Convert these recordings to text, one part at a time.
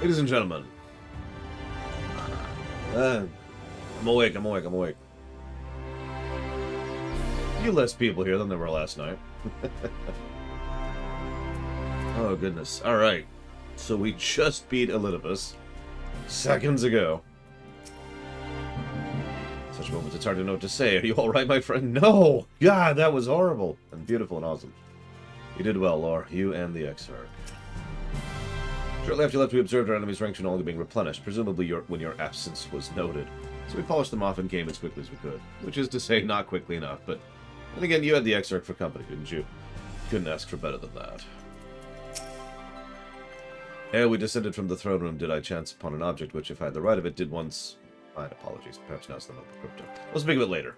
Ladies and gentlemen. I'm awake, I'm awake, I'm awake. A few less people here than there were last night. Oh, goodness. Alright. So we just beat Olympus seconds ago. Such moments, it's hard to know what to say. Are you alright, my friend? No! God, that was horrible. And beautiful and awesome. You did well, Lore. You and the XIV. Shortly after you left, we observed our enemy's ranks no longer being replenished, presumably when your absence was noted. So we polished them off and came as quickly as we could. Which is to say, not quickly enough, but... And again, you had the XIV for company, didn't you? Couldn't ask for better than that. Ere we descended from the throne room, did I chance upon an object which, if I had the right of it, did once... My apologies, perhaps now's the moment for crypto. We'll speak of it later.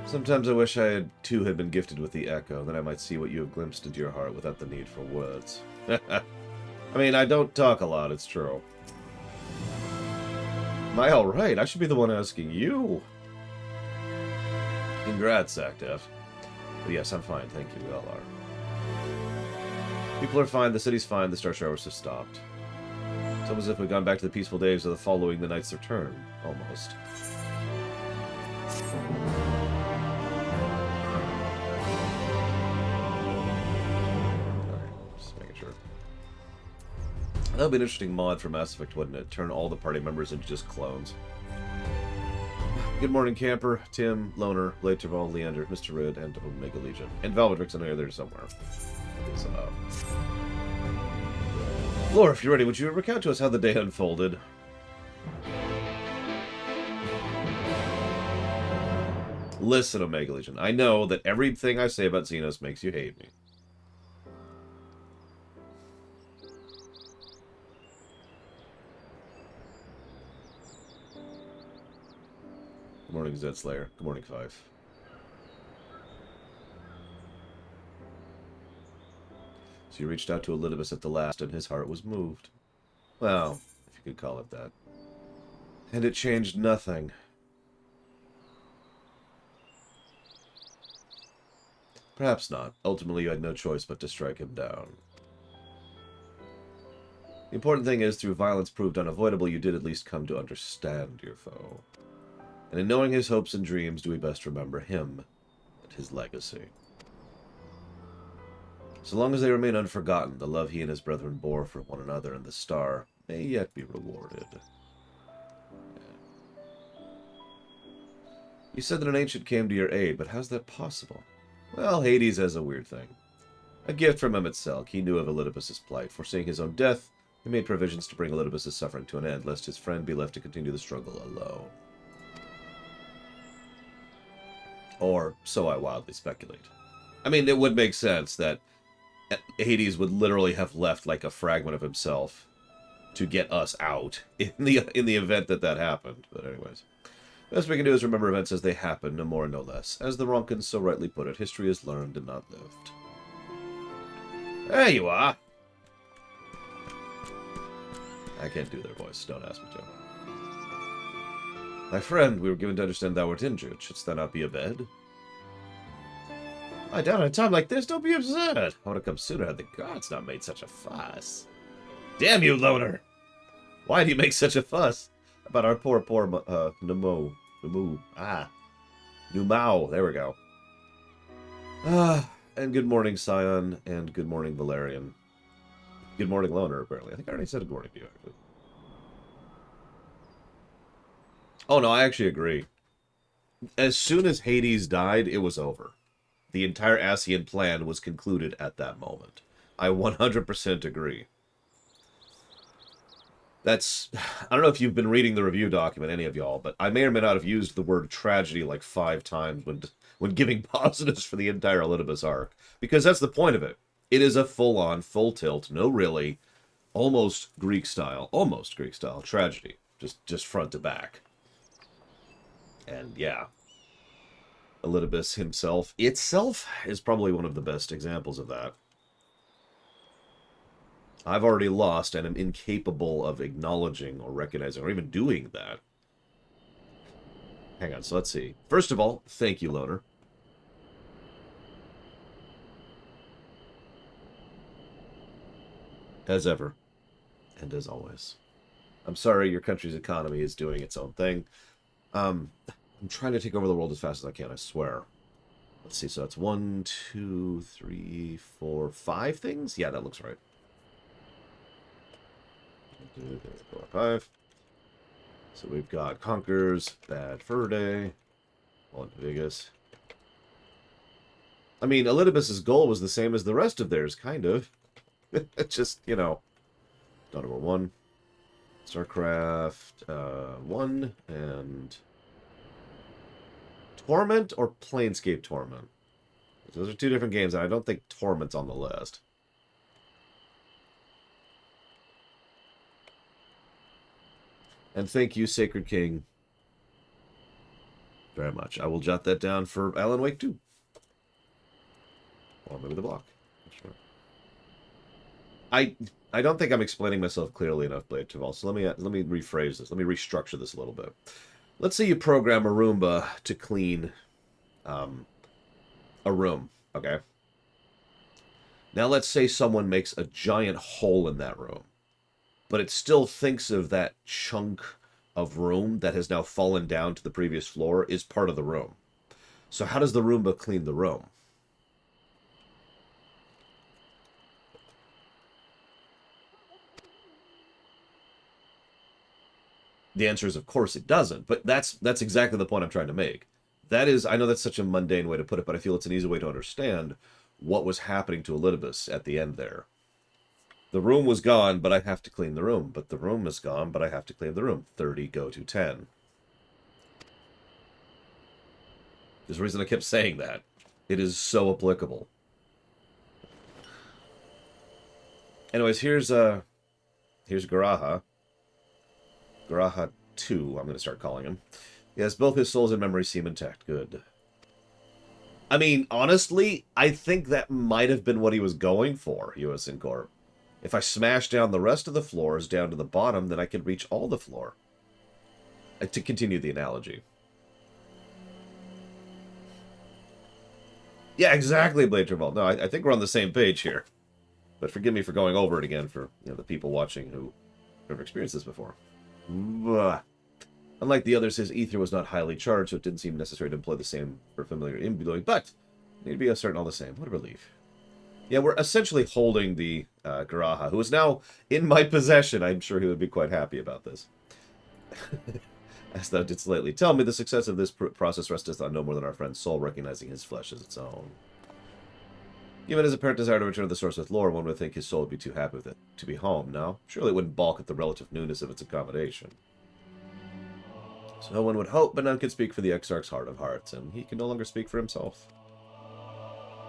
Sometimes I wish I too had been gifted with the echo, then I might see what you have glimpsed into your heart without the need for words. I mean, I don't talk a lot, it's true. Am I alright? I should be the one asking you. Congrats, XIV. But yes, I'm fine, thank you, we all are. People are fine, the city's fine, the star showers have stopped. It's almost as if we've gone back to the peaceful days of the following the night's return. Almost. That would be an interesting mod for Mass Effect, wouldn't it? Turn all the party members into just clones. Good morning, Camper, Tim, Loner, Blade Terval, Leander, Mr. Rid, and Omega Legion. And Valvedrix, I know you're there somewhere. Lore, if you're ready, would you recount to us how the day unfolded? Listen, Omega Legion, I know that everything I say about Zenos makes you hate me. Good morning, Zed Slayer. Good morning, Five. So you reached out to Olympus at the last, and his heart was moved. Well, if you could call it that. And it changed nothing. Perhaps not. Ultimately, you had no choice but to strike him down. The important thing is, through violence proved unavoidable, you did at least come to understand your foe. And in knowing his hopes and dreams, do we best remember him and his legacy. So long as they remain unforgotten, the love he and his brethren bore for one another and the star may yet be rewarded. You said that an ancient came to your aid, but how's that possible? Well, Hades has a weird thing. A gift from Emet-Selch, he knew of Olympus' plight. Foreseeing his own death, he made provisions to bring Olympus' suffering to an end, lest his friend be left to continue the struggle alone. Or so I wildly speculate. I mean, it would make sense that Hades would literally have left like a fragment of himself to get us out in the event that that happened. But anyways, the best we can do is remember events as they happen, no more, no less. As the Ronkins so rightly put it, history is learned and not lived. There you are. I can't do their voice. Don't ask me to. My friend, we were given to understand thou wert injured. Shouldst thou not be abed? Lie down at a time like this? Don't be absurd. I would have come sooner had the gods not made such a fuss. Damn you, Loner! Why do you make such a fuss about our poor, Numau. There we go. And good morning, Scion, and good morning, Valerian. Good morning, Loner, apparently. I think I already said good morning to you, actually. Oh, no, I actually agree. As soon as Hades died, it was over. The entire Ascian plan was concluded at that moment. I 100% agree. That's... I don't know if you've been reading the review document, any of y'all, but I may or may not have used the word tragedy like 5 times when giving positives for the entire Olympus arc. Because that's the point of it. It is a full-on, full-tilt, no really, almost Greek-style tragedy. Just front to back. And yeah, Olympus himself, itself, is probably one of the best examples of that. I've already lost and am incapable of acknowledging or recognizing or even doing that. Hang on, so let's see. First of all, thank you, Loner. As ever, and as always. I'm sorry your country's economy is doing its own thing. I'm trying to take over the world as fast as I can, I swear. Let's see, so that's 1, 2, 3, 4, 5 things? Yeah, that looks right. 4, 5. So we've got Conquers, Bad Fur Day, on Vegas. I mean, Olympus's goal was the same as the rest of theirs, kind of. Just, you know, Dawn of War 1, StarCraft 1, and Torment or Planescape Torment? Those are two different games, and I don't think Torment's on the list. And thank you, Sacred King, very much. I will jot that down for Alan Wake 2. Or maybe the block. Sure. I don't think I'm explaining myself clearly enough, Blade Travel. So let me rephrase this. Let me restructure this a little bit. Let's say you program a Roomba to clean a room, okay? Now let's say someone makes a giant hole in that room, but it still thinks of that chunk of room that has now fallen down to the previous floor is part of the room. So how does the Roomba clean the room? The answer is, of course, it doesn't. But that's exactly the point I'm trying to make. That is, I know that's such a mundane way to put it, but I feel it's an easy way to understand what was happening to Olympus at the end there. The room was gone, but I have to clean the room. But the room is gone, but I have to clean the room. 30 go to 10. There's a reason I kept saying that. It is so applicable. Anyways, here's Garaha. Garaha 2, I'm going to start calling him. Yes, both his souls and memories seem intact. Good. I mean, honestly, I think that might have been what he was going for, US Incorp. If I smash down the rest of the floors down to the bottom, then I could reach all the floor. To continue the analogy. Yeah, exactly, Blade Travel. No, I think we're on the same page here. But forgive me for going over it again for the people watching who never experienced this before. Blah. Unlike the others, his ether was not highly charged, so it didn't seem necessary to employ the same for familiar imbuing, but need to be certain all the same. What a relief. Yeah, we're essentially holding the Garaha, who is now in my possession. I'm sure he would be quite happy about this. As thou didst lately tell me, the success of this process resteth on no more than our friend's soul, recognizing his flesh as its own. Given his apparent desire to return to the source with lore, one would think his soul would be too happy with it to be home, no? Surely it wouldn't balk at the relative newness of its accommodation. So one would hope, but none can speak for the Exarch's heart of hearts, and he can no longer speak for himself.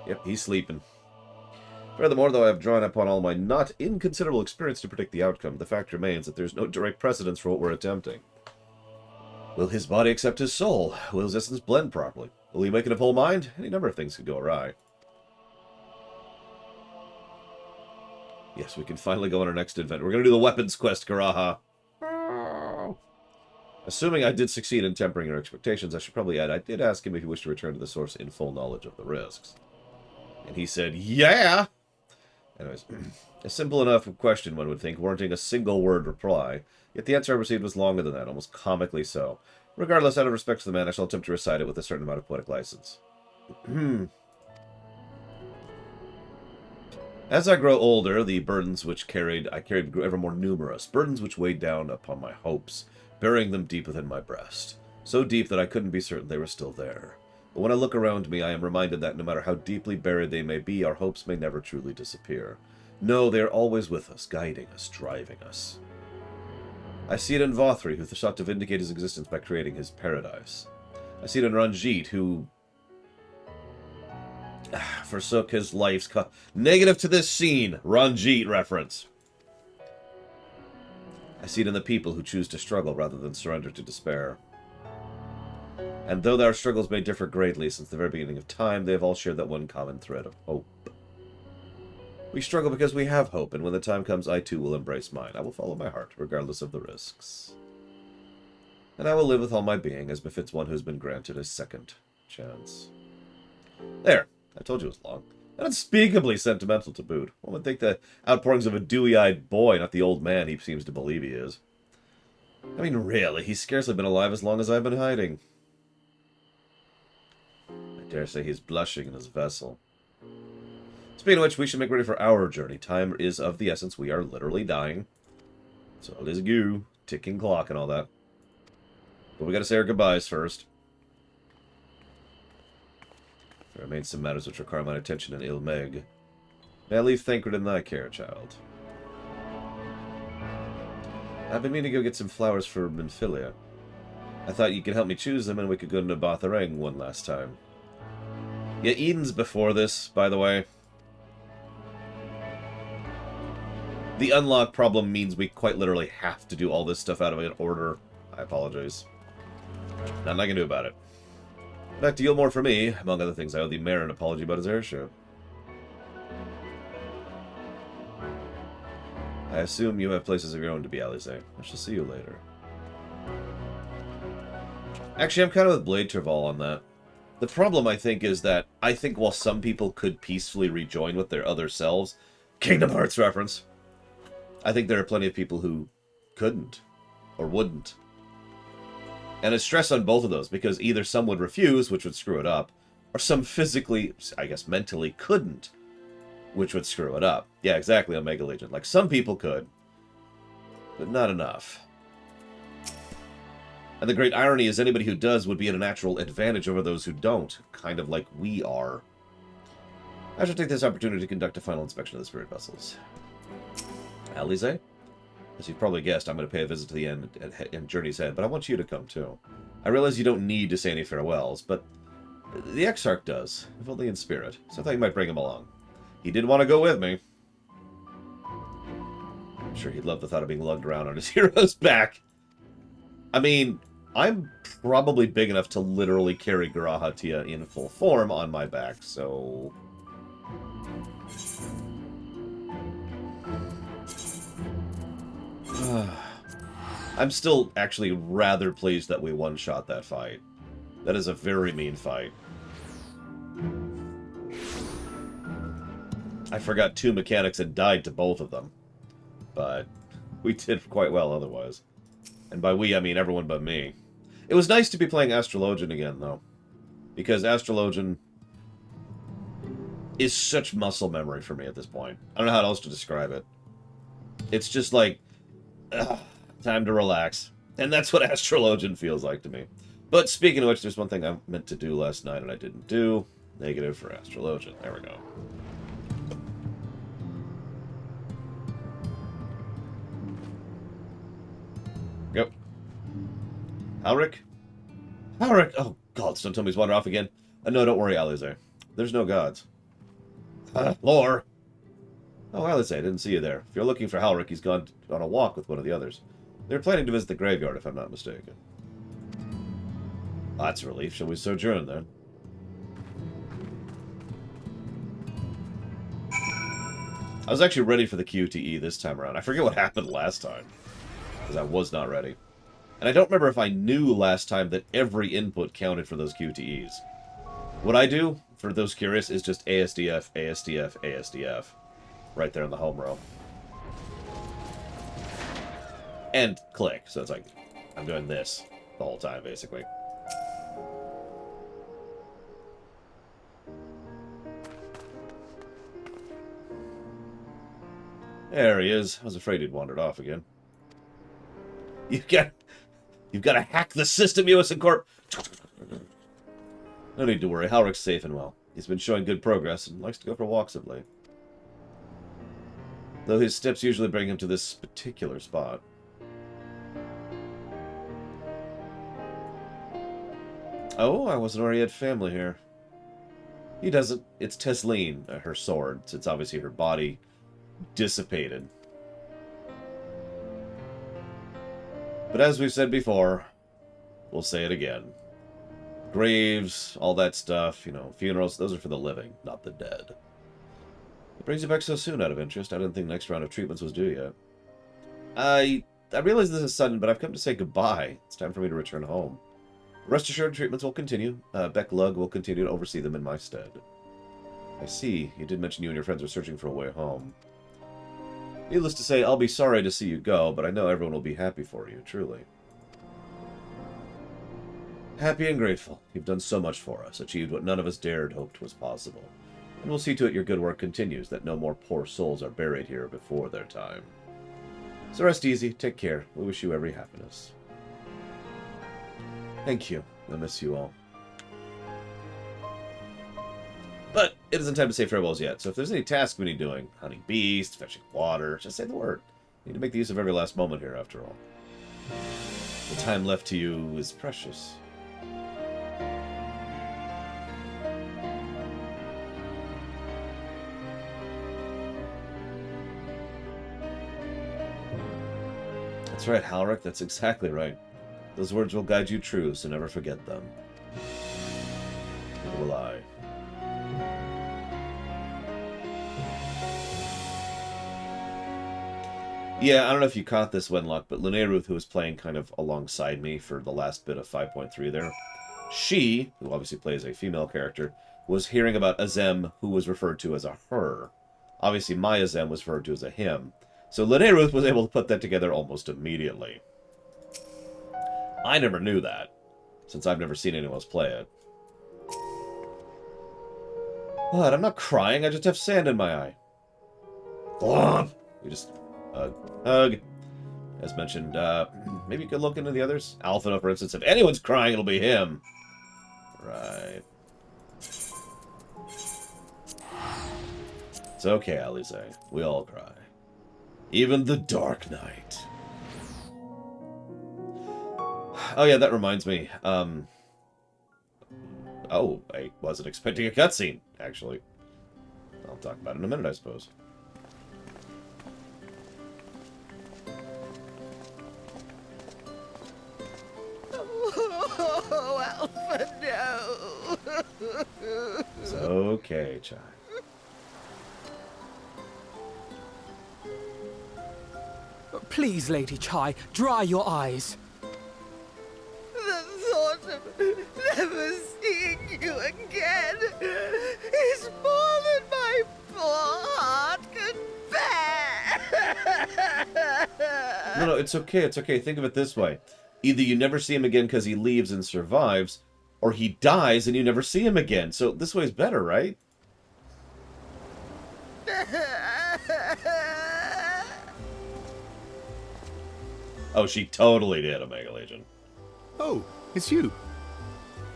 Yep, he's sleeping. Furthermore, though I have drawn upon all my not inconsiderable experience to predict the outcome, the fact remains that there's no direct precedence for what we're attempting. Will his body accept his soul? Will his essence blend properly? Will he make it a whole mind? Any number of things could go awry. Yes, we can finally go on our next event. We're going to do the weapons quest, Garaha. Assuming I did succeed in tempering your expectations, I should probably add I did ask him if he wished to return to the source in full knowledge of the risks. And he said, yeah! Anyways, a simple enough question, one would think, warranting a single-word reply. Yet the answer I received was longer than that, almost comically so. Regardless, out of respect to the man, I shall attempt to recite it with a certain amount of poetic license. As I grow older, the burdens which I carried grew ever more numerous, burdens which weighed down upon my hopes, burying them deep within my breast. So deep that I couldn't be certain they were still there. But when I look around me, I am reminded that no matter how deeply buried they may be, our hopes may never truly disappear. No, they are always with us, guiding us, driving us. I see it in Vothri, who sought to vindicate his existence by creating his paradise. I see it in Ranjit, who forsook his life's negative to this scene. Ranjit reference. I see it in the people who choose to struggle rather than surrender to despair. And though our struggles may differ greatly since the very beginning of time, they have all shared that one common thread of hope. We struggle because we have hope, and when the time comes, I too will embrace mine. I will follow my heart, regardless of the risks. And I will live with all my being, as befits one who has been granted a second chance. There. I told you it was long. Unspeakably sentimental to boot. One would think the outpourings of a dewy-eyed boy, not the old man he seems to believe he is. I mean, really, he's scarcely been alive as long as I've been hiding. I dare say he's blushing in his vessel. Speaking of which, we should make ready for our journey. Time is of the essence. We are literally dying. So let's go. Ticking clock and all that. But we gotta say our goodbyes first. There remain some matters which require my attention and Ilmeg. May I leave Thancred in thy care, child? I've been meaning to go get some flowers for Minfilia. I thought you could help me choose them and we could go to Batharang one last time. Yeah, Eden's before this, by the way. The unlock problem means we quite literally have to do all this stuff out of an order. I apologize. Nothing I can do about it. Back to Gilmore for me. Among other things, I owe the mayor an apology about his airship. I assume you have places of your own to be, Alize. I shall see you later. Actually, I'm kind of with Blade Traval on that. The problem, I think, is that while some people could peacefully rejoin with their other selves, Kingdom Hearts reference, I think there are plenty of people who couldn't, or wouldn't. And I stress on both of those, because either some would refuse, which would screw it up, or some physically, I guess mentally, couldn't, which would screw it up. Yeah, exactly, Omega Legion. Like, some people could, but not enough. And the great irony is anybody who does would be at a natural advantage over those who don't, kind of like we are. I shall take this opportunity to conduct a final inspection of the spirit vessels. Alize? As you've probably guessed, I'm going to pay a visit to the end in Journey's End, but I want you to come too. I realize you don't need to say any farewells, but the Exarch does, if only in spirit, so I thought you might bring him along. He did want to go with me. I'm sure he'd love the thought of being lugged around on his hero's back. I mean, I'm probably big enough to literally carry Garahatia in full form on my back, so... I'm still actually rather pleased that we one-shot that fight. That is a very mean fight. I forgot 2 mechanics and died to both of them. But we did quite well otherwise. And by we, I mean everyone but me. It was nice to be playing Astrologian again, though. Because Astrologian is such muscle memory for me at this point. I don't know how else to describe it. It's just like... time to relax. And that's what Astrologian feels like to me. But speaking of which, there's one thing I meant to do last night and I didn't do. Negative for Astrologian. There we go. Yep. Halric? Halric! Oh, gods, don't tell me he's wandered off again. No, don't worry, Alize. There's no gods. Lore! Oh, Alize, I didn't see you there. If you're looking for Halric, he's gone on a walk with one of the others. They're planning to visit the graveyard, if I'm not mistaken. That's a relief. Shall we sojourn, then? I was actually ready for the QTE this time around. I forget what happened last time. Because I was not ready. And I don't remember if I knew last time that every input counted for those QTEs. What I do, for those curious, is just ASDF, ASDF, ASDF. Right there in the home row. And click. So it's like, I'm doing this the whole time, basically. There he is. I was afraid he'd wandered off again. You've got to hack the system, USN Corp. No need to worry. Halric's safe and well. He's been showing good progress and likes to go for walks of late. Though his steps usually bring him to this particular spot. Oh, I wasn't aware he had family here. He doesn't. It's Tesleen, her sword. It's obviously her body dissipated. But as we've said before, we'll say it again. Graves, all that stuff, you know, funerals, those are for the living, not the dead. What brings you back so soon, out of interest? I didn't think the next round of treatments was due yet. I realize this is sudden, but I've come to say goodbye. It's time for me to return home. Rest assured, treatments will continue. Beck Lug will continue to oversee them in my stead. I see. You did mention you and your friends are searching for a way home. Needless to say, I'll be sorry to see you go, but I know everyone will be happy for you, truly. Happy and grateful. You've done so much for us, achieved what none of us dared hoped was possible. And we'll see to it your good work continues, that no more poor souls are buried here before their time. So rest easy, take care. We wish you every happiness. Thank you. I miss you all. But it isn't time to say farewells yet, so if there's any tasks we need doing, hunting beasts, fetching water, just say the word. We need to make the use of every last moment here, after all. The time left to you is precious. That's right, Halric, that's exactly right. Those words will guide you true, so never forget them. Neither will I. Yeah, I don't know if you caught this, Wenlock, but Luneruth, who was playing kind of alongside me for the last bit of 5.3 there, she, who obviously plays a female character, was hearing about Azem, who was referred to as a her. Obviously, my Azem was referred to as a him. So Luneruth was able to put that together almost immediately. I never knew that, since I've never seen anyone else play it. What? I'm not crying, I just have sand in my eye. Glomp! We just... hug. As mentioned, maybe you could look into the others. Alpha, for instance. If anyone's crying, it'll be him. Right. It's okay, Alize. We all cry. Even the Dark Knight. Oh yeah, that reminds me. Oh, I wasn't expecting a cutscene, actually. I'll talk about it in a minute, I suppose. Oh, Alpha, no! It's okay, Chai. Please, Lady Chai, dry your eyes. The thought of never seeing you again is more than my poor heart can bear! No, it's okay, it's okay. Think of it this way. Either you never see him again because he leaves and survives, or he dies and you never see him again. So this way's better, right? Oh, she totally did, Omega Legion. Oh, it's you.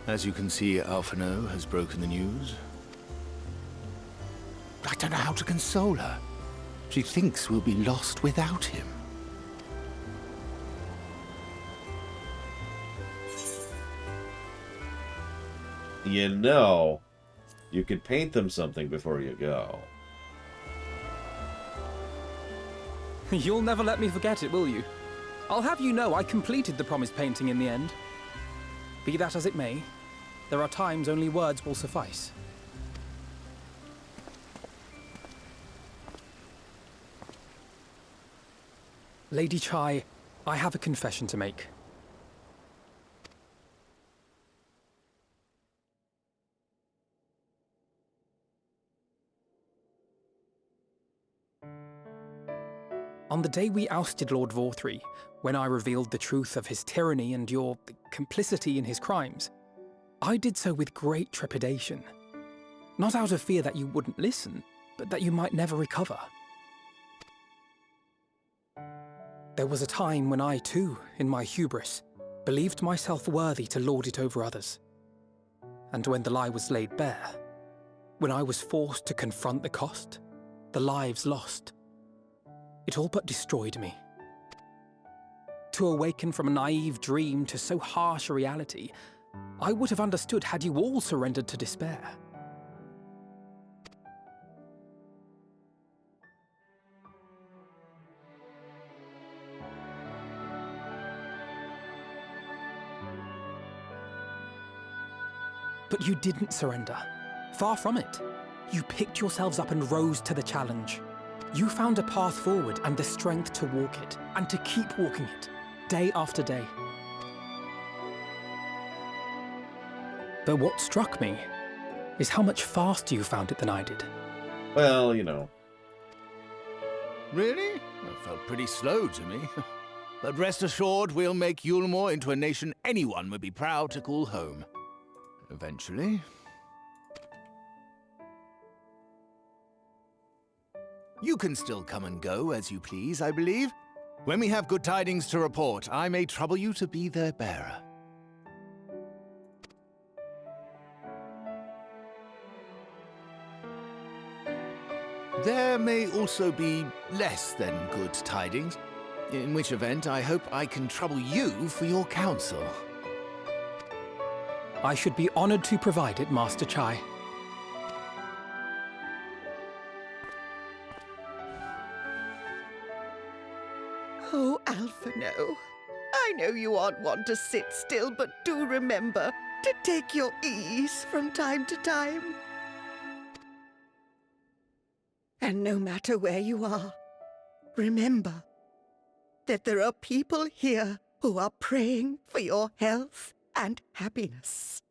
As you can see, Alphino has broken the news. I don't know how to console her. She thinks we'll be lost without him. You know, you could paint them something before you go. You'll never let me forget it, will you? I'll have you know I completed the promised painting in the end. Be that as it may, there are times only words will suffice. Lady Chai, I have a confession to make. On the day we ousted Lord Vorthree, when I revealed the truth of his tyranny and your complicity in his crimes, I did so with great trepidation. Not out of fear that you wouldn't listen, but that you might never recover. There was a time when I too, in my hubris, believed myself worthy to lord it over others. And when the lie was laid bare, when I was forced to confront the cost, the lives lost, it all but destroyed me. To awaken from a naive dream to so harsh a reality, I would have understood had you all surrendered to despair. But you didn't surrender. Far from it. You picked yourselves up and rose to the challenge. You found a path forward and the strength to walk it, and to keep walking it, day after day. But what struck me is how much faster you found it than I did. Well, you know. Really? That felt pretty slow to me. But rest assured, we'll make Yulmore into a nation anyone would be proud to call home. Eventually. You can still come and go as you please, I believe. When we have good tidings to report, I may trouble you to be their bearer. There may also be less than good tidings, in which event I hope I can trouble you for your counsel. I should be honored to provide it, Master Chai. Oh, Alphino, I know you aren't one to sit still, but do remember to take your ease from time to time. And no matter where you are, remember that there are people here who are praying for your health and happiness.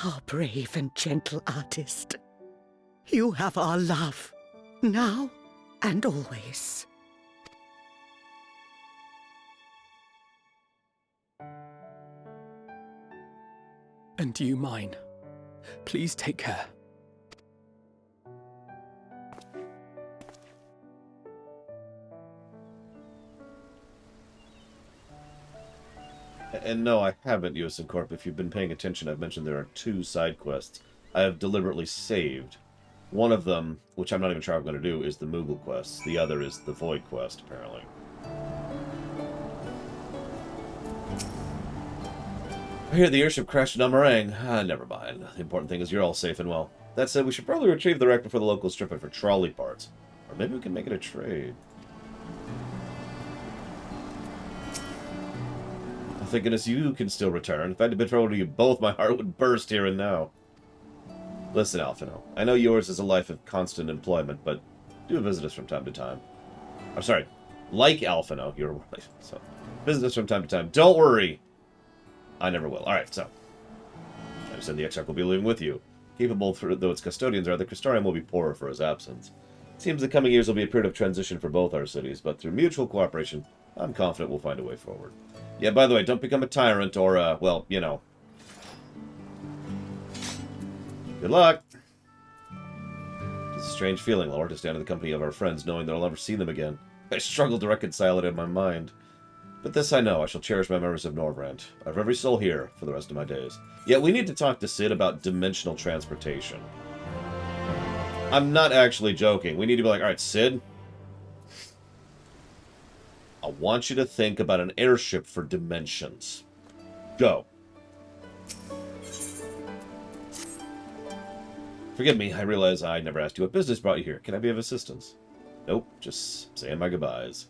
Our brave and gentle artist, you have our love, now and always. And you mine. Please take care. And no, I haven't, USN Corp. If you've been paying attention, I've mentioned there are 2 side quests I have deliberately saved. One of them, which I'm not even sure I'm going to do, is the Moogle quest. The other is the Void quest, apparently. I hear the airship crashed in Amarang. Ah, never mind. The important thing is you're all safe and well. That said, we should probably retrieve the wreck before the locals strip it for trolley parts. Or maybe we can make it a trade. Thank goodness you can still return. If I had been thrown to you both, my heart would burst here and now. Listen, Alphino, I know yours is a life of constant employment, but do visit us from time to time. I'm sorry, like Alphino, you're right. So, visit us from time to time. Don't worry. I never will. Alright, so. I understand the Exarch will be living with you. Capable though its custodians are, the Crystarium will be poorer for his absence. It seems the coming years will be a period of transition for both our cities, but through mutual cooperation, I'm confident we'll find a way forward. Yeah, by the way, don't become a tyrant or, well, you know. Good luck! It's a strange feeling, Lord, to stand in the company of our friends, knowing that I'll never see them again. I struggle to reconcile it in my mind. But this I know, I shall cherish my memories of Norvrant. I have every soul here for the rest of my days. Yeah, we need to talk to Sid about dimensional transportation. I'm not actually joking. We need to be like, alright, Sid, I want you to think about an airship for dimensions. Go. Forgive me, I realize I never asked you what business brought you here. Can I be of assistance? Nope, just saying my goodbyes.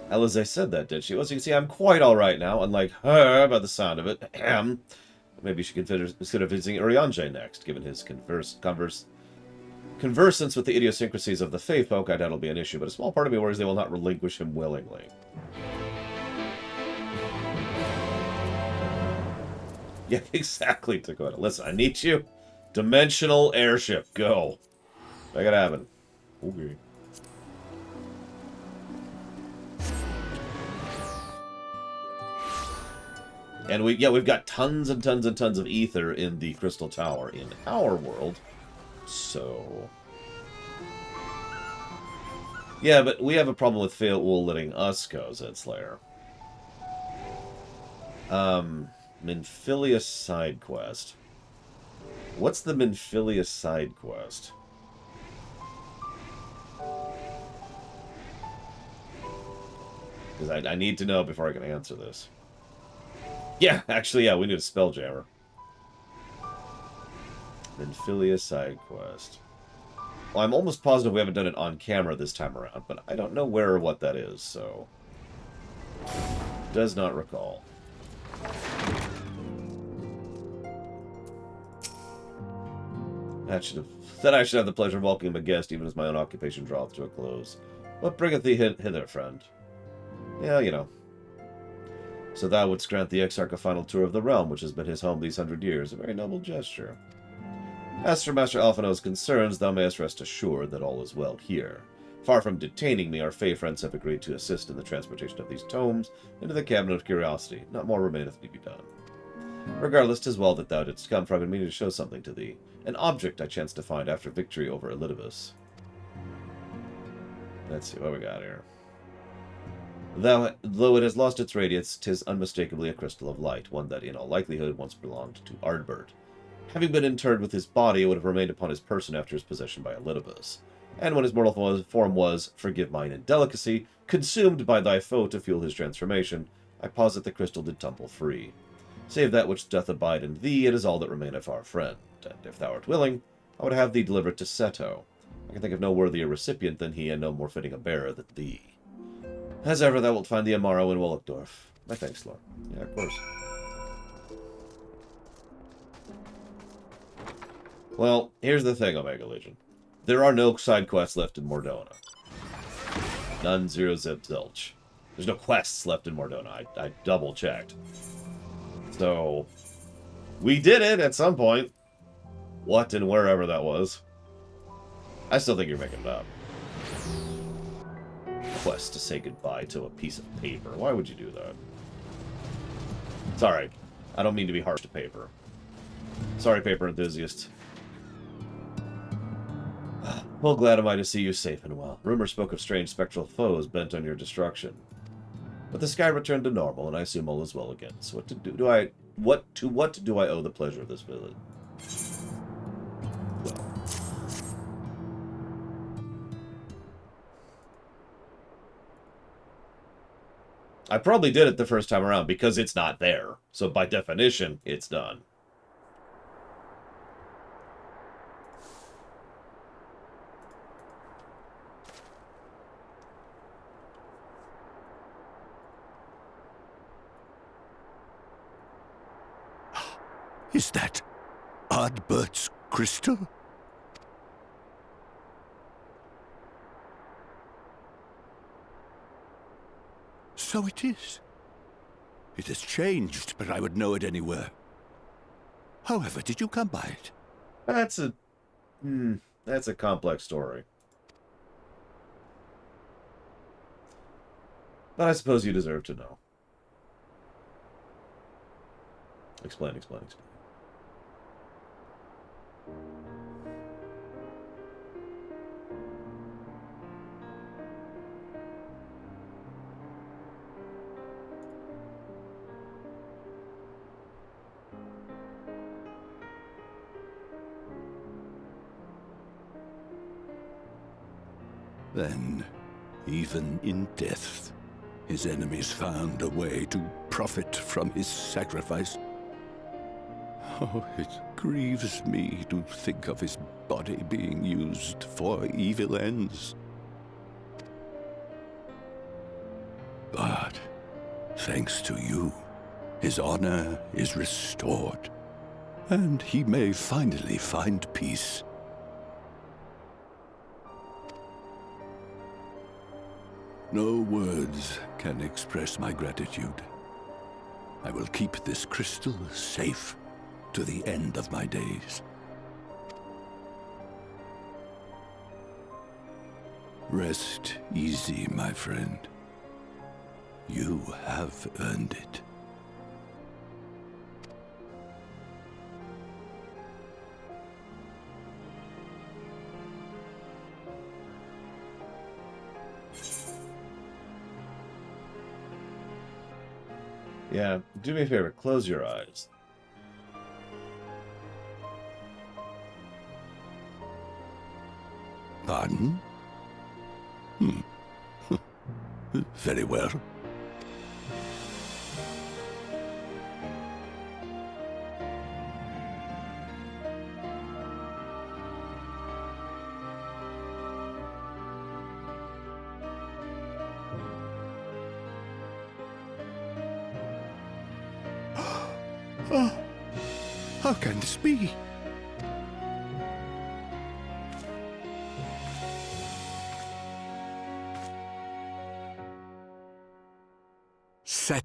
Alize said that, did she? Well, as you can see, I'm quite alright now, unlike her by the sound of it. Maybe you should consider visiting Urianger next, given his conversance with the idiosyncrasies of the Fae folk. I doubt it'll be an issue, but a small part of me worries they will not relinquish him willingly. Yeah, exactly, Dakota. Listen, I need you. Dimensional airship, go. Make it happen. Okay. And we've got tons and tons and tons of ether in the Crystal Tower in our world. So... yeah, but we have a problem with Feoul letting us go, Zed Slayer. Minfilia side quest. What's the Minfilia side quest? Because I need to know before I can answer this. Yeah, actually, yeah, we need a Spelljammer. Minfilia side quest. Well, I'm almost positive we haven't done it on camera this time around, but I don't know where or what that is, so... does not recall. That I should have the pleasure of welcoming a guest, even as my own occupation draweth to a close. What bringeth thee hither, friend? Yeah, you know. So thou wouldst grant the Exarch a final tour of the realm, which has been his home these 100 years. A very noble gesture. As for Master Alphino's concerns, thou mayest rest assured that all is well here. Far from detaining me, our Fey friends have agreed to assist in the transportation of these tomes into the Cabinet of Curiosity. Not more remaineth to be done. Regardless, 'tis well that thou didst come, for I've been meaning to show something to thee. An object I chanced to find after victory over Olympus. Let's see what we got here. Though it has lost its radiance, 'tis unmistakably a crystal of light, one that in all likelihood once belonged to Ardbert. Having been interred with his body, it would have remained upon his person after his possession by Olympus. And when his mortal form was, forgive mine indelicacy, consumed by thy foe to fuel his transformation, I posit the crystal did tumble free. Save that which doth abide in thee, it is all that remaineth our friend, and if thou art willing, I would have thee deliver it to Seto. I can think of no worthier recipient than he, and no more fitting a bearer than thee. As ever, thou wilt find the Amaro in Wallachdorf. My thanks, Lord. Yeah, of course. Well, here's the thing, Omega Legion. There are no side quests left in Mordona. None, zero, zip, zilch. There's no quests left in Mordona. I double-checked. So, we did it at some point. What and wherever that was. I still think you're making it up. Quest to say goodbye to a piece of paper. Why would you do that? Sorry. I don't mean to be harsh to paper. Sorry, paper enthusiast. Well, glad am I to see you safe and well. Rumor spoke of strange spectral foes bent on your destruction. But the sky returned to normal, and I assume all is well again. So what do I owe the pleasure of this visit? Well, I probably did it the first time around because it's not there. So by definition, it's done. Is that Ardbert's crystal? So it is. It has changed, but I would know it anywhere. However, did you come by it? That's a complex story. But I suppose you deserve to know. Explain. Then, even in death, his enemies found a way to profit from his sacrifice. Oh, it grieves me to think of his body being used for evil ends. But, thanks to you, his honor is restored, and he may finally find peace. No words can express my gratitude. I will keep this crystal safe to the end of my days. Rest easy, my friend. You have earned it. Yeah, do me a favor, close your eyes. Pardon? Very well. Oh, how can this be?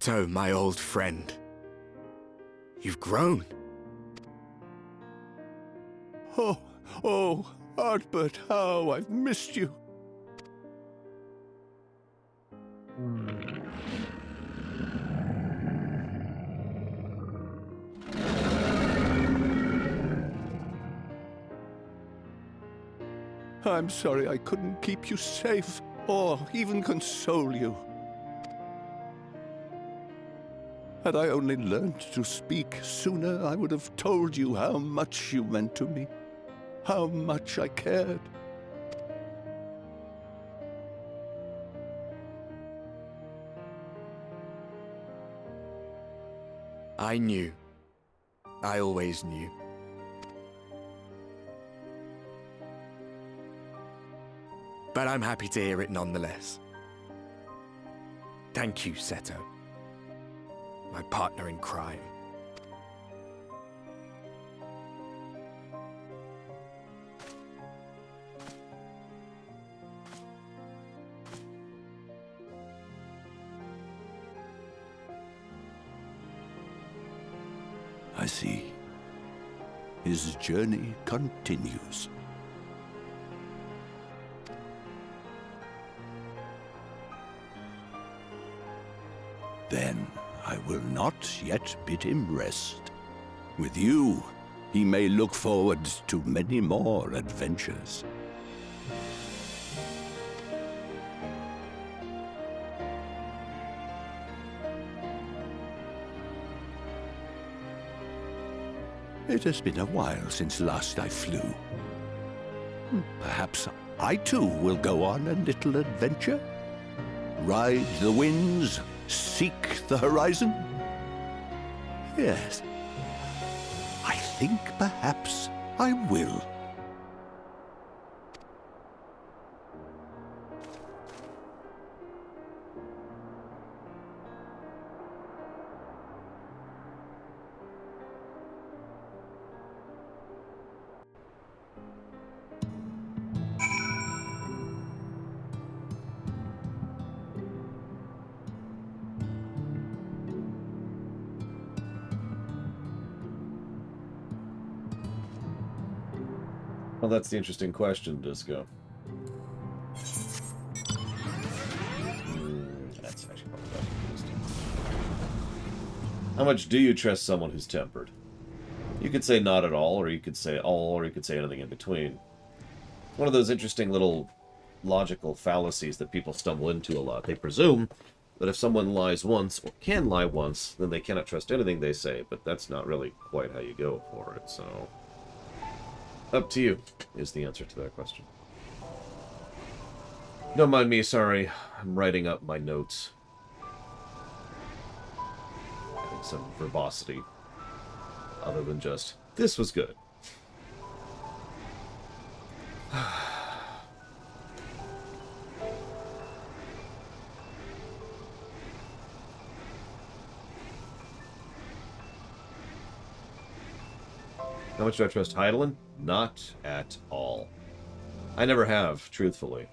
Seto, my old friend. You've grown. Oh, Ardbert, how I've missed you. I'm sorry I couldn't keep you safe, or even console you. Had I only learned to speak sooner, I would have told you how much you meant to me, how much I cared. I knew. I always knew. But I'm happy to hear it nonetheless. Thank you, Seto. My partner in crime. I see. His journey continues. Then I will not yet bid him rest. With you, he may look forward to many more adventures. It has been a while since last I flew. Perhaps I too will go on a little adventure? Ride the winds, seek the horizon? Yes, I think perhaps I will. Well, that's the interesting question, Disco. That's actually probably not interesting. How much do you trust someone who's tempered? You could say not at all, or you could say all, or you could say anything in between. One of those interesting little logical fallacies that people stumble into a lot. They presume that if someone lies once, or can lie once, then they cannot trust anything they say, but that's not really quite how you go for it, so... Up to you, is the answer to that question. Don't mind me, sorry. I'm writing up my notes. Adding some verbosity. Other than just, this was good. How much do I trust Heidelin? Not at all. I never have, truthfully.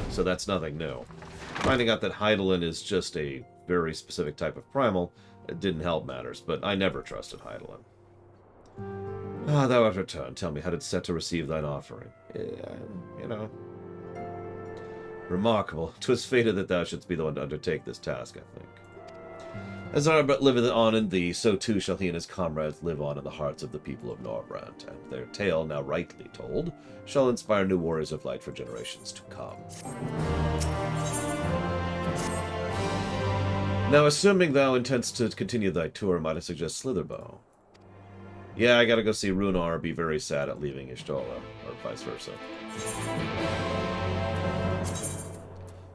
So that's nothing new. Finding out that Heidelin is just a very specific type of primal, it didn't help matters, but I never trusted Heidelin. Ah, thou art returned. Tell me, how did Seto receive thine offering? You know. Remarkable. 'Twas fated that thou shouldst be the one to undertake this task, I think. As Ardbert liveth on in thee, so too shall he and his comrades live on in the hearts of the people of Norbrand, and their tale, now rightly told, shall inspire new warriors of light for generations to come. Now, assuming thou intendst to continue thy tour, might I suggest Slitherbow? Yeah, I gotta go see Runar be very sad at leaving Ishtola, or vice versa.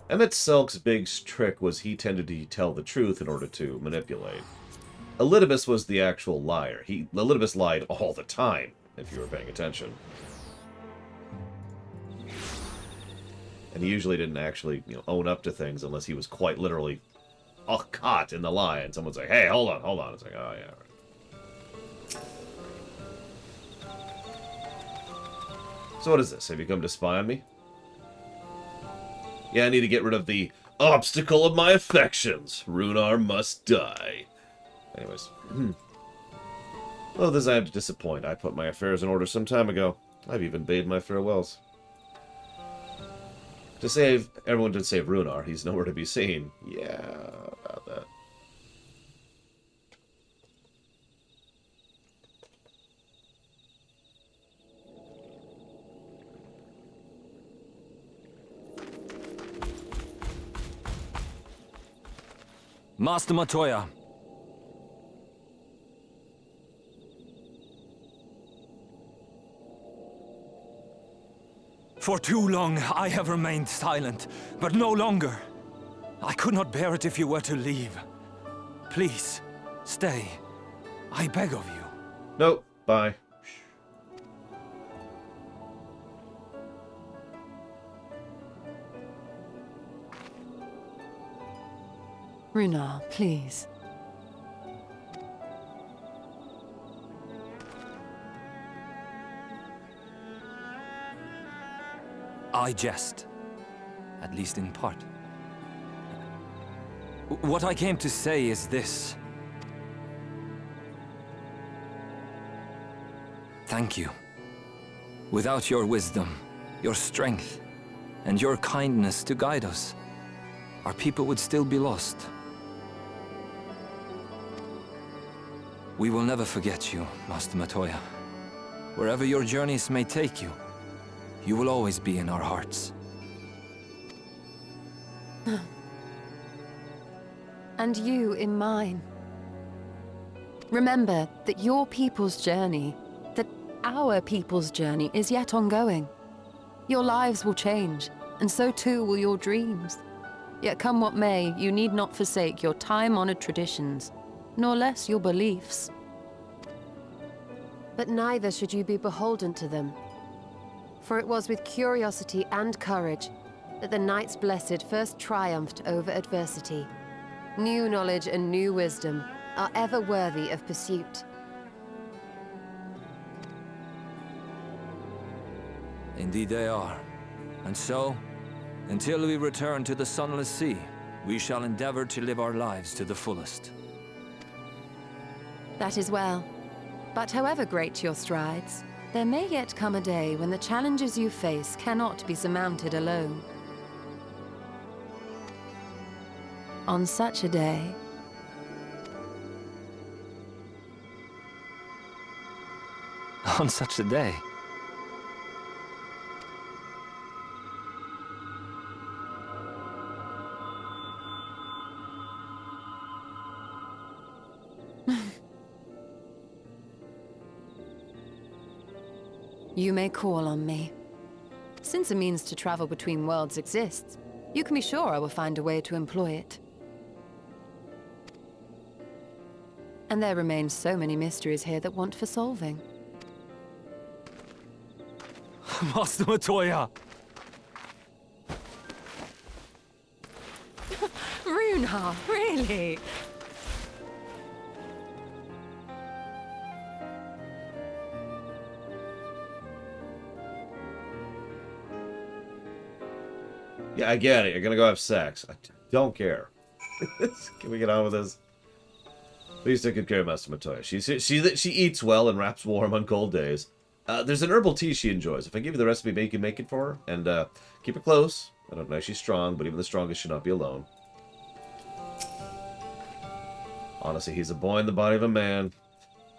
Emmett Selk's big trick was he tended to tell the truth in order to manipulate. Elidibus was the actual liar. Elidibus lied all the time, if you were paying attention. And he usually didn't actually, own up to things unless he was quite literally caught in the lie, and someone's like, hey, hold on. It's like, oh, yeah, right. So what is this? Have you come to spy on me? Yeah, I need to get rid of the obstacle of my affections. Runar must die. Anyways. Well, this I have to disappoint. I put my affairs in order some time ago. I've even bade my farewells. To save... Everyone did save Runar. He's nowhere to be seen. Yeah, about that. Master Matoya. For too long I have remained silent, but no longer. I could not bear it if you were to leave. Please, stay. I beg of you. Nope. Bye. Runar, please. I jest. At least in part. What I came to say is this. Thank you. Without your wisdom, your strength, and your kindness to guide us, our people would still be lost. We will never forget you, Master Matoya. Wherever your journeys may take you, you will always be in our hearts. And you in mine. Remember that your people's journey, that our people's journey is yet ongoing. Your lives will change, and so too will your dreams. Yet come what may, you need not forsake your time-honored traditions, nor less your beliefs. But neither should you be beholden to them. For it was with curiosity and courage that the Knights Blessed first triumphed over adversity. New knowledge and new wisdom are ever worthy of pursuit. Indeed they are. And so, until we return to the Sunless Sea, we shall endeavor to live our lives to the fullest. That is well. But however great your strides, there may yet come a day when the challenges you face cannot be surmounted alone. On such a day... On such a day? You may call on me. Since a means to travel between worlds exists, you can be sure I will find a way to employ it. And there remain so many mysteries here that want for solving. Master Matoya! Runar, really? Yeah, I get it. You're gonna go have sex. I don't care. Can we get on with this? Please take good care of Master Matoya. She eats well and wraps warm on cold days. There's an herbal tea she enjoys. If I give you the recipe, maybe you can make it for her. And keep her close. I don't know if she's strong, but even the strongest should not be alone. Honestly, he's a boy in the body of a man.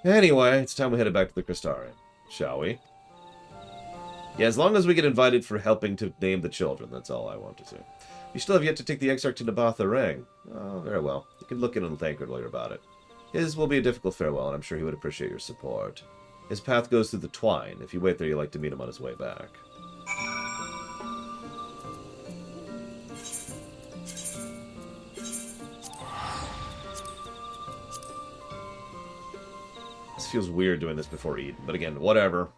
Anyway, it's time we headed back to the Crystarium. Shall we? Yeah, as long as we get invited for helping to name the children, that's all I want to do. You still have yet to take the Exarch to Nabatha Rang. Oh, very well. You can look in and thank her later about it. His will be a difficult farewell, and I'm sure he would appreciate your support. His path goes through the Twine. If you wait there, you'll like to meet him on his way back. This feels weird doing this before Eden, but again, whatever.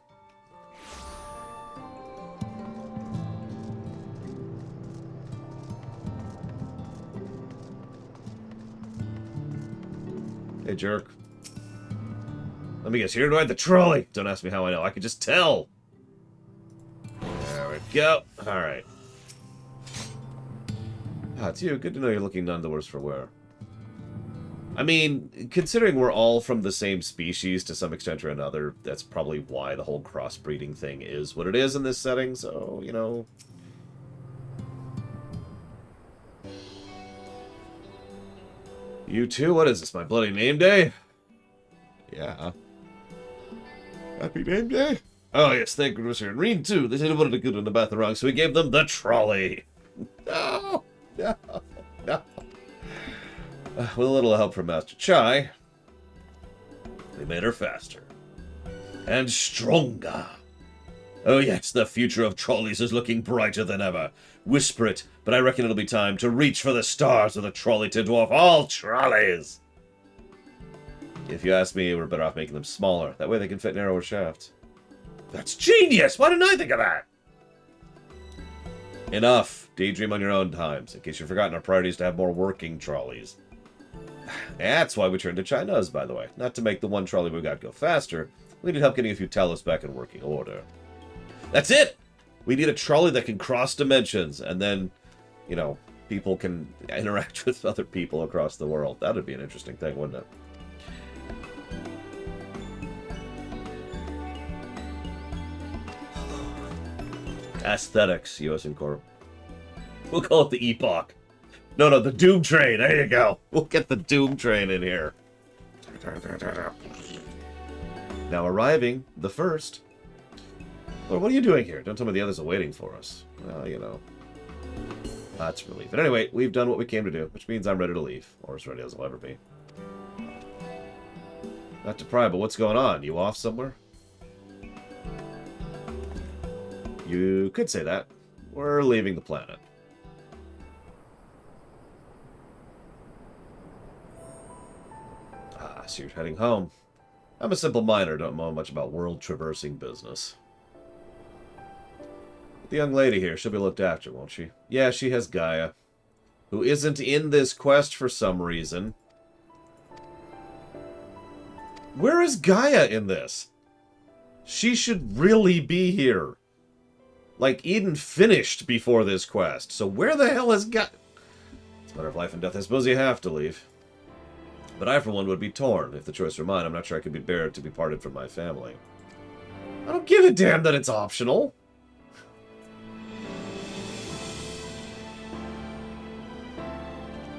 Hey, jerk. Let me guess, you're gonna ride the trolley! Don't ask me how I know, I can just tell! There we go. Alright. Ah, it's you. Good to know you're looking none the worse for wear. I mean, considering we're all from the same species to some extent or another, that's probably why the whole crossbreeding thing is what it is in this setting, so, you know. You too? What is this, my bloody name day? Yeah. Happy name day? Oh, yes, thank goodness you're in Reen, too. They didn't want to good in the bath wrong, so we gave them the trolley. No, no, no. With a little help from Master Chai, we made her faster. And stronger. Oh yes, the future of trolleys is looking brighter than ever. Whisper it, but I reckon it'll be time to reach for the stars with a trolley to dwarf all trolleys. If you ask me, we're better off making them smaller. That way they can fit narrower shafts. That's genius! Why didn't I think of that? Enough. Daydream on your own times. In case you've forgotten, our priority is to have more working trolleys. That's why we turned to China's, by the way. Not to make the one trolley we got go faster. We need help getting a few talos back in working order. That's it! We need a trolley that can cross dimensions, and then, you know, people can interact with other people across the world. That'd be an interesting thing, wouldn't it? Aesthetics, US Incorp. We'll call it the Epoch. No, the Doom Train. There you go. We'll get the Doom Train in here. Now arriving, the first. Lord, what are you doing here? Don't tell me the others are waiting for us. Well, you know. That's relief. But anyway, we've done what we came to do, which means I'm ready to leave. Or as ready as I'll ever be. Not to pry, but what's going on? You off somewhere? You could say that. We're leaving the planet. Ah, so you're heading home. I'm a simple miner, don't know much about world-traversing business. The young lady here, she'll be looked after, won't she? Yeah, she has Gaia, who isn't in this quest for some reason. Where is Gaia in this? She should really be here. Like, Eden finished before this quest, so where the hell is Gaia? It's a matter of life and death. I suppose you have to leave. But I, for one, would be torn. If the choice were mine, I'm not sure I could be bared to be parted from my family. I don't give a damn that it's optional.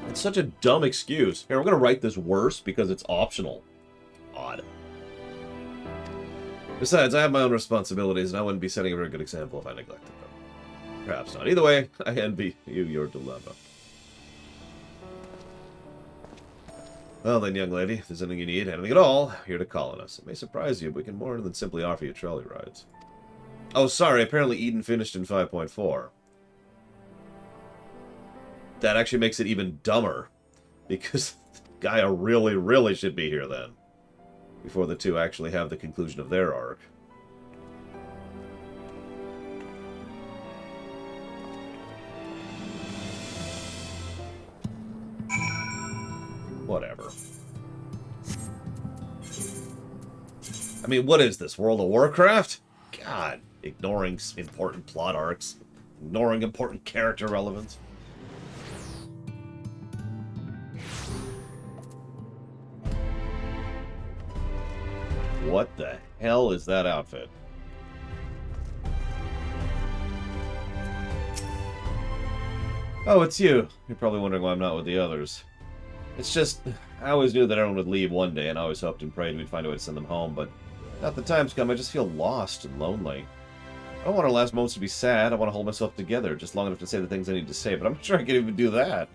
It's such a dumb excuse. Here, I'm going to write this worse because it's optional. Odd. Besides, I have my own responsibilities, and I wouldn't be setting a very good example if I neglected them. Perhaps not. Either way, I envy you your dilemma. Well then, young lady, if there's anything you need, anything at all, here to call on us. It may surprise you, but we can more than simply offer you trolley rides. Oh, sorry, apparently Eden finished in 5.4. That actually makes it even dumber, because Gaia really, really should be here then, before the two actually have the conclusion of their arc. Whatever. I mean, what is this, World of Warcraft? God, ignoring important plot arcs, ignoring important character relevance. What the hell is that outfit? Oh, it's you. You're probably wondering why I'm not with the others. It's just, I always knew that everyone would leave one day, and I always hoped and prayed we'd find a way to send them home, but now that the time's come, I just feel lost and lonely. I don't want our last moments to be sad. I want to hold myself together just long enough to say the things I need to say, but I'm not sure I can even do that.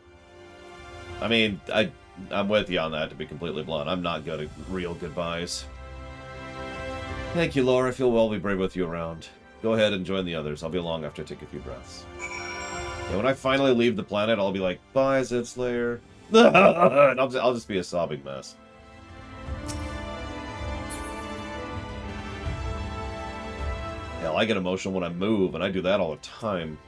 I mean, I'm with you on that, to be completely blunt. I'm not good at real goodbyes. Thank you, Laura. I feel well be brave with you around. Go ahead and join the others. I'll be along after I take a few breaths. Yeah, when I finally leave the planet, I'll be like, bye, Zed Slayer. And I'll just be a sobbing mess. Hell, I get emotional when I move, and I do that all the time.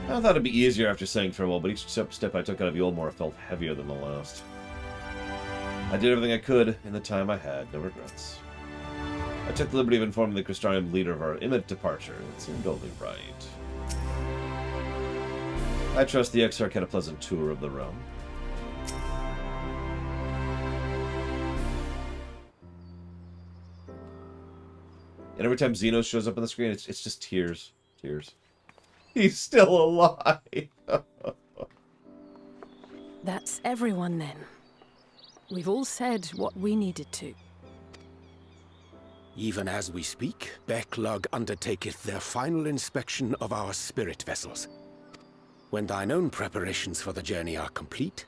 I thought it'd be easier after saying farewell, but each step I took out of Yolmore felt heavier than the last. I did everything I could in the time I had, no regrets. I took the liberty of informing the Crystarium leader of our imminent departure. It seemed only right. I trust the Exarch had a pleasant tour of the realm. And every time Zenos shows up on the screen, it's just tears. Tears. He's still alive! That's everyone then. We've all said what we needed to. Even as we speak, Backlog undertaketh their final inspection of our spirit vessels. When thine own preparations for the journey are complete,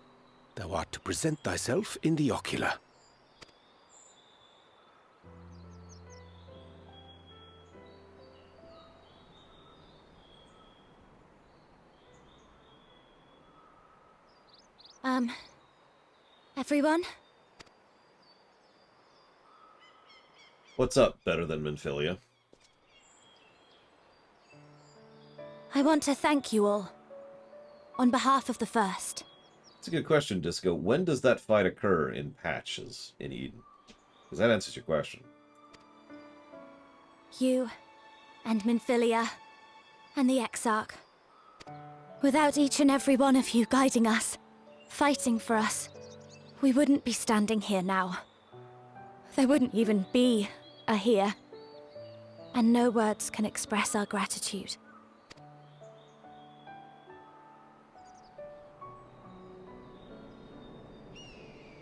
thou art to present thyself in the ocular. Everyone? What's up, better than Minfilia? I want to thank you all. On behalf of the First. It's a good question, Disco. When does that fight occur in patches in Eden? Because that answers your question. You, and Minfilia, and the Exarch. Without each and every one of you guiding us, fighting for us, we wouldn't be standing here now. There wouldn't even be a here. And no words can express our gratitude.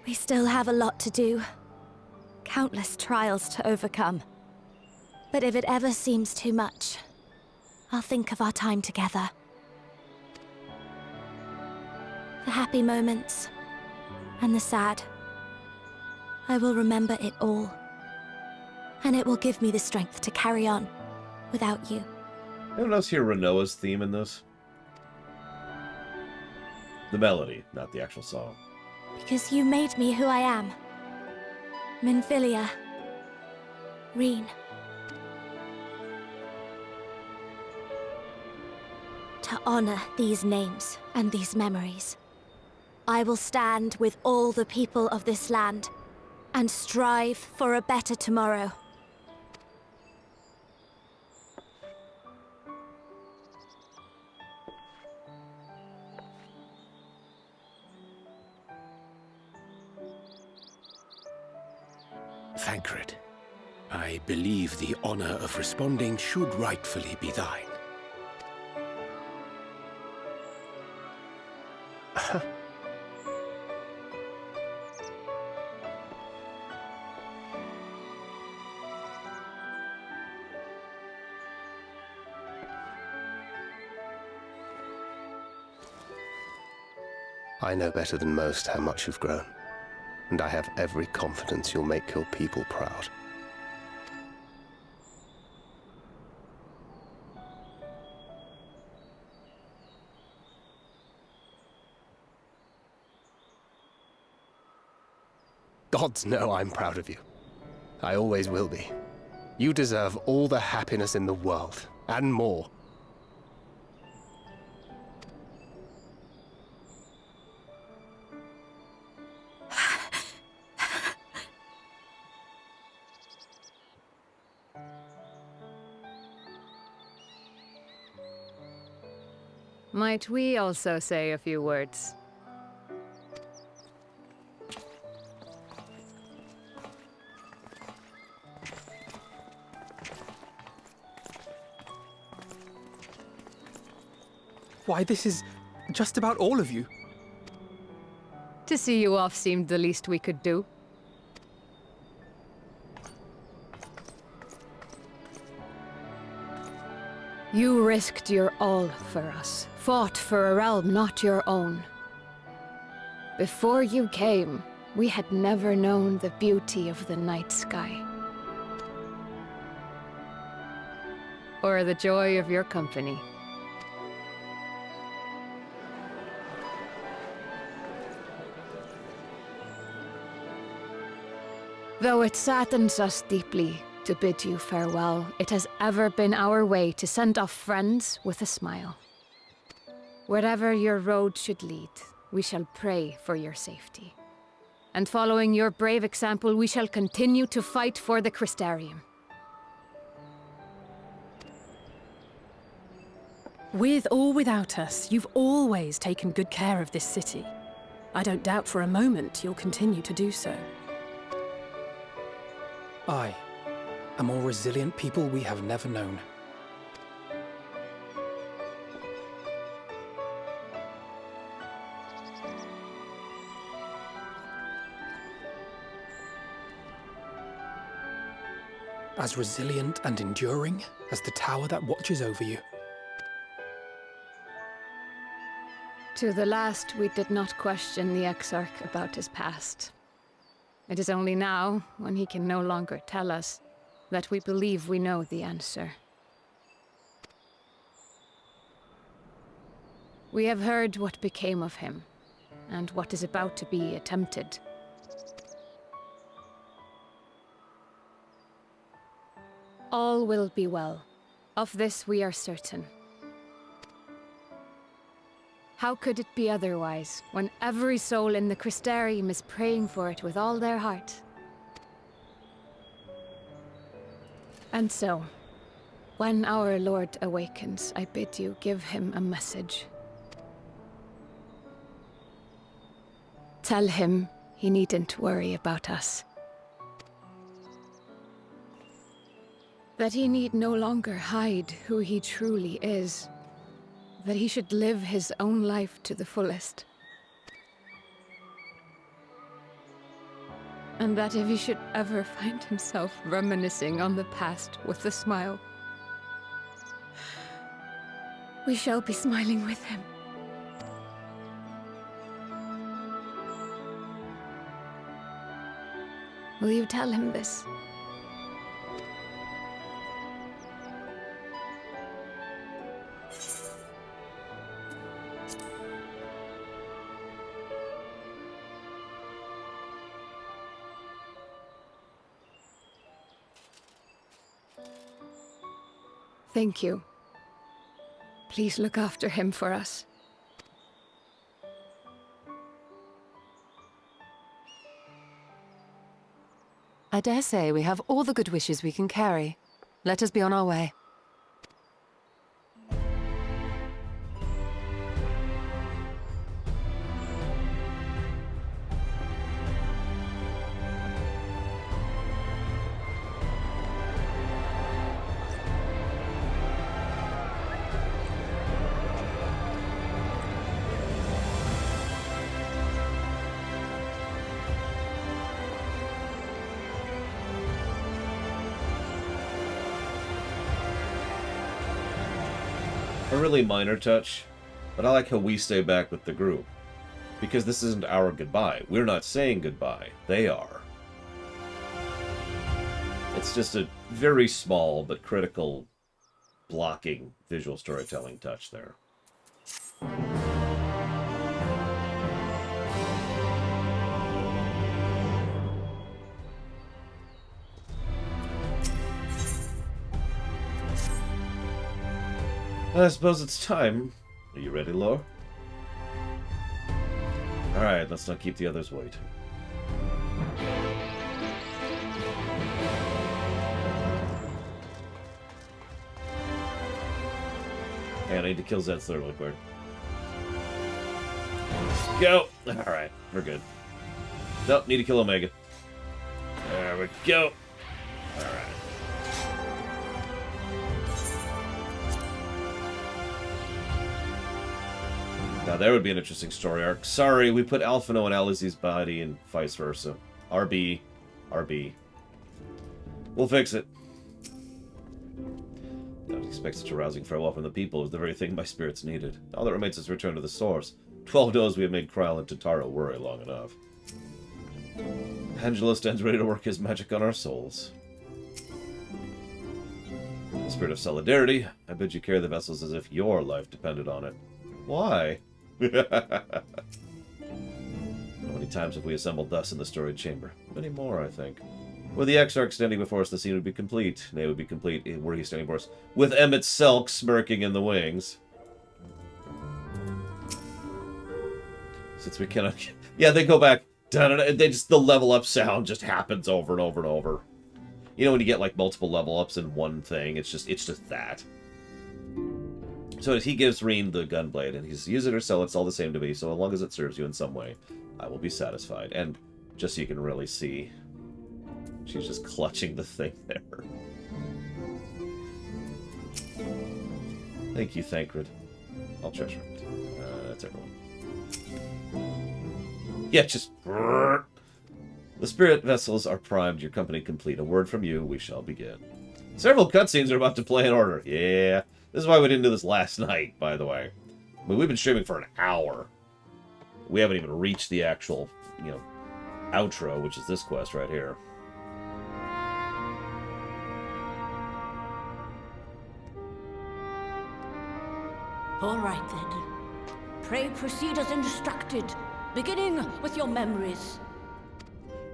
We still have a lot to do. Countless trials to overcome. But if it ever seems too much, I'll think of our time together. The happy moments, and the sad. I will remember it all. And it will give me the strength to carry on without you. Anyone else hear Renoa's theme in this? The melody, not the actual song. Because you made me who I am. Minfilia. Reen. To honor these names and these memories, I will stand with all the people of this land and strive for a better tomorrow. Thancred, I believe the honor of responding should rightfully be thine. I know better than most how much you've grown, and I have every confidence you'll make your people proud. Gods know I'm proud of you. I always will be. You deserve all the happiness in the world, and more. Might we also say a few words? Why, this is just about all of you. To see you off seemed the least we could do. You risked your all for us, fought for a realm not your own. Before you came, we had never known the beauty of the night sky. Or the joy of your company. Though it saddens us deeply to bid you farewell, it has ever been our way to send off friends with a smile. Wherever your road should lead, we shall pray for your safety. And following your brave example, we shall continue to fight for the Crystarium. With or without us, you've always taken good care of this city. I don't doubt for a moment you'll continue to do so. Aye, a more resilient people we have never known. As resilient and enduring as the tower that watches over you. To the last, we did not question the Exarch about his past. It is only now, when he can no longer tell us, that we believe we know the answer. We have heard what became of him, and what is about to be attempted. All will be well. Of this we are certain. How could it be otherwise, when every soul in the Crystarium is praying for it with all their heart? And so, when our Lord awakens, I bid you give him a message. Tell him he needn't worry about us. That he need no longer hide who he truly is. That he should live his own life to the fullest. And that if he should ever find himself reminiscing on the past with a smile, we shall be smiling with him. Will you tell him this? Thank you. Please look after him for us. I dare say we have all the good wishes we can carry. Let us be on our way. A really minor touch, but I like how we stay back with the group. Because this isn't our goodbye. We're not saying goodbye. They are. It's just a very small but critical blocking visual storytelling touch there. I suppose it's time. Are you ready, Lore? Alright, let's not keep the others waiting. Hey, I need to kill Zensler really quick. Go! Alright, we're good. Nope, need to kill Omega. There we go. Alright. Now there would be an interesting story arc. Sorry, we put Alphino in Alizy's body and vice versa. RB. RB. We'll fix it. Don't expect such a rousing farewell from the people is the very thing my spirits needed. All that remains is return to the source. 12 knows we have made Kryl and Totaro worry long enough. Angelo stands ready to work his magic on our souls. In the spirit of solidarity, I bid you carry the vessels as if your life depended on it. Why? How many times have we assembled thus in the storied chamber? Many more, I think. With the Exarch standing before us, the scene would be complete. Nay, it would be complete were he standing before us. With Emmett Selk smirking in the wings. Since we cannot... Yeah, they go back. They just, the level up sound just happens over and over and over. You know when you get like multiple level ups in one thing, it's just that. So he gives Reen the gunblade, and he's use it or sell it, it's all the same to me, so as long as it serves you in some way, I will be satisfied. And just so you can really see, she's just clutching the thing there. Thank you, Thancred. I'll treasure it. That's everyone. Yeah, just... The spirit vessels are primed, your company complete. A word from you, we shall begin. Several cutscenes are about to play in order. Yeah. This is why we didn't do this last night, by the way. I mean, we've been streaming for an hour. We haven't even reached the actual, you know, outro, which is this quest right here. All right, then. Pray proceed as instructed, beginning with your memories.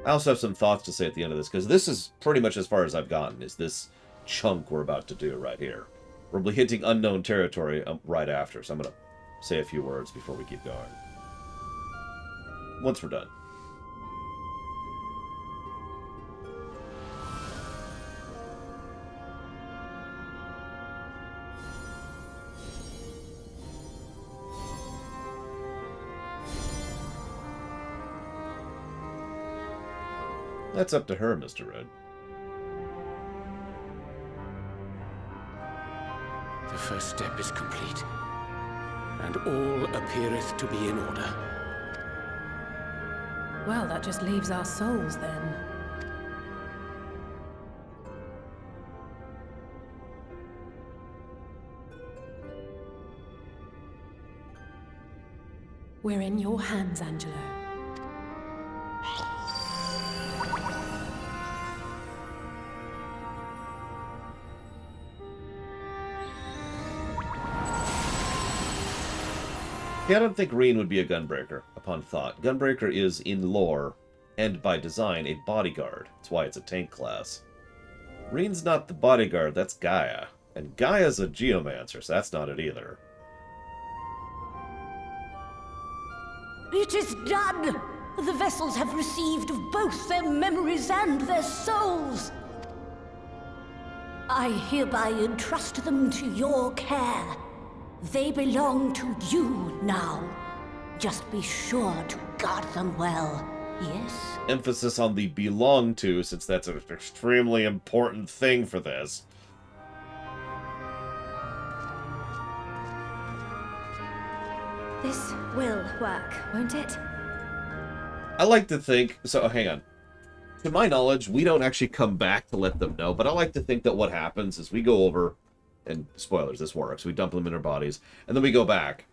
I also have some thoughts to say at the end of this, because this is pretty much as far as I've gotten, is this chunk we're about to do right here. We'll be hitting unknown territory right after, so I'm going to say a few words before we keep going. Once we're done. That's up to her, Mr. Red. The first step is complete, and all appeareth to be in order. Well, that just leaves our souls, then. We're in your hands, Angelo. Yeah, I don't think Reen would be a gunbreaker, upon thought. Gunbreaker is, in lore, and by design, a bodyguard. That's why it's a tank class. Reen's not the bodyguard, that's Gaia. And Gaia's a geomancer, so that's not it either. It is done! The vessels have received both their memories and their souls. I hereby entrust them to your care. They belong to you now. Just be sure to guard them well, yes? Emphasis on the belong to, since that's an extremely important thing for this. This will work, won't it? I like to think... So, hang on. To my knowledge, we don't actually come back to let them know, but I like to think that what happens is we go over... And spoilers, this works. We dump them in our bodies, and then we go back,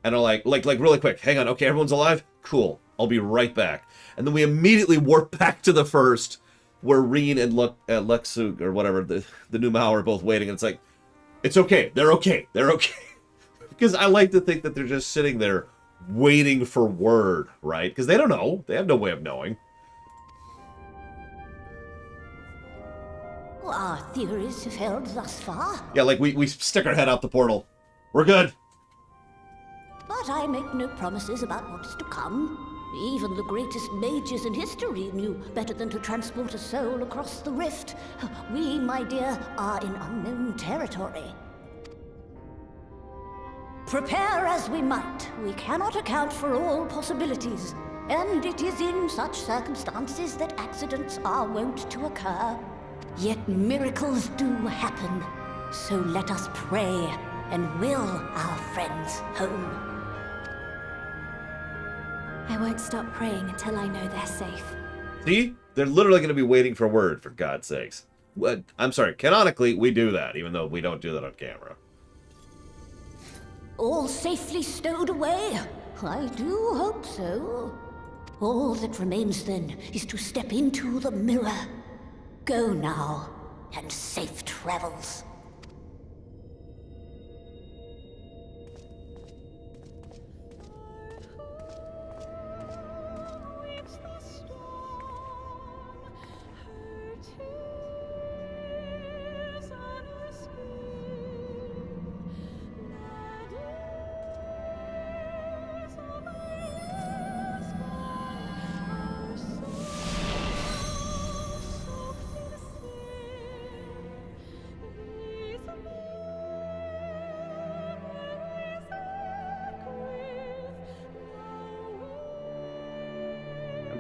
and are like really quick. Hang on, okay, everyone's alive. Cool, I'll be right back. And then we immediately warp back to the first, where Reen and Lexug or whatever the new Mao are both waiting. And it's like, it's okay. They're okay. They're okay. Because I like to think that they're just sitting there waiting for word, right? Because they don't know. They have no way of knowing. Our theories have held thus far. Yeah, like we stick our head out the portal. We're good. But I make no promises about what is to come. Even the greatest mages in history knew better than to transport a soul across the rift. We, my dear, are in unknown territory. Prepare as we might, we cannot account for all possibilities. And it is in such circumstances that accidents are wont to occur. Yet miracles do happen, so let us pray and will our friends home. I won't stop praying until I know they're safe. See? They're literally going to be waiting for word, for God's sakes. What? I'm sorry, canonically, we do that, even though we don't do that on camera. All safely stowed away? I do hope so. All that remains, then, is to step into the mirror. Go now, and safe travels.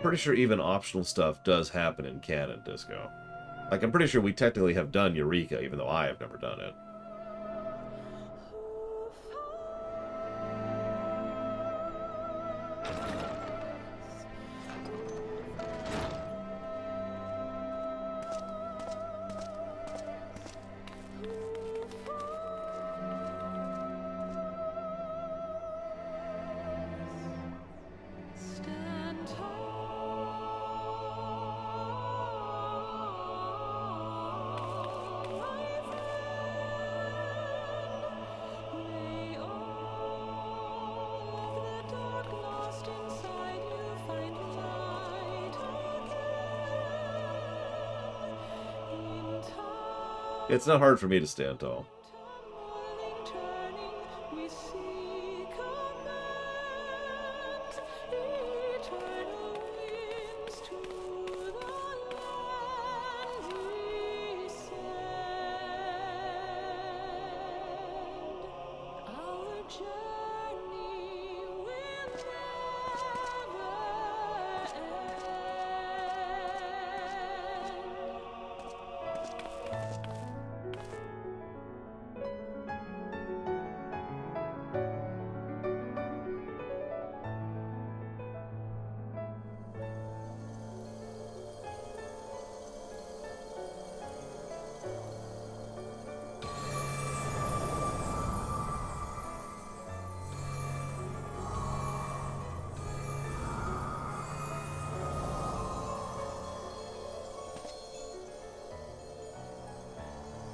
pretty sure even optional stuff does happen in canon, Disco. Like, I'm pretty sure we technically have done Eureka, even though I have never done it. It's not hard for me to stand tall.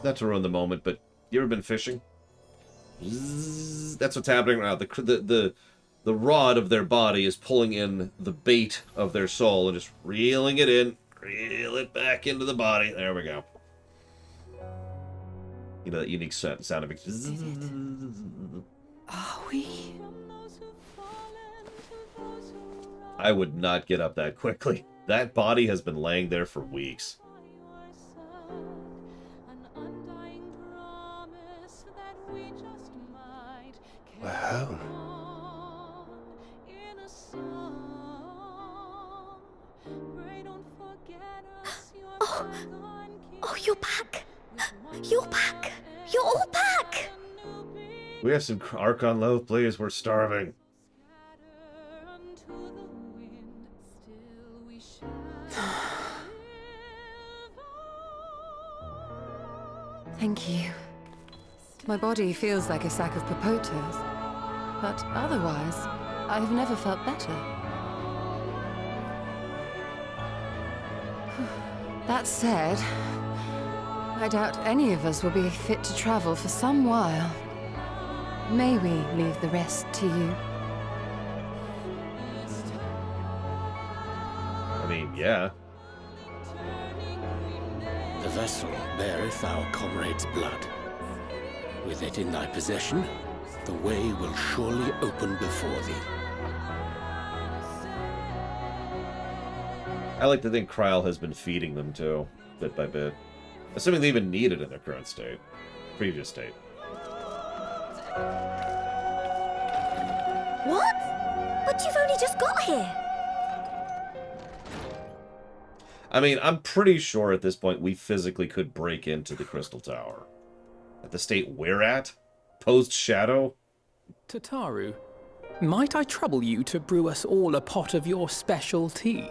Not to ruin the moment, but you ever been fishing? That's what's happening right now. The rod of their body is pulling in the bait of their soul and just reeling it in, reel it back into the body. There we go. You know that unique sound of it. Are we? I would not get up that quickly. That body has been laying there for weeks. We're home. Oh, you're back. You're back. You're all back. We have some Archon loaf, please. We're starving. Thank you. My body feels like a sack of popotos, but otherwise, I have never felt better. That said, I doubt any of us will be fit to travel for some while. May we leave the rest to you? I mean, yeah. The vessel beareth our comrade's blood. With it in thy possession, the way will surely open before thee. I like to think Kryl has been feeding them too, bit by bit. Assuming they even need it in their current state. Previous state. What? But you've only just got here. I mean, I'm pretty sure at this point we physically could break into the Crystal Tower. At the state we're at? Post-Shadow? Tataru, might I trouble you to brew us all a pot of your special tea?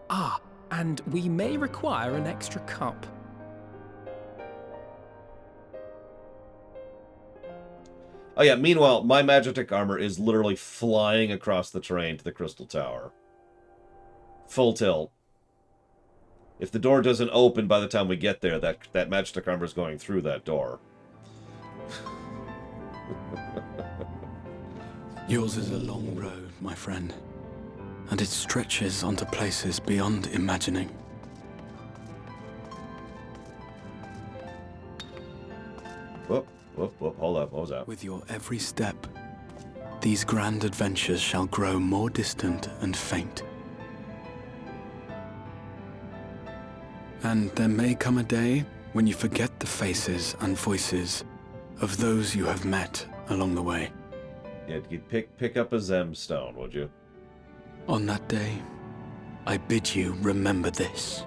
Ah, and we may require an extra cup. Oh yeah, meanwhile, my Magitek armor is literally flying across the terrain to the Crystal Tower. Full tilt. If the door doesn't open by the time we get there, that Magitek armor is going through that door. Yours is a long road, my friend, and it stretches onto places beyond imagining. Whoop, hold up, what was that? With your every step, these grand adventures shall grow more distant and faint. And there may come a day when you forget the faces and voices of those you have met along the way. Yeah, you'd pick up a Zem stone, would you? On that day, I bid you remember this.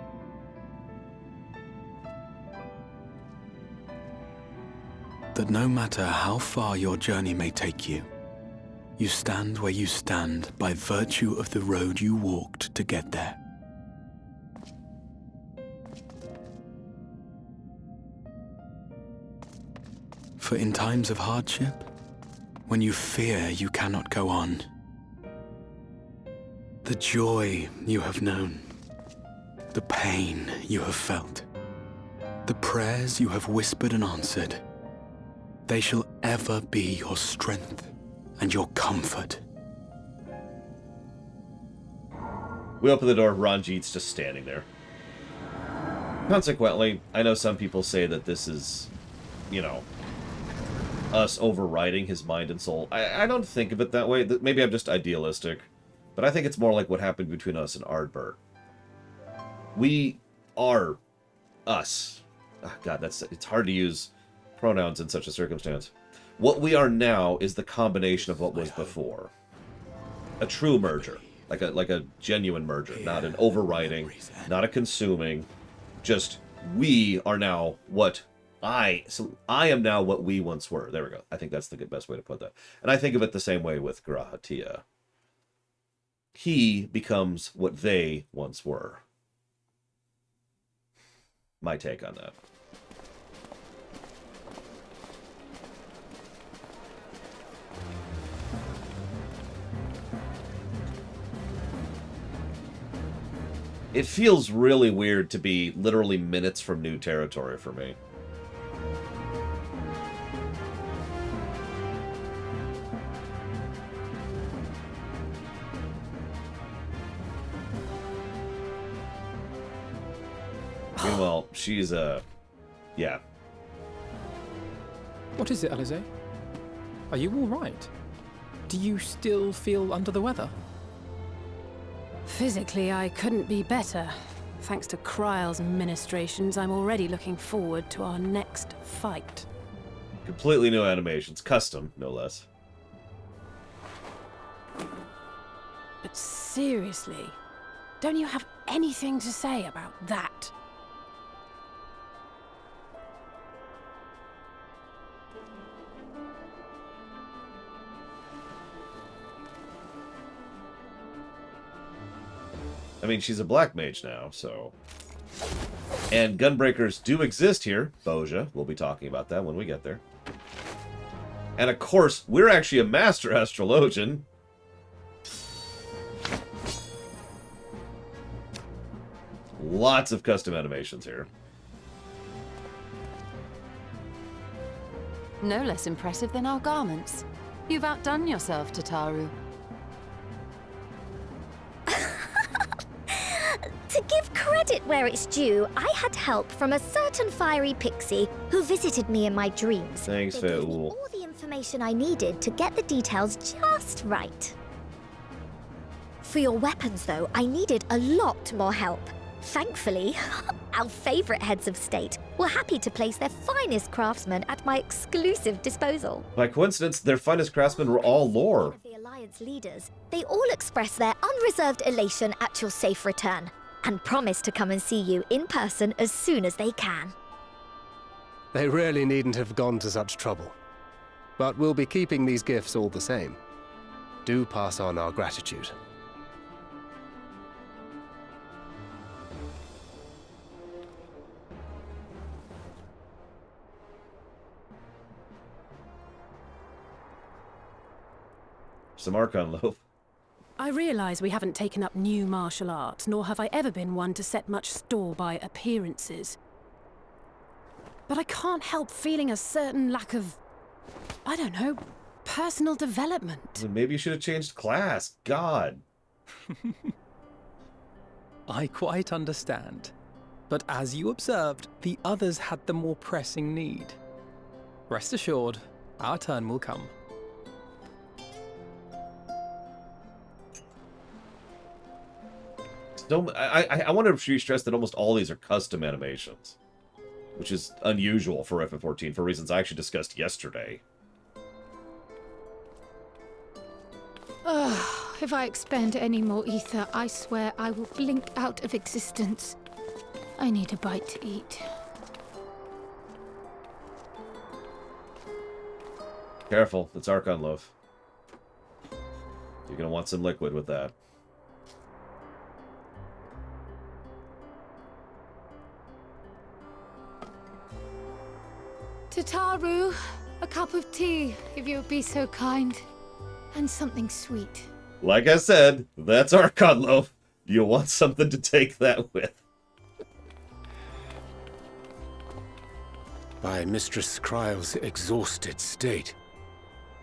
That no matter how far your journey may take you, you stand where you stand by virtue of the road you walked to get there. For in times of hardship, when you fear you cannot go on, the joy you have known, the pain you have felt, the prayers you have whispered and answered, they shall ever be your strength and your comfort. We open the door, Ranjit's just standing there. Consequently, I know some people say that this is, you know, us overriding his mind and soul. I don't think of it that way. Maybe I'm just idealistic. But I think it's more like what happened between us and Ardbert. We are us. Oh, God, it's hard to use pronouns in such a circumstance. What we are now is the combination of what was before. A true merger. Like a genuine merger. Not an overriding, not a consuming. Just, we are now what I am now what we once were. There we go. I think that's the best way to put that. And I think of it the same way with Grahatia. He becomes what they once were. My take on that. It feels really weird to be literally minutes from new territory for me. Meanwhile, she's yeah. What is it, Alize? Are you all right? Do you still feel under the weather? Physically, I couldn't be better. Thanks to Kryle's ministrations, I'm already looking forward to our next fight. Completely new animations. Custom, no less. But seriously, don't you have anything to say about that? I mean, she's a black mage now, so... And gunbreakers do exist here. Boja, we'll be talking about that when we get there. And of course, we're actually a master astrologian. Lots of custom animations here. No less impressive than our garments. You've outdone yourself, Tataru. To give credit where it's due, I had help from a certain fiery pixie who visited me in my dreams. Thanks, They gave me Faul. all the information I needed to get the details just right. For your weapons, though, I needed a lot more help. Thankfully, our favorite heads of state were happy to place their finest craftsmen at my exclusive disposal. By coincidence, their finest craftsmen were all lore. The Alliance leaders, they all expressed their unreserved elation at your safe return, and promise to come and see you in person as soon as they can. They really needn't have gone to such trouble. But we'll be keeping these gifts all the same. Do pass on our gratitude. Some Archon loaf. I realise we haven't taken up new martial arts, nor have I ever been one to set much store by appearances. But I can't help feeling a certain lack of, I don't know, personal development. Well, maybe you should have changed class. God. I quite understand. But as you observed, the others had the more pressing need. Rest assured, our turn will come. I want to stress that almost all these are custom animations, which is unusual for FF14 for reasons I actually discussed yesterday. If I expend any more ether, I swear I will blink out of existence. I need a bite to eat. Careful, it's Archon Loaf. You're gonna want some liquid with that. Tataru, a cup of tea, if you would be so kind. And something sweet. Like I said, that's Archon Loaf. You want something to take that with. By Mistress Kryle's exhausted state,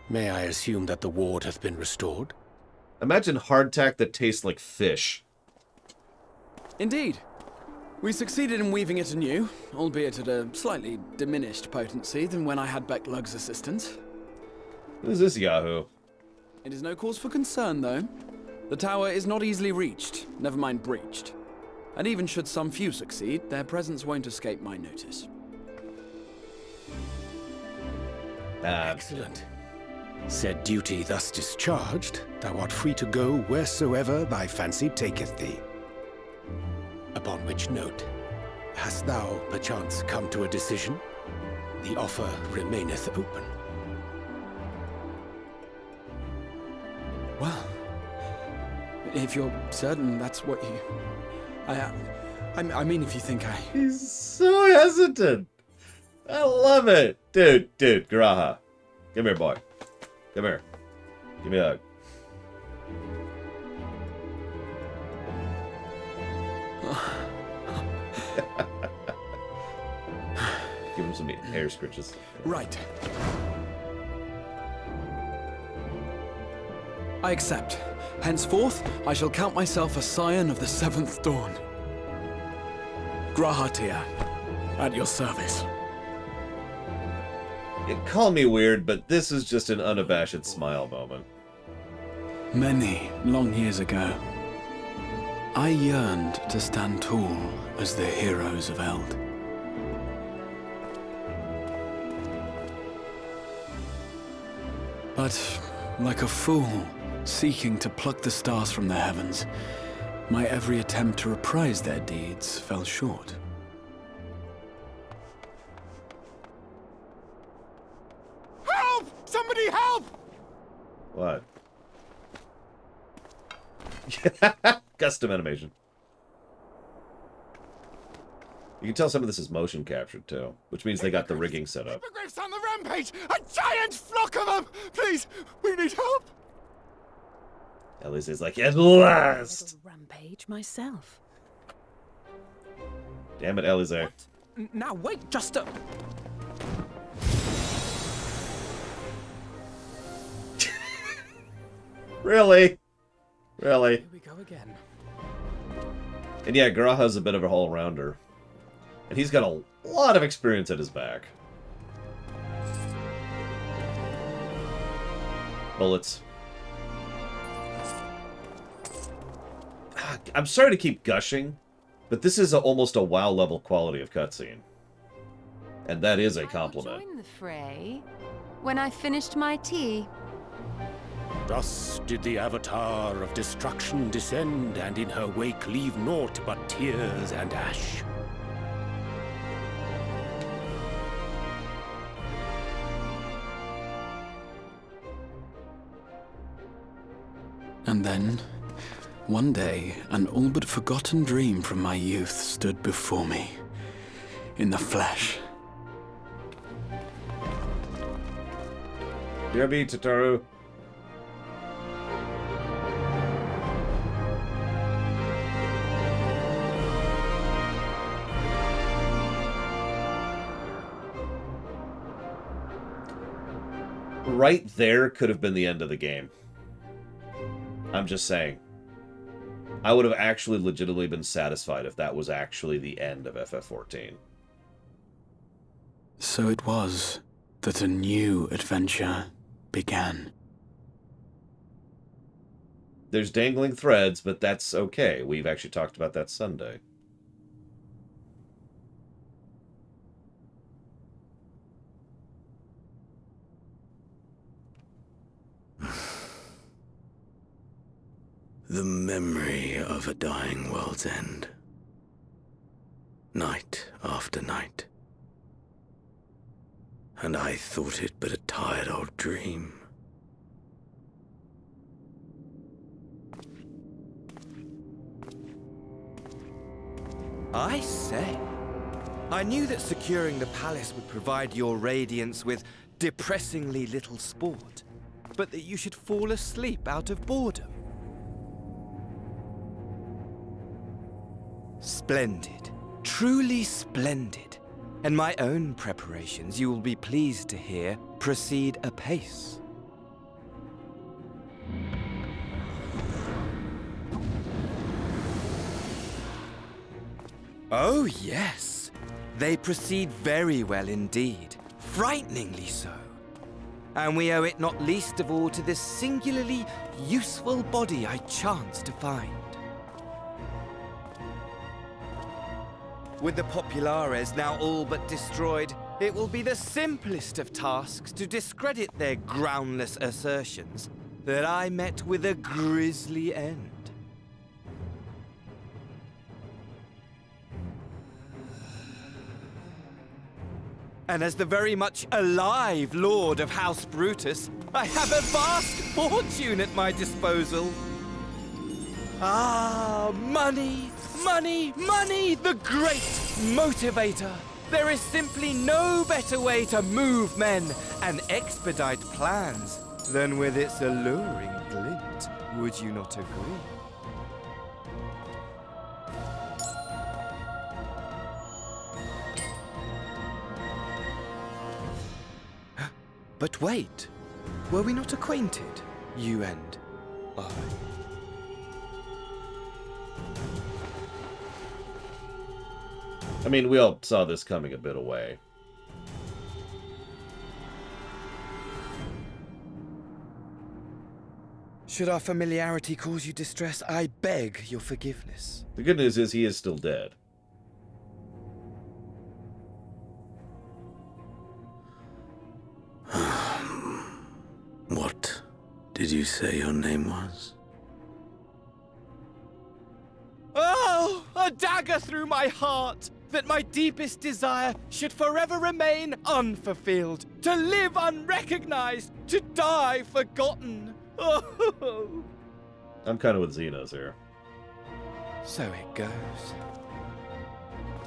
may I assume that the ward hath been restored? Imagine hardtack that tastes like fish. Indeed. We succeeded in weaving it anew, albeit at a slightly diminished potency than when I had Becklug's assistance. Who's this Yahoo? It is no cause for concern, though. The tower is not easily reached, never mind breached. And even should some few succeed, their presence won't escape my notice. Excellent. Said duty thus discharged, thou art free to go wheresoever thy fancy taketh thee. Upon which note, hast thou perchance come to a decision? The offer remaineth open. Well, if you're certain that's what you... I mean, if you think I... He's so hesitant. I love it. Dude, Graha. Come here, boy. Come here. Give me a hug. Give him some hair scritches. Right. I accept. Henceforth, I shall count myself a scion of the seventh dawn. Grahatia, at your service. Call me weird, but this is just an unabashed smile moment. Many long years ago, I yearned to stand tall as the heroes of Eld. But, like a fool seeking to pluck the stars from the heavens, my every attempt to reprise their deeds fell short. Help! Somebody help! What? Custom animation. You can tell some of this is motion captured too, which means they got the rigging set up. Hippogriffs on the rampage! A giant flock of them! Please, we need help! Ellie's like, at last! Rampage myself. Damn it, Eliezer. Now wait, just a... Really? Really? Here we go again. And yeah, Graha's a bit of a all-rounder. And he's got a lot of experience at his back. Bullets. I'm sorry to keep gushing, but this is almost a WoW level quality of cutscene. And that is a compliment. Join the fray when I finished my tea. Thus did the Avatar of Destruction descend, and in her wake leave naught but tears and ash. And then, one day, an all but forgotten dream from my youth stood before me, in the flesh. BRB, Tataru. Right there could have been the end of the game. I'm just saying. I would have actually legitimately been satisfied if that was actually the end of FF14. So it was that a new adventure began. There's dangling threads, but that's okay. We've actually talked about that Sunday. The memory of a dying world's end. Night after night. And I thought it but a tired old dream. I say, I knew that securing the palace would provide your radiance with depressingly little sport, but that you should fall asleep out of boredom. Splendid. Truly splendid. And my own preparations, you will be pleased to hear, proceed apace. Oh, yes. They proceed very well indeed. Frighteningly so. And we owe it not least of all to this singularly useful body I chanced to find. With the Populares now all but destroyed, it will be the simplest of tasks to discredit their groundless assertions that I met with a grisly end. And as the very much alive Lord of House Brutus, I have a vast fortune at my disposal. Ah, money, money, money, the great motivator. There is simply no better way to move men and expedite plans than with its alluring glint. Would you not agree? But wait, were we not acquainted, you and I? I mean, we all saw this coming a bit away. Should our familiarity cause you distress, I beg your forgiveness. The good news is he is still dead. What did you say your name was? Oh, a dagger through my heart, that my deepest desire should forever remain unfulfilled, to live unrecognized, to die forgotten. Oh. I'm kind of with Zenos here. So it goes.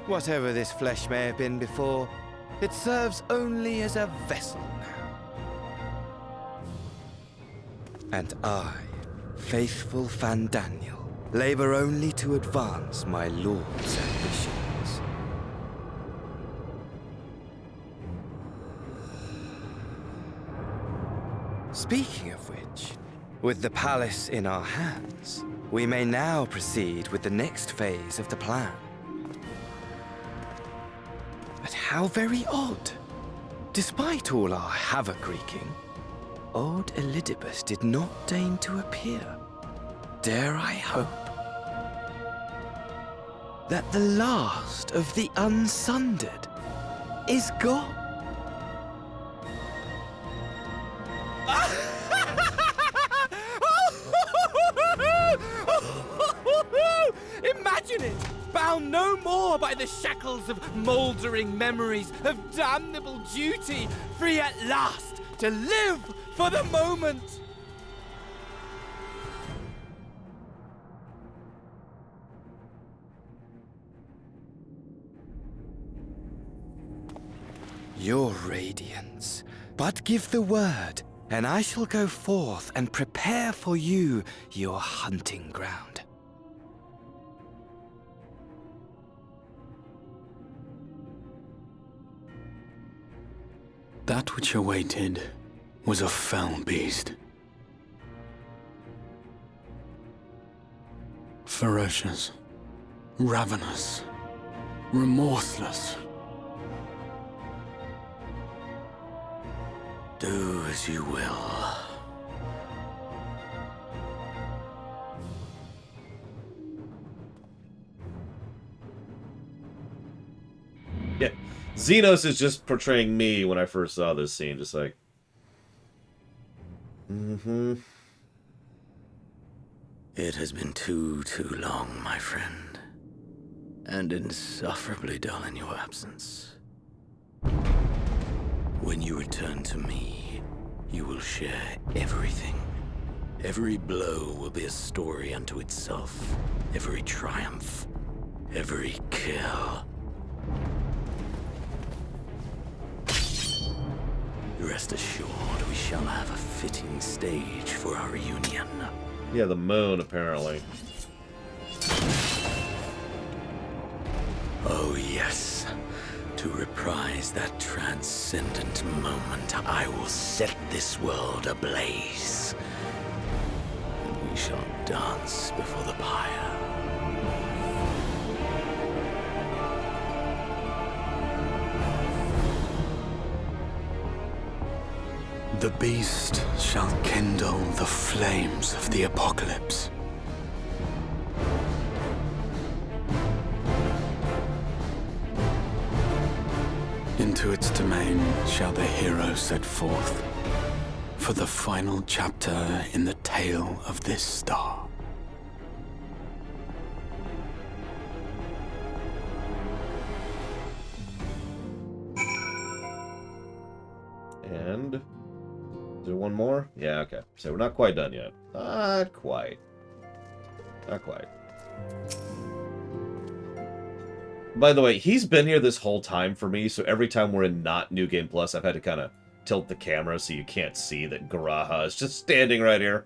Whatever this flesh may have been before, it serves only as a vessel now. And I, faithful Fandaniel, labor only to advance my lord's ambitions. Speaking of which, with the palace in our hands, we may now proceed with the next phase of the plan. But how very odd. Despite all our havoc-wreaking, old Elidibus did not deign to appear. Dare I hope that the last of the unsundered is gone? Imagine it! Bound no more by the shackles of mouldering memories of damnable duty, free at last to live for the moment! Your radiance. But give the word, and I shall go forth and prepare for you your hunting ground. That which awaited was a fell beast. Ferocious, ravenous, remorseless. Do as you will. Yeah, Zenos is just portraying me when I first saw this scene, just like... It has been too long, my friend. And insufferably dull in your absence. When you return to me, you will share everything. Every blow will be a story unto itself. Every triumph. Every kill. Rest assured, we shall have a fitting stage for our reunion. Yeah, the moon, apparently. Oh, yes. To reprise that transcendent moment, I will set this world ablaze. And we shall dance before the pyre. The beast shall kindle the flames of the apocalypse. Into its domain shall the hero set forth for the final chapter in the tale of this star. And is there one more? Yeah, okay. So we're not quite done yet. Not quite. Not quite. By the way, he's been here this whole time for me, so every time we're in not New Game Plus, I've had to kind of tilt the camera so you can't see that Garaha is just standing right here.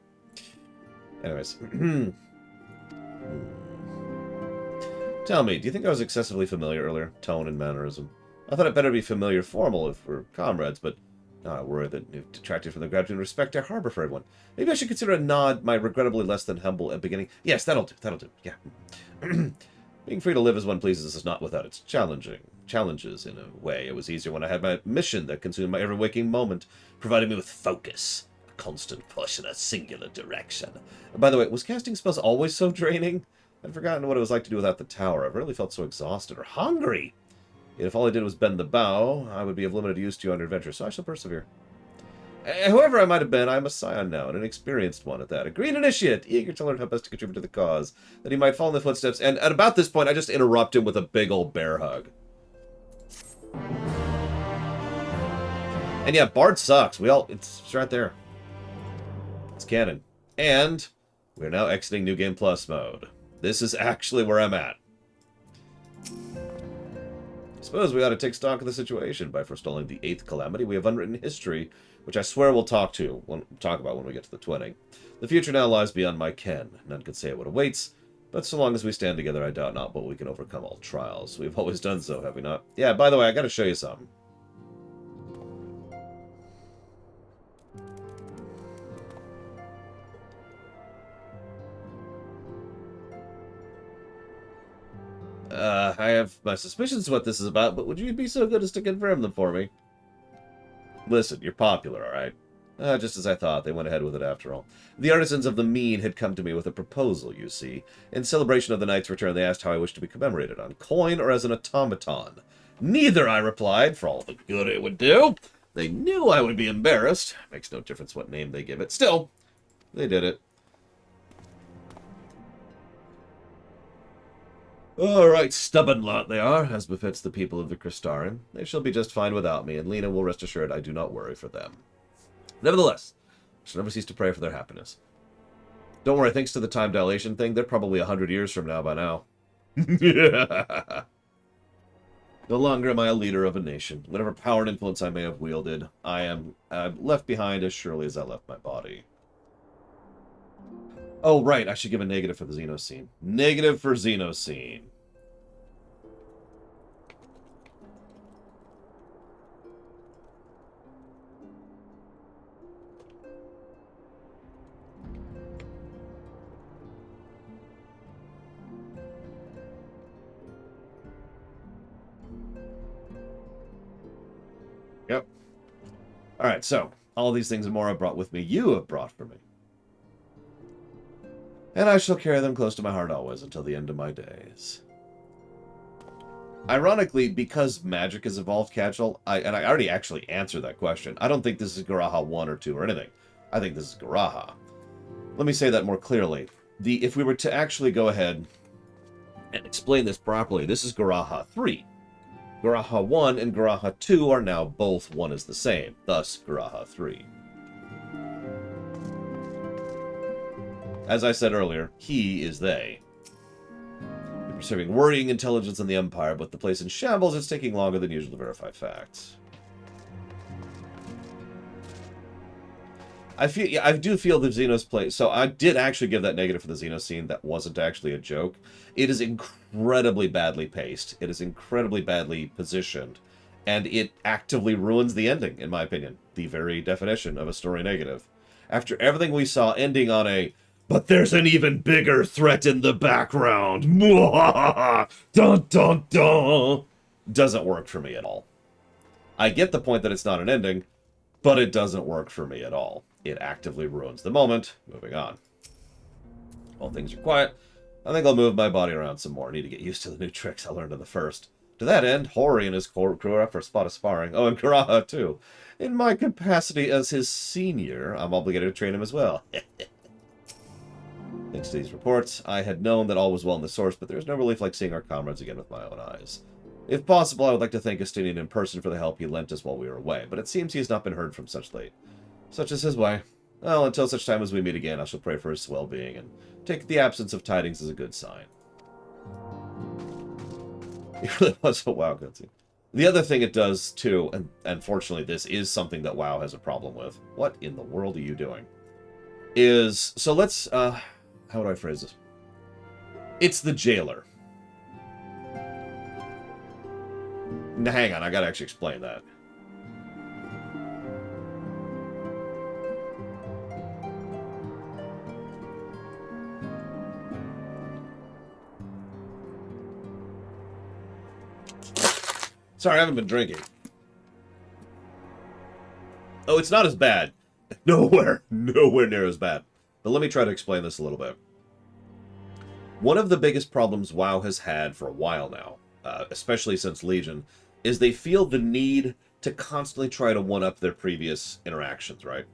Anyways. Tell me, do you think I was excessively familiar earlier? Tone and mannerism. I thought it better be familiar formal if we're comrades, but now I worry that you've detracted from the gratitude and respect I harbor for everyone. Maybe I should consider a nod my regrettably less than humble at beginning. Yes, that'll do, yeah. Being free to live as one pleases is not without its challenges, in a way. It was easier when I had my mission that consumed my every waking moment, providing me with focus, a constant push in a singular direction. By the way, was casting spells always so draining? I'd forgotten what it was like to do without the tower. I rarely felt so exhausted or hungry. Yet if all I did was bend the bow, I would be of limited use to you on your adventure, so I shall persevere. Whoever I might have been, I am a scion now, and an experienced one at that. A green initiate, eager to learn how best to contribute to the cause, that he might follow in the footsteps. And at about this point, I just interrupt him with a big old bear hug. And yeah, Bard sucks. It's right there. It's canon. And we're now exiting New Game Plus mode. This is actually where I'm at. I suppose we ought to take stock of the situation by forestalling the 8th calamity. We have unwritten history, which I swear we'll talk about when we get to the twinning. The future now lies beyond my ken. None can say what awaits, but so long as we stand together, I doubt not but we can overcome all trials. We've always done so, have we not? Yeah, by the way, I gotta show you something. I have my suspicions what this is about, but would you be so good as to confirm them for me? Listen, you're popular, alright? Just as I thought, they went ahead with it after all. The artisans of the mean had come to me with a proposal, you see. In celebration of the knight's return, they asked how I wished to be commemorated, on coin or as an automaton. Neither, I replied, for all the good it would do. They knew I would be embarrassed. Makes no difference what name they give it. Still, they did it. Alright, stubborn lot they are, as befits the people of the Crystarium. They shall be just fine without me, and Lena will rest assured I do not worry for them. Nevertheless, I shall never cease to pray for their happiness. Don't worry, thanks to the time dilation thing, they're probably 100 years from now by now. No longer am I a leader of a nation. Whatever power and influence I may have wielded, I'm left behind as surely as I left my body. Oh, right, I should give a negative for the Zenos scene. Negative for Zenos scene. Yep. Alright, so, all these things and more I brought with me, you have brought for me. And I shall carry them close to my heart always until the end of my days. Ironically, because magic has evolved casual, I already actually answered that question. I don't think this is Garaha 1 or 2 or anything. I think this is Garaha. Let me say that more clearly. if we were to actually go ahead and explain this properly, this is Garaha 3. Garaha 1 and Garaha 2 are now both one is the same, thus Garaha 3. As I said earlier, he is they. We're preserving worrying intelligence in the Empire, but the place in shambles, it's taking longer than usual to verify facts. I do feel the Zenos play. So I did actually give that negative for the Zenos scene. That wasn't actually a joke. It is incredibly badly paced. It is incredibly badly positioned, and it actively ruins the ending, in my opinion. The very definition of a story negative. After everything we saw ending on a, but there's an even bigger threat in the background. Dun dun dun. Doesn't work for me at all. I get the point that it's not an ending, but it doesn't work for me at all. It actively ruins the moment. Moving on. While things are quiet, I think I'll move my body around some more. I need to get used to the new tricks I learned in the first. To that end, Hori and his crew are up for a spot of sparring. Oh, and Karaha, too. In my capacity as his senior, I'm obligated to train him as well. Thanks to these reports, I had known that all was well in the source, but there's no relief like seeing our comrades again with my own eyes. If possible, I would like to thank Estinian in person for the help he lent us while we were away, but it seems he has not been heard from such late. Such is his way. Well, until such time as we meet again, I shall pray for his well-being, and take the absence of tidings as a good sign. It really was a WoW cutscene. The other thing it does, too, and unfortunately this is something that WoW has a problem with. What in the world are you doing? Is, so let's, how do I phrase this? It's the jailer. Now, hang on, I gotta actually explain that. Sorry, I haven't been drinking. Oh, it's not as bad. Nowhere near as bad. But let me try to explain this a little bit. One of the biggest problems WoW has had for a while now, especially since Legion, is they feel the need to constantly try to one-up their previous interactions, right?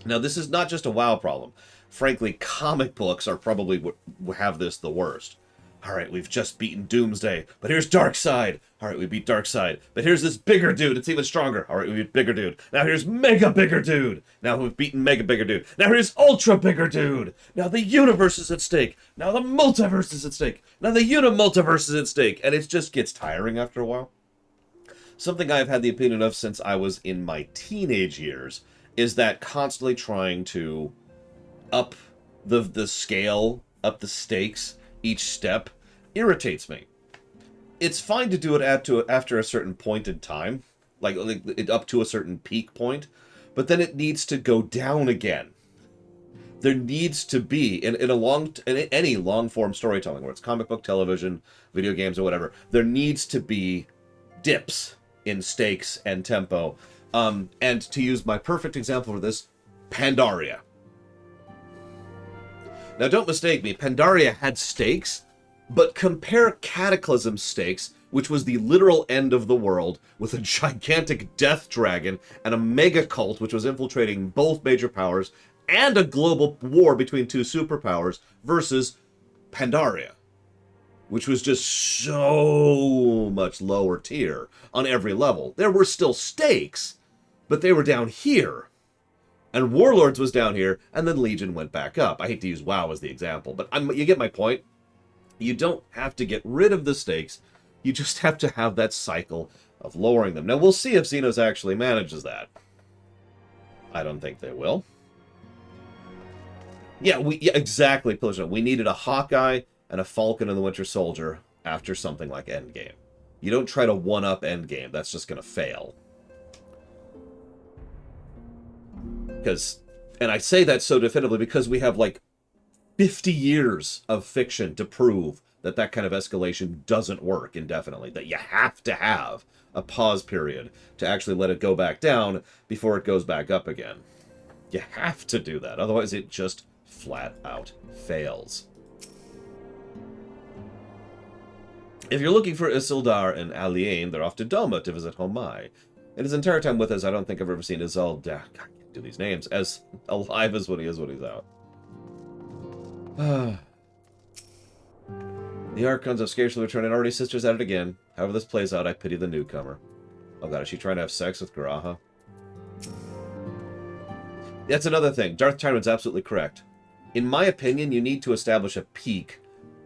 Now, this is not just a WoW problem. Frankly, comic books are probably have this the worst. Alright, we've just beaten Doomsday, but here's Darkseid. Alright, we beat Darkseid, but here's this bigger dude, it's even stronger. Alright, we beat bigger dude. Now here's mega bigger dude. Now we've beaten mega bigger dude. Now here's ultra bigger dude. Now the universe is at stake. Now the multiverse is at stake. Now the unimultiverse is at stake. And it just gets tiring after a while. Something I've had the opinion of since I was in my teenage years is that constantly trying to up the scale, up the stakes, each step irritates me. It's fine to do it after a certain point in time, like up to a certain peak point, but then it needs to go down again. There needs to be, in any long-form storytelling, where it's comic book, television, video games, or whatever, there needs to be dips in stakes and tempo. And to use my perfect example for this, Pandaria. Now, don't mistake me, Pandaria had stakes, but compare Cataclysm's stakes, which was the literal end of the world, with a gigantic death dragon and a mega cult which was infiltrating both major powers, and a global war between two superpowers, versus Pandaria, which was just so much lower tier on every level. There were still stakes, but they were down here. And Warlords was down here, and then Legion went back up. I hate to use WoW as the example, but you get my point. You don't have to get rid of the stakes. You just have to have that cycle of lowering them. Now, we'll see if Zenos actually manages that. I don't think they will. Yeah, exactly, Pilsner. We needed a Hawkeye and a Falcon and the Winter Soldier after something like Endgame. You don't try to one-up Endgame. That's just going to fail. And I say that so definitively because we have like 50 years of fiction to prove that that kind of escalation doesn't work indefinitely, that you have to have a pause period to actually let it go back down before it goes back up again. You have to do that, otherwise it just flat out fails. If you're looking for Isildar and Aliane, they're off to Doma to visit Homai. In his entire time with us, I don't think I've ever seen Isolde, do these names, as alive as when he is when he's out. The Archons have scarcely returned, and already sisters at it again. However this plays out, I pity the newcomer. Oh god, is she trying to have sex with Garaha? That's another thing. Darth Tyrant's absolutely correct. In my opinion, you need to establish a peak,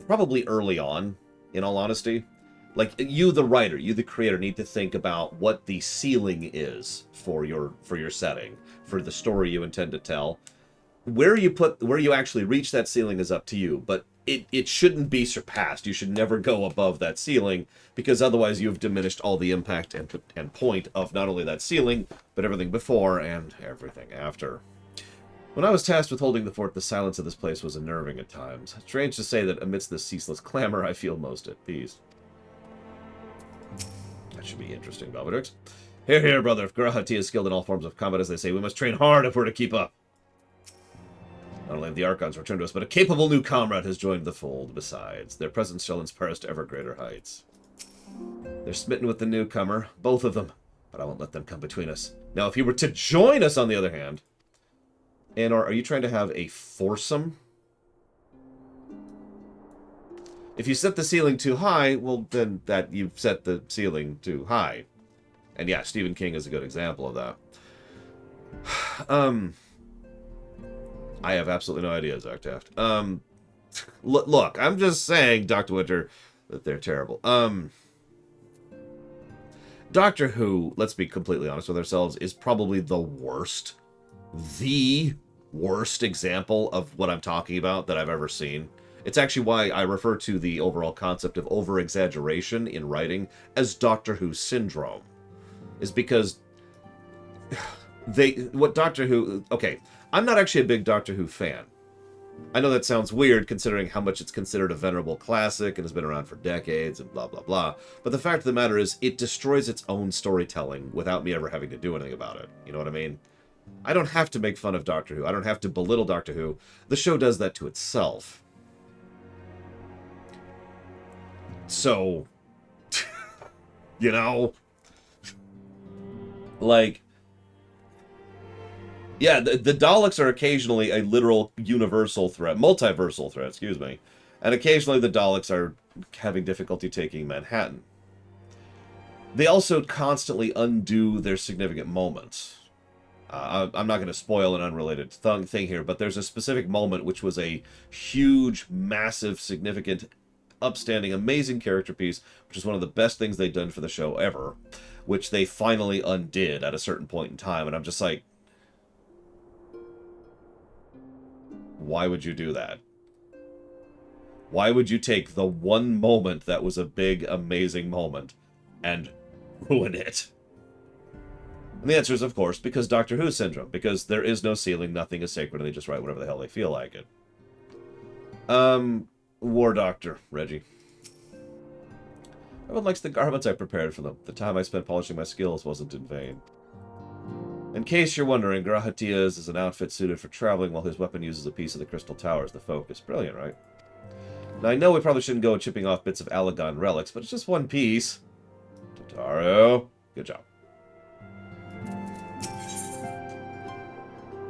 probably early on, in all honesty. Like, you, the writer, you, the creator, need to think about what the ceiling is for your setting, for the story you intend to tell. Where you actually reach that ceiling is up to you, but it shouldn't be surpassed. You should never go above that ceiling, because otherwise you've diminished all the impact and point of not only that ceiling, but everything before and everything after. When I was tasked with holding the fort, the silence of this place was unnerving at times. Strange to say that amidst this ceaseless clamor, I feel most at peace. That should be interesting, Belvedere. Hear, hear, brother. If Gurahati is skilled in all forms of combat, as they say, we must train hard if we're to keep up. Not only have the Archons returned to us, but a capable new comrade has joined the fold. Besides, their presence shall inspire us to ever greater heights. They're smitten with the newcomer, both of them, but I won't let them come between us. Now, if you were to join us, on the other hand... Anor, are you trying to have a foursome? If you set the ceiling too high, well, then you've set the ceiling too high. And yeah, Stephen King is a good example of that. I have absolutely no idea, Zach Taft. Look, I'm just saying, Dr. Winter, that they're terrible. Doctor Who, let's be completely honest with ourselves, is probably the worst example of what I'm talking about that I've ever seen. It's actually why I refer to the overall concept of over-exaggeration in writing as Doctor Who syndrome. Is because okay, I'm not actually a big Doctor Who fan. I know that sounds weird considering how much it's considered a venerable classic and has been around for decades and blah, blah, blah. But the fact of the matter is, it destroys its own storytelling without me ever having to do anything about it. You know what I mean? I don't have to make fun of Doctor Who. I don't have to belittle Doctor Who. The show does that to itself. So, you know, like, yeah, the Daleks are occasionally a literal universal threat, multiversal threat, excuse me. And occasionally the Daleks are having difficulty taking Manhattan. They also constantly undo their significant moments. I'm not going to spoil an unrelated thing here, but there's a specific moment which was a huge, massive, significant, upstanding, amazing character piece, which is one of the best things they've done for the show ever, which they finally undid at a certain point in time, and I'm just like, why would you do that? Why would you take the one moment that was a big, amazing moment and ruin it? And the answer is, of course, because Doctor Who syndrome. Because there is no ceiling, nothing is sacred, and they just write whatever the hell they feel like it. War Doctor, Reggie. Everyone likes the garments I prepared for them. The time I spent polishing my skills wasn't in vain. In case you're wondering, Grahatia's is an outfit suited for traveling, while his weapon uses a piece of the Crystal Tower as the focus. Brilliant, right? Now, I know we probably shouldn't go chipping off bits of Alagon relics, but it's just one piece. Tataru, good job.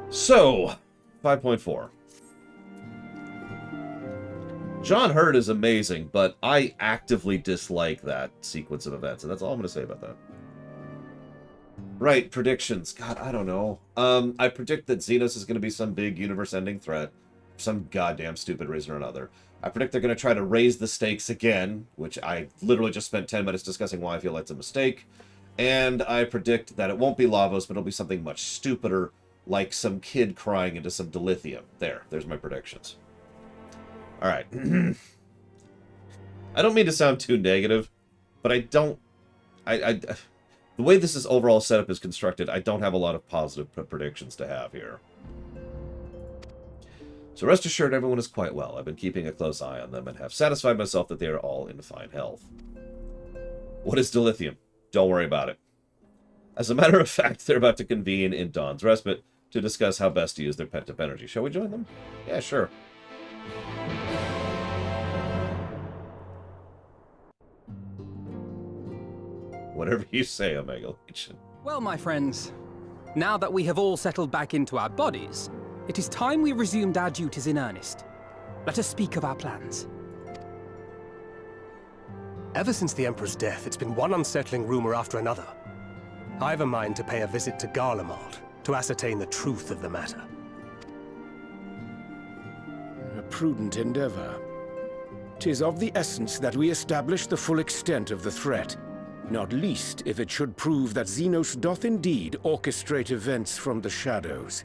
So, 5.4. John Hurt is amazing, but I actively dislike that sequence of events, and that's all I'm going to say about that. Right, predictions. God, I don't know. I predict that Zenos is going to be some big universe-ending threat, for some goddamn stupid reason or another. I predict they're going to try to raise the stakes again, which I literally just spent 10 minutes discussing why I feel that's a mistake. And I predict that it won't be Lavos, but it'll be something much stupider, like some kid crying into some dilithium. There's my predictions. Alright. I don't mean to sound too negative, but I don't... the way this is overall setup is constructed, I don't have a lot of positive predictions to have here. So rest assured, everyone is quite well. I've been keeping a close eye on them and have satisfied myself that they are all in fine health. What is dilithium? Don't worry about it. As a matter of fact, they're about to convene in Dawn's Respite to discuss how best to use their pent-up energy. Shall we join them? Yeah, sure. Whatever you say, Omega Legion. Well, my friends, now that we have all settled back into our bodies, it is time we resumed our duties in earnest. Let us speak of our plans. Ever since the Emperor's death, it's been one unsettling rumor after another. I've a mind to pay a visit to Garlemald to ascertain the truth of the matter. A prudent endeavor. 'Tis of the essence that we establish the full extent of the threat, not least if it should prove that Zenos doth indeed orchestrate events from the shadows.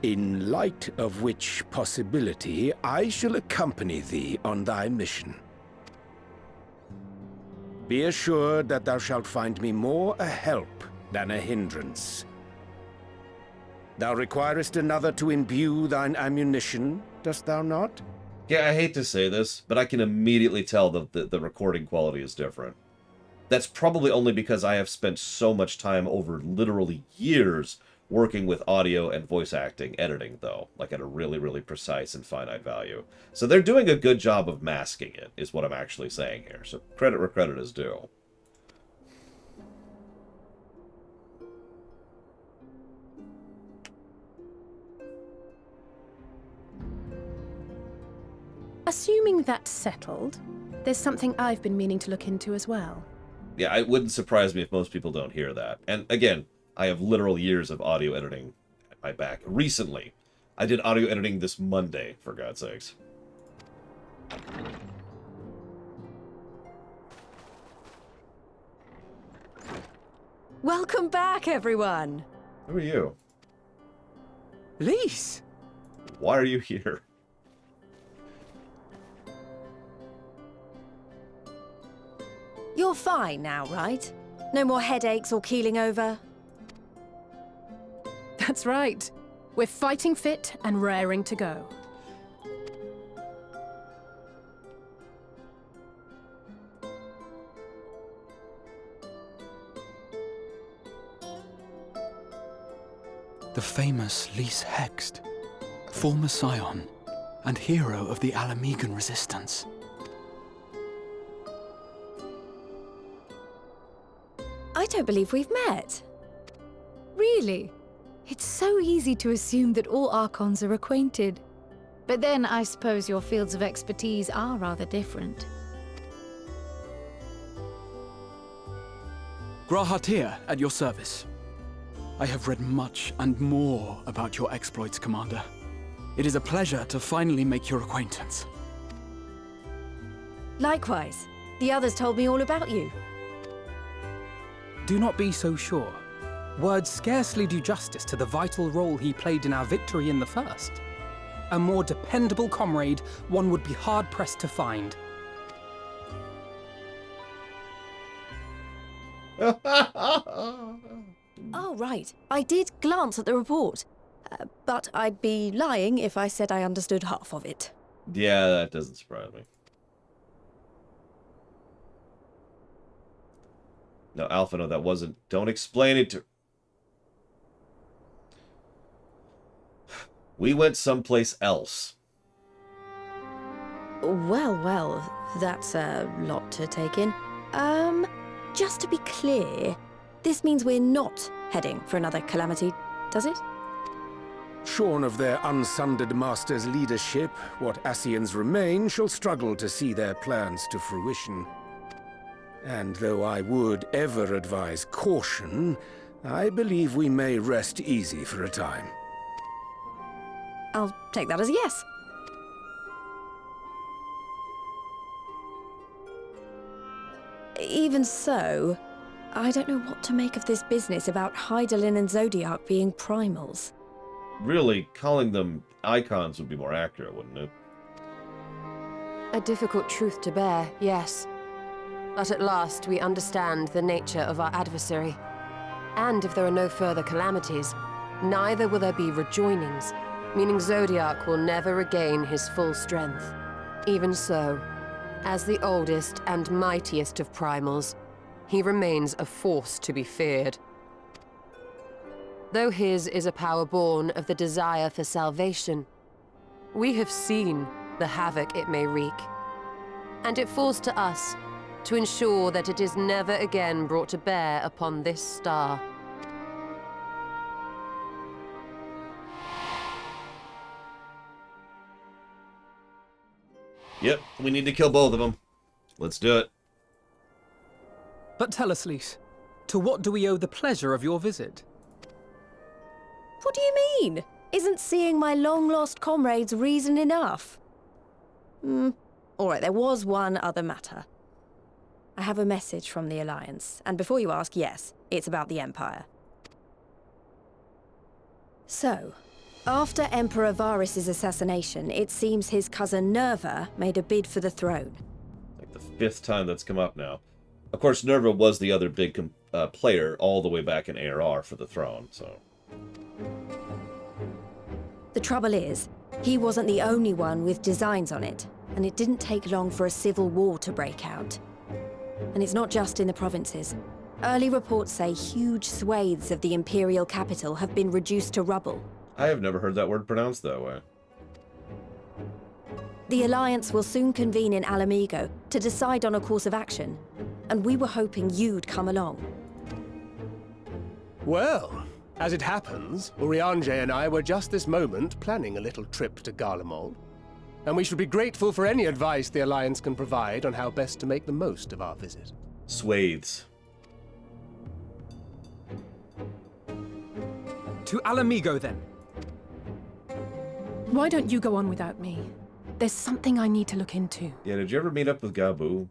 In light of which possibility, I shall accompany thee on thy mission. Be assured that thou shalt find me more a help than a hindrance. Thou requirest another to imbue thine ammunition, dost thou not? Yeah, I hate to say this, but I can immediately tell that the recording quality is different. That's probably only because I have spent so much time over literally years working with audio and voice acting editing, though, like at a really, really precise and finite value. So they're doing a good job of masking it, is what I'm actually saying here. So credit where credit is due. Assuming that's settled, there's something I've been meaning to look into as well. Yeah, it wouldn't surprise me if most people don't hear that. And again, I have literal years of audio editing at my back. Recently, I did audio editing this Monday, for God's sakes. Welcome back, everyone! Who are you? Lise! Why are you here? You're fine now, right? No more headaches or keeling over? That's right. We're fighting fit and raring to go. The famous Lise Hext, former scion and hero of the Alamegan resistance. I don't believe we've met. Really? It's so easy to assume that all Archons are acquainted. But then I suppose your fields of expertise are rather different. Grahatir, at your service. I have read much and more about your exploits, Commander. It is a pleasure to finally make your acquaintance. Likewise. The others told me all about you. Do not be so sure. Words scarcely do justice to the vital role he played in our victory in the first. A more dependable comrade one would be hard-pressed to find. Oh, right. I did glance at the report. But I'd be lying if I said I understood half of it. Yeah, that doesn't surprise me. No, Alpha, no, that wasn't. Don't explain it to... We went someplace else. Well, that's a lot to take in. Just to be clear, this means we're not heading for another calamity, does it? Shorn of their unsundered master's leadership, what Ascians remain shall struggle to see their plans to fruition. And though I would ever advise caution, I believe we may rest easy for a time. I'll take that as a yes. Even so, I don't know what to make of this business about Hydaelyn and Zodiac being primals. Really, calling them icons would be more accurate, wouldn't it? A difficult truth to bear, yes. But at last we understand the nature of our adversary. And if there are no further calamities, neither will there be rejoinings, meaning Zodiac will never regain his full strength. Even so, as the oldest and mightiest of primals, he remains a force to be feared. Though his is a power born of the desire for salvation, we have seen the havoc it may wreak. And it falls to us to ensure that it is never again brought to bear upon this star. Yep, we need to kill both of them. Let's do it. But tell us, Lys, to what do we owe the pleasure of your visit? What do you mean? Isn't seeing my long-lost comrades reason enough? Alright, there was one other matter. I have a message from the Alliance, and before you ask, yes, it's about the Empire. So, after Emperor Varys' assassination, it seems his cousin Nerva made a bid for the throne. Like the 5th time that's come up now. Of course, Nerva was the other big player all the way back in ARR for the throne, so... The trouble is, he wasn't the only one with designs on it, and it didn't take long for a civil war to break out. And it's not just in the provinces. Early reports say huge swathes of the Imperial capital have been reduced to rubble. I have never heard that word pronounced that way. The Alliance will soon convene in Alamigo to decide on a course of action, and we were hoping you'd come along. Well, as it happens, Urianger and I were just this moment planning a little trip to Garlemald, and we should be grateful for any advice the Alliance can provide on how best to make the most of our visit. Swathes. To Alamigo, then. Why don't you go on without me? There's something I need to look into. Yeah, did you ever meet up with Gabu?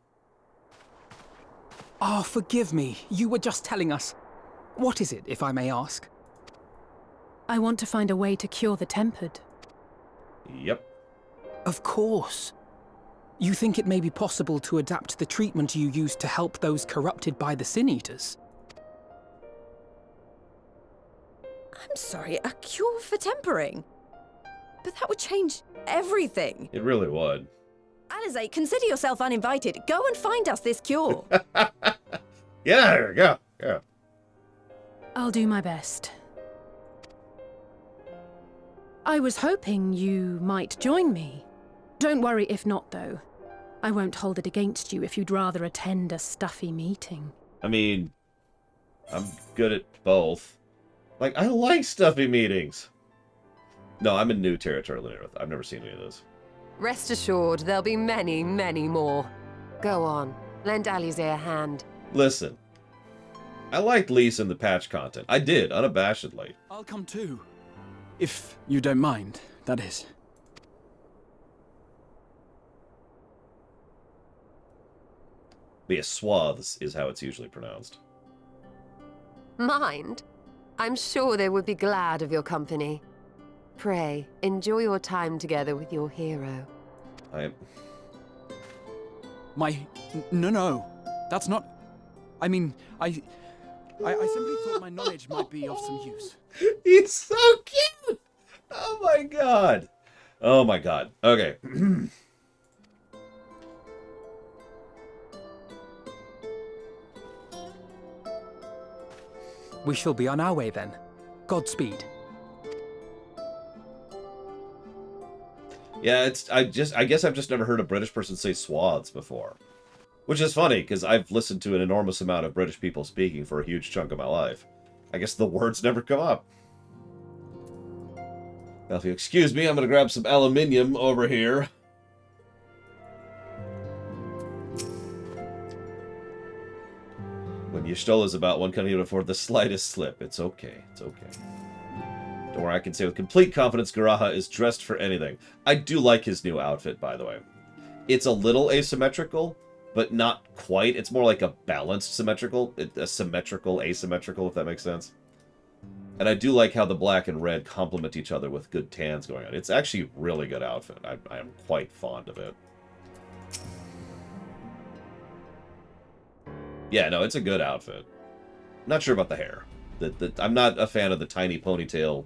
Ah, forgive me. You were just telling us. What is it, if I may ask? I want to find a way to cure the Tempered. Yep. Of course. You think it may be possible to adapt the treatment you use to help those corrupted by the Sin Eaters? I'm sorry, a cure for tempering? But that would change everything. It really would. Alizé, consider yourself uninvited. Go and find us this cure. Yeah, go. Yeah. I'll do my best. I was hoping you might join me. Don't worry if not, though. I won't hold it against you if you'd rather attend a stuffy meeting. I mean, I'm good at both. Like, I like stuffy meetings. No, I'm in new territory, Lynyrith. I've never seen any of this. Rest assured, there'll be many, many more. Go on, lend Alizé a hand. Listen, I liked Lys in the patch content. I did, unabashedly. I'll come too. If you don't mind, that is. But yeah, swaths is how it's usually pronounced. Mind? I'm sure they would be glad of your company. Pray, enjoy your time together with your hero. No. That's not... I mean, I simply thought my knowledge might be of some use. He's so cute! Oh my god. Oh my god. Okay. We shall be on our way then. Godspeed. Yeah, I guess I've just never heard a British person say swaths before. Which is funny, because I've listened to an enormous amount of British people speaking for a huge chunk of my life. I guess the words never come up. Now, if you excuse me, I'm going to grab some aluminium over here. When Y'shtola is about, one can't even afford the slightest slip. It's okay. It's okay. Don't worry, I can say with complete confidence Garaha is dressed for anything. I do like his new outfit, by the way. It's a little asymmetrical, but not quite. It's more like a balanced symmetrical. A symmetrical asymmetrical, if that makes sense. And I do like how the black and red complement each other with good tans going on. It's actually a really good outfit. I am quite fond of it. Yeah, no, it's a good outfit. Not sure about the hair. I'm not a fan of the tiny ponytail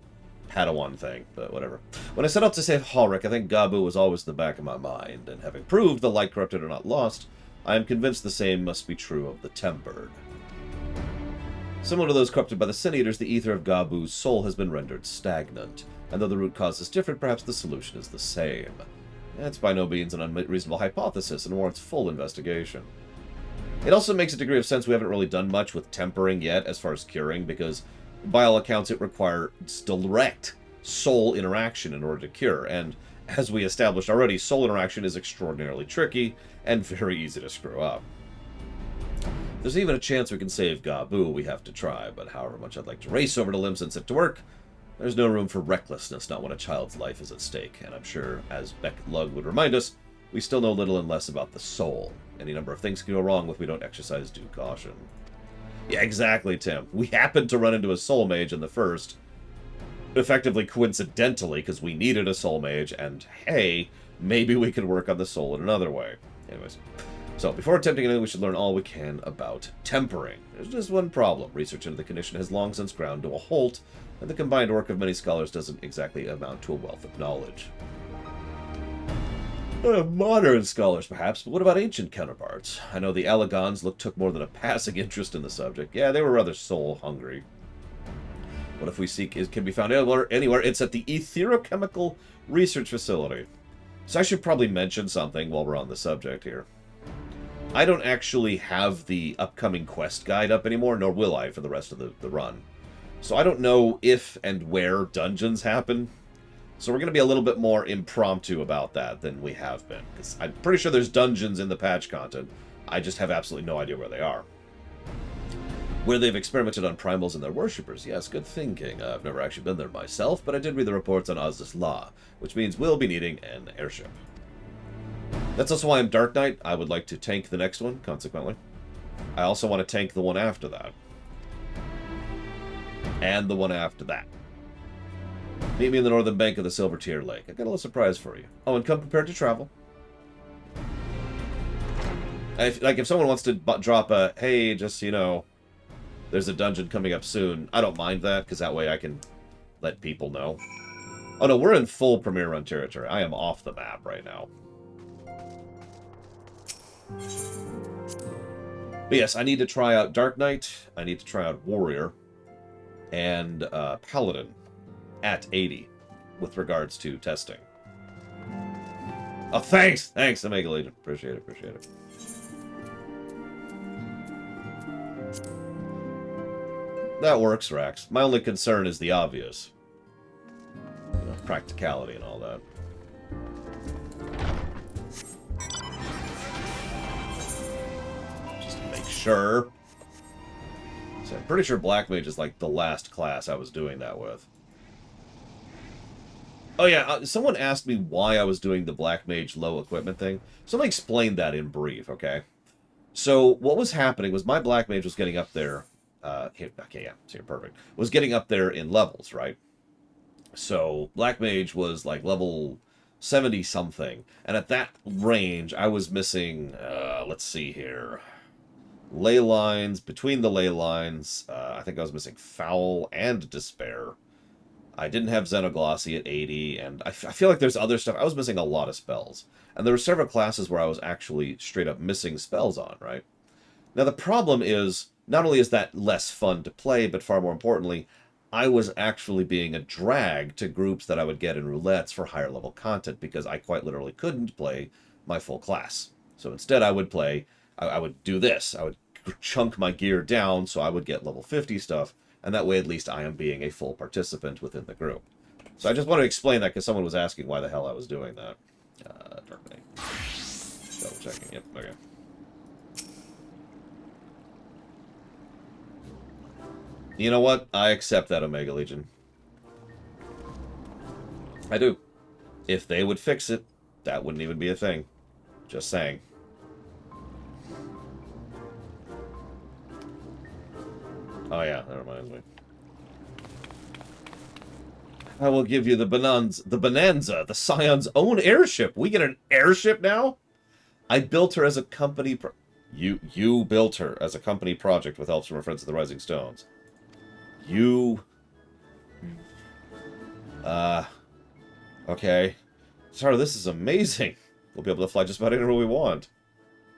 Padawan thing, but whatever. When I set out to save Halric, I think Gabu was always in the back of my mind, and having proved the light corrupted are not lost, I am convinced the same must be true of the Tempered. Similar to those corrupted by the Sin Eaters, the ether of Gabu's soul has been rendered stagnant, and though the root cause is different, perhaps the solution is the same. It's by no means an unreasonable hypothesis, and warrants full investigation. It also makes a degree of sense we haven't really done much with tempering yet, as far as curing, because by all accounts it requires direct soul interaction in order to cure, and As we established already, soul interaction is extraordinarily tricky and very easy to screw up. There's even a chance we can save Gabu, we have to try, but however much I'd like to race over to Limps and set to work, there's no room for recklessness, not when a child's life is at stake, and I'm sure, as Beck Lug would remind us, we still know little and less about the soul. Any number of things can go wrong if we don't exercise due caution. Yeah, exactly, Tim. We happened to run into a soul mage in the first, effectively coincidentally, because we needed a soul mage, and hey, maybe we could work on the soul in another way. Anyways, so before attempting anything, we should learn all we can about tempering. There's just one problem. Research into the condition has long since ground to a halt, and the combined work of many scholars doesn't exactly amount to a wealth of knowledge. Modern scholars, perhaps, but what about ancient counterparts? I know the Allegons took more than a passing interest in the subject. Yeah, they were rather soul-hungry. What if we seek it can be found anywhere? It's at the Etherochemical Research Facility. So I should probably mention something while we're on the subject here. I don't actually have the upcoming quest guide up anymore, nor will I for the rest of the run. So I don't know if and where dungeons happen. So we're going to be a little bit more impromptu about that than we have been. Because I'm pretty sure there's dungeons in the patch content. I just have absolutely no idea where they are. Where they've experimented on primals and their worshippers. Yes, good thinking. I've never actually been there myself, but I did read the reports on Oz's Law, which means we'll be needing an airship. That's also why I'm Dark Knight. I would like to tank the next one, consequently. I also want to tank the one after that. And the one after that. Meet me in the northern bank of the Silver Tear Lake. I've got a little surprise for you. Oh, and come prepared to travel. If someone wants to drop a, hey, just, you know, there's a dungeon coming up soon, I don't mind that, because that way I can let people know. Oh no, we're in full Premier Run territory. I am off the map right now. But yes, I need to try out Dark Knight, I need to try out Warrior, and Paladin at 80 with regards to testing. Oh, thanks! Thanks, Omega Legion. Appreciate it, appreciate it. That works, Rax. My only concern is the obvious. You know, practicality and all that. Just to make sure. So I'm pretty sure Black Mage is like the last class I was doing that with. Oh yeah, someone asked me why I was doing the Black Mage low equipment thing. So let me explain that in brief, okay? So what was happening was my Black Mage was getting up there. Okay, yeah, so you're perfect. Was getting up there in levels, right? So Black Mage was like level 70 something, and at that range, I was missing. Let's see here, ley lines. Between the ley lines, I think I was missing Foul and Despair. I didn't have Xenoglossy at 80, and I feel like there's other stuff. I was missing a lot of spells, and there were several classes where I was actually straight up missing spells on. Right now, the problem is. Not only is that less fun to play, but far more importantly, I was actually being a drag to groups that I would get in roulettes for higher level content because I quite literally couldn't play my full class. So instead I would play, I would do this. I would chunk my gear down so I would get level 50 stuff, and that way at least I am being a full participant within the group. So I just want to explain that because someone was asking why the hell I was doing that. Dark Knight. Double checking, yep, okay. You know what? I accept that, Omega Legion. I do. If they would fix it, that wouldn't even be a thing. Just saying. Oh yeah, that reminds me. I will give you the Bonanza, the Scion's own airship. We get an airship now? I built her as a company... You built her as a company project with help from our friends at the Rising Stones. You... Okay. Sorry, this is amazing. We'll be able to fly just about anywhere we want.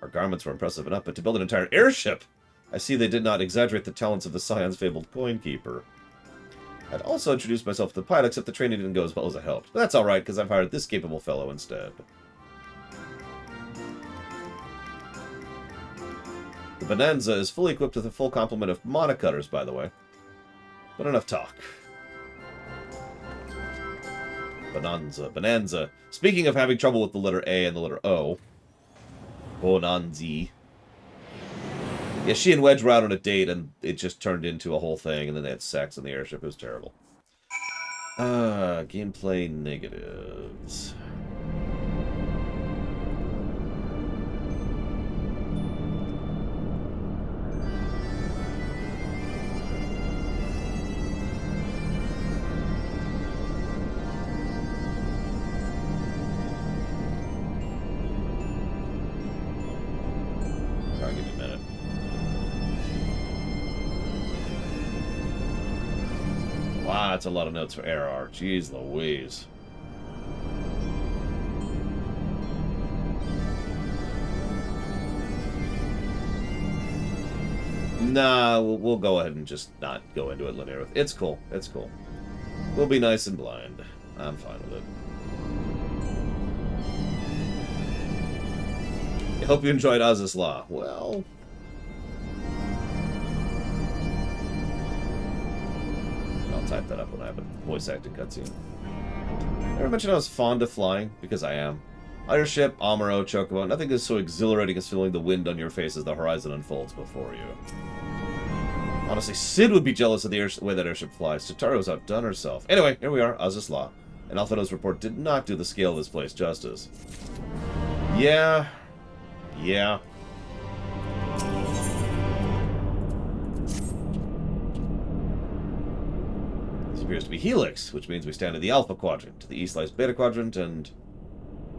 Our garments were impressive enough, but to build an entire airship, I see they did not exaggerate the talents of the Scion's fabled coinkeeper. I'd also introduced myself to the pilot, except the training didn't go as well as I hoped. But that's alright, because I've hired this capable fellow instead. The Bonanza is fully equipped with a full complement of monocutters, by the way. But enough talk. Bonanza. Speaking of having trouble with the letter A and the letter O. Bonanzi. Yeah, she and Wedge were out on a date, and it just turned into a whole thing, and then they had sex in the airship. It was terrible. Gameplay negatives. I'll give you a minute. Wow, that's a lot of notes for error. Jeez Louise. Nah, we'll go ahead and just not go into it linear. It's cool. It's cool. We'll be nice and blind. I'm fine with it. I hope you enjoyed Oz's Law. Well... I'll type that up when I have a voice acting cutscene. Ever mentioned I was fond of flying? Because I am. Airship, Amuro, Chocobo, nothing is so exhilarating as feeling the wind on your face as the horizon unfolds before you. Honestly, Sid would be jealous of the way that airship flies. Tataro's outdone herself. Anyway, here we are, Oz's Law. And Alphino's report did not do the scale of this place justice. Yeah. Yeah. This appears to be Helix, which means we stand in the Alpha Quadrant. To the east lies Beta Quadrant, and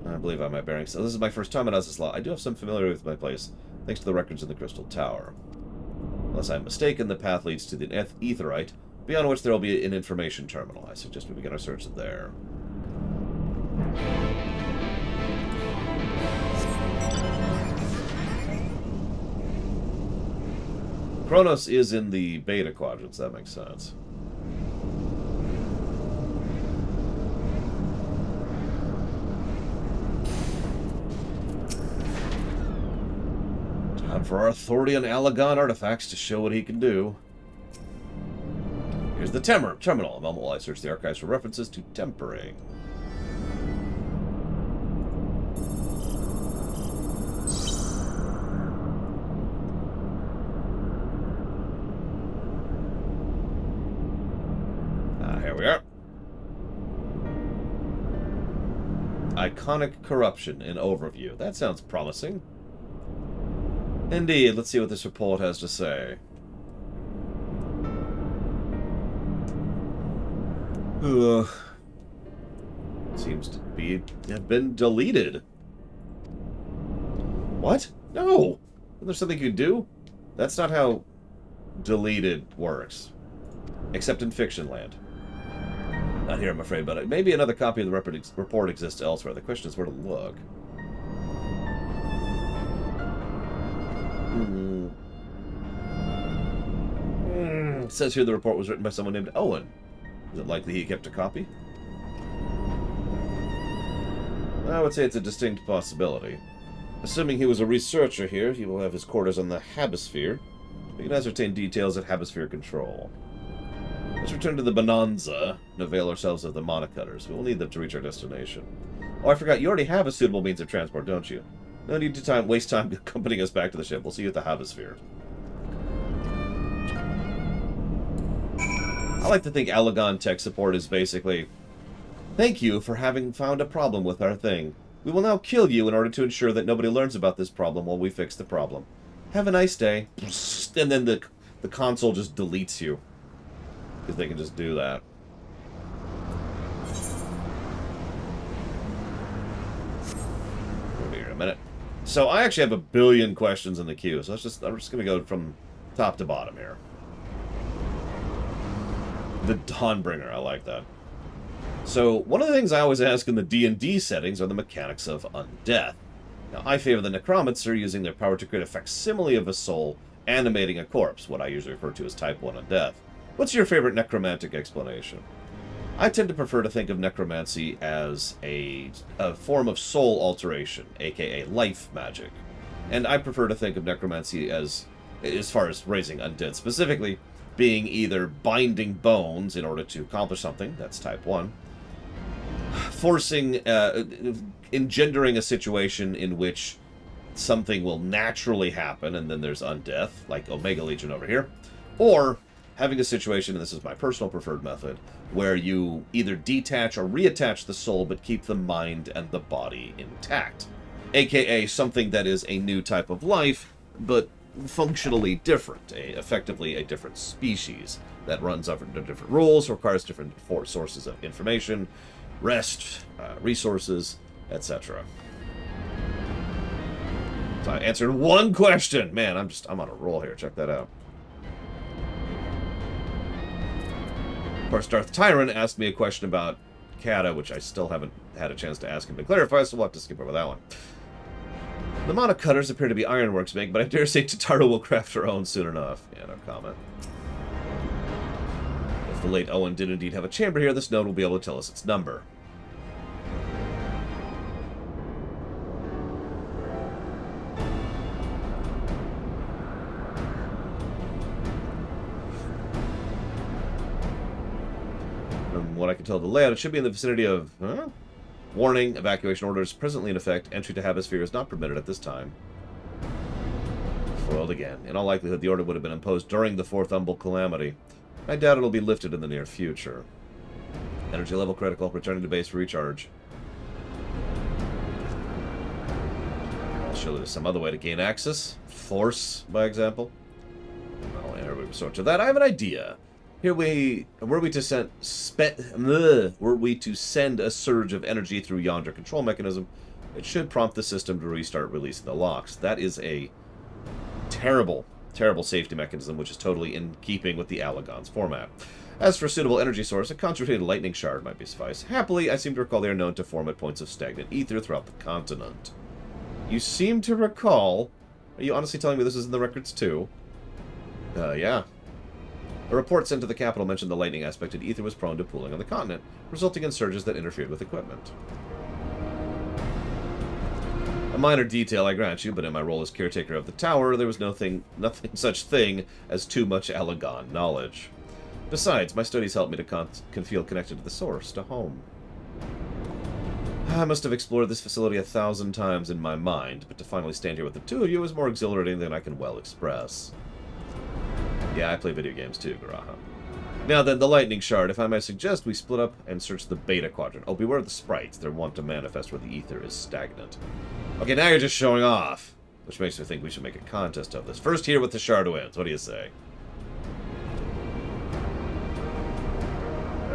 I believe I'm at bearings. So this is my first time at Oz's Law. I do have some familiarity with my place, thanks to the records in the Crystal Tower. Unless I'm mistaken, the path leads to the Aetheryte, beyond which there will be an information terminal. I suggest we begin our search there. Kronos is in the Beta Quadrants, that makes sense. Time for our authority on Alagon artifacts to show what he can do. Here's the terminal. A moment while I search the archives for references to tempering. Here we are. Iconic corruption in overview. That sounds promising. Indeed, let's see what this report has to say. Ugh. Seems to have been deleted. What? No! There's something you can do? That's not how deleted works. Except in fiction land. Not here, I'm afraid, but maybe another copy of the report exists elsewhere. The question is where to look. It says here the report was written by someone named Owen. Is it likely he kept a copy? I would say it's a distinct possibility. Assuming he was a researcher here, he will have his quarters on the Habisphere. We can ascertain details at Habisphere Control. Let's return to the Bonanza and avail ourselves of the monocutters. We will need them to reach our destination. Oh, I forgot, you already have a suitable means of transport, don't you? No need to waste time accompanying us back to the ship. We'll see you at the Habisphere. I like to think Alagon tech support is basically, thank you for having found a problem with our thing. We will now kill you in order to ensure that nobody learns about this problem while we fix the problem. Have a nice day. And then the console just deletes you. Because they can just do that. We'll be here in a minute. So I actually have a billion questions in the queue, so I'm just going to go from top to bottom here. The Dawnbringer, I like that. So, one of the things I always ask in the D&D settings are the mechanics of undeath. Now, I favor the Necromancer using their power to create a facsimile of a soul animating a corpse, what I usually refer to as Type 1 undeath. What's your favorite necromantic explanation? I tend to prefer to think of necromancy as a form of soul alteration, aka life magic. And I prefer to think of necromancy as far as raising undead specifically, being either binding bones in order to accomplish something, that's Type 1, forcing, engendering a situation in which something will naturally happen, and then there's undeath, like Omega Legion over here, or having a situation, and this is my personal preferred method, where you either detach or reattach the soul, but keep the mind and the body intact. AKA something that is a new type of life, but functionally different, effectively a different species that runs under different rules, requires different sources of information, rest, resources, etc. So I answered one question. Man, I'm on a roll here. Check that out. Of course, Darth Tyrant asked me a question about Kata, which I still haven't had a chance to ask him to clarify, so we'll have to skip over that one. The Mana Cutters appear to be Ironworks make, but I dare say Tataru will craft her own soon enough. Yeah, no comment. If the late Owen did indeed have a chamber here, this node will be able to tell us its number. From what I can tell the layout, it should be in the vicinity of... Huh? Warning, evacuation orders presently in effect. Entry to Hemisphere is not permitted at this time. Foiled again. In all likelihood, the order would have been imposed during the Fourth Humble Calamity. I doubt it'll be lifted in the near future. Energy level critical. Returning to base for recharge. Surely there's some other way to gain access. Force, by example. Well, ere we resort to that, I have an idea. Were we to send a surge of energy through yonder control mechanism, it should prompt the system to restart releasing the locks. That is a terrible, terrible safety mechanism, which is totally in keeping with the Allagon's format. As for a suitable energy source, a concentrated lightning shard might be suffice. Happily, I seem to recall they are known to form at points of stagnant ether throughout the continent. You seem to recall... Are you honestly telling me this is in the records too? Yeah. A report sent to the capital mentioned the lightning aspect of ether was prone to pooling on the continent, resulting in surges that interfered with equipment. A minor detail, I grant you, but in my role as caretaker of the tower, there was nothing such thing as too much Allagon knowledge. Besides, my studies helped me to feel connected to the source, to home. I must have explored this facility 1,000 times in my mind, but to finally stand here with the two of you is more exhilarating than I can well express. Yeah, I play video games too, Garaha. Now then, the lightning shard. If I may suggest, we split up and search the beta quadrant. Oh, beware of the sprites. They're wont to manifest where the ether is stagnant. Okay, now you're just showing off, which makes me think we should make a contest of this. First here with the shard wins. What do you say?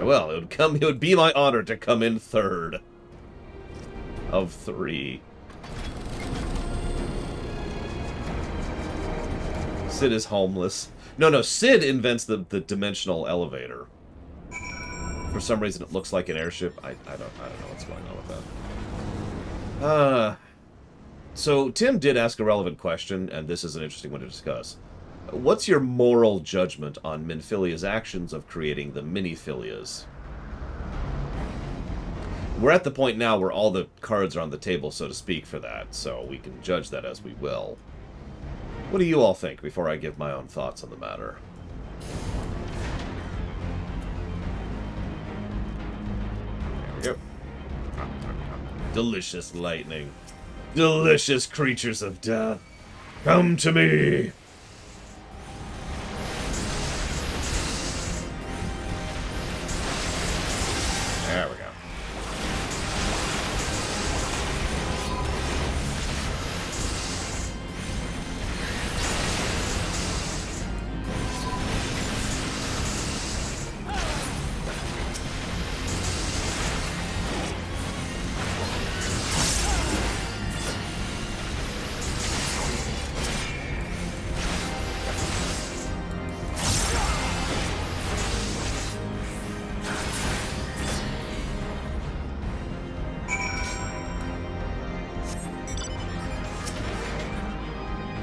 Well, it would be my honor to come in third of 3. Sid is homeless. No, Sid invents the dimensional elevator. For some reason, it looks like an airship. I don't know what's going on with that. So Tim did ask a relevant question, and this is an interesting one to discuss. What's your moral judgment on Minfilia's actions of creating the Minifilias? We're at the point now where all the cards are on the table, so to speak, for that, so we can judge that as we will. What do you all think before I give my own thoughts on the matter? There we go. Delicious lightning. Delicious creatures of death. Come to me! There we go.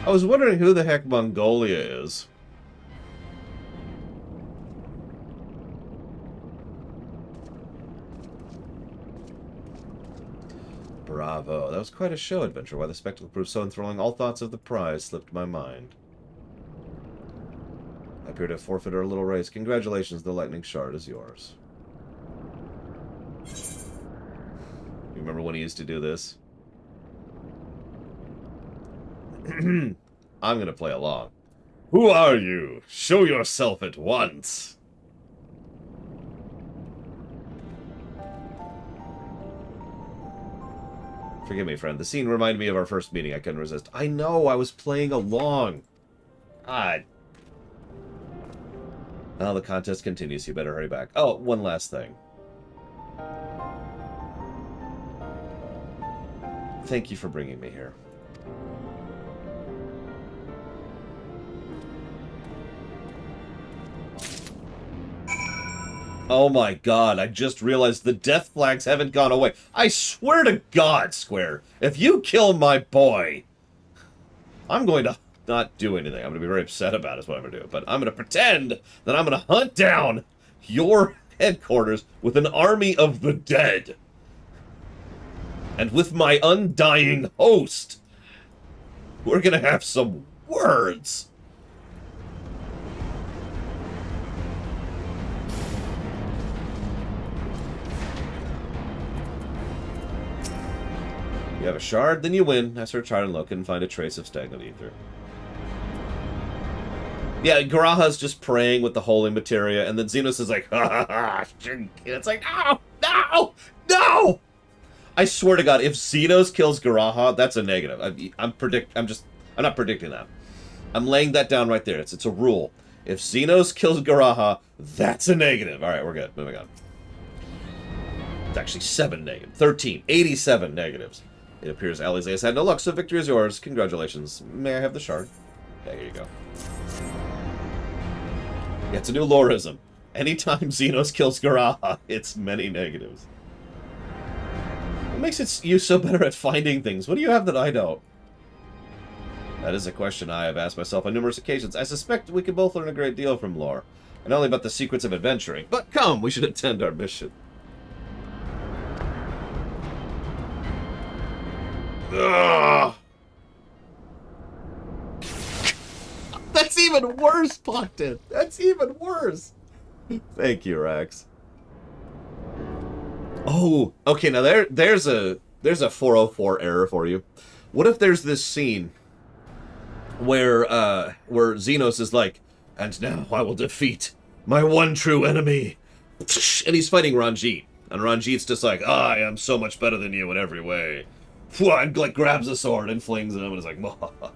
I was wondering who the heck Mongolia is. Bravo. That was quite a show adventure. Why the spectacle proved so enthralling, all thoughts of the prize slipped my mind. I appear to have forfeited our little race. Congratulations, the lightning shard is yours. Remember when he used to do this? I'm gonna play along. Who are you? Show yourself at once. Forgive me, friend. The scene reminded me of our first meeting. I couldn't resist. I know, I was playing along. God. Well, the contest continues. You better hurry back. Oh, one last thing. Thank you for bringing me here. Oh my god, I just realized the death flags haven't gone away. I swear to God, Square, if you kill my boy, I'm going to not do anything. I'm going to be very upset about it is what I'm going to do. But I'm going to pretend that I'm going to hunt down your headquarters with an army of the dead. And with my undying host, we're going to have some words. You have a shard, then you win. I search hard and low, couldn't find a trace of stagnant ether. Yeah, Garaha's just praying with the holy materia, and then Zenos is like, ha ha ha, it's like, no, no, no! I swear to God, if Zenos kills Garaha, that's a negative. I'm not predicting that. I'm laying that down right there. It's a rule. If Zenos kills Garaha, that's a negative. All right, we're good. Moving on. It's actually 13, 87 negatives. It appears Alize has had no luck, so victory is yours. Congratulations. May I have the shard? Yeah, here you go. Yeah, it's a new loreism. Anytime Zenos kills Garaha, it's many negatives. What makes you so better at finding things? What do you have that I don't? That is a question I have asked myself on numerous occasions. I suspect we could both learn a great deal from lore. And not only about the secrets of adventuring. But come, we should attend our mission. Ugh. That's even worse, Plunkton. That's even worse. Thank you, Rax. Oh, okay. Now there's a 404 error for you. What if there's this scene where Zenos is like, and now I will defeat my one true enemy, and he's fighting Ranjit, and Ranjit's just like, I am so much better than you in every way. And like grabs a sword and flings him and is like,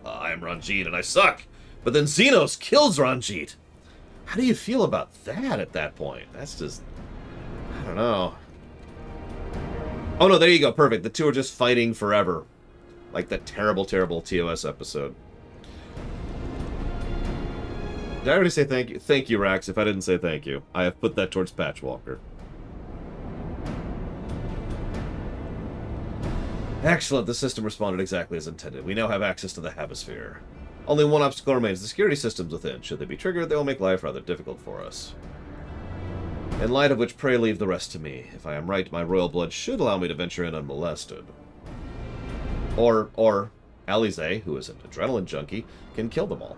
I am Ranjit and I suck. But then Zenos kills Ranjit. How do you feel about that at that point? That's just, I don't know. Oh no, there you go, perfect. The two are just fighting forever. Like that terrible, terrible TOS episode. Did I already say thank you? Thank you, Rax. If I didn't say thank you, I have put that towards Patchwalker. Excellent, the system responded exactly as intended. We now have access to the Hemisphere. Only one obstacle remains, the security systems within. Should they be triggered, they will make life rather difficult for us. In light of which, pray leave the rest to me. If I am right, my royal blood should allow me to venture in unmolested. Or Alize, who is an adrenaline junkie, can kill them all.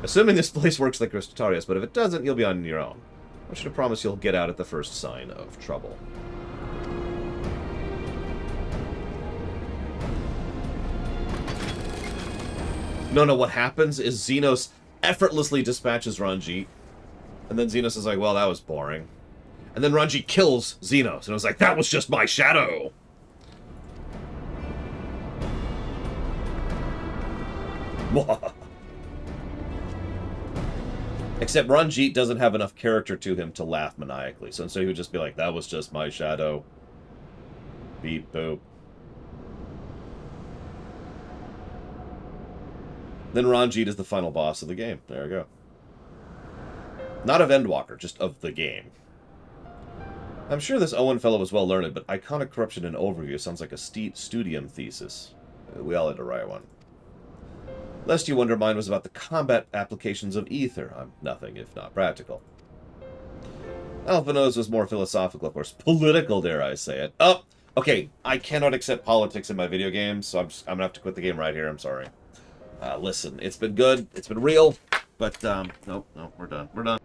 Assuming this place works like Crystarius, but if it doesn't, you'll be on your own. I want you to promise you'll get out at the first sign of trouble. No, what happens is Zenos effortlessly dispatches Ranjit, and then Zenos is like, well, that was boring. And then Ranjit kills Zenos, and it was like, that was just my shadow! Except Ranjit doesn't have enough character to him to laugh maniacally, so he would just be like, that was just my shadow. Beep, boop. Then Ranjit is the final boss of the game. There we go. Not of Endwalker, just of the game. I'm sure this Owen fellow was well learned, but iconic corruption and overview sounds like a studium thesis. We all had to write one. Lest you wonder, mine was about the combat applications of ether. I'm nothing if not practical. Alphino's was more philosophical, of course. Political, dare I say it. Oh, okay. I cannot accept politics in my video games, so I'm gonna have to quit the game right here. I'm sorry. Listen, it's been good, it's been real, but, nope, we're done. We're done.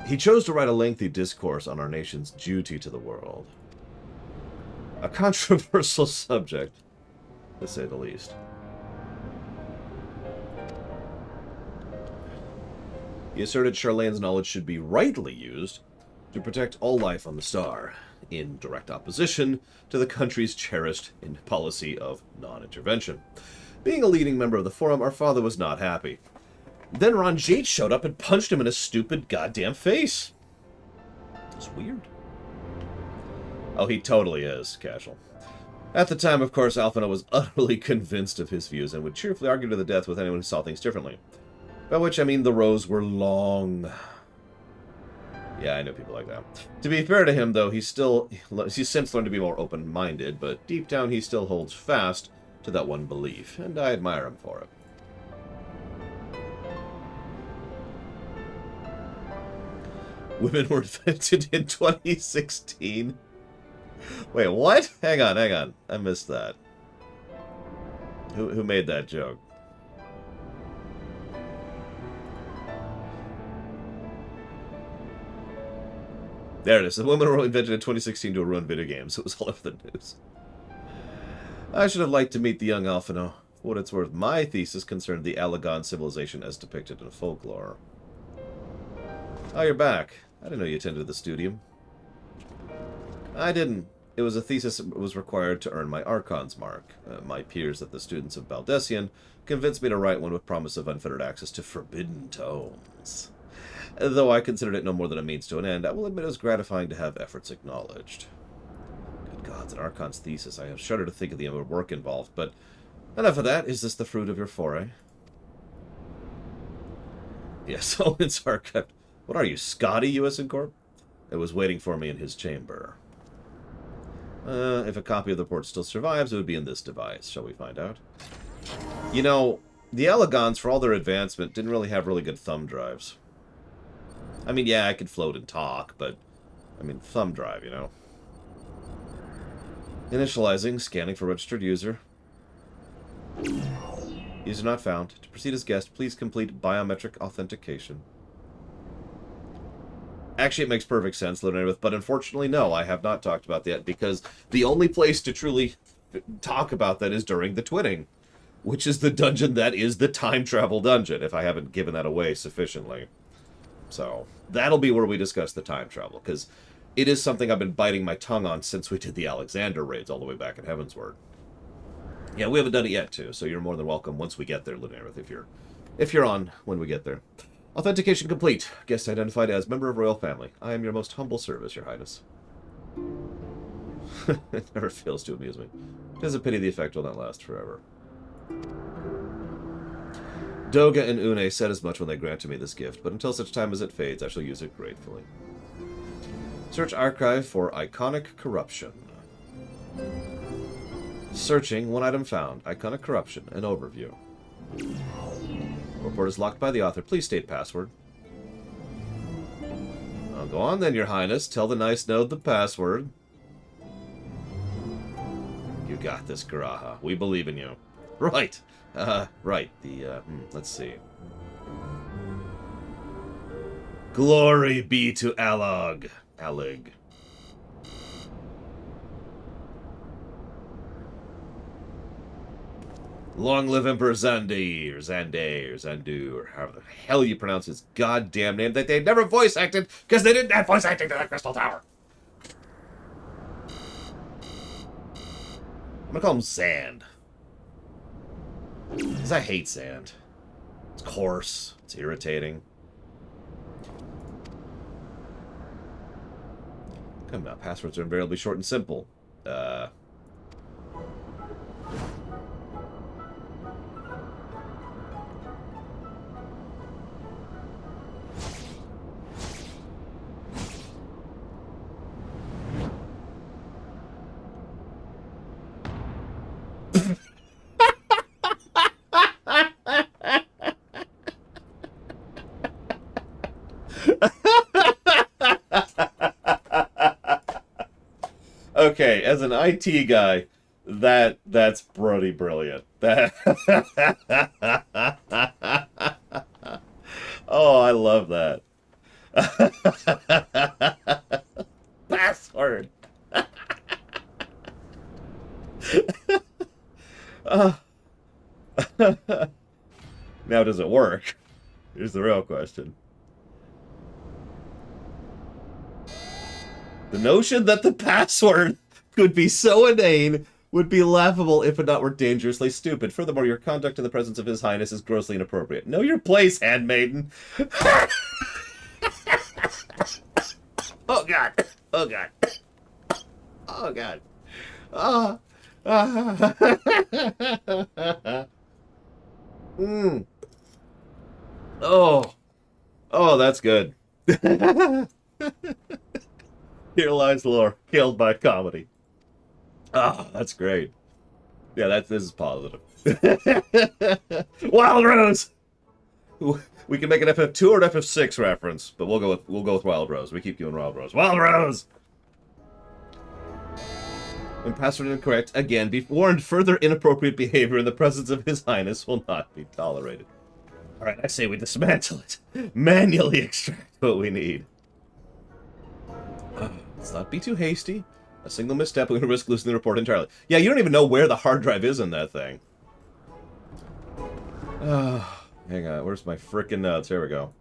He chose to write a lengthy discourse on our nation's duty to the world. A controversial subject, to say the least. He asserted Charlane's knowledge should be rightly used to protect all life on the star, in direct opposition to the country's cherished policy of non-intervention. Being a leading member of the forum, our father was not happy. Then Ron Jade showed up and punched him in his stupid goddamn face. It's weird. Oh, he totally is, casual. At the time, of course, Alphino was utterly convinced of his views and would cheerfully argue to the death with anyone who saw things differently. By which I mean the rows were long. Yeah, I know people like that. To be fair to him, though, he's since learned to be more open-minded, but deep down he still holds fast to that one belief, and I admire him for it. Women were invented in 2016. Wait, what? Hang on. I missed that. Who made that joke? There it is. The women were invented in 2016 to ruin video games. It was all over the news. I should have liked to meet the young Alphino. For what it's worth, my thesis concerned the Allagan civilization as depicted in folklore. Oh, you're back. I didn't know you attended the studium. I didn't. It was a thesis that was required to earn my Archon's mark. My peers at the Students of Baldessian convinced me to write one with promise of unfettered access to forbidden tomes. Though I considered it no more than a means to an end, I will admit it was gratifying to have efforts acknowledged. Good gods, an Archon's thesis. I have shuddered to think of the amount of work involved, but enough of that. Is this the fruit of your foray? Yes, Owen's archived. What are you, Scotty, U.S. Incorp? It was waiting for me in his chamber. If a copy of the report still survives, it would be in this device. Shall we find out? You know, the Allagans, for all their advancement, didn't really have really good thumb drives. I mean, yeah, I could float and talk, but, I mean, thumb drive, you know. Initializing, scanning for registered user. User not found. To proceed as guest, please complete biometric authentication. Actually, it makes perfect sense, Lunarith, but unfortunately, no, I have not talked about that, because the only place to truly talk about that is during the twinning, which is the dungeon that is the time travel dungeon, if I haven't given that away sufficiently. So, that'll be where we discuss the time travel, because it is something I've been biting my tongue on since we did the Alexander raids all the way back in Heavensward. Yeah, we haven't done it yet, too, so you're more than welcome once we get there, Lunarith, if you're on when we get there. Authentication complete. Guest identified as member of royal family. I am your most humble service, your highness. It never fails to amuse me. It is a pity the effect will not last forever. Doga and Une said as much when they granted me this gift, but until such time as it fades, I shall use it gratefully. Search archive for iconic corruption. Searching, one item found. Iconic corruption, an overview. Report is locked by the author. Please state password. Oh, go on then, your highness. Tell the nice node the password. You got this, Garaha. We believe in you. Right. Right. Let's see. Glory be to Allag. Allig. Long live Emperor Zande, or Zandu, or however the hell you pronounce his goddamn name that they never voice acted because they didn't have voice acting to the Crystal Tower. I'm gonna call him Sand. Because I hate sand. It's coarse, it's irritating. Come now, passwords are invariably short and simple. Okay, as an IT guy, that's pretty brilliant. Oh, I love that. Password. Now, does it work? Here's the real question. The notion that the password could be so inane would be laughable if it not were dangerously stupid. Furthermore, your conduct in the presence of His Highness is grossly inappropriate. Know your place, handmaiden. Oh, God. Oh, God. Oh, God. Oh. Oh. Oh, that's good. Here lies lore, killed by comedy. Ah, that's great. Yeah, this is positive. Wild Rose. We can make an FF2 or an FF6 reference, but we'll go with Wild Rose. We keep doing Wild Rose. Wild Rose. When password incorrect, again, be warned, further inappropriate behavior in the presence of His Highness will not be tolerated. All right, I say we dismantle it. Manually extract what we need. Let's not be too hasty. A single misstep will risk losing the report entirely. Yeah, you don't even know where the hard drive is in that thing. Hang on, where's my frickin' notes? Here we go.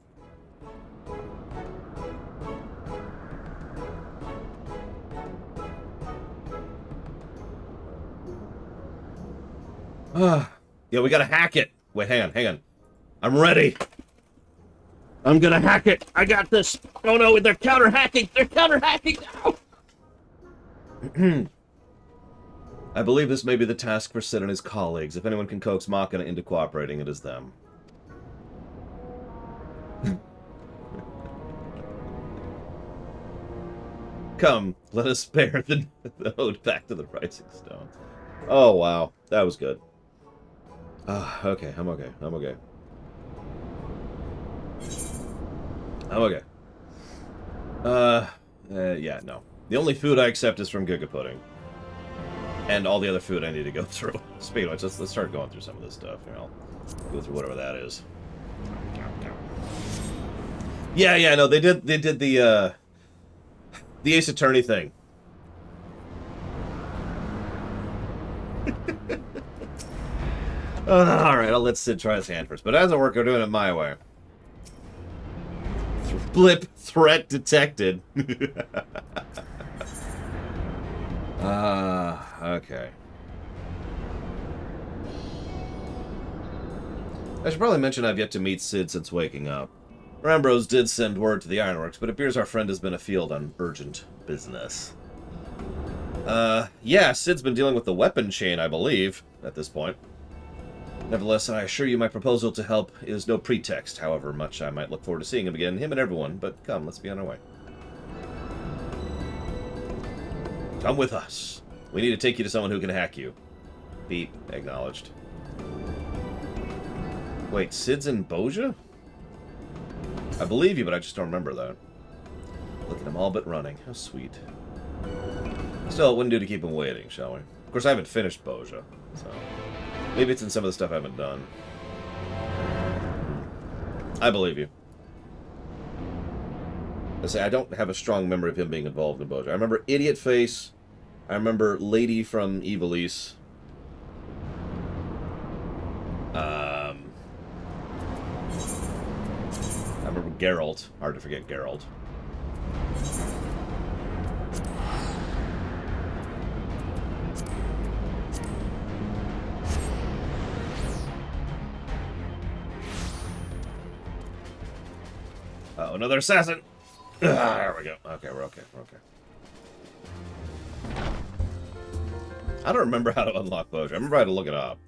Yeah, we gotta hack it. Wait, hang on. I'm ready. I'm gonna hack it. I got this. Oh no, they're counter-hacking. They're counter-hacking now. I believe this may be the task for Sid and his colleagues. If anyone can coax Machina into cooperating, it is them. Come, let us bear the ode back to the Rising Stone. Oh, wow. That was good. Okay, I'm okay. I'm okay. I'm okay. Yeah, no. The only food I accept is from Giga Pudding. And all the other food I need to go through. Speaking of which, let's start going through some of this stuff. You know, go through whatever that is. Yeah, no, they did the Ace Attorney thing. Alright, I'll let Sid try his hand first. But as a work, I'm doing it my way. Blip, threat detected. Okay. I should probably mention I've yet to meet Sid since waking up. Rambrose did send word to the Ironworks, but it appears our friend has been afield on urgent business. Yeah, Sid's been dealing with the weapon chain, I believe, at this point. Nevertheless, I assure you my proposal to help is no pretext, however much I might look forward to seeing him again, him and everyone, but come, let's be on our way. Come with us. We need to take you to someone who can hack you. Beep. Acknowledged. Wait, Sid's in Boja? I believe you, but I just don't remember that. Look at him all but running. How sweet. Still, it wouldn't do to keep him waiting, shall we? Of course, I haven't finished Boja, so... maybe it's in some of the stuff I haven't done. I believe you. I say, I don't have a strong memory of him being involved in Boja. I remember Idiot Face. I remember Lady from Ivalice. I remember Geralt. Hard to forget Geralt. Oh, another assassin! There we go. Okay, we're okay. We're okay. I don't remember how to unlock Boja. I remember how to look it up.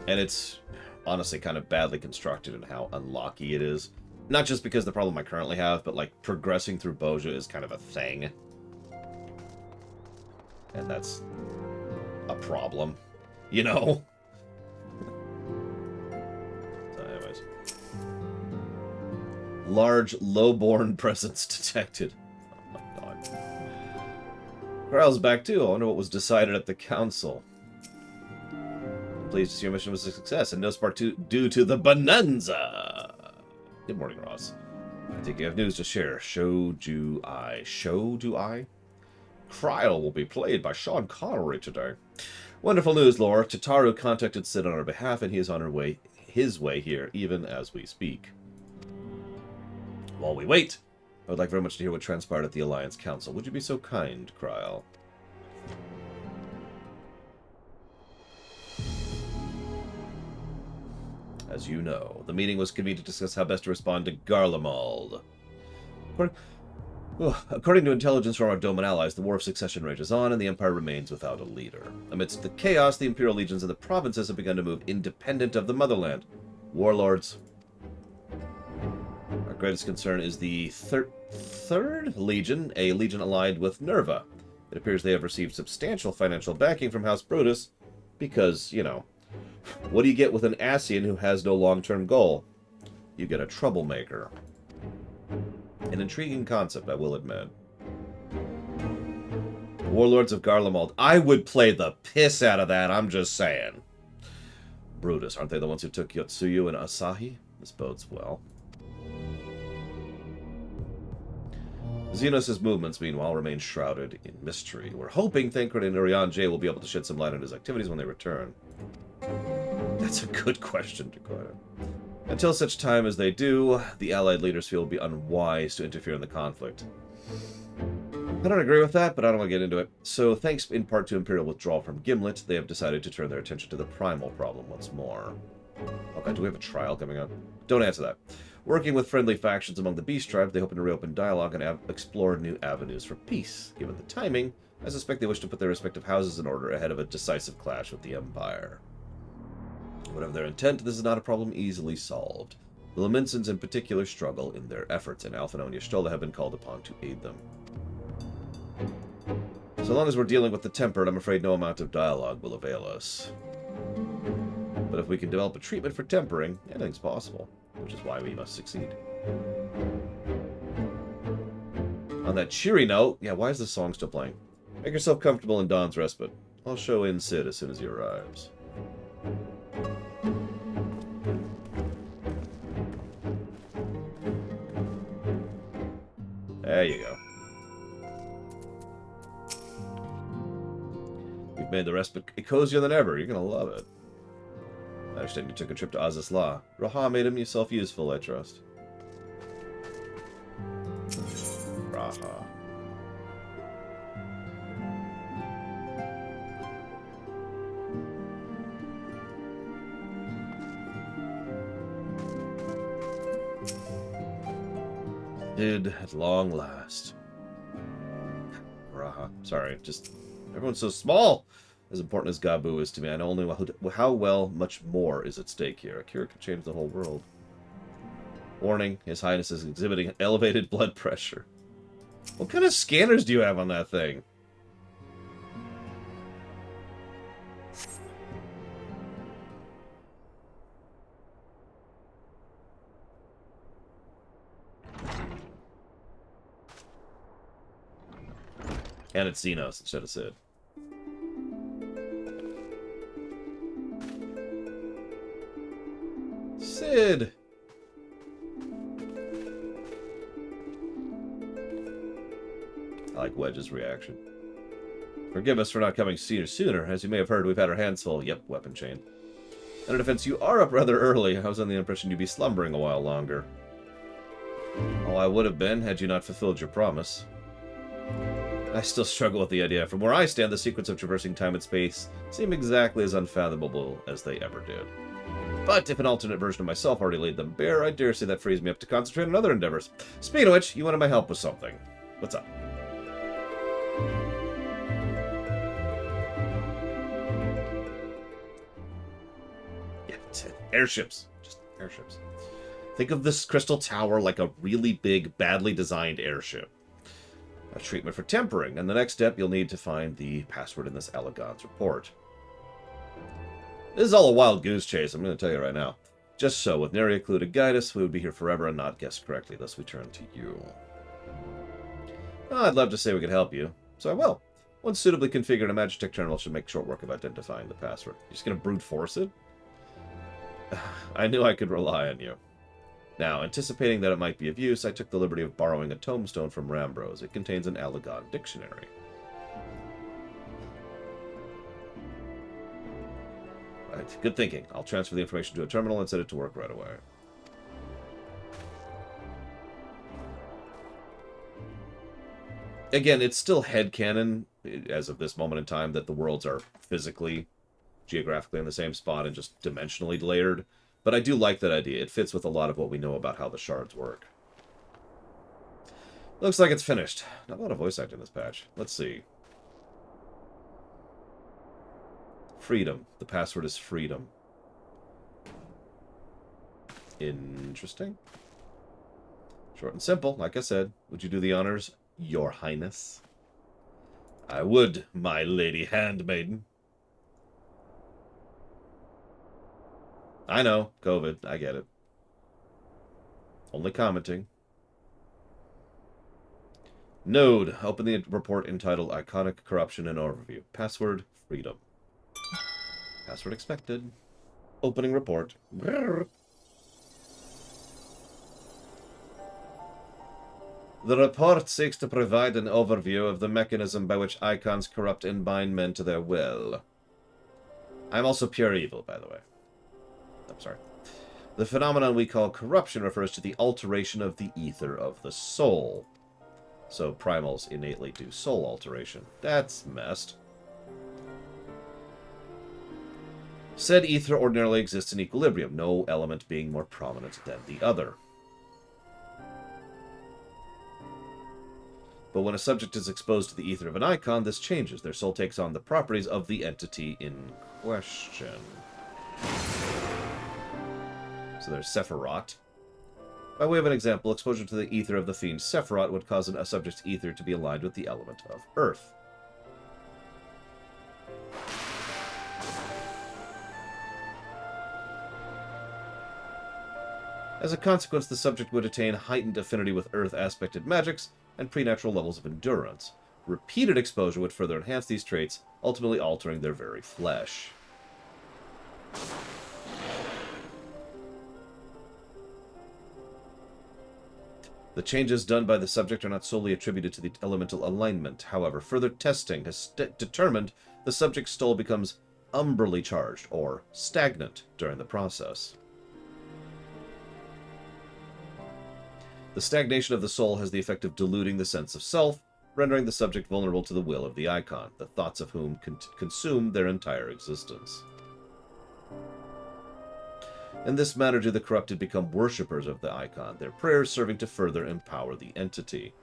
And it's honestly kind of badly constructed in how unlocky it is. Not just because the problem I currently have, but like progressing through Boja is kind of a thing. And that's a problem. You know? So anyways. Large, low-born presence detected. Oh my god. Corral's back too. I wonder what was decided at the council. Pleased to see your mission was a success, and no part due to the bonanza. Good morning, Ross. I think you have news to share. Show do I? Cryle will be played by Sean Connery today. Wonderful news, Lore. Tataru contacted Sid on our behalf, and he is on his way here, even as we speak. While we wait, I would like very much to hear what transpired at the Alliance Council. Would you be so kind, Cryle? As you know, the meeting was convened to discuss how best to respond to Garlemald. According to intelligence from our Doman allies, the War of Succession rages on, and the Empire remains without a leader. Amidst the chaos, the Imperial legions in the provinces have begun to move independent of the motherland. Warlords. Our greatest concern is the Third Legion, a legion allied with Nerva. It appears they have received substantial financial backing from House Brutus, because, you know, what do you get with an Ascian who has no long-term goal? You get a troublemaker. An intriguing concept, I will admit. Warlords of Garlemald. I would play the piss out of that, I'm just saying. Brutus, aren't they the ones who took Yotsuyu and Asahi? This bodes well. Zenos' movements, meanwhile, remain shrouded in mystery. We're hoping Thancred and Urianger will be able to shed some light on his activities when they return. That's a good question, Dakota. Until such time as they do, the Allied leaders feel it would be unwise to interfere in the conflict. I don't agree with that, but I don't want to get into it. So, thanks in part to Imperial withdrawal from Gimlet, they have decided to turn their attention to the primal problem once more. Okay, do we have a trial coming up? Don't answer that. Working with friendly factions among the Beast Tribe, they hope to reopen dialogue and explore new avenues for peace. Given the timing, I suspect they wish to put their respective houses in order ahead of a decisive clash with the Empire. Whatever their intent, this is not a problem easily solved. The Laminsons in particular struggle in their efforts, and Alphinaud and Y'shtola have been called upon to aid them. So long as we're dealing with the Tempered, I'm afraid no amount of dialogue will avail us. But if we can develop a treatment for tempering, anything's possible, which is why we must succeed. On that cheery note, yeah, why is this song still playing? Make yourself comfortable in Dawn's Respite. I'll show in Sid as soon as he arrives. There you go. We've made the respite cozier than ever. You're gonna love it. I understand you took a trip to Azazla. Raha made him yourself useful, I trust. Raha. Did at long last. Raha. Sorry, just everyone's so small. As important as Gabu is to me, I know only how well much more is at stake here. A cure could change the whole world. Warning, His Highness is exhibiting elevated blood pressure. What kind of scanners do you have on that thing? And it's Zenos instead of Sid. Sid! I like Wedge's reaction. Forgive us for not coming sooner. As you may have heard, we've had our hands full. Yep, weapon chain. And in defense, you are up rather early. I was under the impression you'd be slumbering a while longer. Oh, I would have been, had you not fulfilled your promise. I still struggle with the idea. From where I stand, the secrets of traversing time and space seem exactly as unfathomable as they ever did. But if an alternate version of myself already laid them bare, I dare say that frees me up to concentrate on other endeavors. Speaking of which, you wanted my help with something. What's up? Yeah, airships. Just airships. Think of this crystal tower like a really big, badly designed airship. A treatment for tempering, and the next step you'll need to find the password in this Elegance report. This is all a wild goose chase, I'm going to tell you right now. Just so, with nary a clue to guide us, we would be here forever and not guess correctly, thus we turn to you. Well, I'd love to say we could help you, so I will. Once suitably configured, a Magitech terminal should make short work of identifying the password. You're just going to brute force it? I knew I could rely on you. Now, anticipating that it might be of use, I took the liberty of borrowing a tombstone from Rambrose. It contains an Allegon dictionary. Right, good thinking. I'll transfer the information to a terminal and set it to work right away. Again, it's still headcanon, as of this moment in time, that the worlds are physically, geographically in the same spot and just dimensionally layered. But I do like that idea. It fits with a lot of what we know about how the shards work. Looks like it's finished. Not a lot of voice acting in this patch. Let's see. Freedom. The password is freedom. Interesting. Short and simple, like I said. Would you do the honors, Your Highness? I would, my lady handmaiden. I know, COVID, I get it. Only commenting. Node, open the report entitled Iconic Corruption and Overview. Password, freedom. Password expected. Opening report. Brrr. The report seeks to provide an overview of the mechanism by which icons corrupt and bind men to their will. I'm also pure evil, by the way. I'm sorry. The phenomenon we call corruption refers to the alteration of the ether of the soul. So primals innately do soul alteration. That's messed. Said ether ordinarily exists in equilibrium, no element being more prominent than the other. But when a subject is exposed to the ether of an icon, this changes. Their soul takes on the properties of the entity in question. So there's Sephiroth. By way of an example, exposure to the ether of the fiend Sephiroth would cause a subject's ether to be aligned with the element of Earth. As a consequence, the subject would attain heightened affinity with Earth-aspected magics and preternatural levels of endurance. Repeated exposure would further enhance these traits, ultimately altering their very flesh. The changes done by the subject are not solely attributed to the elemental alignment. However, further testing has determined the subject's soul becomes umbrally charged, or stagnant, during the process. The stagnation of the soul has the effect of diluting the sense of self, rendering the subject vulnerable to the will of the icon, the thoughts of whom consume their entire existence. In this manner do the corrupted become worshippers of the icon, their prayers serving to further empower the entity.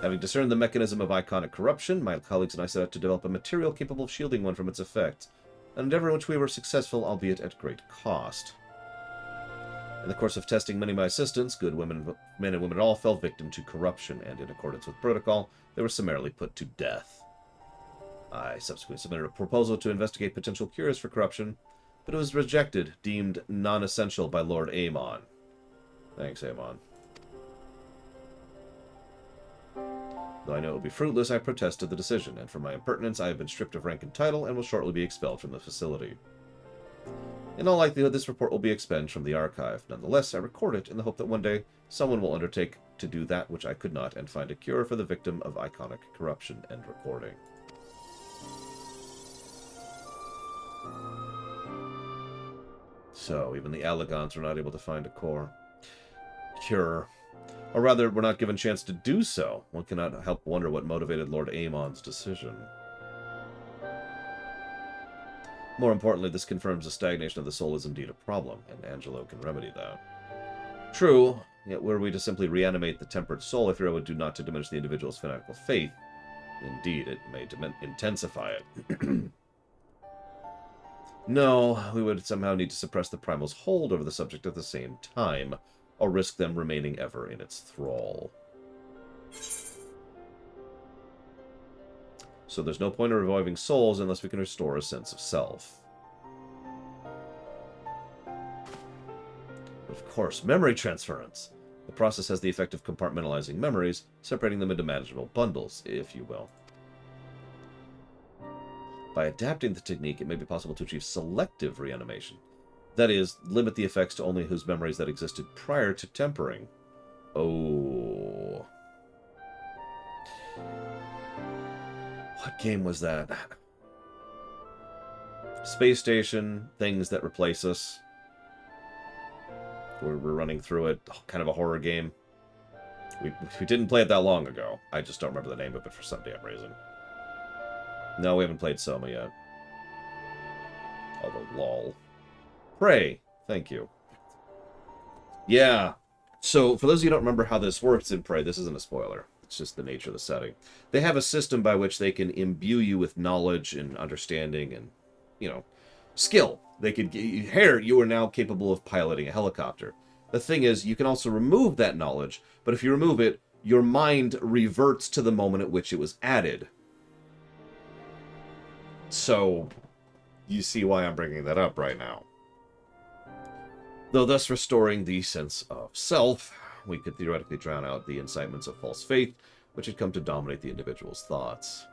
Having discerned the mechanism of iconic corruption, my colleagues and I set out to develop a material capable of shielding one from its effects, an endeavor in which we were successful, albeit at great cost. In the course of testing many of my assistants, good men and women all fell victim to corruption, and in accordance with protocol, they were summarily put to death. I subsequently submitted a proposal to investigate potential cures for corruption, but it was rejected, deemed non-essential by Lord Amon. Thanks, Amon. Though I know it will be fruitless, I protested the decision, and for my impertinence I have been stripped of rank and title and will shortly be expelled from the facility. In all likelihood, this report will be expunged from the archive. Nonetheless, I record it in the hope that one day someone will undertake to do that which I could not and find a cure for the victim of iconic corruption. End recording. So, even the Allegons were not able to find a cure. Or rather, were not given a chance to do so. One cannot help wonder what motivated Lord Amon's decision. More importantly, this confirms the stagnation of the soul is indeed a problem, and Angelo can remedy that. True, yet were we to simply reanimate the tempered soul, I fear it would do not to diminish the individual's fanatical faith. Indeed, it may intensify it. No, we would somehow need to suppress the primal's hold over the subject at the same time, or risk them remaining ever in its thrall. So there's no point in reviving souls unless we can restore a sense of self. But of course, memory transference. The process has the effect of compartmentalizing memories, separating them into manageable bundles, if you will. By adapting the technique, it may be possible to achieve selective reanimation. That is, limit the effects to only whose memories that existed prior to tempering. Oh. What game was that? Space Station, things that replace us. We're running through it, kind of a horror game. We didn't play it that long ago. I just don't remember the name of it for some damn reason. No, we haven't played Soma yet. Although, lol. Prey, thank you. Yeah, so for those of you who don't remember how this works in Prey, this isn't a spoiler. It's just the nature of the setting. They have a system by which they can imbue you with knowledge and understanding and, you know, skill. They could here you are now capable of piloting a helicopter. The thing is, you can also remove that knowledge, but if you remove it, your mind reverts to the moment at which it was added. So, you see why I'm bringing that up right now. Though thus restoring the sense of self, we could theoretically drown out the incitements of false faith, which had come to dominate the individual's thoughts.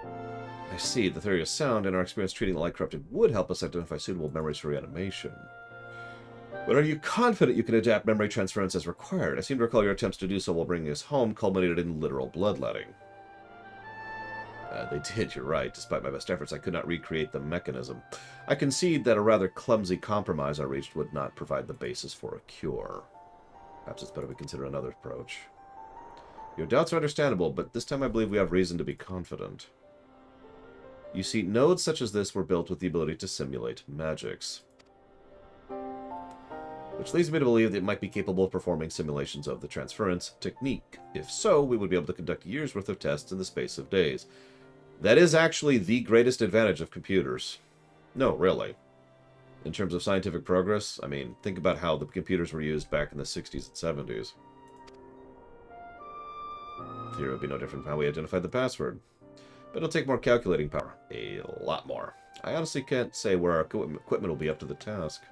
I see, the theory is sound, and our experience treating the light corrupted would help us identify suitable memories for reanimation. But are you confident you can adapt memory transference as required? I seem to recall your attempts to do so while bringing us home culminated in literal bloodletting. They did, you're right. Despite my best efforts, I could not recreate the mechanism. I concede that a rather clumsy compromise I reached would not provide the basis for a cure. Perhaps it's better we consider another approach. Your doubts are understandable, but this time I believe we have reason to be confident. You see, nodes such as this were built with the ability to simulate magics. Which leads me to believe that it might be capable of performing simulations of the transference technique. If so, we would be able to conduct years' worth of tests in the space of days. That is actually the greatest advantage of computers. No, really. In terms of scientific progress, I mean, think about how the computers were used back in the 60s and 70s. Here would be no different from how we identified the password. But it'll take more calculating power. A lot more. I honestly can't say where our equipment will be up to the task.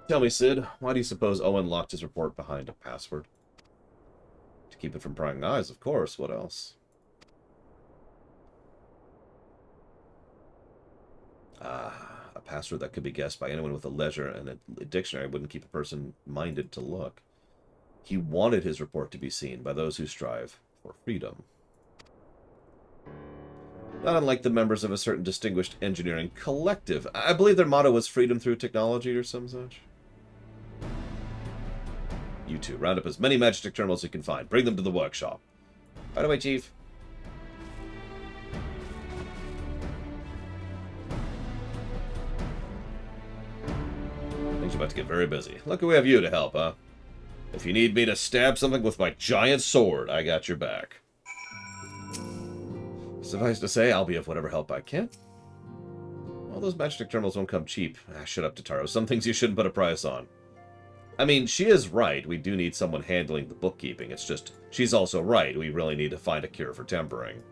Tell me, Sid, why do you suppose Owen locked his report behind a password? To keep it from prying eyes, of course. What else? A password that could be guessed by anyone with a ledger and a dictionary wouldn't keep a person minded to look. He wanted his report to be seen by those who strive for freedom. Not unlike the members of a certain distinguished engineering collective. I believe their motto was freedom through technology or some such. You two, round up as many magic terminals as you can find. Bring them to the workshop. By the way, Chief. Things are about to get very busy. Lucky we have you to help, huh? If you need me to stab something with my giant sword, I got your back. Suffice to say, I'll be of whatever help I can. All those magic terminals won't come cheap. Shut up, Totaro. Some things you shouldn't put a price on. I mean, she is right. We do need someone handling the bookkeeping. It's just, she's also right. We really need to find a cure for tempering.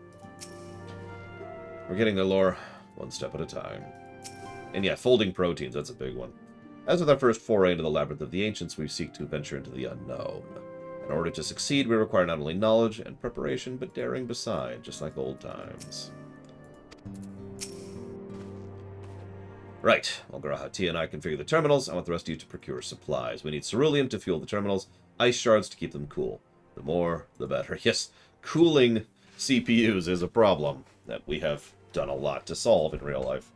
We're getting there, Lore. One step at a time. And yeah, folding proteins, that's a big one. As with our first foray into the Labyrinth of the Ancients, we seek to venture into the unknown. In order to succeed, we require not only knowledge and preparation, but daring beside, just like old times. Right. While Garaha, Tia, and I configure the terminals, I want the rest of you to procure supplies. We need ceruleum to fuel the terminals, ice shards to keep them cool. The more, the better. Yes, cooling CPUs is a problem that we have done a lot to solve in real life.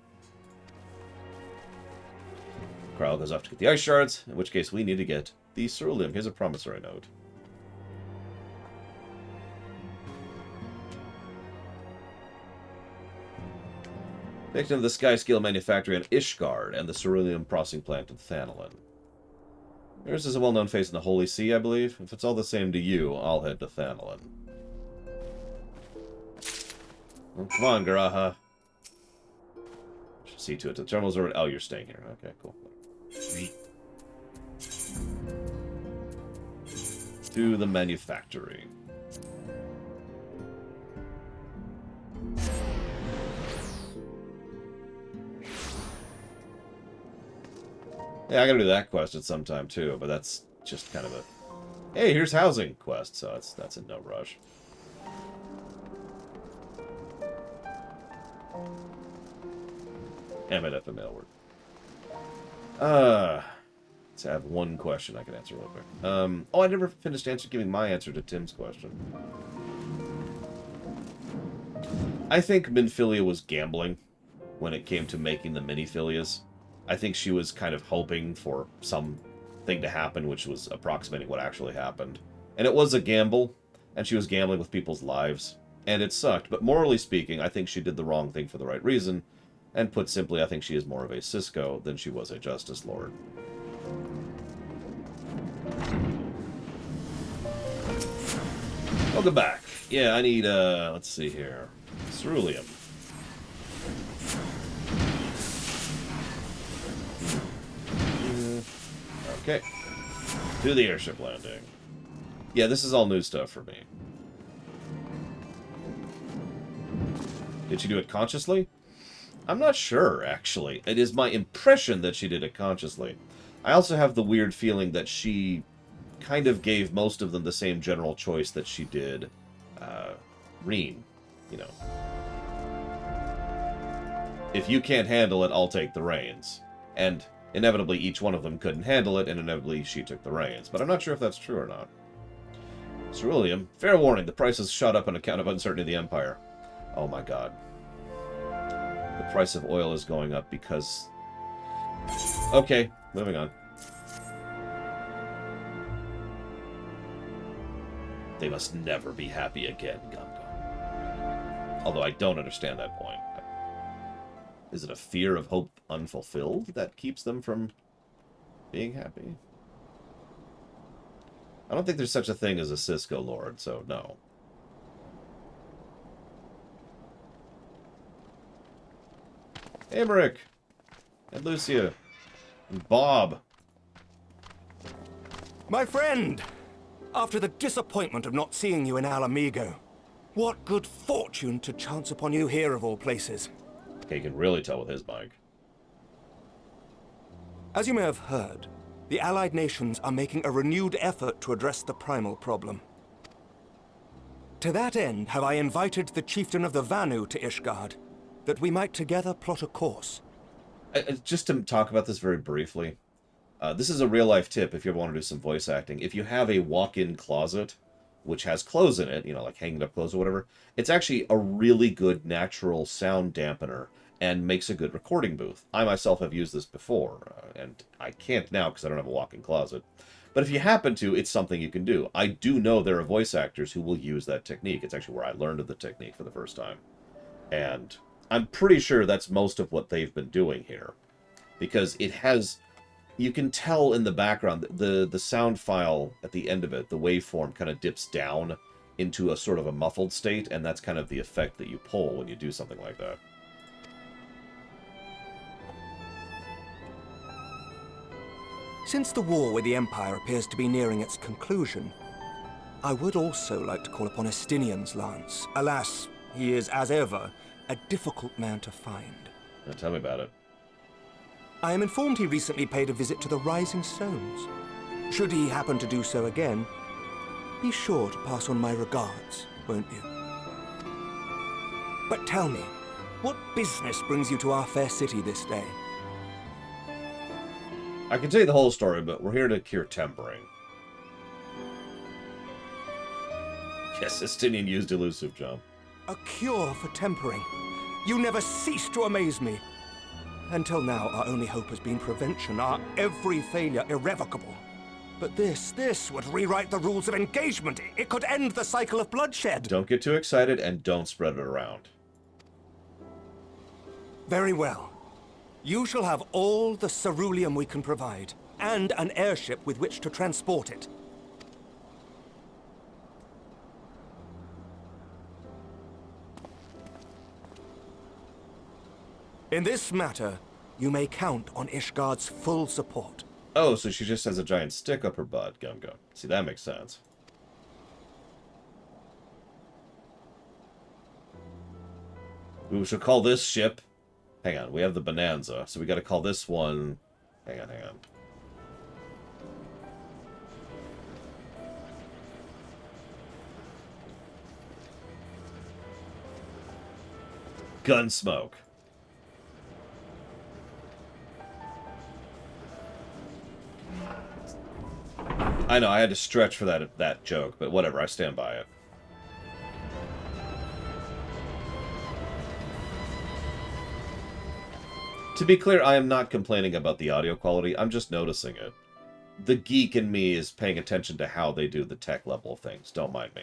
Crowell goes off to get the ice shards, in which case we need to get the ceruleum. Here's a promissory note. Victim of the Skyscale manufactory on Ishgard and the ceruleum processing plant of Thanalin. Yours is a well-known face in the Holy See, I believe. If it's all the same to you, I'll head to Thanalin. Well, come on, Garaha. Should see to it. The terminals are at... Oh, you're staying here. Okay, cool. To the manufactory. Yeah, I gotta do that quest at some time too, but that's just kind of a hey, here's housing quest, so that's in no rush. Damn it, F a mail word. Let's have one question I can answer real quick. Oh, I never finished giving my answer to Tim's question. I think Minfilia was gambling when it came to making the Minifilias. I think she was kind of hoping for something to happen, which was approximating what actually happened. And it was a gamble, and she was gambling with people's lives. And it sucked, but morally speaking, I think she did the wrong thing for the right reason. And put simply, I think she is more of a Cisco than she was a Justice Lord. Welcome back. Yeah, I need, let's see here. Cerulean. Okay. To the airship landing. Yeah, this is all new stuff for me. Did she do it consciously? I'm not sure, actually. It is my impression that she did it consciously. I also have the weird feeling that she kind of gave most of them the same general choice that she did Reen. You know. If you can't handle it, I'll take the reins. And inevitably, each one of them couldn't handle it, and inevitably, she took the reins. But I'm not sure if that's true or not. Cerulean, fair warning, the prices shot up on account of uncertainty of the Empire. Oh my god. The price of oil is going up because... Okay, moving on. They must never be happy again, Gumgum. Although I don't understand that point. Is it a fear of hope unfulfilled that keeps them from being happy? I don't think there's such a thing as a Cisco Lord, so no. Emmerich! And Lucia! And Bob! My friend! After the disappointment of not seeing you in Alamigo, what good fortune to chance upon you here of all places. Okay, you can really tell with his mic. As you may have heard, the Allied nations are making a renewed effort to address the primal problem. To that end, have I invited the chieftain of the Vanu to Ishgard, that we might together plot a course. Just to talk about this very briefly, this is a real-life tip if you ever want to do some voice acting. If you have a walk-in closet, which has clothes in it, you know, like hanging up clothes or whatever, it's actually a really good natural sound dampener and makes a good recording booth. I myself have used this before, and I can't now because I don't have a walk-in closet. But if you happen to, it's something you can do. I do know there are voice actors who will use that technique. It's actually where I learned of the technique for the first time. And I'm pretty sure that's most of what they've been doing here. Because it has... You can tell in the background, the sound file at the end of it, the waveform kind of dips down into a sort of a muffled state, and that's kind of the effect that you pull when you do something like that. Since the war with the Empire appears to be nearing its conclusion, I would also like to call upon Estinian's lance. Alas, he is, as ever, a difficult man to find. Now tell me about it. I am informed he recently paid a visit to the Rising Stones. Should he happen to do so again, be sure to pass on my regards, won't you? But tell me, what business brings you to our fair city this day? I can tell you the whole story, but we're here to cure tempering. Yes, Estinian used elusive jump. A cure for tempering. You never cease to amaze me. Until now, our only hope has been prevention, our every failure irrevocable. But this would rewrite the rules of engagement. It could end the cycle of bloodshed. Don't get too excited and don't spread it around. Very well. You shall have all the ceruleum we can provide, and an airship with which to transport it. In this matter, you may count on Ishgard's full support. Oh, so she just has a giant stick up her butt, Gum-Gum. See, that makes sense. We should call this ship... Hang on, we have the Bonanza, so we gotta call this one... Hang on. Gunsmoke. I know, I had to stretch for that joke, but whatever, I stand by it. To be clear, I am not complaining about the audio quality, I'm just noticing it. The geek in me is paying attention to how they do the tech level of things, don't mind me.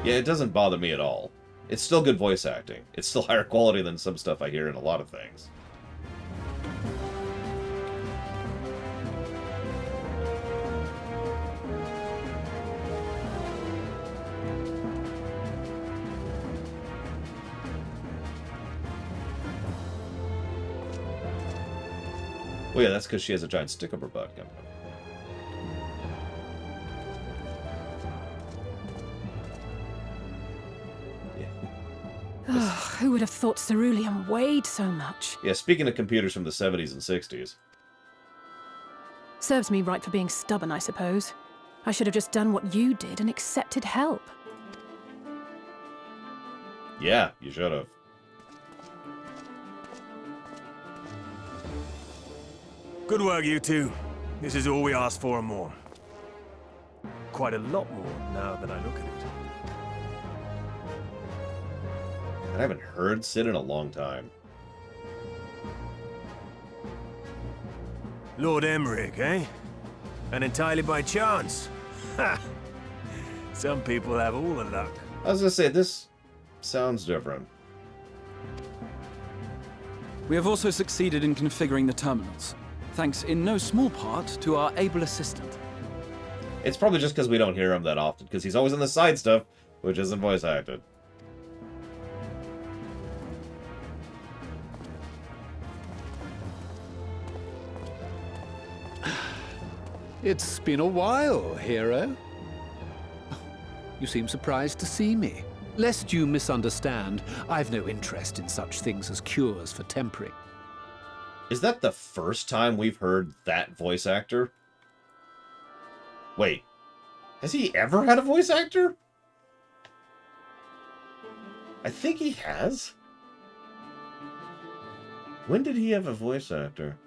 Yeah, it doesn't bother me at all. It's still good voice acting. It's still higher quality than some stuff I hear in a lot of things. Well, yeah, that's because she has a giant stick up her butt. Who would have thought ceruleum weighed so much? Yeah, speaking of computers from the 70s and 60s. Serves me right for being stubborn, I suppose. I should have just done what you did and accepted help. Yeah, you should have. Good work, you two. This is all we asked for and more. Quite a lot more, now that I look at it. I haven't heard Sid in a long time. Lord Emmerich, eh? And entirely by chance. Ha! Some people have all the luck. I was gonna say, this sounds different. We have also succeeded in configuring the terminals, thanks in no small part to our able assistant. It's probably just because we don't hear him that often, because he's always in the side stuff, which isn't voice acted. It's been a while, hero. You seem surprised to see me. Lest you misunderstand, I've no interest in such things as cures for tempering. Is that the first time we've heard that voice actor? Wait, has he ever had a voice actor? I think he has. When did he have a voice actor?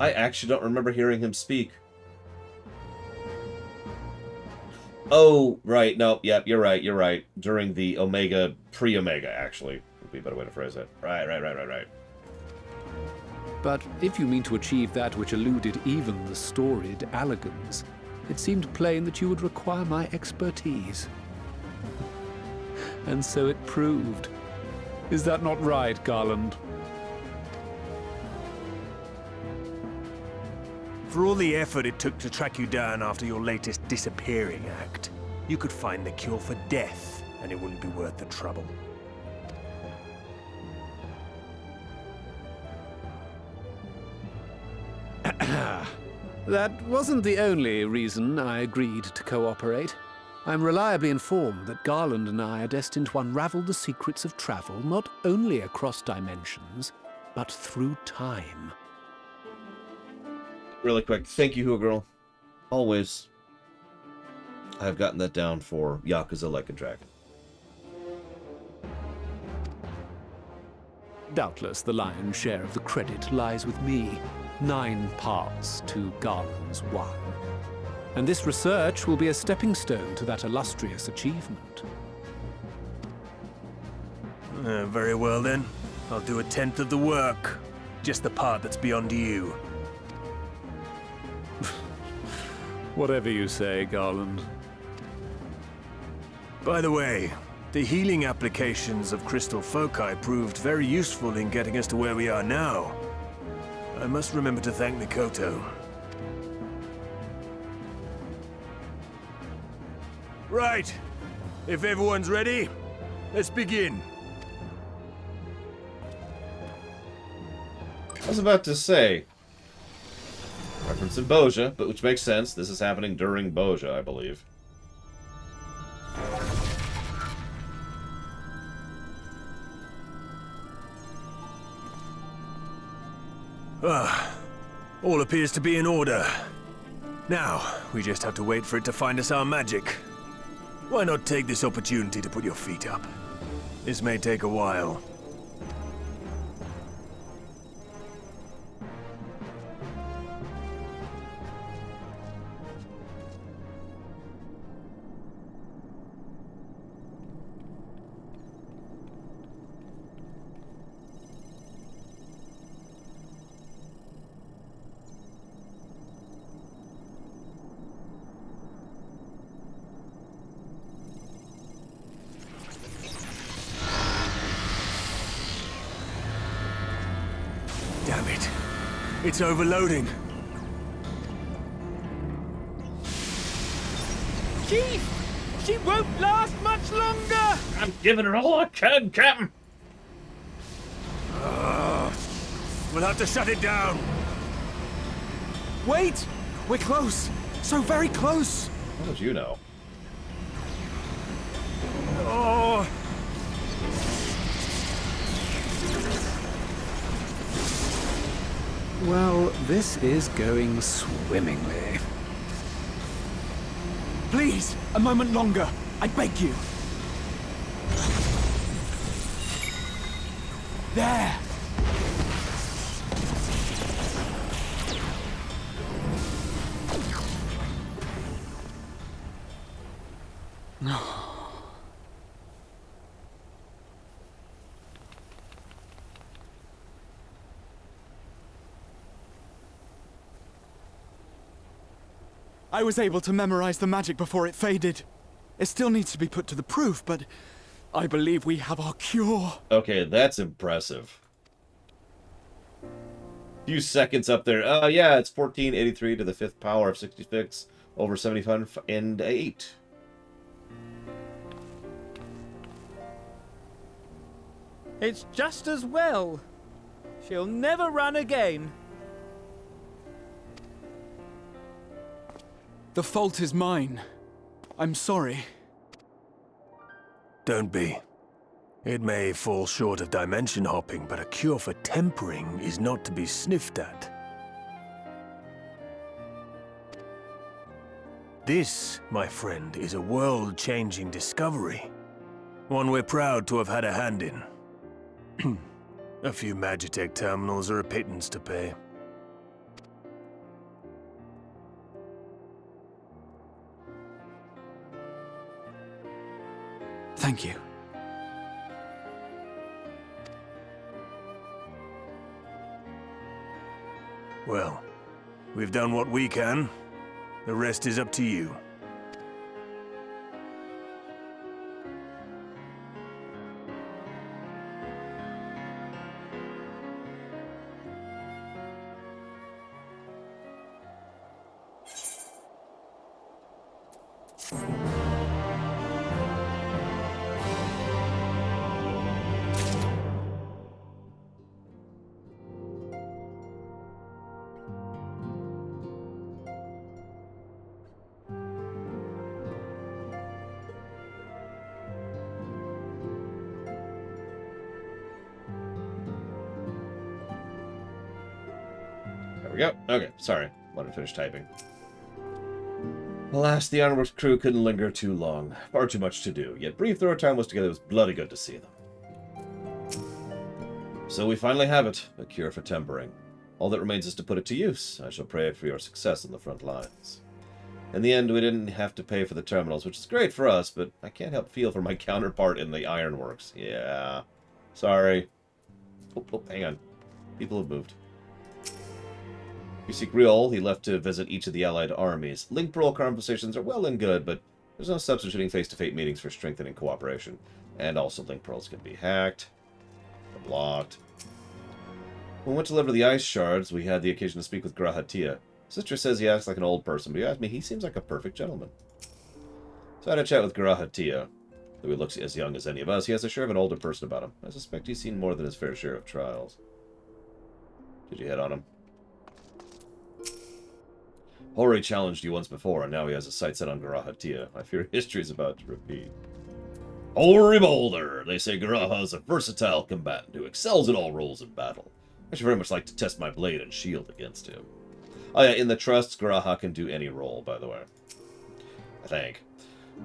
I actually don't remember hearing him speak. Oh, right. No, yep, you're right. You're right. During the Omega, pre-Omega, actually. Would be a better way to phrase it. Right. But if you mean to achieve that which eluded even the storied Allagans, it seemed plain that you would require my expertise. And so it proved. Is that not right, Garland? For all the effort it took to track you down after your latest disappearing act, you could find the cure for death, and it wouldn't be worth the trouble. That wasn't the only reason I agreed to cooperate. I'm reliably informed that Garland and I are destined to unravel the secrets of travel not only across dimensions, but through time. Really quick, thank you, Girl. Always. I've gotten that down for Yakuza Like a Dragon. Doubtless the lion's share of the credit lies with me. 9 parts to Garland's 1. And this research will be a stepping stone to that illustrious achievement. Very well then. I'll do 1/10 of the work. Just the part that's beyond you. Whatever you say, Garland. By the way, the healing applications of crystal foci proved very useful in getting us to where we are now. I must remember to thank Mikoto. Right. If everyone's ready, let's begin. I was about to say, reference in Boja, but which makes sense. This is happening during Boja, I believe. All appears to be in order. Now, we just have to wait for it to find us our magic. Why not take this opportunity to put your feet up? This may take a while. Damn it. It's overloading. Chief! She won't last much longer! I'm giving her all I can, Captain! We'll have to shut it down. Wait! We're close! So very close! How did you know? Oh! Well, this is going swimmingly. Please, a moment longer. I beg you. There! I was able to memorize the magic before it faded. It still needs to be put to the proof, but I believe we have our cure. Okay, that's impressive. Few seconds up there. Yeah, it's 1483 to the 5th power of 66 over 75 and 8. It's just as well. She'll never run again. The fault is mine. I'm sorry. Don't be. It may fall short of dimension hopping, but a cure for tempering is not to be sniffed at. This, my friend, is a world-changing discovery. One we're proud to have had a hand in. A few Magitech terminals are a pittance to pay. Thank you. Well, we've done what we can. The rest is up to you. There we go. Okay, sorry. Wanted to finish typing. Alas, the Ironworks crew couldn't linger too long. Far too much to do. Yet brief though our time was together, it was bloody good to see them. So we finally have it, a cure for tempering. All that remains is to put it to use. I shall pray for your success on the front lines. In the end, we didn't have to pay for the terminals, which is great for us, but I can't help feel for my counterpart in the Ironworks. Yeah. Sorry. Oh, hang on. People have moved. You seek Riol, he left to visit each of the allied armies. Link Pearl conversations are well and good, but there's no substituting face-to-face meetings for strengthening cooperation. And also, Link Pearls can be hacked, or blocked. When we went to deliver the ice shards, we had the occasion to speak with Grahatia. Sister says he acts like an old person, but you ask me, he seems like a perfect gentleman. So I had a chat with Grahatia. Though he looks as young as any of us, he has a share of an older person about him. I suspect he's seen more than his fair share of trials. Did you hit on him? Hori challenged you once before, and now he has a sight set on Grahatia. I fear history is about to repeat. Hori Boulder! They say Garaha is a versatile combatant who excels in all roles in battle. I should very much like to test my blade and shield against him. Oh yeah, in the trusts, Garaha can do any role, by the way. I think.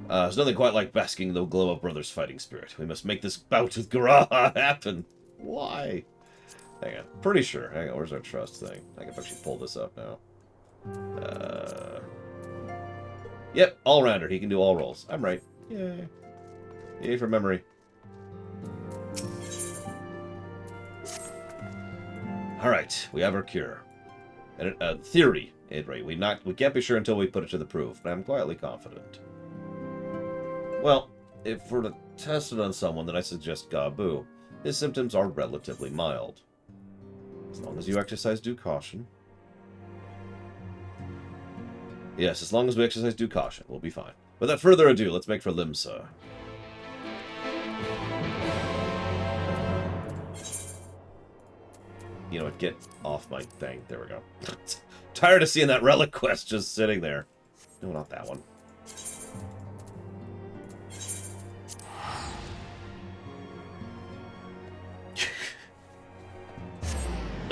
There's nothing quite like basking in the glow of Brother's fighting spirit. We must make this bout with Garaha happen. Why? Hang on. Pretty sure. Hang on, where's our trust thing? I can actually pull this up now. Yep, all-rounder. He can do all roles. I'm right. Yay. Yay for memory. Alright, we have our cure. And theory, at rate. We can't be sure until we put it to the proof, but I'm quietly confident. Well, if we're to test it on someone, then I suggest Gabu. His symptoms are relatively mild. As long as you exercise due caution. Yes, as long as we exercise due caution, we'll be fine. Without further ado, let's make for Limsa. You know what, get off my thing. There we go. Tired of seeing that relic quest just sitting there. No, not that one.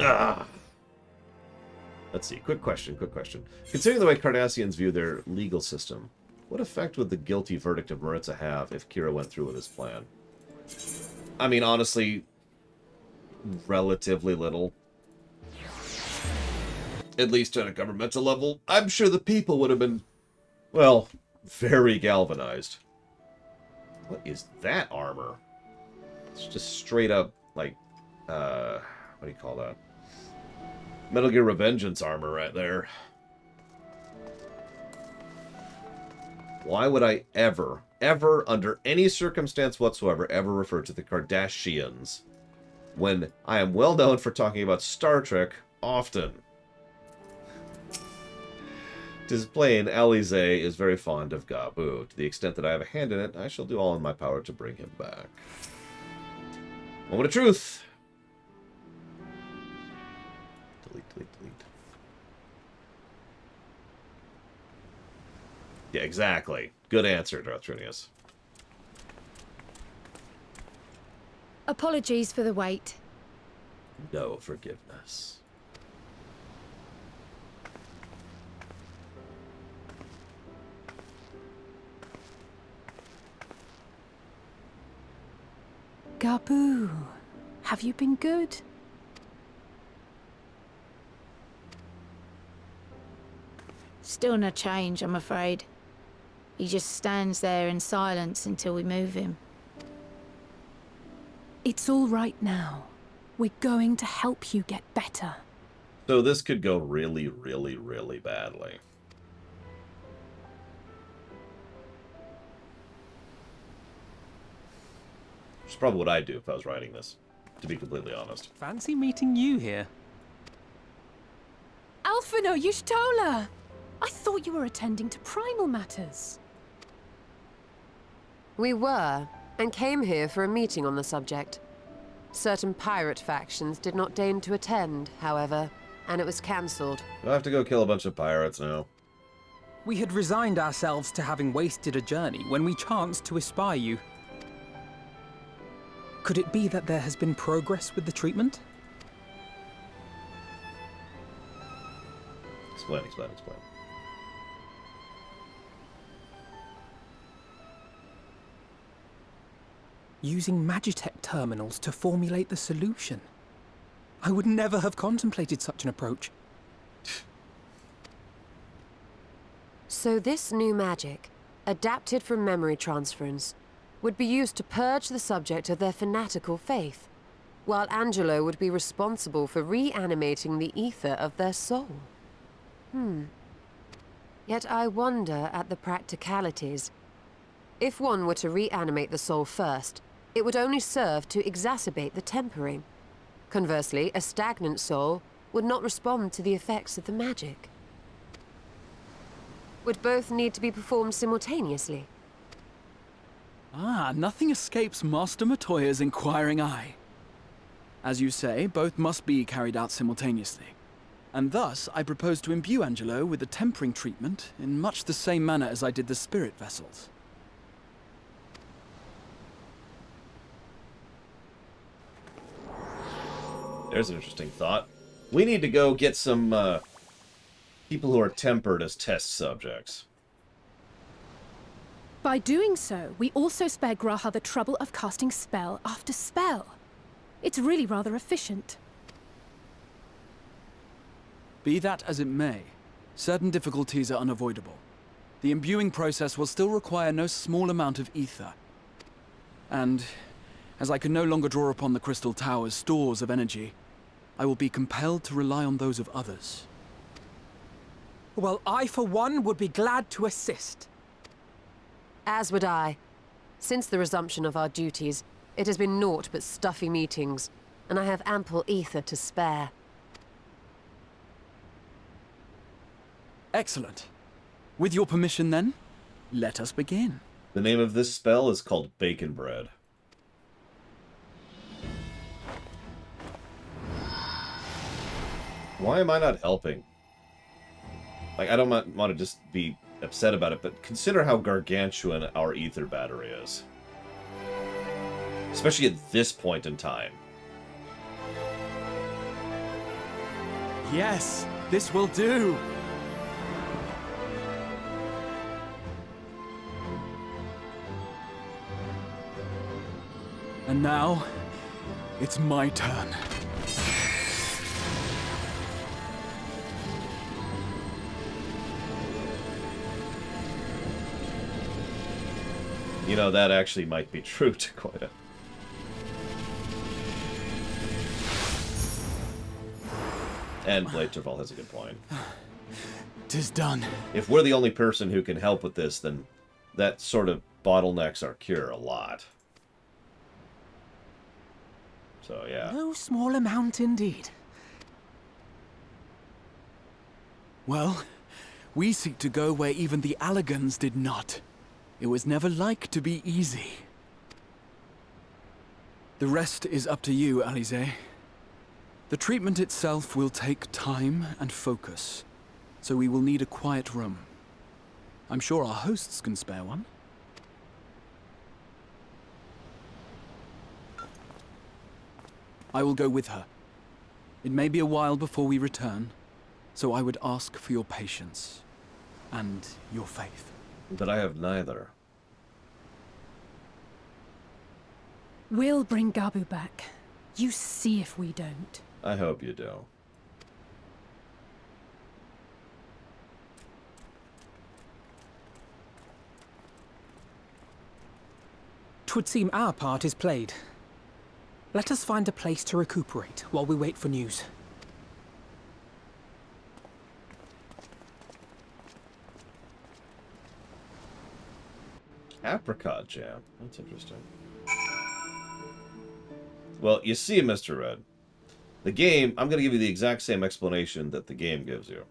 Ah. Let's see. Quick question. Considering the way Cardassians view their legal system, what effect would the guilty verdict of Maritza have if Kira went through with his plan? I mean, honestly, relatively little. At least on a governmental level. I'm sure the people would have been, well, very galvanized. What is that armor? It's just straight up, like, what do you call that? Metal Gear Revengeance armor right there. Why would I ever, under any circumstance whatsoever, ever refer to the Cardassians when I am well known for talking about Star Trek often? Tis plain, Alize is very fond of Gabu. To the extent that I have a hand in it, I shall do all in my power to bring him back. Moment of truth! Delete. Yeah, exactly. Good answer, Darthrinius. Apologies for the wait. No forgiveness. Gabu, have you been good? Still no change, I'm afraid. He just stands there in silence until we move him. It's all right now. We're going to help you get better. So this could go really, really, really badly. Which is probably what I'd do if I was writing this, to be completely honest. Fancy meeting you here. Alphino Yushtola! I thought you were attending to primal matters. We were, and came here for a meeting on the subject. Certain pirate factions did not deign to attend, however, and it was cancelled. Do I have to go kill a bunch of pirates now? We had resigned ourselves to having wasted a journey when we chanced to espy you. Could it be that there has been progress with the treatment? Explain. Using Magitech terminals to formulate the solution. I would never have contemplated such an approach. So this new magic, adapted from memory transference, would be used to purge the subject of their fanatical faith, while Angelo would be responsible for reanimating the ether of their soul. Yet I wonder at the practicalities. If one were to reanimate the soul first, it would only serve to exacerbate the tempering. Conversely, a stagnant soul would not respond to the effects of the magic. Would both need to be performed simultaneously? Nothing escapes Master Matoya's inquiring eye. As you say, both must be carried out simultaneously. And thus, I propose to imbue Angelo with the tempering treatment in much the same manner as I did the spirit vessels. There's an interesting thought. We need to go get some people who are tempered as test subjects. By doing so, we also spare Graha the trouble of casting spell after spell. It's really rather efficient. Be that as it may, certain difficulties are unavoidable. The imbuing process will still require no small amount of ether. And, as I can no longer draw upon the Crystal Tower's stores of energy, I will be compelled to rely on those of others. Well, I, for one, would be glad to assist. As would I. Since the resumption of our duties, it has been naught but stuffy meetings, and I have ample ether to spare. Excellent. With your permission, then, let us begin. The name of this spell is called Bacon Bread. Why am I not helping? Like, I don't want to just be upset about it, but consider how gargantuan our ether battery is. Especially at this point in time. Yes, this will do. And now, it's my turn. You know, that actually might be true to quite a... And Blade Terval has a good point. 'Tis done. If we're the only person who can help with this, then that sort of bottlenecks our cure a lot. So, yeah. No small amount indeed. Well, we seek to go where even the Allagans did not. It was never like to be easy. The rest is up to you, Alize. The treatment itself will take time and focus, so we will need a quiet room. I'm sure our hosts can spare one. I will go with her. It may be a while before we return, so I would ask for your patience and your faith. But I have neither. We'll bring Gabu back. You see if we don't. I hope you do. Twould seem our part is played. Let us find a place to recuperate while we wait for news. Apricot jam. That's interesting. Well, you see, Mr. Red, the game, I'm going to give you the exact same explanation that the game gives you.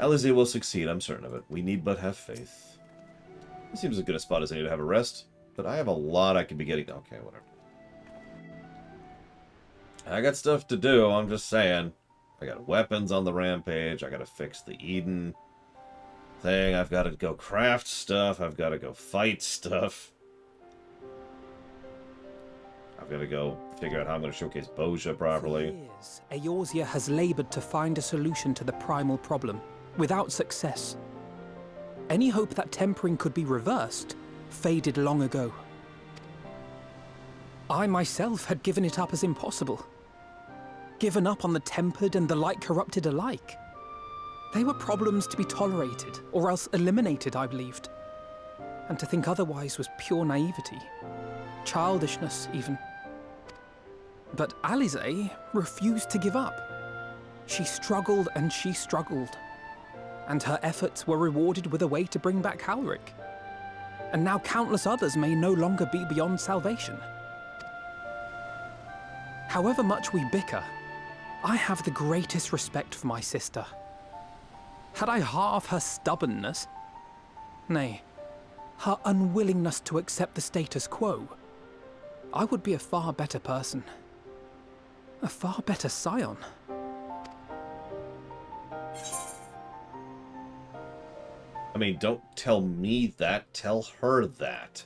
Alize will succeed, I'm certain of it. We need but have faith. This seems as good a spot as any to have a rest, but I have a lot I could be getting... Okay, whatever. I got stuff to do, I'm just saying. I got weapons on the rampage, I gotta fix the Eden thing, I've gotta go craft stuff, I've gotta go fight stuff. I've gotta go figure out how I'm gonna showcase Bozja properly. For years, Eorzea has labored to find a solution to the primal problem, without success. Any hope that tempering could be reversed faded long ago. I myself had given it up as impossible. Given up on the tempered and the light corrupted alike. They were problems to be tolerated, or else eliminated, I believed. And to think otherwise was pure naivety. Childishness, even. But Alize refused to give up. She struggled and she struggled. And her efforts were rewarded with a way to bring back Halric. And now countless others may no longer be beyond salvation. However much we bicker, I have the greatest respect for my sister. Had I half her stubbornness, nay, her unwillingness to accept the status quo, I would be a far better person. A far better scion. I mean, don't tell me that, tell her that.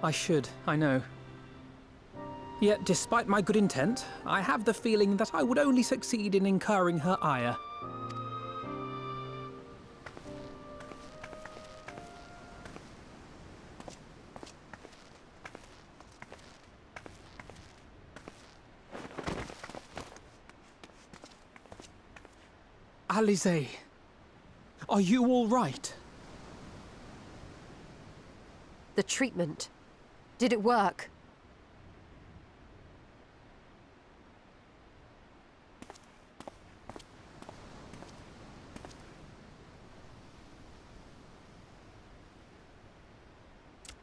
I should, I know. Yet, despite my good intent, I have the feeling that I would only succeed in incurring her ire. Alize, are you all right? The treatment. Did it work?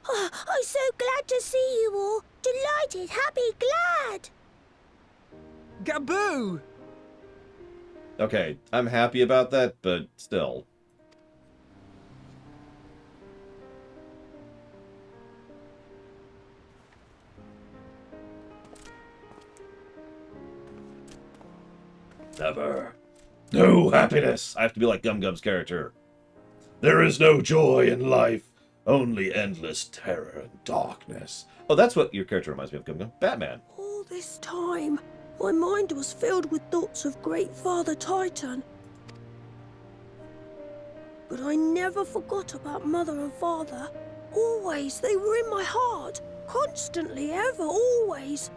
Oh, I'm so glad to see you all. Delighted, happy, glad. Gaboo! Okay, I'm happy about that, but still. Never. No happiness. I have to be like Gum Gum's character. There is no joy in life, only endless terror and darkness. Oh, that's what your character reminds me of, Gum Gum. Batman. All this time, my mind was filled with thoughts of Great Father Titan. But I never forgot about Mother and Father. Always, they were in my heart. Constantly, ever, always.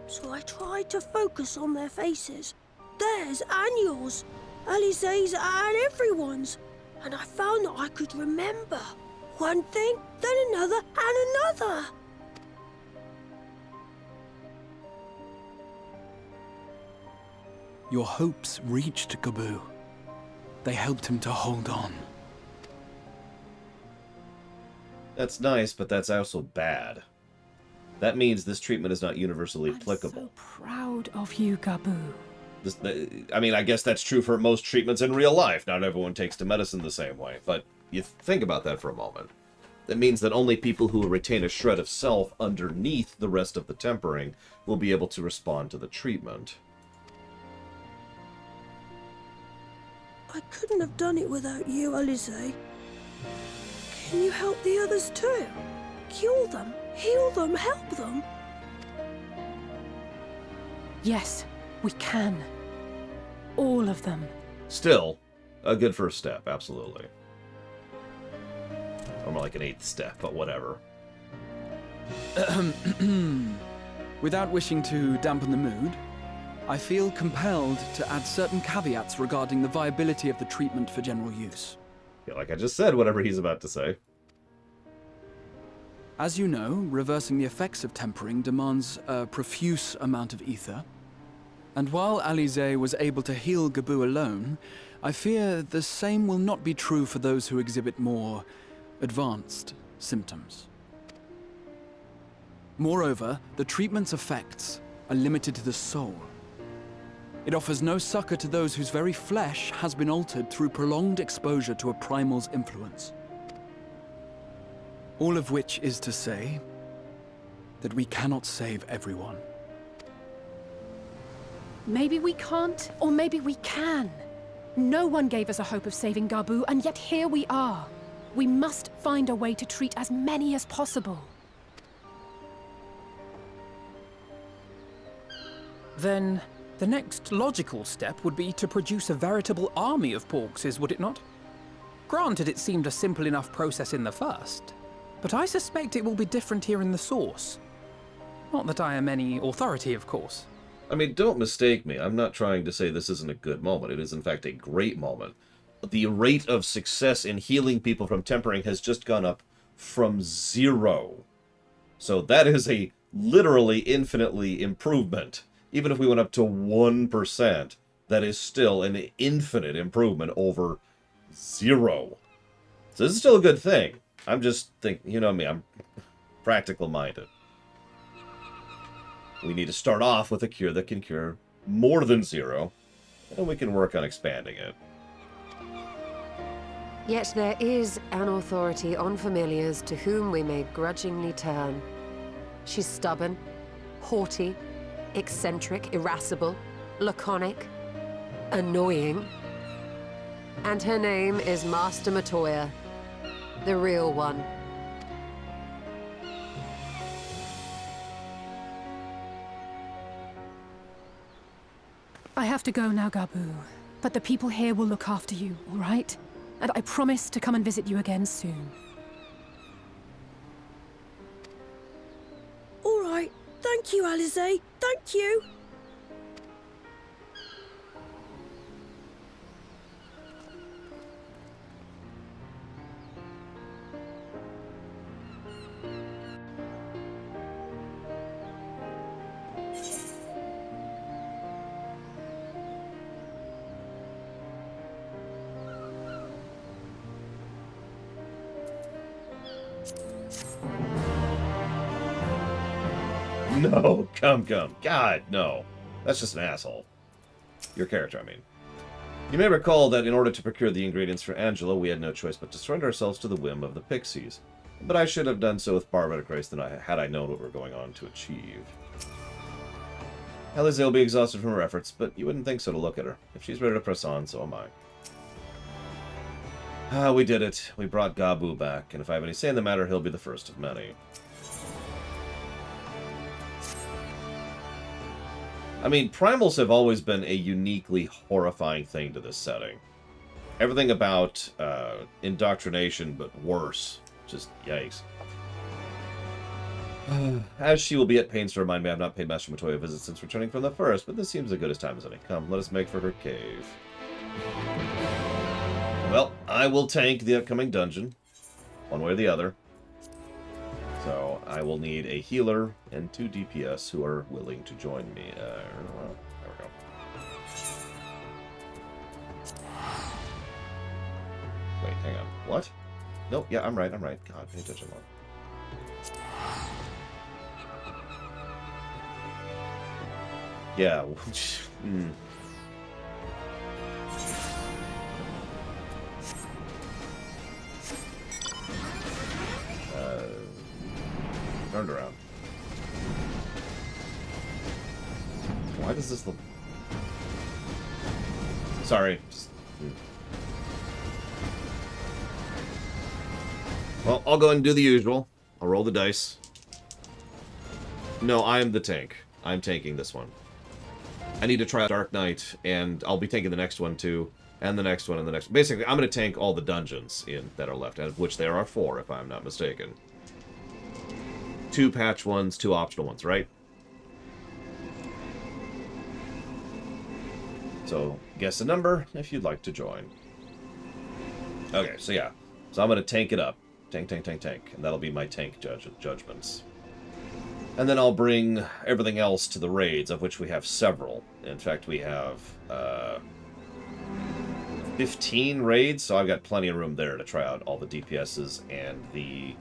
So I tried to focus on their faces. Theirs and yours. Alize's and everyone's. And I found that I could remember. One thing, then another, and another. Your hopes reached Gaboo. They helped him to hold on. That's nice, but that's also bad. That means this treatment is not universally applicable. I'm so proud of you, Gaboo. I mean, I guess that's true for most treatments in real life. Not everyone takes to medicine the same way, but you think about that for a moment. That means that only people who retain a shred of self underneath the rest of the tempering will be able to respond to the treatment. I couldn't have done it without you, Alize. Can you help the others too? Cure them, heal them, help them? Yes, we can. All of them. Still, a good first step, absolutely. Or more like an 8th step, but whatever. Without wishing to dampen the mood, I feel compelled to add certain caveats regarding the viability of the treatment for general use. Yeah, like I just said, whatever he's about to say. As you know, reversing the effects of tempering demands a profuse amount of ether. And while Alize was able to heal Gaboo alone, I fear the same will not be true for those who exhibit more advanced symptoms. Moreover, the treatment's effects are limited to the soul. It offers no succor to those whose very flesh has been altered through prolonged exposure to a primal's influence. All of which is to say that we cannot save everyone. Maybe we can't, or maybe we can. No one gave us a hope of saving Gaboo, and yet here we are. We must find a way to treat as many as possible. Then, the next logical step would be to produce a veritable army of Porkses, would it not? Granted, it seemed a simple enough process in the first, but I suspect it will be different here in the source. Not that I am any authority, of course. I mean, don't mistake me. I'm not trying to say this isn't a good moment. It is, in fact, a great moment. The rate of success in healing people from tempering has just gone up from 0. So that is a literally infinitely improvement. Even if we went up to 1%, that is still an infinite improvement over 0. So this is still a good thing. I'm just thinking, you know me, I'm practical-minded. We need to start off with a cure that can cure more than 0, and we can work on expanding it. Yet there is an authority on familiars to whom we may grudgingly turn. She's stubborn, haughty, eccentric, irascible, laconic, annoying. And her name is Master Matoya, the real one. to go now, Gabu. But the people here will look after you, all right? And I promise to come and visit you again soon. All right. Thank you, Alize. Thank you. No, come. God, no. That's just an asshole. Your character, I mean. You may recall that in order to procure the ingredients for Angela, we had no choice but to surrender ourselves to the whim of the Pixies. But I should have done so with far better grace than had I known what we were going on to achieve. Alize will be exhausted from her efforts, but you wouldn't think so to look at her. If she's ready to press on, so am I. Ah, we did it. We brought Gabu back, and if I have any say in the matter, he'll be the first of many. I mean, primals have always been a uniquely horrifying thing to this setting. Everything about indoctrination, but worse. Just yikes. As she will be at pains to remind me, I have not paid Master Matoya a visit since returning from the forest, but this seems as good as time as any. Come, let us make for her cave. Well, I will tank the upcoming dungeon, one way or the other. So I will need a healer and 2 DPS who are willing to join me. There we go. Wait, hang on. What? No, yeah, I'm right. God, pay attention more. Yeah. Turned around. Why does this look... Sorry. Well, I'll go ahead and do the usual. I'll roll the dice. No, I am the tank. I'm tanking this one. I need to try out Dark Knight, and I'll be tanking the next one too, and the next one, and the next... Basically, I'm going to tank all the dungeons that are left, of which there are 4, if I'm not mistaken. 2 patch ones, 2 optional ones, right? So, guess a number if you'd like to join. Okay, so yeah. So I'm going to tank it up. Tank. And that'll be my tank judgments. And then I'll bring everything else to the raids, of which we have several. In fact, we have 15 raids, so I've got plenty of room there to try out all the DPSs and the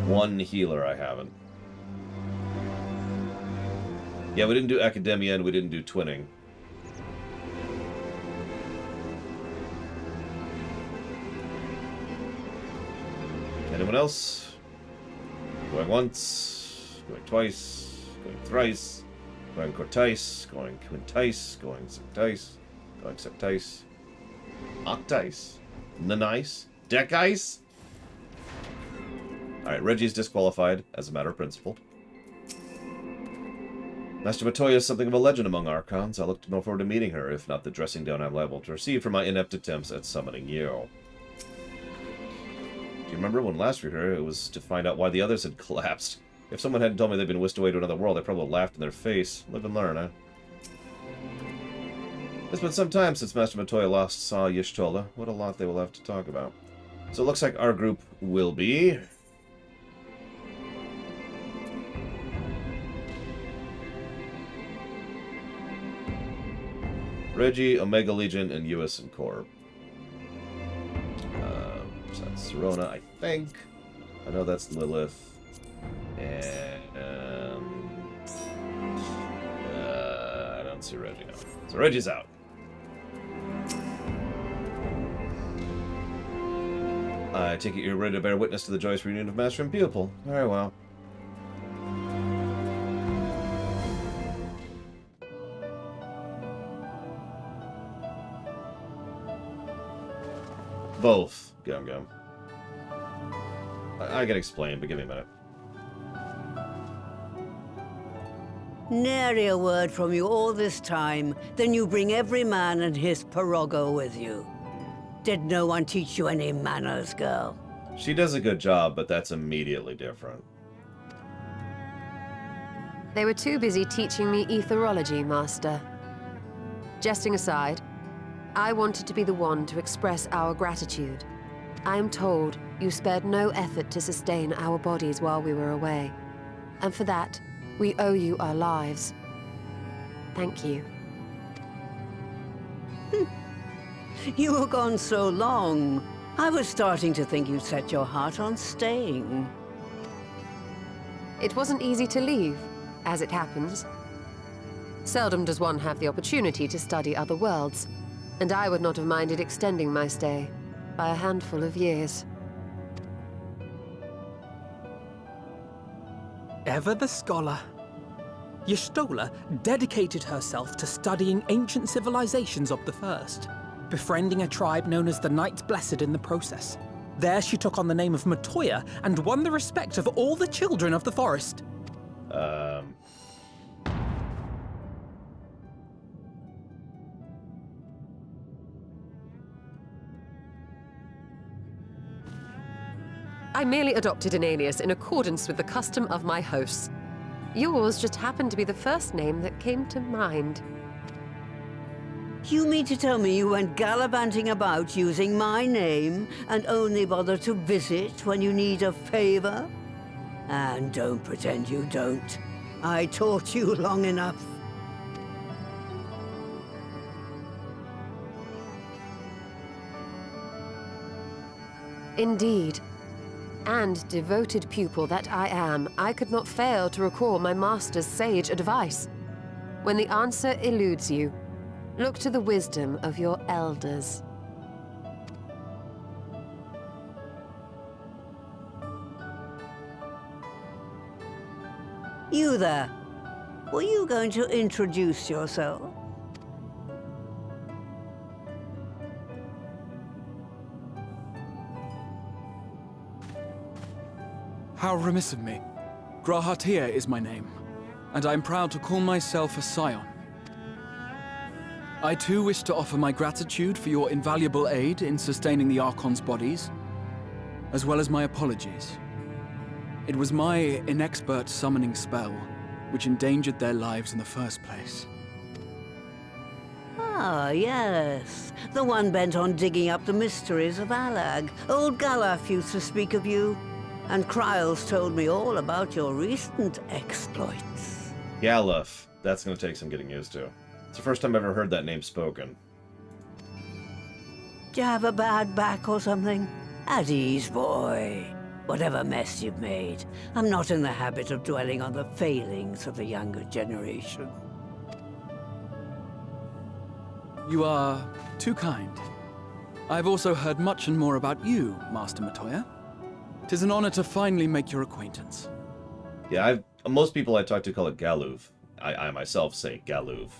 1 healer I haven't. Yeah, we didn't do Academia and we didn't do Twinning. Anyone else? Going once, going twice, going thrice, going quartice, going quintice, going sextice, going septice, octice, nanice, decice. Alright, Reggie's disqualified, as a matter of principle. Master Matoya is something of a legend among Archons. I look more forward to meeting her, if not the dressing down I'm liable to receive for my inept attempts at summoning you. Do you remember when last we heard it was to find out why the others had collapsed? If someone hadn't told me they'd been whisked away to another world, I probably laughed in their face. Live and learn, huh? It's been some time since Master Matoya last saw Y'shtola. What a lot they will have to talk about. So it looks like our group will be... Reggie, Omega Legion, and US and Corp. So that's Serona, I think. I know that's Lilith. And... I don't see Reggie now. So Reggie's out. I take it you're ready to bear witness to the joyous reunion of Master and Pupil. Very well. Both, Gum. I can explain, but give me a minute. Nary a word from you all this time, then you bring every man and his pirogo with you. Did no one teach you any manners, girl? She does a good job, but that's immediately different. They were too busy teaching me etherology, Master. Jesting aside, I wanted to be the one to express our gratitude. I am told you spared no effort to sustain our bodies while we were away. And for that, we owe you our lives. Thank you. You were gone so long. I was starting to think you'd set your heart on staying. It wasn't easy to leave, as it happens. Seldom does one have the opportunity to study other worlds, and I would not have minded extending my stay by a handful of years. Ever the scholar. Y'shtola dedicated herself to studying ancient civilizations of the First, befriending a tribe known as the Knights Blessed in the process. There she took on the name of Matoya and won the respect of all the children of the forest. I merely adopted an alias in accordance with the custom of my hosts. Yours just happened to be the first name that came to mind. You mean to tell me you went gallivanting about using my name and only bother to visit when you need a favor? And don't pretend you don't. I taught you long enough. Indeed. And devoted pupil that I am, I could not fail to recall my master's sage advice. When the answer eludes you, look to the wisdom of your elders. You there. Were you going to introduce yourself? How remiss of me. Grahatir is my name, and I am proud to call myself a scion. I too wish to offer my gratitude for your invaluable aid in sustaining the Archon's bodies, as well as my apologies. It was my inexpert summoning spell which endangered their lives in the first place. Ah, yes. The one bent on digging up the mysteries of Alag. Old Galaf used to speak of you. And Kryles told me all about your recent exploits. Galuf. That's going to take some getting used to. It's the first time I've ever heard that name spoken. Do you have a bad back or something? At ease, boy. Whatever mess you've made, I'm not in the habit of dwelling on the failings of the younger generation. You are too kind. I've also heard much and more about you, Master Matoya. 'Tis an honor to finally make your acquaintance. Yeah, most people I talk to call it Galuv. I myself say Galuv.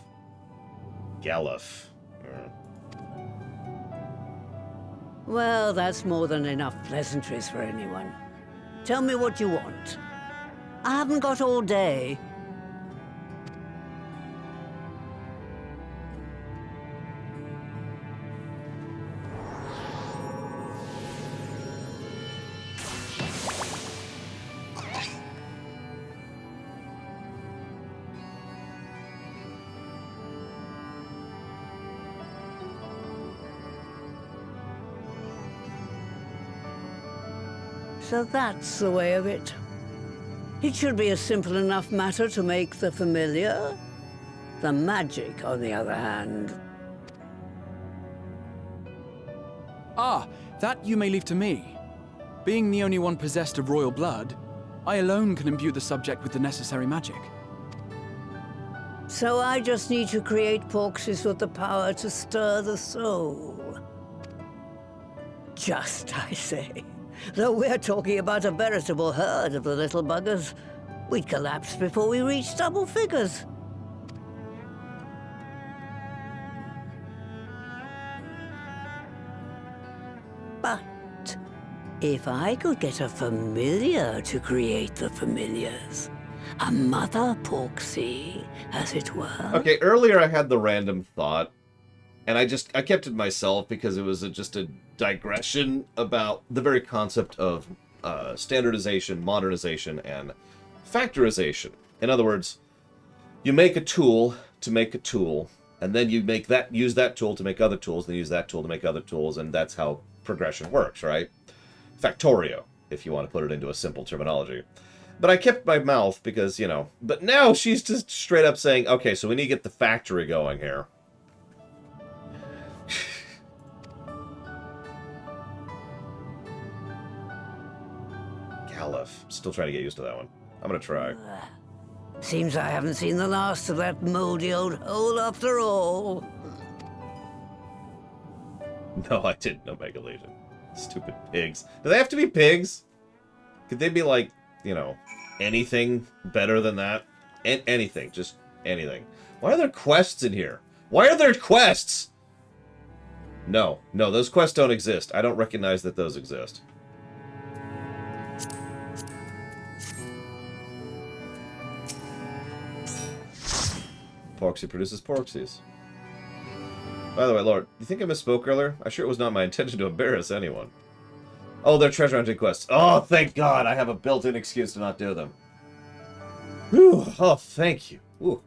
Galuf. Well, that's more than enough pleasantries for anyone. Tell me what you want. I haven't got all day. So that's the way of it. It should be a simple enough matter to make the familiar. The magic, on the other hand. Ah, that you may leave to me. Being the only one possessed of royal blood, I alone can imbue the subject with the necessary magic. So I just need to create porxes with the power to stir the soul. Just, I say. Though we're talking about a veritable herd of the little buggers. We'd collapse before we reached double figures. But if I could get a familiar to create the familiars, A mother Porksy, as it were. Okay, earlier I had the random thought, and I kept it myself because it was just a digression about the very concept of standardization, modernization, and factorization. In other words, you make a tool to make a tool, and then you use that tool to make other tools, then use that tool to make other tools, and that's how progression works, right? Factorio, if you want to put it into a simple terminology. But I kept my mouth because, you know, but now she's just straight up saying, okay, so we need to get the factory going here. Caliph. Still trying to get used to that one. I'm going to try. Seems I haven't seen the last of that moldy old hole after all. No, I didn't know Mega Legion. Stupid pigs. Do they have to be pigs? Could they be like, you know, anything better than that? Anything. Just anything. Why are there quests in here? Why are there quests? No, those quests don't exist. I don't recognize that those exist. Porksy produces Porksies. By the way, Lord, you think I misspoke earlier? I sure it was not my intention to embarrass anyone. Oh, they're treasure hunting quests. Oh, thank God, I have a built-in excuse to not do them. Whew. Oh, thank you. Ooh.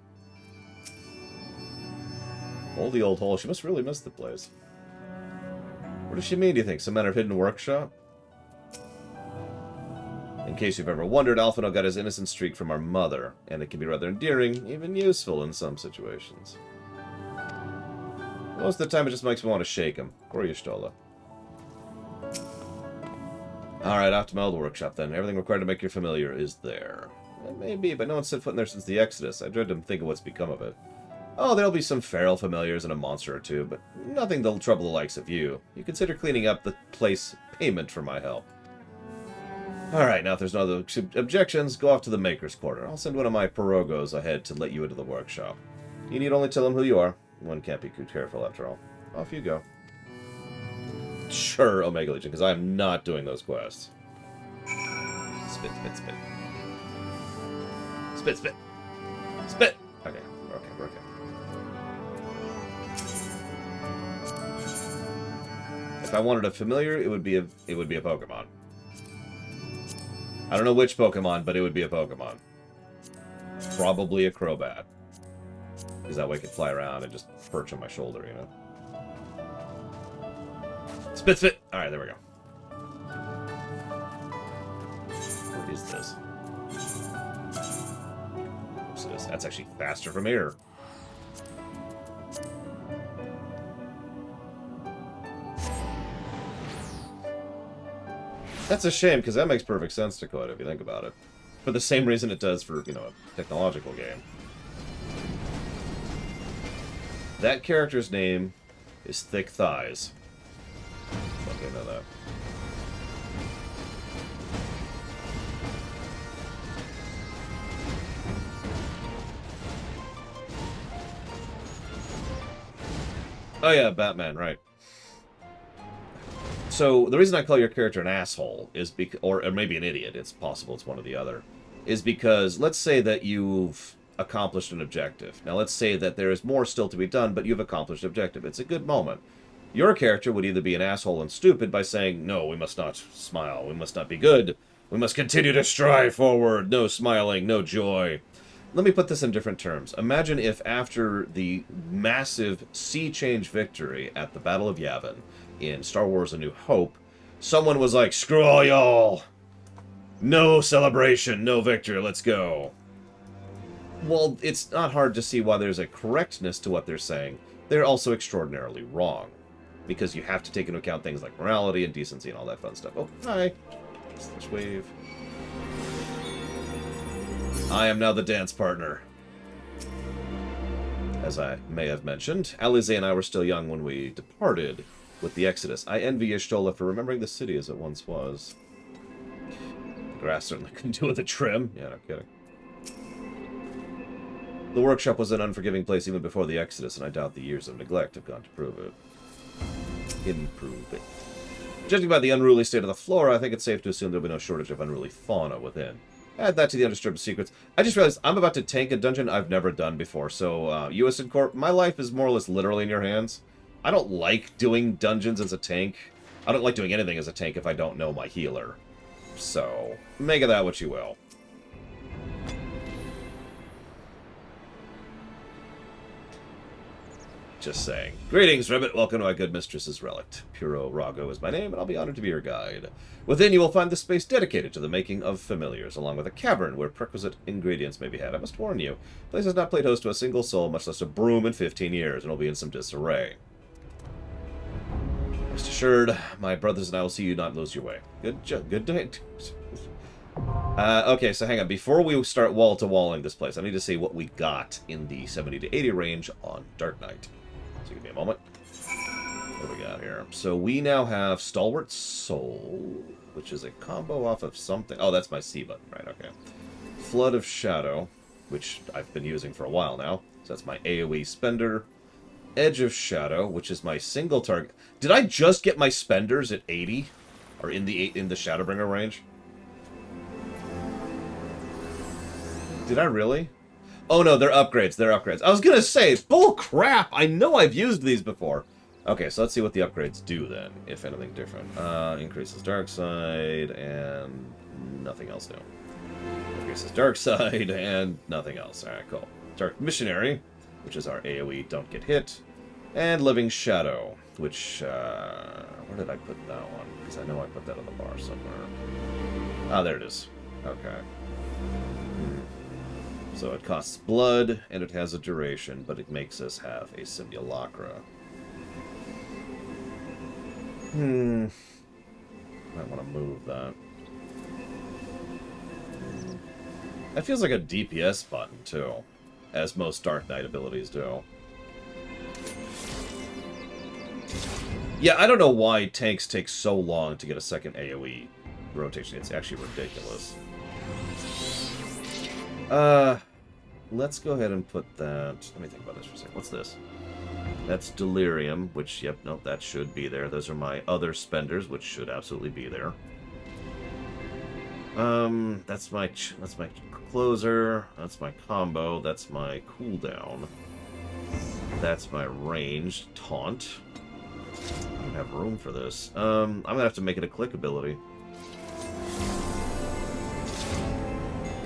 Moldy old hole. She must really miss the place. What does she mean, do you think? Some kind of hidden workshop? In case you've ever wondered, Alphino got his innocent streak from our mother, and it can be rather endearing, even useful in some situations. Most of the time, it just makes me want to shake him. Stola. Alright, off to my old workshop then. Everything required to make you familiar is there. Maybe, but no one's set foot in there since the Exodus. I dread to think of what's become of it. Oh, there'll be some feral familiars and a monster or two, but nothing that'll trouble the likes of you. You consider cleaning up the place payment for my help. Alright, now if there's no other objections, go off to the Maker's Quarter. I'll send one of my pirogos ahead to let you into the workshop. You need only tell them who you are. One can't be too careful after all. Off you go. Sure, Omega Legion, because I'm not doing those quests. Spit, spit, spit. Spit, spit. Spit! Okay, we're okay. If I wanted a familiar, it would be a Pokemon. I don't know which Pokemon, but it would be a Pokemon. Probably a Crobat. Because that way I could fly around and just perch on my shoulder, you know? Spit, spit! Alright, there we go. Where is this? What's this? That's actually faster from here. That's a shame, because that makes perfect sense to Code if you think about it. For the same reason it does for, you know, a technological game. That character's name is Thick Thighs. Okay, know that. Oh yeah, Batman, right. So, the reason I call your character an asshole is because, or maybe an idiot, it's possible it's one or the other, is because, let's say that you've accomplished an objective. Now, let's say that there is more still to be done, but you've accomplished an objective. It's a good moment. Your character would either be an asshole and stupid by saying, no, we must not smile, we must not be good, we must continue to strive forward, no smiling, no joy. Let me put this in different terms. Imagine if after the massive sea change victory at the Battle of Yavin in Star Wars A New Hope, someone was like, screw all y'all, no celebration, no victory, let's go. Well, it's not hard to see why there's a correctness to what they're saying. They're also extraordinarily wrong. Because you have to take into account things like morality and decency and all that fun stuff. Oh, hi. Slash wave. I am now the dance partner. As I may have mentioned, Alize and I were still young when we departed with the Exodus. I envy Y'shtola for remembering the city as it once was. The grass certainly couldn't do with a trim. Yeah, no kidding. The workshop was an unforgiving place even before the Exodus, and I doubt the years of neglect have gone to prove it. Improve it. Judging by the unruly state of the flora, I think it's safe to assume there'll be no shortage of unruly fauna within. Add that to the Undisturbed Secrets. I just realized I'm about to tank a dungeon I've never done before. So, US Corp, my life is more or less literally in your hands. I don't like doing dungeons as a tank. I don't like doing anything as a tank if I don't know my healer. So, make of that what you will. Just saying. Greetings, Ribbit. Welcome to my good mistress's relic. Puro Rago is my name, and I'll be honored to be your guide. Within you will find the space dedicated to the making of familiars, along with a cavern where prerequisite ingredients may be had. I must warn you, the place has not played host to a single soul, much less a broom in 15 years, and will be in some disarray. Rest assured, my brothers and I will see you not lose your way. Good day. Okay, so hang on. Before we start wall-to-walling this place, I need to see what we got in the 70 to 80 range on Dark Knight. So give me a moment. What do we got here? So we now have Stalwart Soul, which is a combo off of something. Oh, that's my C button, right? Okay. Flood of Shadow, which I've been using for a while now. So that's my AoE spender. Edge of Shadow, which is my single target. Did I just get my spenders at 80? Or in the Shadowbringer range? Did I really? Oh no, they're upgrades. They're upgrades. I was gonna say, bull crap! I know I've used these before. Okay, so let's see what the upgrades do then, if anything different. Increases dark side and nothing else new. Increases dark side and nothing else. Alright, cool. Dark Missionary, which is our AoE don't get hit. And Living Shadow, which, where did I put that one? Because I know I put that on the bar somewhere. Ah, there it is. Okay. So it costs blood, and it has a duration, but it makes us have a simulacra. Might want to move that. That feels like a DPS button, too. As most Dark Knight abilities do. Yeah, I don't know why tanks take so long to get a second AoE rotation. It's actually ridiculous. Let's go ahead and put that... Let me think about this for a second. What's this? That's Delirium, which, yep, nope, that should be there. Those are my other spenders, which should absolutely be there. That's my closer. That's my combo. That's my cooldown. That's my ranged taunt. I don't have room for this. I'm gonna have to make it a click ability.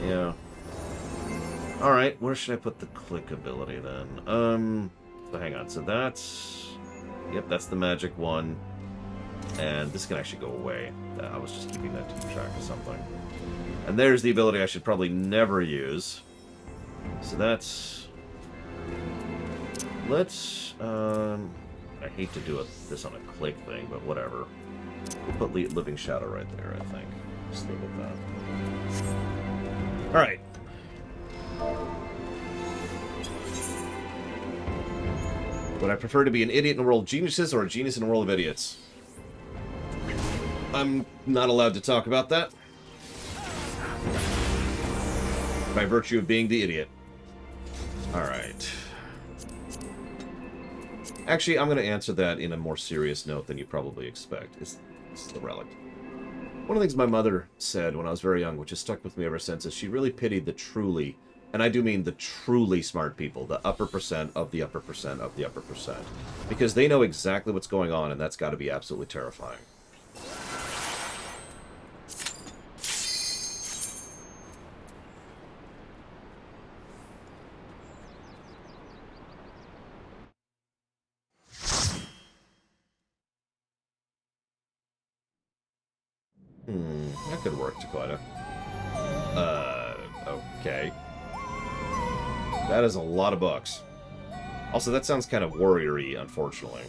Yeah. Alright, where should I put the click ability then? So hang on, so that's... Yep, that's the magic one. And this can actually go away. I was just keeping that to keep track of something. And there's the ability I should probably never use. So that's... Let's... I hate to do this on a click thing, but whatever. We'll put Living Shadow right there, I think. Just leave it with that. Alright. Would I prefer to be an idiot in a world of geniuses or a genius in a world of idiots? I'm not allowed to talk about that. By virtue of being the idiot. Alright. Actually, I'm going to answer that in a more serious note than you probably expect. It's the relic. One of the things my mother said when I was very young, which has stuck with me ever since, is she really pitied the truly, and I do mean the truly smart people, the upper percent of the upper percent of the upper percent. Because they know exactly what's going on, and that's got to be absolutely terrifying. That could work, Dakota. Okay. That is a lot of books. Also, that sounds kind of warrior-y, unfortunately.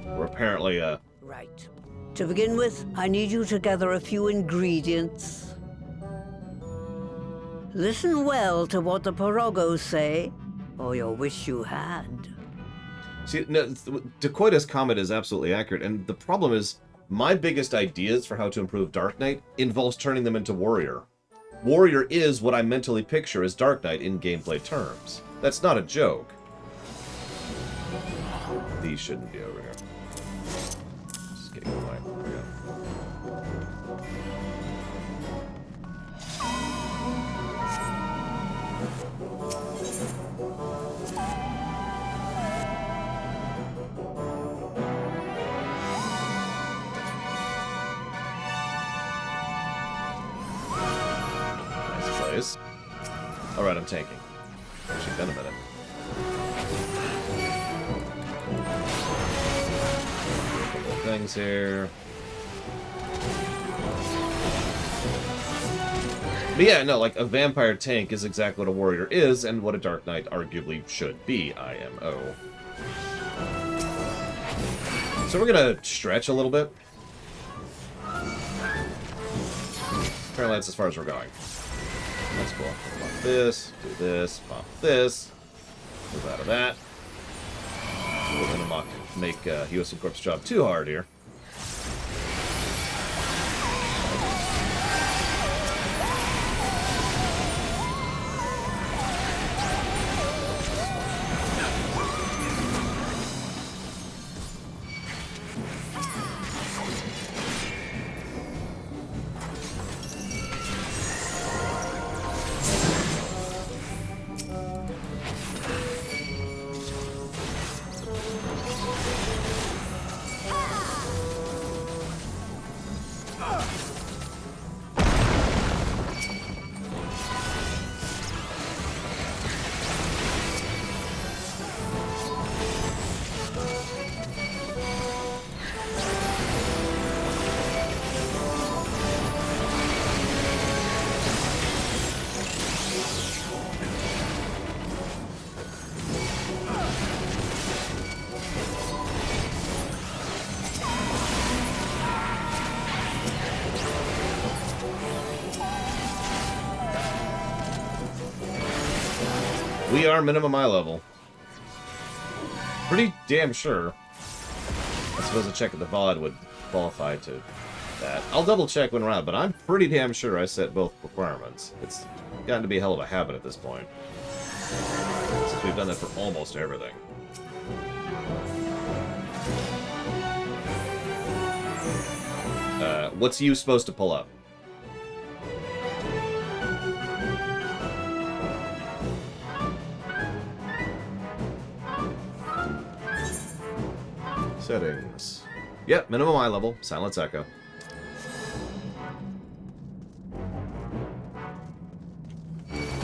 We're apparently, Right. To begin with, I need you to gather a few ingredients. Listen well to what the Pirogos say, or you'll wish you had. See, no, Dakoita's comment is absolutely accurate, and the problem is, my biggest ideas for how to improve Dark Knight involves turning them into Warrior. Warrior is what I mentally picture as Dark Knight in gameplay terms. That's not a joke. These shouldn't be over here. Just getting away. There we go. Nice place. Alright, I'm tanking. Actually, been a minute. Things here. But yeah, no, like, a vampire tank is exactly what a warrior is, and what a Dark Knight arguably should be, IMO. So we're gonna stretch a little bit. Apparently that's as far as we're going. That's cool. Pop this, do this, pop this. Move out of that. We're gonna make US Corp's job too hard here. We are minimum eye level. Pretty damn sure. I suppose a check at the VOD would qualify to that. I'll double check when we're out, but I'm pretty damn sure I set both requirements. It's gotten to be a hell of a habit at this point. Since we've done that for almost everything. What's you supposed to pull up? Settings. Yep, minimum eye level, silence echo. That's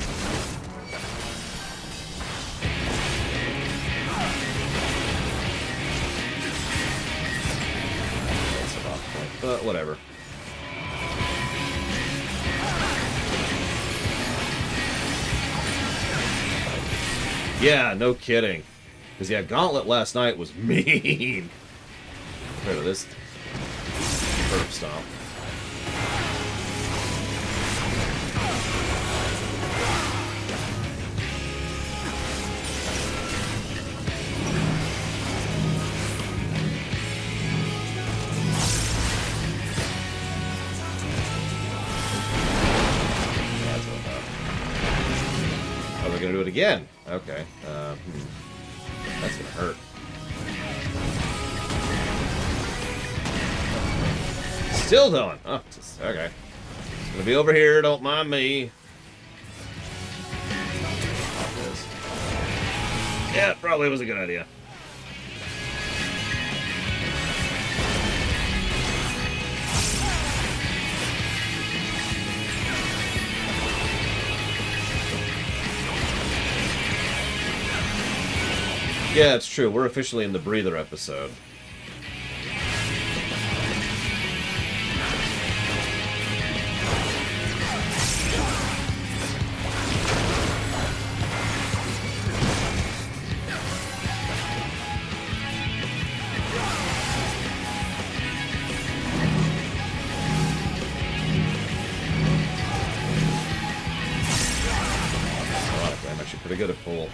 an off point, but whatever. Yeah, no kidding. Because, yeah, Gauntlet last night was mean. Compared to this curb stomp. That's what about. Oh, we're going to do it again. Okay. That's gonna hurt. Still going. Oh, just, okay. It's gonna be over here. Don't mind me. Yeah, it probably was a good idea. Yeah, it's true. We're officially in the breather episode. Ironically, I'm actually pretty good at pull.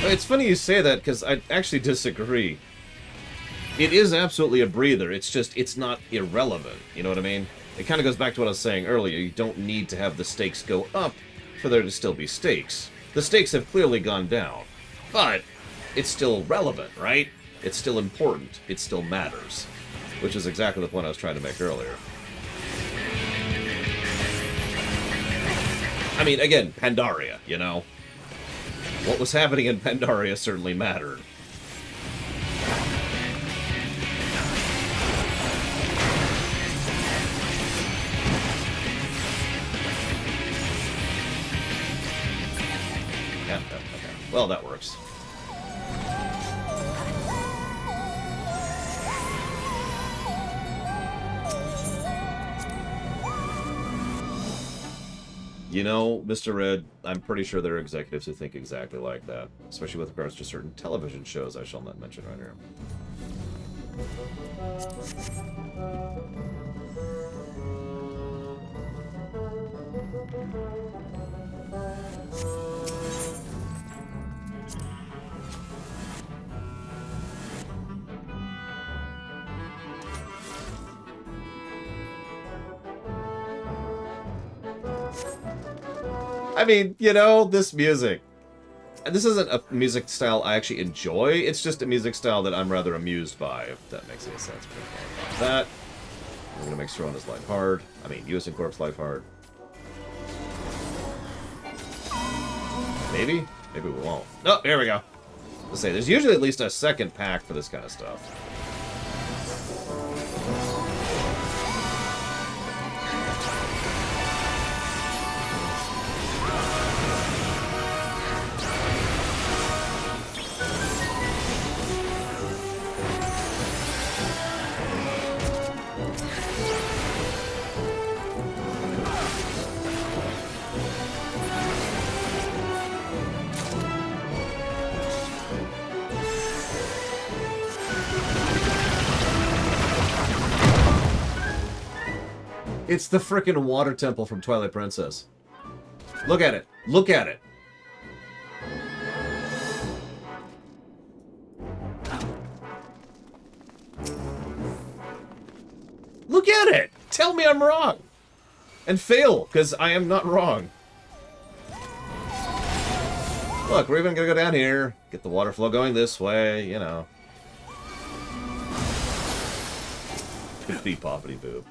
It's funny you say that, because I actually disagree. It is absolutely a breather. It's just, it's not irrelevant. You know what I mean? It kind of goes back to what I was saying earlier. You don't need to have the stakes go up for there to still be stakes. The stakes have clearly gone down, but it's still relevant, right? It's still important. It still matters, which is exactly the point I was trying to make earlier. I mean, again, Pandaria, you know? What was happening in Pandaria certainly mattered. Yeah, okay. Well, that works. You know, Mr. Red, I'm pretty sure there are executives who think exactly like that, especially with regards to certain television shows I shall not mention right here. I mean, you know, this music. And this isn't a music style I actually enjoy. It's just a music style that I'm rather amused by, if that makes any sense. That. We're going to make Strona's life hard. I mean, Usin Corp's life hard. Maybe? Maybe we won't. No, here we go. Let's say, there's usually at least a second pack for this kind of stuff. It's the frickin' water temple from Twilight Princess. Look at it. Look at it. Look at it. Tell me I'm wrong. And fail, because I am not wrong. Look, we're even gonna go down here, get the water flow going this way, you know. Poopy poppity boob.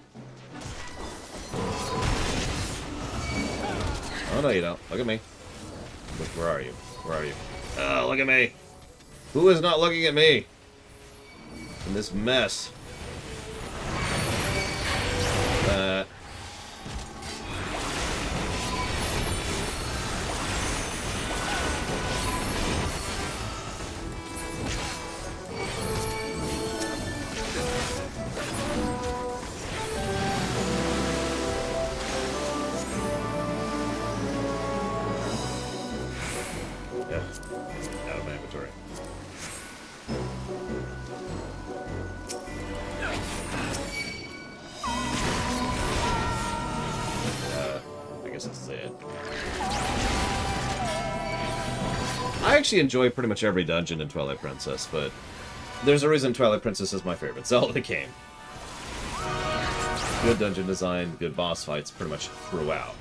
Oh, no, you don't. Look at me. Look, where are you? Where are you? Oh, look at me. Who is not looking at me? In this mess. Out of my inventory. I guess this is it. I actually enjoy pretty much every dungeon in Twilight Princess, but there's a reason Twilight Princess is my favorite Zelda game. Good dungeon design, good boss fights pretty much throughout.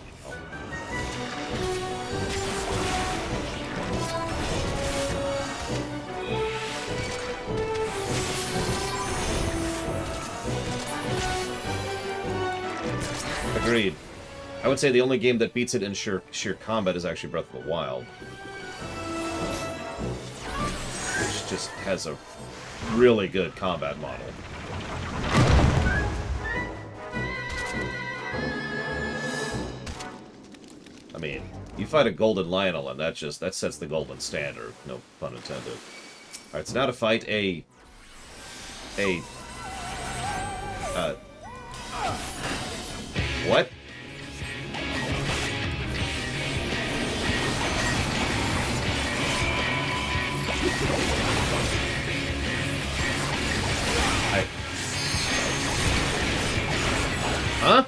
Agreed. I would say the only game that beats it in sheer combat is actually Breath of the Wild. Which just has a really good combat model. I mean, you fight a Golden Lionel and that sets the golden standard, no pun intended. Alright, so now to fight what? Huh?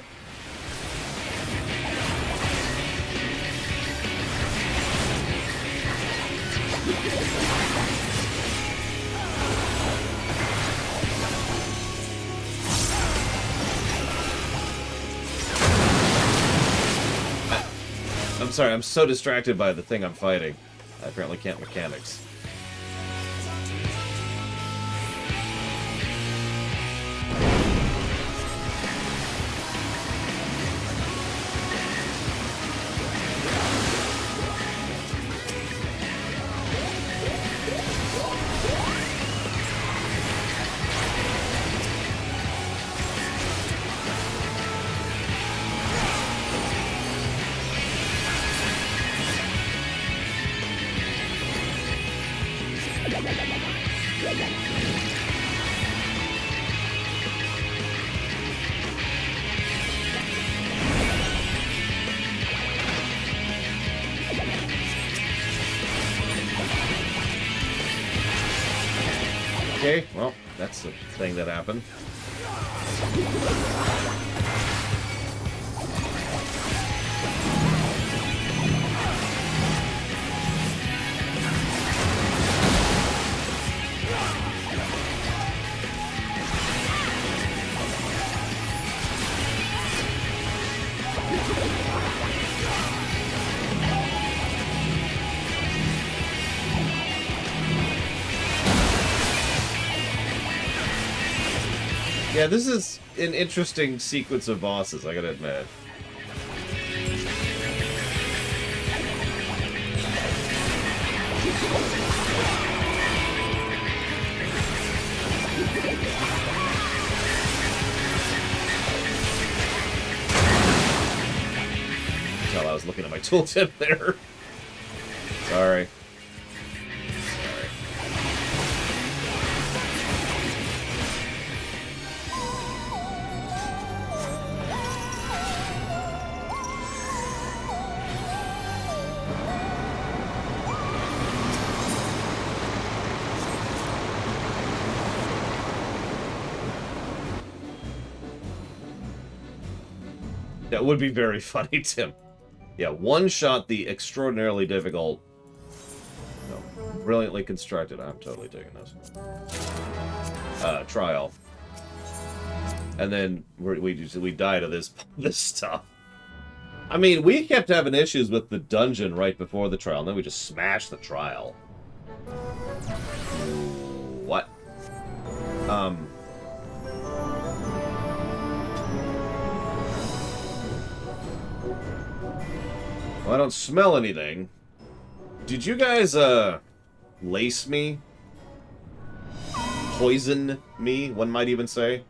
I'm sorry, I'm so distracted by the thing I'm fighting. I apparently can't mechanics. Okay, well, that's the thing that happened. Yeah, this is an interesting sequence of bosses, I gotta admit. Tell I was looking at my tooltip there. Sorry. That would be very funny, Tim. Yeah, one shot the extraordinarily difficult, no, brilliantly constructed. I'm totally taking this. Trial, and then we die to this stuff. I mean, we kept having issues with the dungeon right before the trial, and then we just smashed the trial. What? Well, I don't smell anything. Did you guys, lace me? Poison me, one might even say?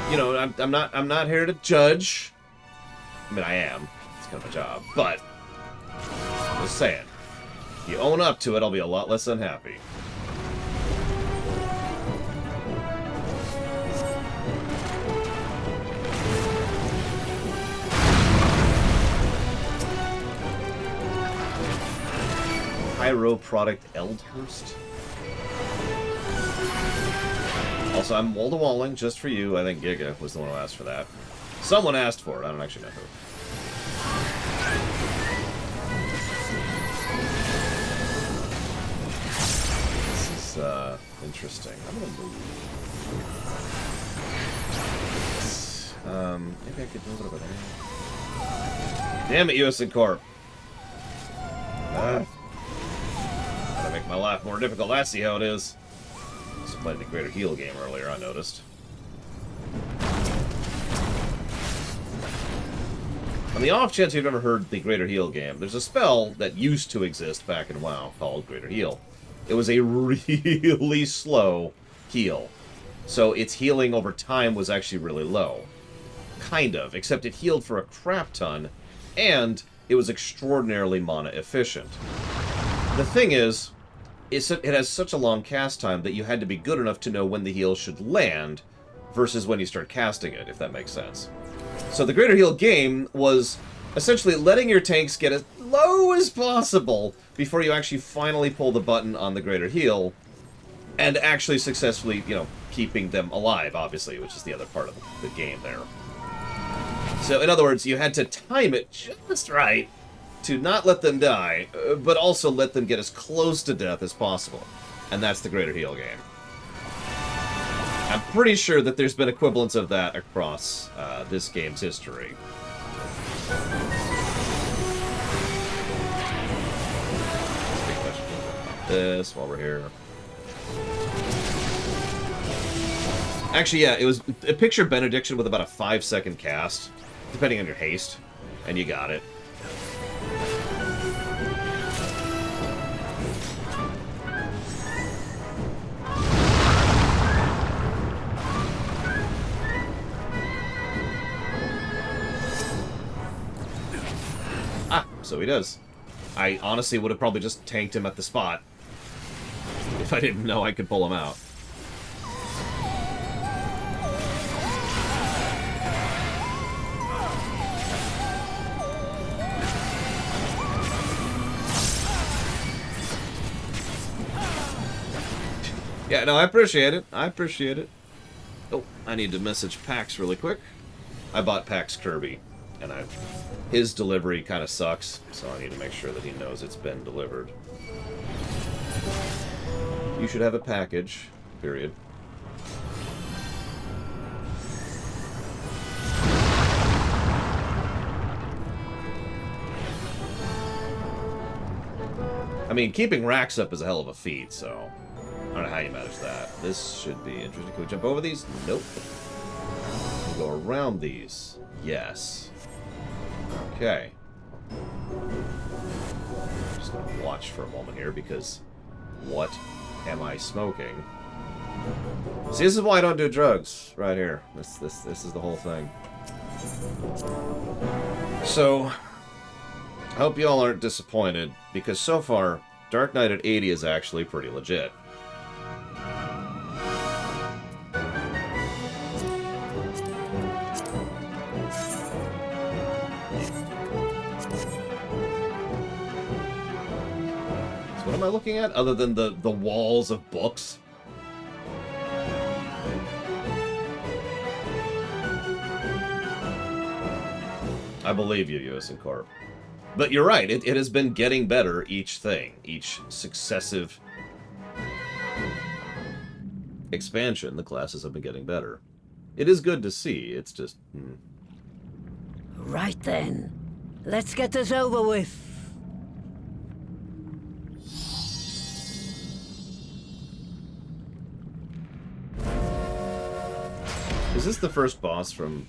You know, I'm not here to judge. I mean, I am. It's kind of a job. But, just saying. If you own up to it, I'll be a lot less unhappy. Pyro product Eldhurst. Also, I'm wall-to-walling just for you. I think Giga was the one who asked for that. Someone asked for it. I don't actually know who. This is, interesting. I'm gonna move. Maybe I could move it over there. Damn it, US Corp. Gotta make my life more difficult. I see how it is. Just played the Greater Heal game earlier, I noticed. On the off chance you've never heard the Greater Heal game, there's a spell that used to exist back in WoW called Greater Heal. It was a really slow heal. So its healing over time was actually really low. Kind of, except it healed for a crap ton, and it was extraordinarily mana efficient. The thing is, it has such a long cast time that you had to be good enough to know when the heal should land versus when you start casting it, if that makes sense. So the Greater Heal game was essentially letting your tanks get as low as possible before you actually finally pull the button on the Greater Heal and actually successfully, you know, keeping them alive, obviously, which is the other part of the game there. So, in other words, you had to time it just right to not let them die, but also let them get as close to death as possible. And that's the Greater Heal game. I'm pretty sure that there's been equivalents of that across this game's history. This while we're here. Actually, yeah, it was a picture benediction with about a 5-second cast, depending on your haste, and you got it. Ah, so he does. I honestly would have probably just tanked him at the spot if I didn't know I could pull him out. Yeah, no, I appreciate it. I appreciate it. Oh, I need to message Pax really quick. I bought Pax Kirby, and his delivery kind of sucks, so I need to make sure that he knows it's been delivered. You should have a package, period. I mean, keeping racks up is a hell of a feat, so I don't know how you manage that. This should be interesting. Can we jump over these? Nope. Can we go around these? Yes. Okay. I'm just going to watch for a moment here, because what am I smoking? See, this is why I don't do drugs, right here. This is the whole thing. So, I hope you all aren't disappointed, because so far, Dark Knight at 80 is actually pretty legit. So what am I looking at, other than the walls of books? I believe you, US Corp. But you're right, it has been getting better each thing, each successive expansion, the classes have been getting better. It is good to see, it's just... Right then, let's get this over with. Is this the first boss from...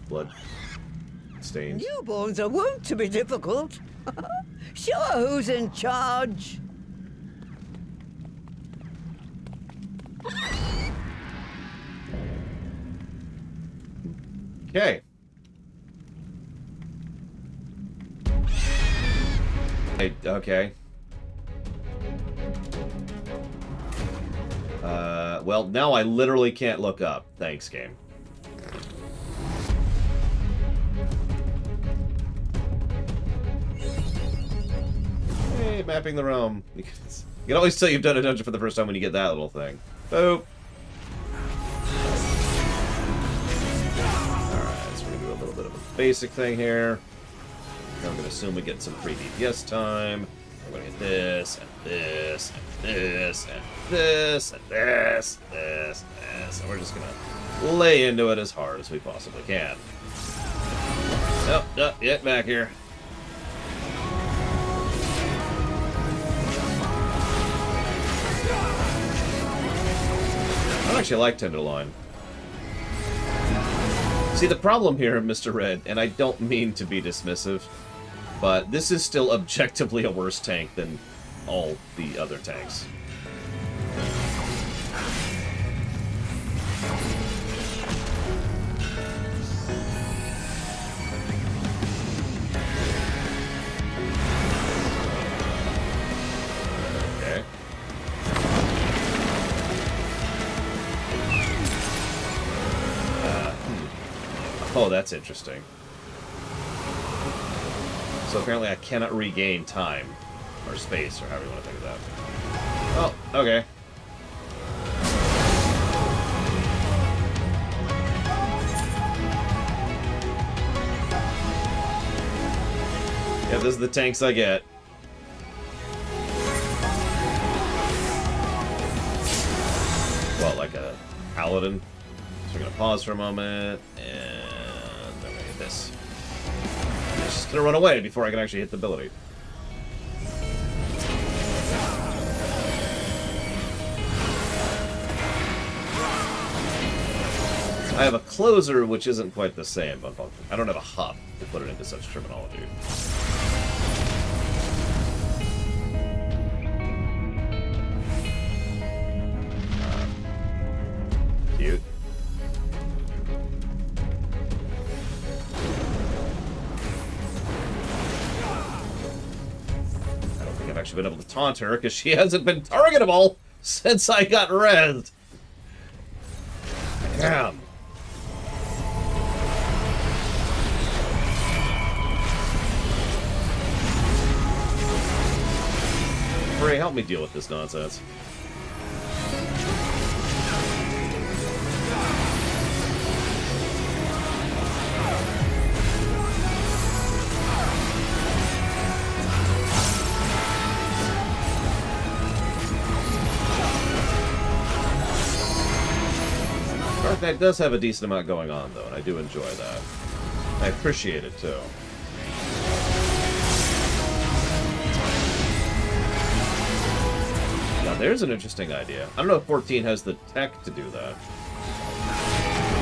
Blood Stained? Newborns are wont to be difficult. Sure, who's in charge? Okay. Okay. Well, now I literally can't look up. Thanks, game. Hey, mapping the realm. You can always tell you've done a dungeon for the first time when you get that little thing. Boop. Alright, so we're going to do a little bit of a basic thing here. I'm going to assume we get some free DPS time. I'm going to get this, and this, and this, and this, and this, and this, and this. And we're just going to lay into it as hard as we possibly can. Oh, get back here. I actually like Tenderloin. See, the problem here, Mr. Red, and I don't mean to be dismissive, but this is still objectively a worse tank than all the other tanks. Okay. Oh, that's interesting. So apparently I cannot regain time, or space, or however you want to think of that. Oh, okay. Yeah, this is the tanks I get. paladin. So we're gonna pause for a moment, and then we get this. I'm just gonna run away before I can actually hit the ability. I have a closer, which isn't quite the same, but I don't have a hub to put it into such terminology. Cute. I don't think I've actually been able to taunt her, because she hasn't been targetable since I got rezzed. Damn. Frey, help me deal with this nonsense. Dark Knight does have a decent amount going on, though, and I do enjoy that. I appreciate it, too. Now, there's an interesting idea. I don't know if 14 has the tech to do that.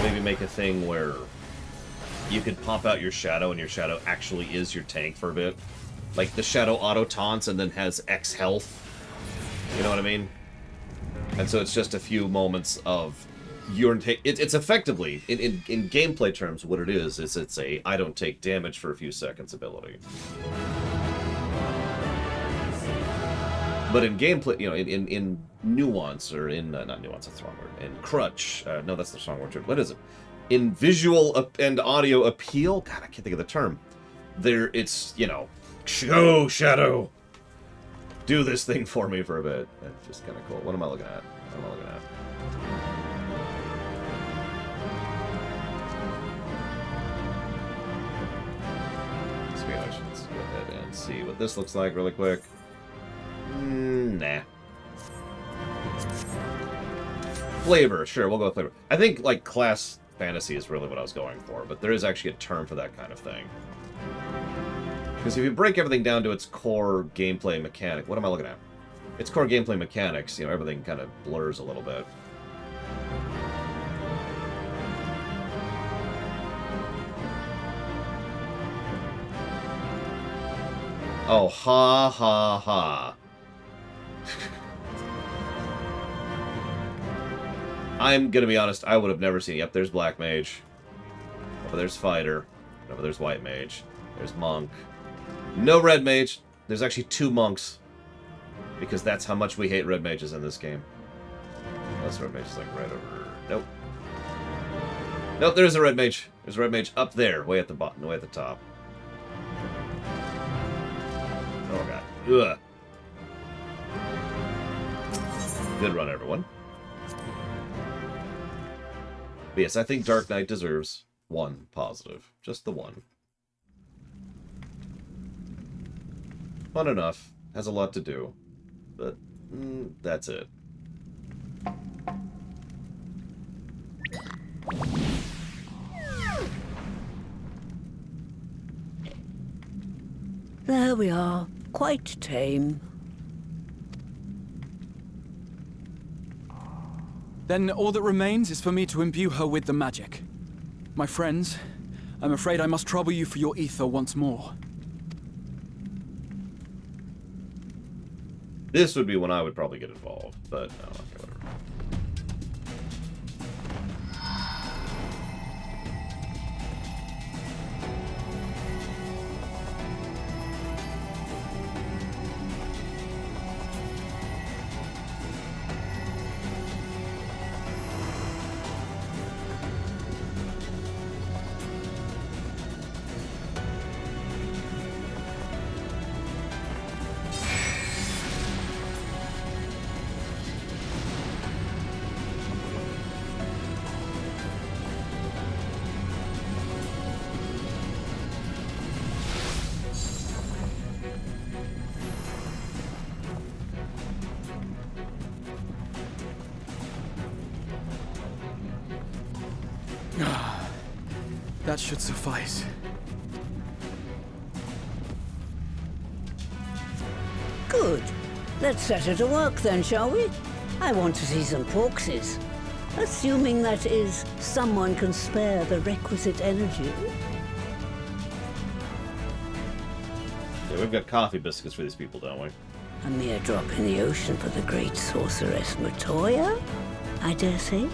Maybe make a thing where you could pop out your shadow, and your shadow actually is your tank for a bit. Like, the shadow auto-taunts and then has X health. You know what I mean? And so it's just a few moments of... It's effectively, in gameplay terms, what it is it's a I don't take damage for a few seconds ability. But in gameplay, you know, in nuance, or in, not nuance, that's the wrong word, in crutch, no, that's the wrong word, what is it? In visual and audio appeal, God, I can't think of the term. There, it's, you know, go, Shadow! Do this thing for me for a bit. That's just kind of cool. What am I looking at? What am I looking at? Let's go ahead and see what this looks like really quick. Nah. Flavor, sure, we'll go with flavor. I think, like, class fantasy is really what I was going for, but there is actually a term for that kind of thing. Because if you break everything down to its core gameplay mechanic, what am I looking at? Its core gameplay mechanics, you know, everything kind of blurs a little bit. Oh, ha, ha, ha. I'm gonna be honest, I would have never seen... Yep, there's Black Mage. Over there's Fighter. Over there's White Mage. There's Monk. No Red Mage. There's actually 2 Monks. Because that's how much we hate Red Mages in this game. Unless Red Mage is like right over... Nope. Nope, there's a Red Mage. There's a Red Mage up there, way at the bottom, way at the top. Oh god. Ugh. Good run, everyone. But yes, I think Dark Knight deserves 1 positive. Just the 1. Fun enough. Has a lot to do. But, that's it. There we are. Quite tame. Then all that remains is for me to imbue her with the magic. My friends, I'm afraid I must trouble you for your ether once more. This would be when I would probably get involved, but no, okay, whatever. That should suffice. Good. Let's set her to work then, shall we? I want to see some porkses. Assuming that is, someone can spare the requisite energy. Yeah, we've got coffee biscuits for these people, don't we? A mere drop in the ocean for the great sorceress Matoya, I dare say.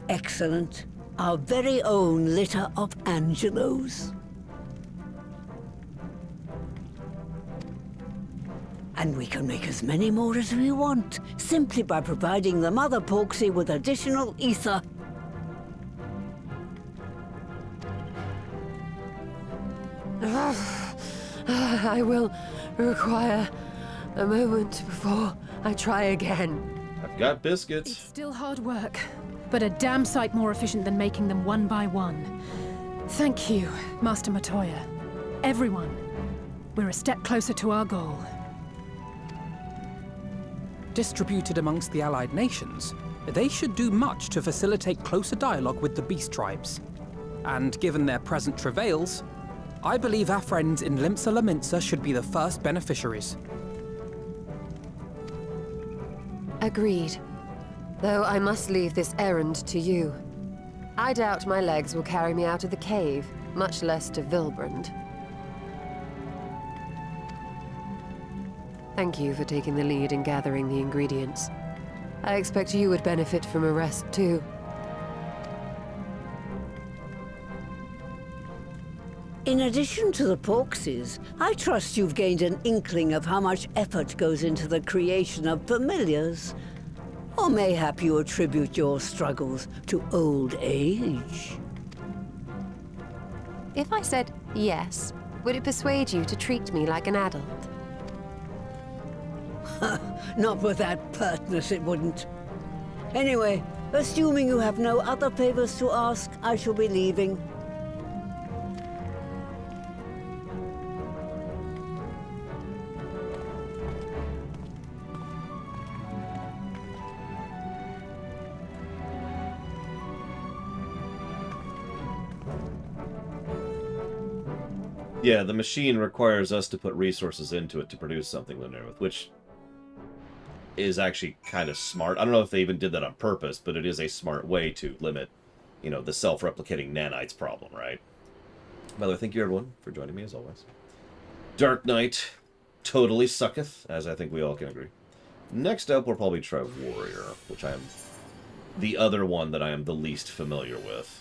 Excellent. Our very own litter of Angelos. And we can make as many more as we want, simply by providing the mother Porksy with additional ether. I will require a moment before I try again. I've got biscuits. It's still hard work, but a damn sight more efficient than making them one by one. Thank you, Master Matoya. Everyone. We're a step closer to our goal. Distributed amongst the allied nations, they should do much to facilitate closer dialogue with the beast tribes. And given their present travails, I believe our friends in Limsa Laminsa should be the first beneficiaries. Agreed. Though I must leave this errand to you. I doubt my legs will carry me out of the cave, much less to Vilbrand. Thank you for taking the lead in gathering the ingredients. I expect you would benefit from a rest too. In addition to the Porksies, I trust you've gained an inkling of how much effort goes into the creation of familiars. Or mayhap you attribute your struggles to old age? If I said yes, would it persuade you to treat me like an adult? Not with that pertness, it wouldn't. Anyway, assuming you have no other favors to ask, I shall be leaving. Yeah, the machine requires us to put resources into it to produce something to with, which is actually kind of smart. I don't know if they even did that on purpose, but it is a smart way to limit, you know, the self-replicating nanites problem, right? By the way, thank you everyone for joining me as always. Dark Knight totally sucketh, as I think we all can agree. Next up, we'll probably try Warrior, which I am the other one that I am the least familiar with.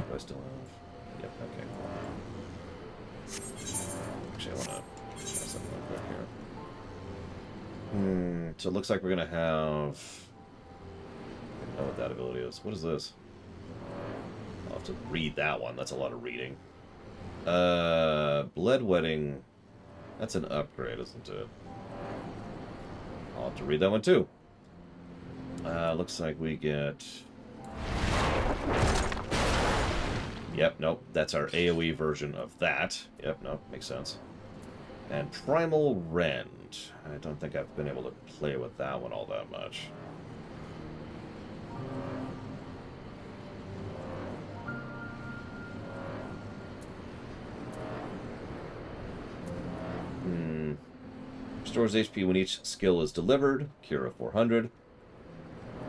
Do I still have? Yep, okay. Actually, I want to try something real quick here. So it looks like we're going to have... I don't know what that ability is. What is this? I'll have to read that one. That's a lot of reading. Bloodwetting. That's an upgrade, isn't it? I'll have to read that one too. Looks like we get... Yep, nope. That's our AoE version of that. Yep, nope. Makes sense. And Primal Rend. I don't think I've been able to play with that one all that much. Restores HP when each skill is delivered. Cura 400.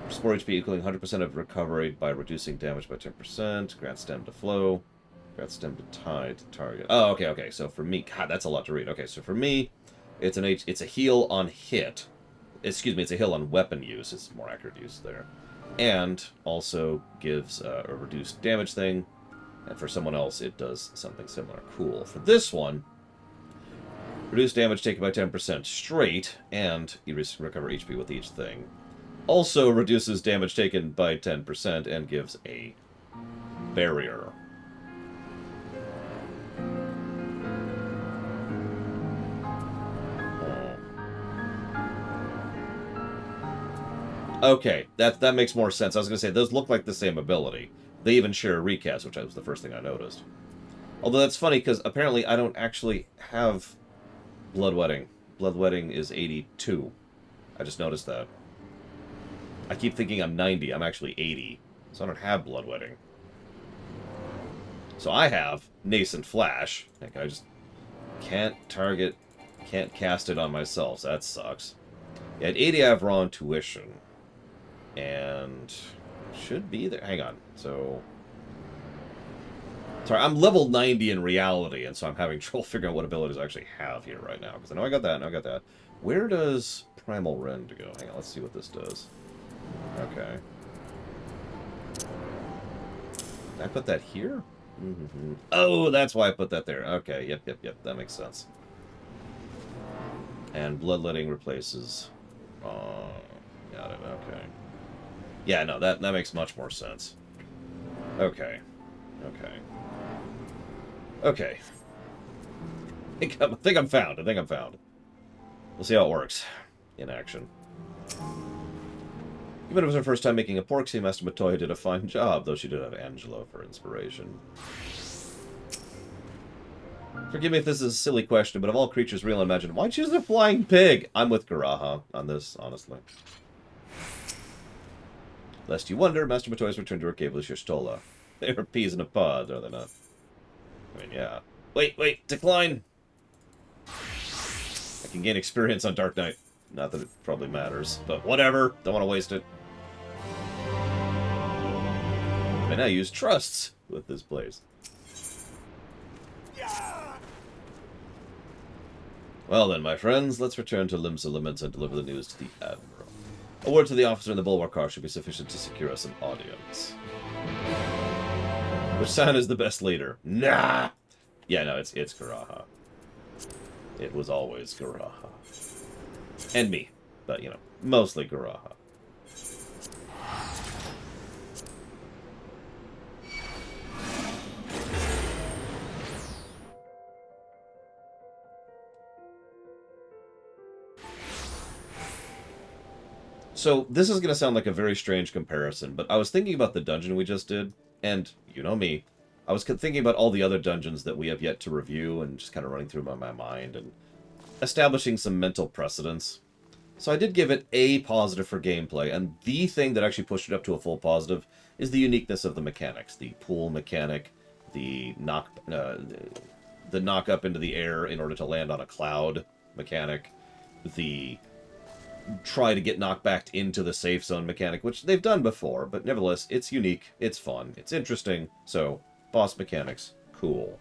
Restore HP equaling 100% of recovery by reducing damage by 10%. Grant stem to flow. Grant stem to tide to target. Oh, okay, okay. So for me, God, that's a lot to read. Okay, so for me, it's a heal on hit. Excuse me, it's a heal on weapon use. It's more accurate use there. And also gives a reduced damage thing. And for someone else, it does something similar. Cool. For this one, reduce damage taken by 10% straight, and you recover HP with each thing. Also reduces damage taken by 10% and gives a barrier. Okay, that makes more sense. I was going to say, those look like the same ability. They even share a recast, which was the first thing I noticed. Although that's funny, because apparently I don't actually have Bloodwetting. Bloodwetting is 82. I just noticed that. I keep thinking I'm 90. I'm actually 80. So I don't have Bloodwetting. So I have Nascent Flash. Like, I just can't target, can't cast it on myself. So that sucks. Yeah, at 80 I have Raw Intuition. And should be there. Hang on. So... Sorry, I'm level 90 in reality, and so I'm having trouble figuring out what abilities I actually have here right now. Because I know I got that, and I got that. Where does Primal Rend go? Hang on, let's see what this does. Okay. Did I put that here? Mm-hmm. Oh, that's why I put that there. Okay, yep. That makes sense. And Bloodletting replaces... got it, okay. Yeah, no, that makes much more sense. Okay. Okay. I think I'm found. We'll see how it works in action. Even if it was her first time making a porksy, Master Matoya did a fine job, though she did have Angelo for inspiration. Forgive me if this is a silly question, but of all creatures real and imagined, why choose a flying pig? I'm with Garaha on this, honestly. Lest you wonder, Master Matoya's returned to her cave with Shirstola. They are peas in a pod, are they not? I mean, yeah. Wait, decline! I can gain experience on Dark Knight. Not that it probably matters, but whatever. Don't want to waste it. And I use trusts with this place. Well then, my friends, let's return to Limsa Limits and deliver the news to the Admiral. A word to the officer in the bulwark car should be sufficient to secure us an audience. Which sign is the best leader? Nah! Yeah, no, it's Garaha. It was always Garaha. And me. But, you know, mostly Garaha. So, this is going to sound like a very strange comparison, but I was thinking about the dungeon we just did, and, you know me, I was thinking about all the other dungeons that we have yet to review, and just kind of running through my mind, and establishing some mental precedents. So I did give it a positive for gameplay, and the thing that actually pushed it up to a full positive is the uniqueness of the mechanics. The pool mechanic, the knock up into the air in order to land on a cloud mechanic, the try to get knocked back into the safe zone mechanic, which they've done before, but nevertheless, it's unique, it's fun, it's interesting, so boss mechanics, cool.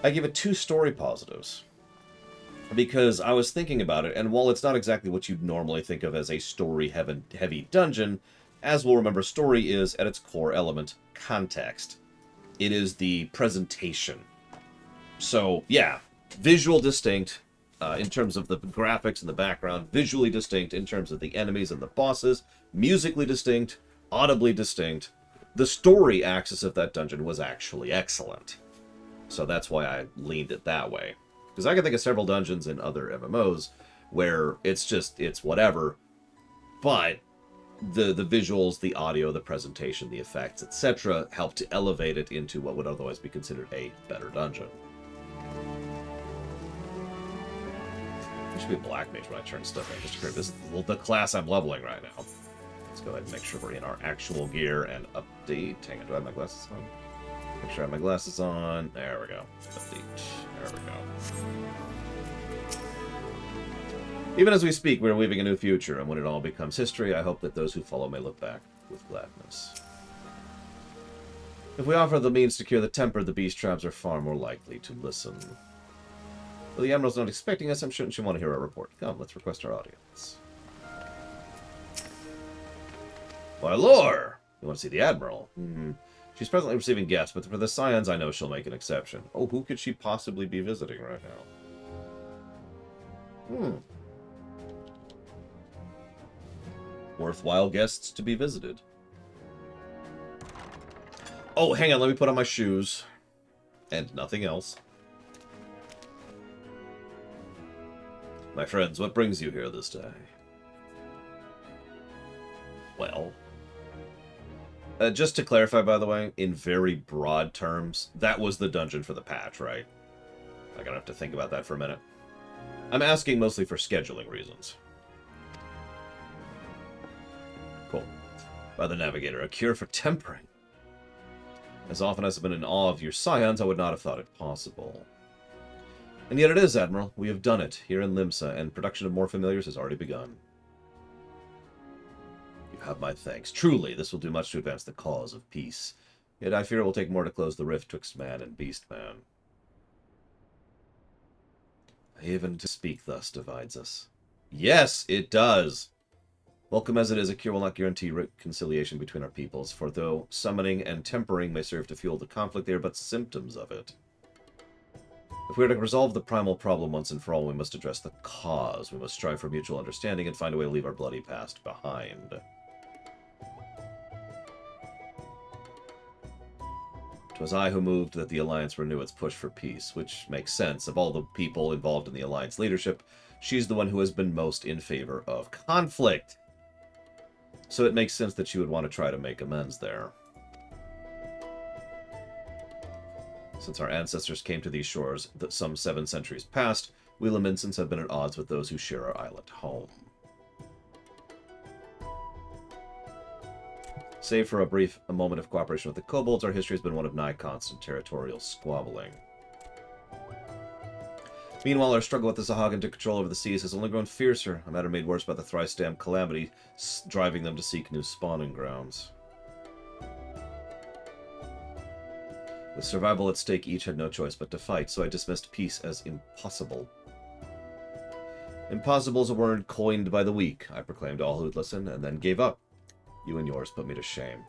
I give it 2 story positives, because I was thinking about it, and while it's not exactly what you'd normally think of as a story-heavy dungeon, as we'll remember, story is, at its core element, context. It is the presentation. So, yeah, visual distinct, in terms of the graphics and the background, visually distinct in terms of the enemies and the bosses, musically distinct, audibly distinct. The story axis of that dungeon was actually excellent. So that's why I leaned it that way. Because I can think of several dungeons in other MMOs where it's whatever, but the visuals, the audio, the presentation, the effects, etc. help to elevate it into what would otherwise be considered a better dungeon. I should be a black mage when I turn stuff in. Just this is the class I'm leveling right now. Let's go ahead and make sure we're in our actual gear and update. Hang on, do I have my glasses on? Make sure I have my glasses on. There we go. Update. There we go. Even as we speak, we are weaving a new future, and when it all becomes history, I hope that those who follow may look back with gladness. If we offer the means to cure the temper, the beast tribes are far more likely to listen. Well, the Admiral's not expecting us. I'm sure she want to hear our report. Come, let's request our audience. Why, lore! You want to see the Admiral? She's presently receiving guests, but for the Scions, I know she'll make an exception. Oh, who could she possibly be visiting right now? worthwhile guests to be visited. Oh, hang on, let me put on my shoes. And nothing else. My friends, what brings you here this day? Well... just to clarify, by the way, in very broad terms, that was the dungeon for the patch, right? I'm gonna have to think about that for a minute. I'm asking mostly for scheduling reasons. Cool. By the Navigator, a cure for tempering. As often as I've been in awe of your scions, I would not have thought it possible. And yet it is, Admiral. We have done it, here in Limsa, and production of more familiars has already begun. You have my thanks. Truly, this will do much to advance the cause of peace. Yet I fear it will take more to close the rift twixt man and beast-man. Even to speak thus divides us. Yes, it does! Welcome as it is, a cure will not guarantee reconciliation between our peoples, for though summoning and tempering may serve to fuel the conflict, they are but symptoms of it. If we are to resolve the primal problem once and for all, we must address the cause. We must strive for mutual understanding and find a way to leave our bloody past behind. 'Twas I who moved that the Alliance renew its push for peace, which makes sense. Of all the people involved in the Alliance leadership, she's the one who has been most in favor of conflict. So it makes sense that she would want to try to make amends there. Since our ancestors came to these shores some 7 centuries past, we Laminsans have been at odds with those who share our island home. Save for a moment of cooperation with the kobolds, our history has been one of nigh constant territorial squabbling. Meanwhile, our struggle with the Zahagan to control over the seas has only grown fiercer, a matter made worse by the thrice-damned calamity driving them to seek new spawning grounds. With survival at stake, each had no choice but to fight, so I dismissed peace as impossible. Impossible is a word coined by the weak, I proclaimed to all who would listen, and then gave up. You and yours put me to shame.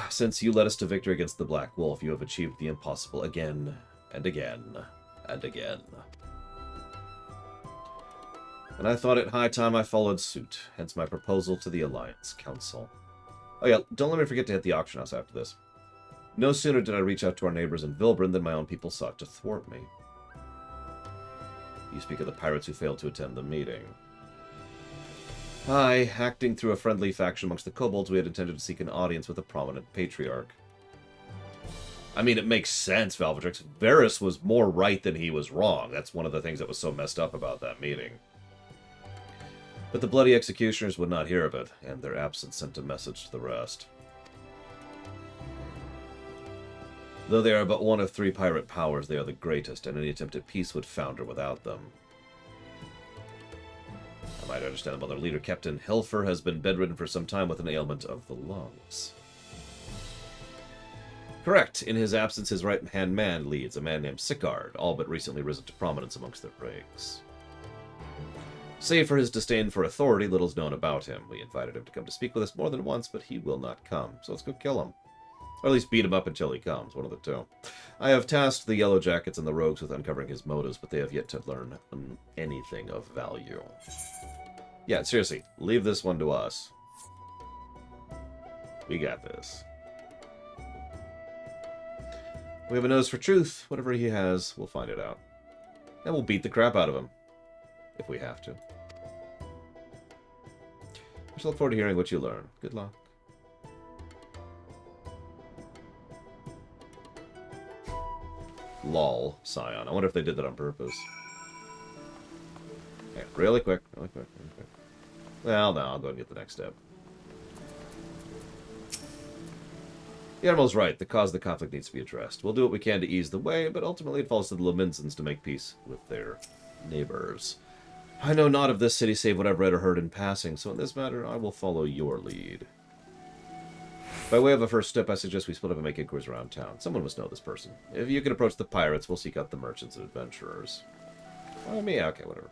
Since you led us to victory against the Black Wolf, you have achieved the impossible again, and again, and again. And I thought it high time I followed suit, hence my proposal to the Alliance Council. Oh yeah, don't let me forget to hit the auction house after this. No sooner did I reach out to our neighbors in Vilbren than my own people sought to thwart me. You speak of the pirates who failed to attend the meeting. Aye, acting through a friendly faction amongst the kobolds, we had intended to seek an audience with a prominent patriarch. I mean, it makes sense, Valvatrix. Varys was more right than he was wrong. That's one of the things that was so messed up about that meeting. But the bloody executioners would not hear of it, and their absence sent a message to the rest. Though they are but one of 3 pirate powers, they are the greatest, and any attempt at peace would founder without them. I might understand that their leader, Captain Hilfer, has been bedridden for some time with an ailment of the lungs. Correct. In his absence, his right-hand man leads, a man named Sicard, all but recently risen to prominence amongst their ranks. Save for his disdain for authority, little's known about him. We invited him to come to speak with us more than once, but he will not come, so let's go kill him. Or at least beat him up until he comes, one of the two. I have tasked the Yellow Jackets and the Rogues with uncovering his motives, but they have yet to learn anything of value. Yeah, seriously, leave this one to us. We got this. We have a nose for truth. Whatever he has, we'll find it out. And we'll beat the crap out of him. If we have to. I shall look forward to hearing what you learn. Good luck. Lol, Scion. I wonder if they did that on purpose. Okay, really quick, really quick, really quick. Well, no, I'll go and get the next step. The Admiral's right. The cause of the conflict needs to be addressed. We'll do what we can to ease the way, but ultimately it falls to the Laminsans to make peace with their neighbors. I know not of this city save what I've read or heard in passing, so in this matter, I will follow your lead. By way of a first step, I suggest we split up and make inquiries around town. Someone must know this person. If you can approach the pirates, we'll seek out the merchants and adventurers. Oh, me? Okay, whatever.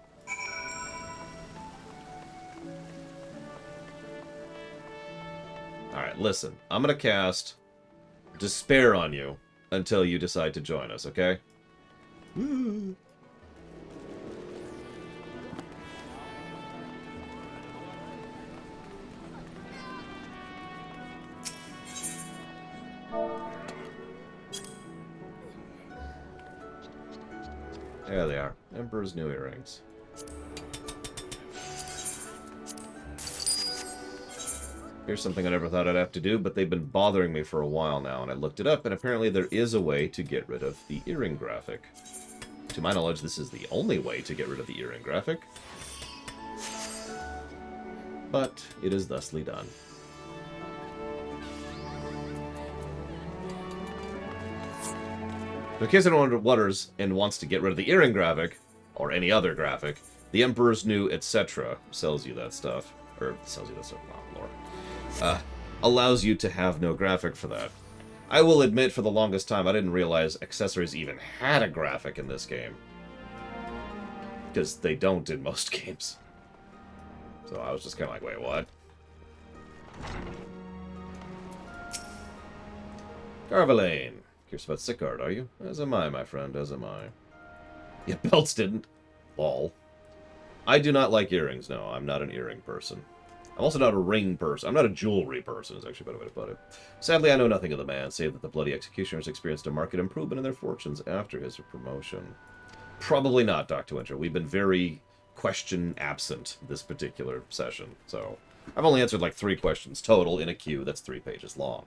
Alright, listen. I'm gonna cast Despair on you until you decide to join us, okay? There they are. Emperor's new earrings. Here's something I never thought I'd have to do, but they've been bothering me for a while now, and I looked it up, and apparently there is a way to get rid of the earring graphic. To my knowledge, this is the only way to get rid of the earring graphic. But it is thusly done. In case anyone wonders and wants to get rid of the earring graphic, or any other graphic, the Emperor's New etc. sells you that stuff. Or, sells you that stuff, wow, lore. Allows you to have no graphic for that. I will admit, for the longest time, I didn't realize accessories even had a graphic in this game. Because they don't in most games. So I was just kind of like, wait, what? Carvalane. Curious about Sicard, are you? As am I, my friend, as am I. Yeah, belts didn't. Lol. I do not like earrings, no. I'm not an earring person. I'm also not a ring person. I'm not a jewelry person, is actually a better way to put it. Sadly, I know nothing of the man, save that the bloody executioners experienced a marked improvement in their fortunes after his promotion. Probably not, Dr. Winter. We've been very question-absent this particular session, so... I've only answered like 3 questions total in a queue that's 3 pages long.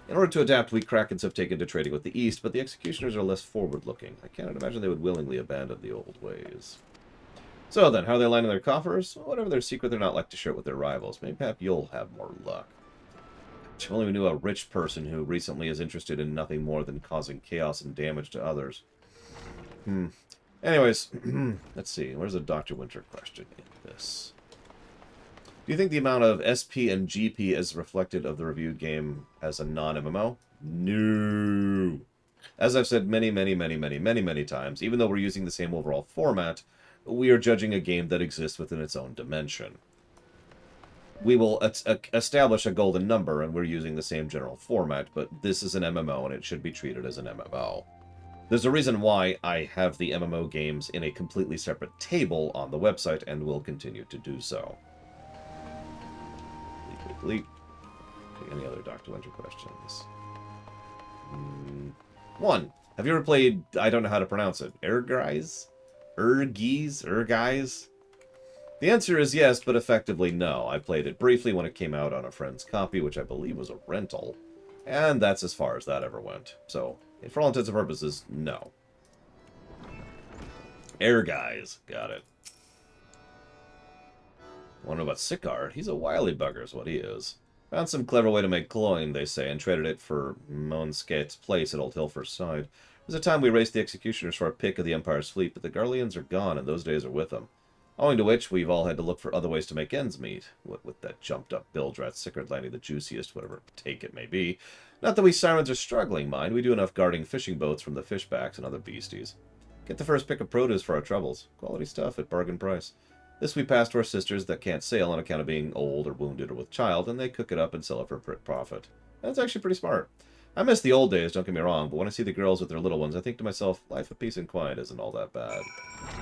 In order to adapt, we Krakens have taken to trading with the East, but the executioners are less forward-looking. I cannot imagine they would willingly abandon the old ways. So then, how are they lining their coffers? Well, whatever their secret, they're not like to share with their rivals. Maybe perhaps you'll have more luck. If only we knew a rich person who recently is interested in nothing more than causing chaos and damage to others. Anyways, let's see. Where's the Dr. Winter question in this? Do you think the amount of SP and GP is reflected of the reviewed game as a non-MMO? No. As I've said many times, even though we're using the same overall format, we are judging a game that exists within its own dimension. We will establish a golden number, and we're using the same general format, but this is an MMO, and it should be treated as an MMO. There's a reason why I have the MMO games in a completely separate table on the website, and will continue to do so. Bleep. Any other Dr. Winter questions? 1. Have you ever played, I don't know how to pronounce it, Erguise? Erguise? The answer is yes, but effectively no. I played it briefly when it came out on a friend's copy, which I believe was a rental. And that's as far as that ever went. So, for all intents and purposes, no. Erguise. Got it. Want to know about Sicard? He's a wily bugger is what he is. Found some clever way to make cloyne, they say, and traded it for Monsket's place at Old Hilfer's side. There's a time we raced the executioners for a pick of the Empire's fleet, but the Garleans are gone, and those days are with them. Owing to which, we've all had to look for other ways to make ends meet. What with that jumped-up bilge-rat Sicard landing the juiciest, whatever take it may be. Not that we sirens are struggling, mind. We do enough guarding fishing boats from the fishbacks and other beasties. Get the first pick of produce for our troubles. Quality stuff at bargain price. This we pass to our sisters that can't sail on account of being old or wounded or with child, and they cook it up and sell it for profit. That's actually pretty smart. I miss the old days, don't get me wrong, but when I see the girls with their little ones, I think to myself, life of peace and quiet isn't all that bad.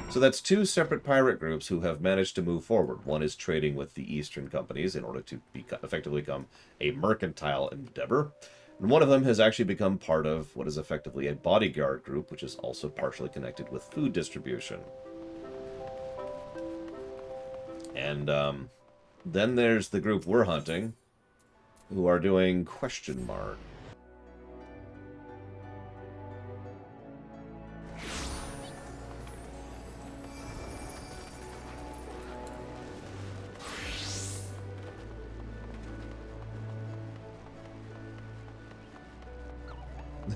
So that's 2 separate pirate groups who have managed to move forward. One is trading with the Eastern companies in order to effectively become a mercantile endeavor. And one of them has actually become part of what is effectively a bodyguard group, which is also partially connected with food distribution. And then there's the group we're hunting, who are doing question mark.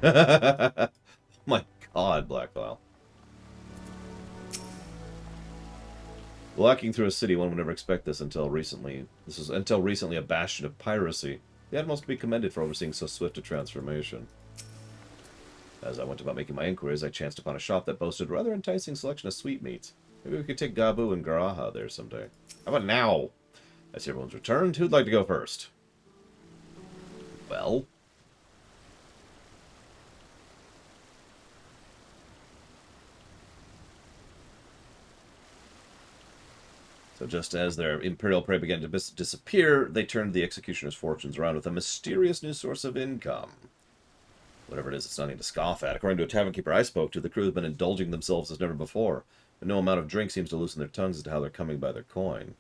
Oh my god, Blackfile. Walking through a city, one would never expect this until recently. This was until recently a bastion of piracy. The Admiral's to be commended for overseeing so swift a transformation. As I went about making my inquiries, I chanced upon a shop that boasted a rather enticing selection of sweetmeats. Maybe we could take Gabu and Garaha there someday. How about now? I see everyone's returned. Who'd like to go first? Well... So just as their imperial prey began to disappear, they turned the executioner's fortunes around with a mysterious new source of income. Whatever it is, it's nothing to scoff at. According to a tavern keeper I spoke to, the crew have been indulging themselves as never before, but no amount of drink seems to loosen their tongues as to how they're coming by their coin.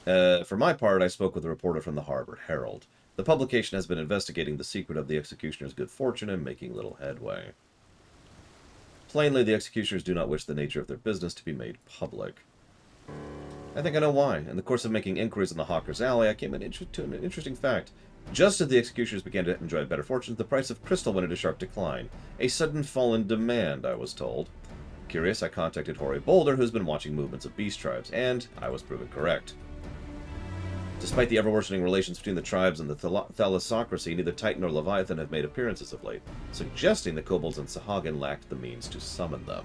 For my part, I spoke with a reporter from the Ardbert Herald. The publication has been investigating the secret of the executioner's good fortune and making little headway. Plainly, the executioners do not wish the nature of their business to be made public. I think I know why. In the course of making inquiries in the Hawker's Alley, I came to an interesting fact. Just as the executioners began to enjoy better fortunes, the price of crystal went into sharp decline. A sudden fall in demand, I was told. Curious, I contacted Hoary Boulder, who's been watching movements of beast tribes, and I was proven correct. Despite the ever-worsening relations between the tribes and the thalassocracy, neither Titan nor Leviathan have made appearances of late, suggesting the kobolds and Sahagin lacked the means to summon them.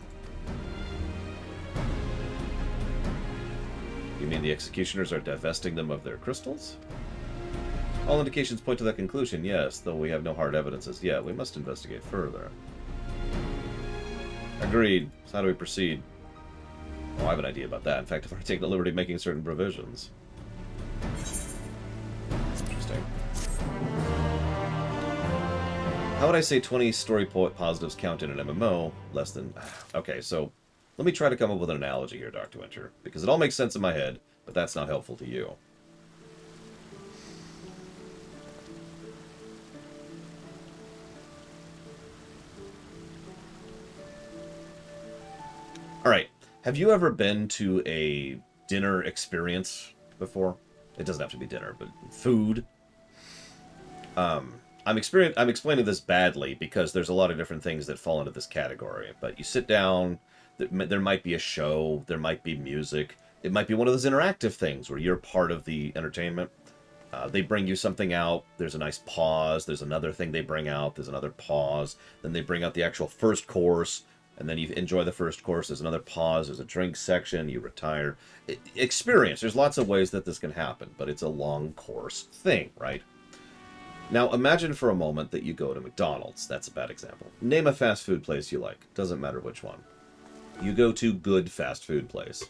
You mean the executioners are divesting them of their crystals? All indications point to that conclusion, yes, though we have no hard evidence as yet. We must investigate further. Agreed. So how do we proceed? Oh, I have an idea about that. In fact, if I take the liberty of making certain provisions. Interesting. How would I say 20 story positives count in an MMO? Less than... Okay, so let me try to come up with an analogy here, Dr. Winter, because it all makes sense in my head, but that's not helpful to you. Alright, have you ever been to a dinner experience before? It doesn't have to be dinner, but food. I'm explaining this badly because there's a lot of different things that fall into this category. But you sit down, there might be a show, there might be music. It might be one of those interactive things where you're part of the entertainment. They bring you something out, there's a nice pause, there's another thing they bring out, there's another pause, then they bring out the actual first course, and then you enjoy the first course, there's another pause, there's a drink section, you retire. Experience, there's lots of ways that this can happen, but it's a long course thing, right? Now imagine for a moment that you go to McDonald's. That's a bad example. Name a fast food place you like. Doesn't matter which one. You go to good fast food place.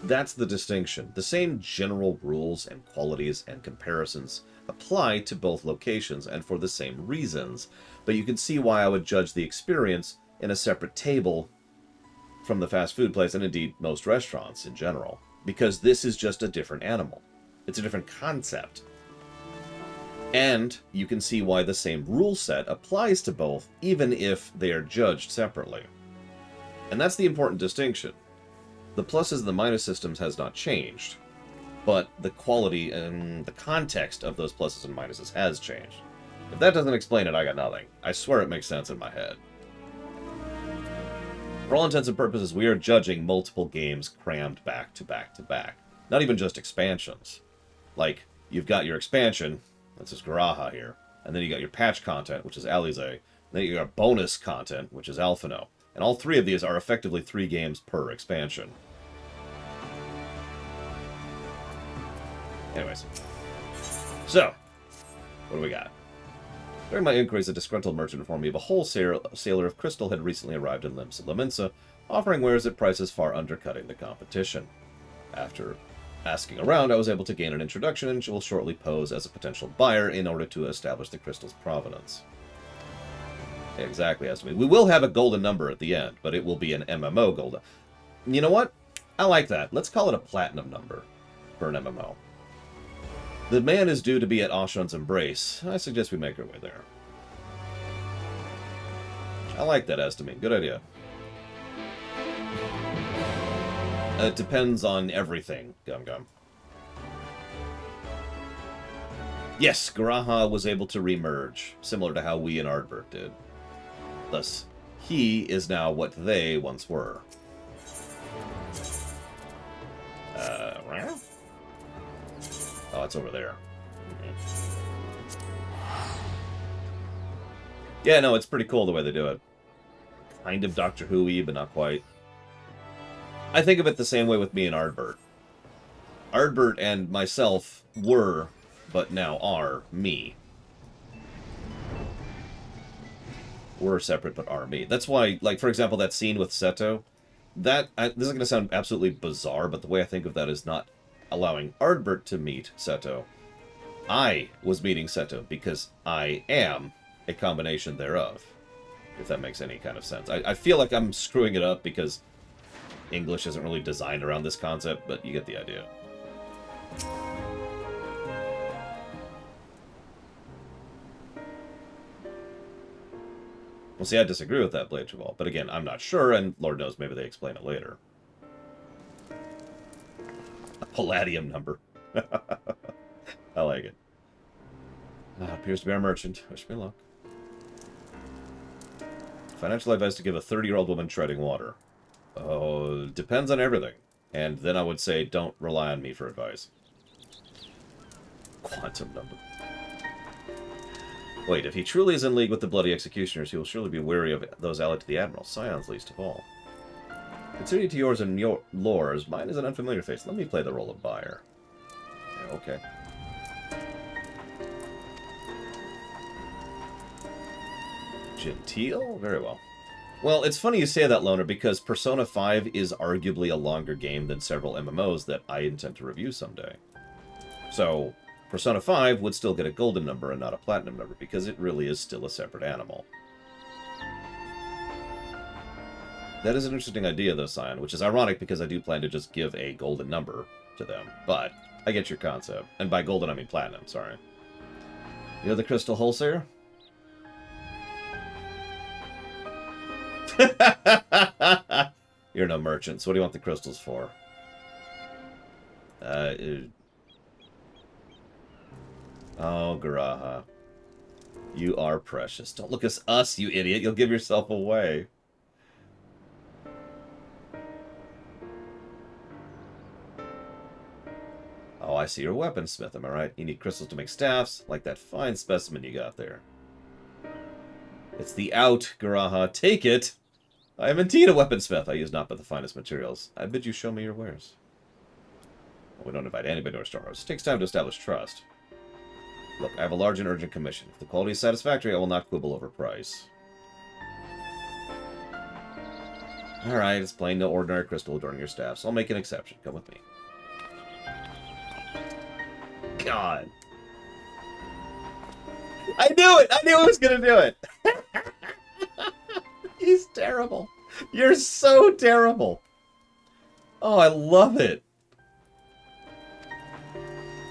That's the distinction. The same general rules and qualities and comparisons apply to both locations and for the same reasons, but you can see why I would judge the experience in a separate table from the fast food place, and indeed most restaurants in general, because this is just a different animal. It's a different concept. And you can see why the same rule set applies to both, even if they are judged separately. And that's the important distinction. The pluses and the minus systems has not changed, but the quality and the context of those pluses and minuses has changed. If that doesn't explain it, I got nothing. I swear it makes sense in my head. For all intents and purposes, we are judging multiple games crammed back to back to back. Not even just expansions. Like, you've got your expansion, that's just Garaha here, and then you got your patch content, which is Alizé, then you got bonus content, which is Alphino. And all three of these are effectively 3 games per expansion. Anyways. So, what do we got? During my inquiries, a disgruntled merchant informed me of a wholesaler of crystal had recently arrived in Leminsa, offering wares at prices far undercutting the competition. After asking around, I was able to gain an introduction and will shortly pose as a potential buyer in order to establish the crystal's provenance. Exactly, as to me. We will have a golden number at the end, but it will be an MMO golden. You know what? I like that. Let's call it a platinum number for an MMO. The man is due to be at Ashan's Embrace. I suggest we make our way there. I like that estimate. Good idea. It depends on everything, Gum Gum. Yes, Garaha was able to remerge, similar to how we and Ardbert did. Thus, he is now what they once were. Oh, it's over there. Yeah, no, it's pretty cool the way they do it. Kind of Doctor Who-y, but not quite. I think of it the same way with me and Ardbert. Ardbert and myself were, but now are, me. We're separate, but are me. That's why, like, for example, that scene with Seto, this is going to sound absolutely bizarre, but the way I think of that is not allowing Ardbert to meet Seto. I was meeting Seto because I am a combination thereof. If that makes any kind of sense. I feel like I'm screwing it up because English isn't really designed around this concept, but you get the idea. Well, see, I disagree with that, Blade Cheval. But again, I'm not sure, and Lord knows, maybe they explain it later. A palladium number. I like it. Appears to be our merchant. Wish me luck. Financial advice to give a 30-year-old woman treading water. Oh, depends on everything. And then I would say, don't rely on me for advice. Quantum number. Wait, if he truly is in league with the bloody executioners, he will surely be wary of those allied to the Admiral, Scions least of all. Considering to yours and your lores, mine is an unfamiliar face. Let me play the role of buyer. Yeah, okay. Genteel? Very well. Well, it's funny you say that, Loner, because Persona 5 is arguably a longer game than several MMOs that I intend to review someday. So, Persona 5 would still get a golden number and not a platinum number, because it really is still a separate animal. That is an interesting idea, though, Scion, which is ironic because I do plan to just give a golden number to them. But I get your concept. And by golden, I mean platinum, sorry. You're the crystal wholesaler? You're no merchant, so what do you want the crystals for? Oh, Garaha. You are precious. Don't look at us, you idiot. You'll give yourself away. Oh, I see you're a weaponsmith, am I right? You need crystals to make staffs, like that fine specimen you got there. It's the out, Garaha. Take it! I am indeed a weaponsmith. I use not but the finest materials. I bid you show me your wares. Well, we don't invite anybody to our storehouse. It takes time to establish trust. Look, I have a large and urgent commission. If the quality is satisfactory, I will not quibble over price. Alright, it's plain no ordinary crystal adorning your staff, so I'll make an exception. Come with me. God. I knew it! I knew I was gonna do it! He's terrible. You're so terrible. Oh, I love it.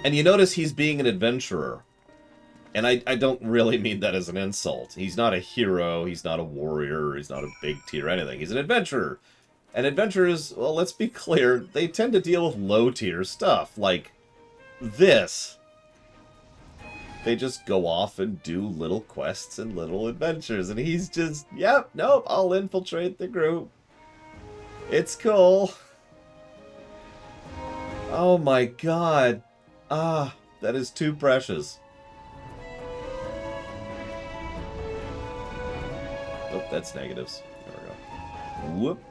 And you notice he's being an adventurer. And I don't really mean that as an insult. He's not a hero, he's not a warrior, he's not a big tier or anything. He's an adventurer. And adventurers, well, let's be clear, they tend to deal with low tier stuff, like this. They just go off and do little quests and little adventures. And he's just, yep, nope, I'll infiltrate the group. It's cool. Oh my god. Ah, that is too precious. Oh, that's negatives. There we go. Whoop.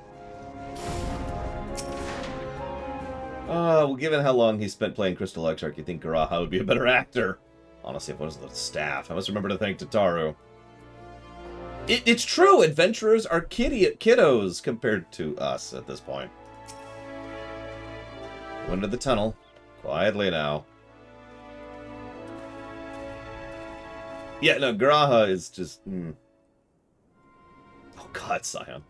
Well, given how long he spent playing Crystal Exarch, you think Garaha would be a better actor. Honestly, if it was the staff, I must remember to thank Tataru. It's true! Adventurers are kiddos compared to us at this point. Go into the tunnel. Quietly now. Yeah, no, Garaha is just... Oh god, Scion.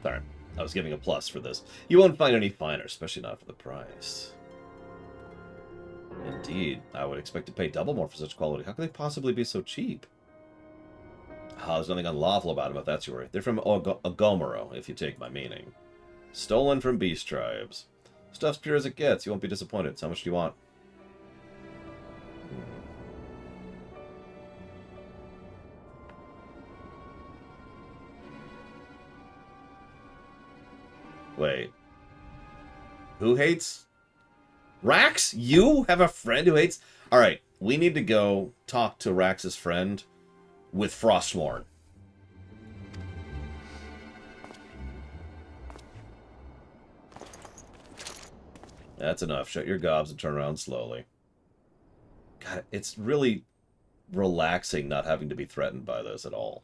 Sorry, I was giving a plus for this. You won't find any finer, especially not for the price. Indeed, I would expect to pay double more for such quality. How could they possibly be so cheap? There's nothing unlawful about them, if that's your worry. They're from Ogomoro, if you take my meaning. Stolen from beast tribes. Stuff's pure as it gets. You won't be disappointed. So how much do you want? Wait. Who hates? Rax? You have a friend who hates? Alright, we need to go talk to Rax's friend with Frostmourne. That's enough. Shut your gobs and turn around slowly. God, it's really relaxing not having to be threatened by this at all.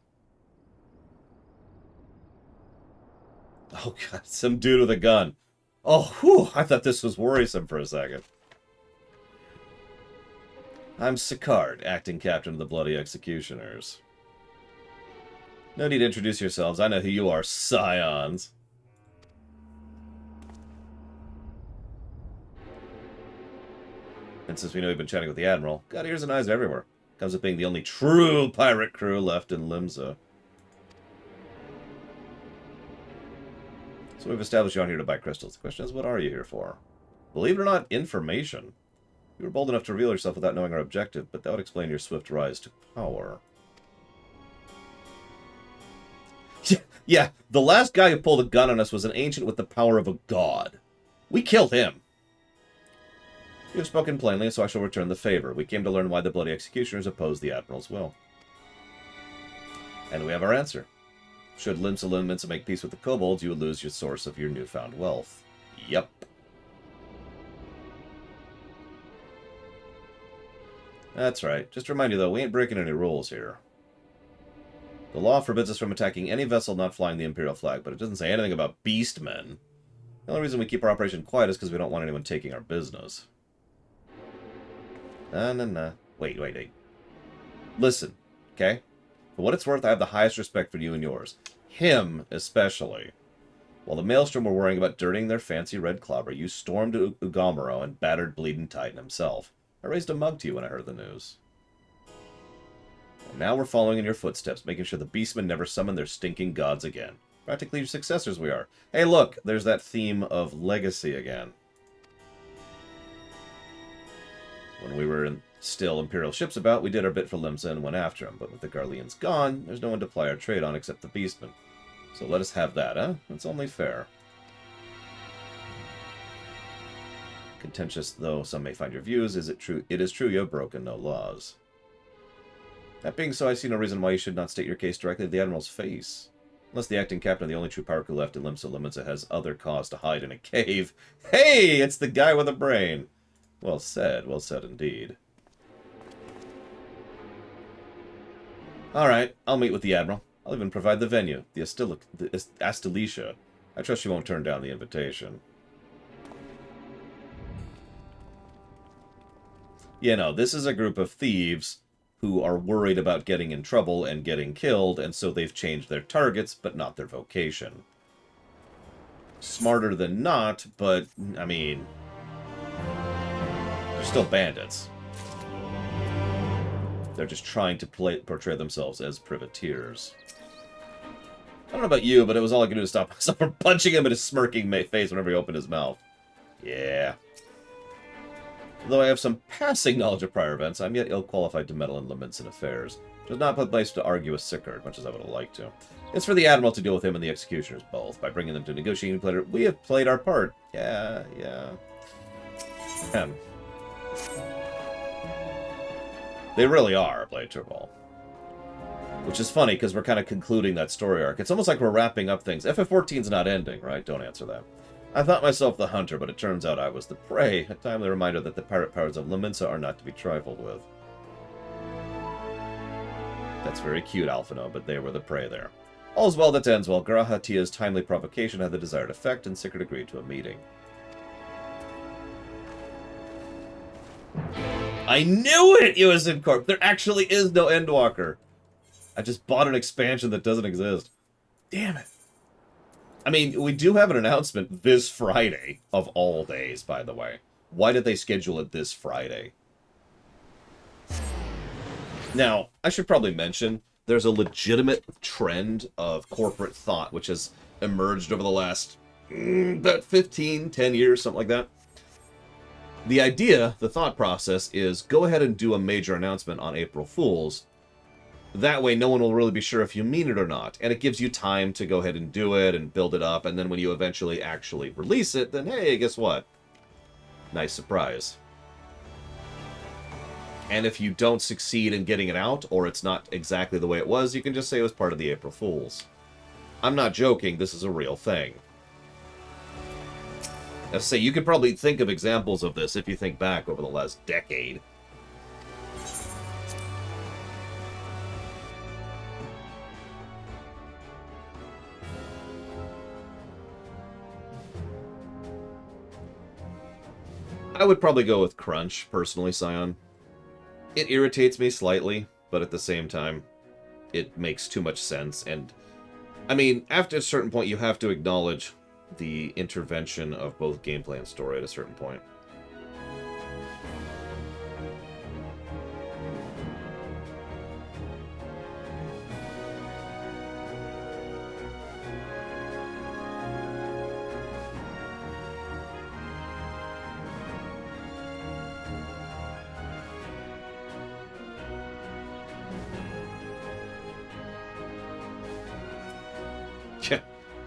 Oh, God. Some dude with a gun. Oh, whew. I thought this was worrisome for a second. I'm Sicard, acting captain of the Bloody Executioners. No need to introduce yourselves. I know who you are, scions. And since we know you've been chatting with the Admiral, got ears and eyes everywhere. Comes with being the only true pirate crew left in Limsa. So we've established you aren't here to buy crystals. The question is, what are you here for? Believe it or not, information. You were bold enough to reveal yourself without knowing our objective, but that would explain your swift rise to power. Yeah, the last guy who pulled a gun on us was an ancient with the power of a god. We killed him. You have spoken plainly, so I shall return the favor. We came to learn why the Bloody Executioners oppose the Admiral's will. And we have our answer. Should Limsa make peace with the kobolds, you would lose your source of your newfound wealth. Yep. That's right. Just to remind you, though, we ain't breaking any rules here. The law forbids us from attacking any vessel not flying the Imperial flag, but it doesn't say anything about beastmen. The only reason we keep our operation quiet is because we don't want anyone taking our business. Nah. Wait. Listen, okay? For what it's worth, I have the highest respect for you and yours. Him, especially. While the Maelstrom were worrying about dirtying their fancy red clobber, you stormed Ugamaro and battered Bleeding Titan himself. I raised a mug to you when I heard the news. And now we're following in your footsteps, making sure the beastmen never summon their stinking gods again. Practically your successors we are. Hey, look, there's that theme of legacy again. When we were still Imperial ships about, we did our bit for Limsa and went after him, but with the Garleans gone, there's no one to ply our trade on except the beastmen. So let us have that, huh? It's only fair. Contentious though some may find your views, it is true you have broken no laws. That being so, I see no reason why you should not state your case directly to the Admiral's face. Unless the acting captain of the only true power crew left in Limsa has other cause to hide in a cave. Hey, it's the guy with a brain! Well said indeed. Alright, I'll meet with the Admiral. I'll even provide the venue, the Astalicia. I trust you won't turn down the invitation. You know, this is a group of thieves who are worried about getting in trouble and getting killed, and so they've changed their targets, but not their vocation. Smarter than not, but, I mean, they're still bandits. They're just trying to portray themselves as privateers. I don't know about you, but it was all I could do to stop myself from punching him in his smirking face whenever he opened his mouth. Yeah. Though I have some passing knowledge of prior events, I'm yet ill-qualified to meddle in Limsa affairs. It does not put place to argue with Sicard, much as I would have liked to. It's for the Admiral to deal with him and the Executioners both. By bringing them to negotiating player, we have played our part. Yeah. They really are, Blade Turball. Which is funny, because we're kind of concluding that story arc. It's almost like we're wrapping up things. FF14's not ending, right? Don't answer that. I thought myself the hunter, but it turns out I was the prey. A timely reminder that the pirate powers of Limsa are not to be trifled with. That's very cute, Alphino, but they were the prey there. All's well that ends well. Garahatia's timely provocation had the desired effect, and Sicard agreed to a meeting. I knew it, USN Corp! There actually is no Endwalker! I just bought an expansion that doesn't exist. Damn it. I mean, we do have an announcement this Friday, of all days, by the way. Why did they schedule it this Friday? Now, I should probably mention, there's a legitimate trend of corporate thought which has emerged over the last, about 10 years, something like that. The idea, the thought process, is go ahead and do a major announcement on April Fool's. That way, no one will really be sure if you mean it or not. And it gives you time to go ahead and do it and build it up. And then when you eventually actually release it, then hey, guess what? Nice surprise. And if you don't succeed in getting it out, or it's not exactly the way it was, you can just say it was part of the April Fools. I'm not joking, this is a real thing. I say, you could probably think of examples of this if you think back over the last decade. I would probably go with Crunch, personally, Scion. It irritates me slightly, but at the same time, it makes too much sense. And, I mean, after a certain point, you have to acknowledge the intervention of both gameplay and story at a certain point.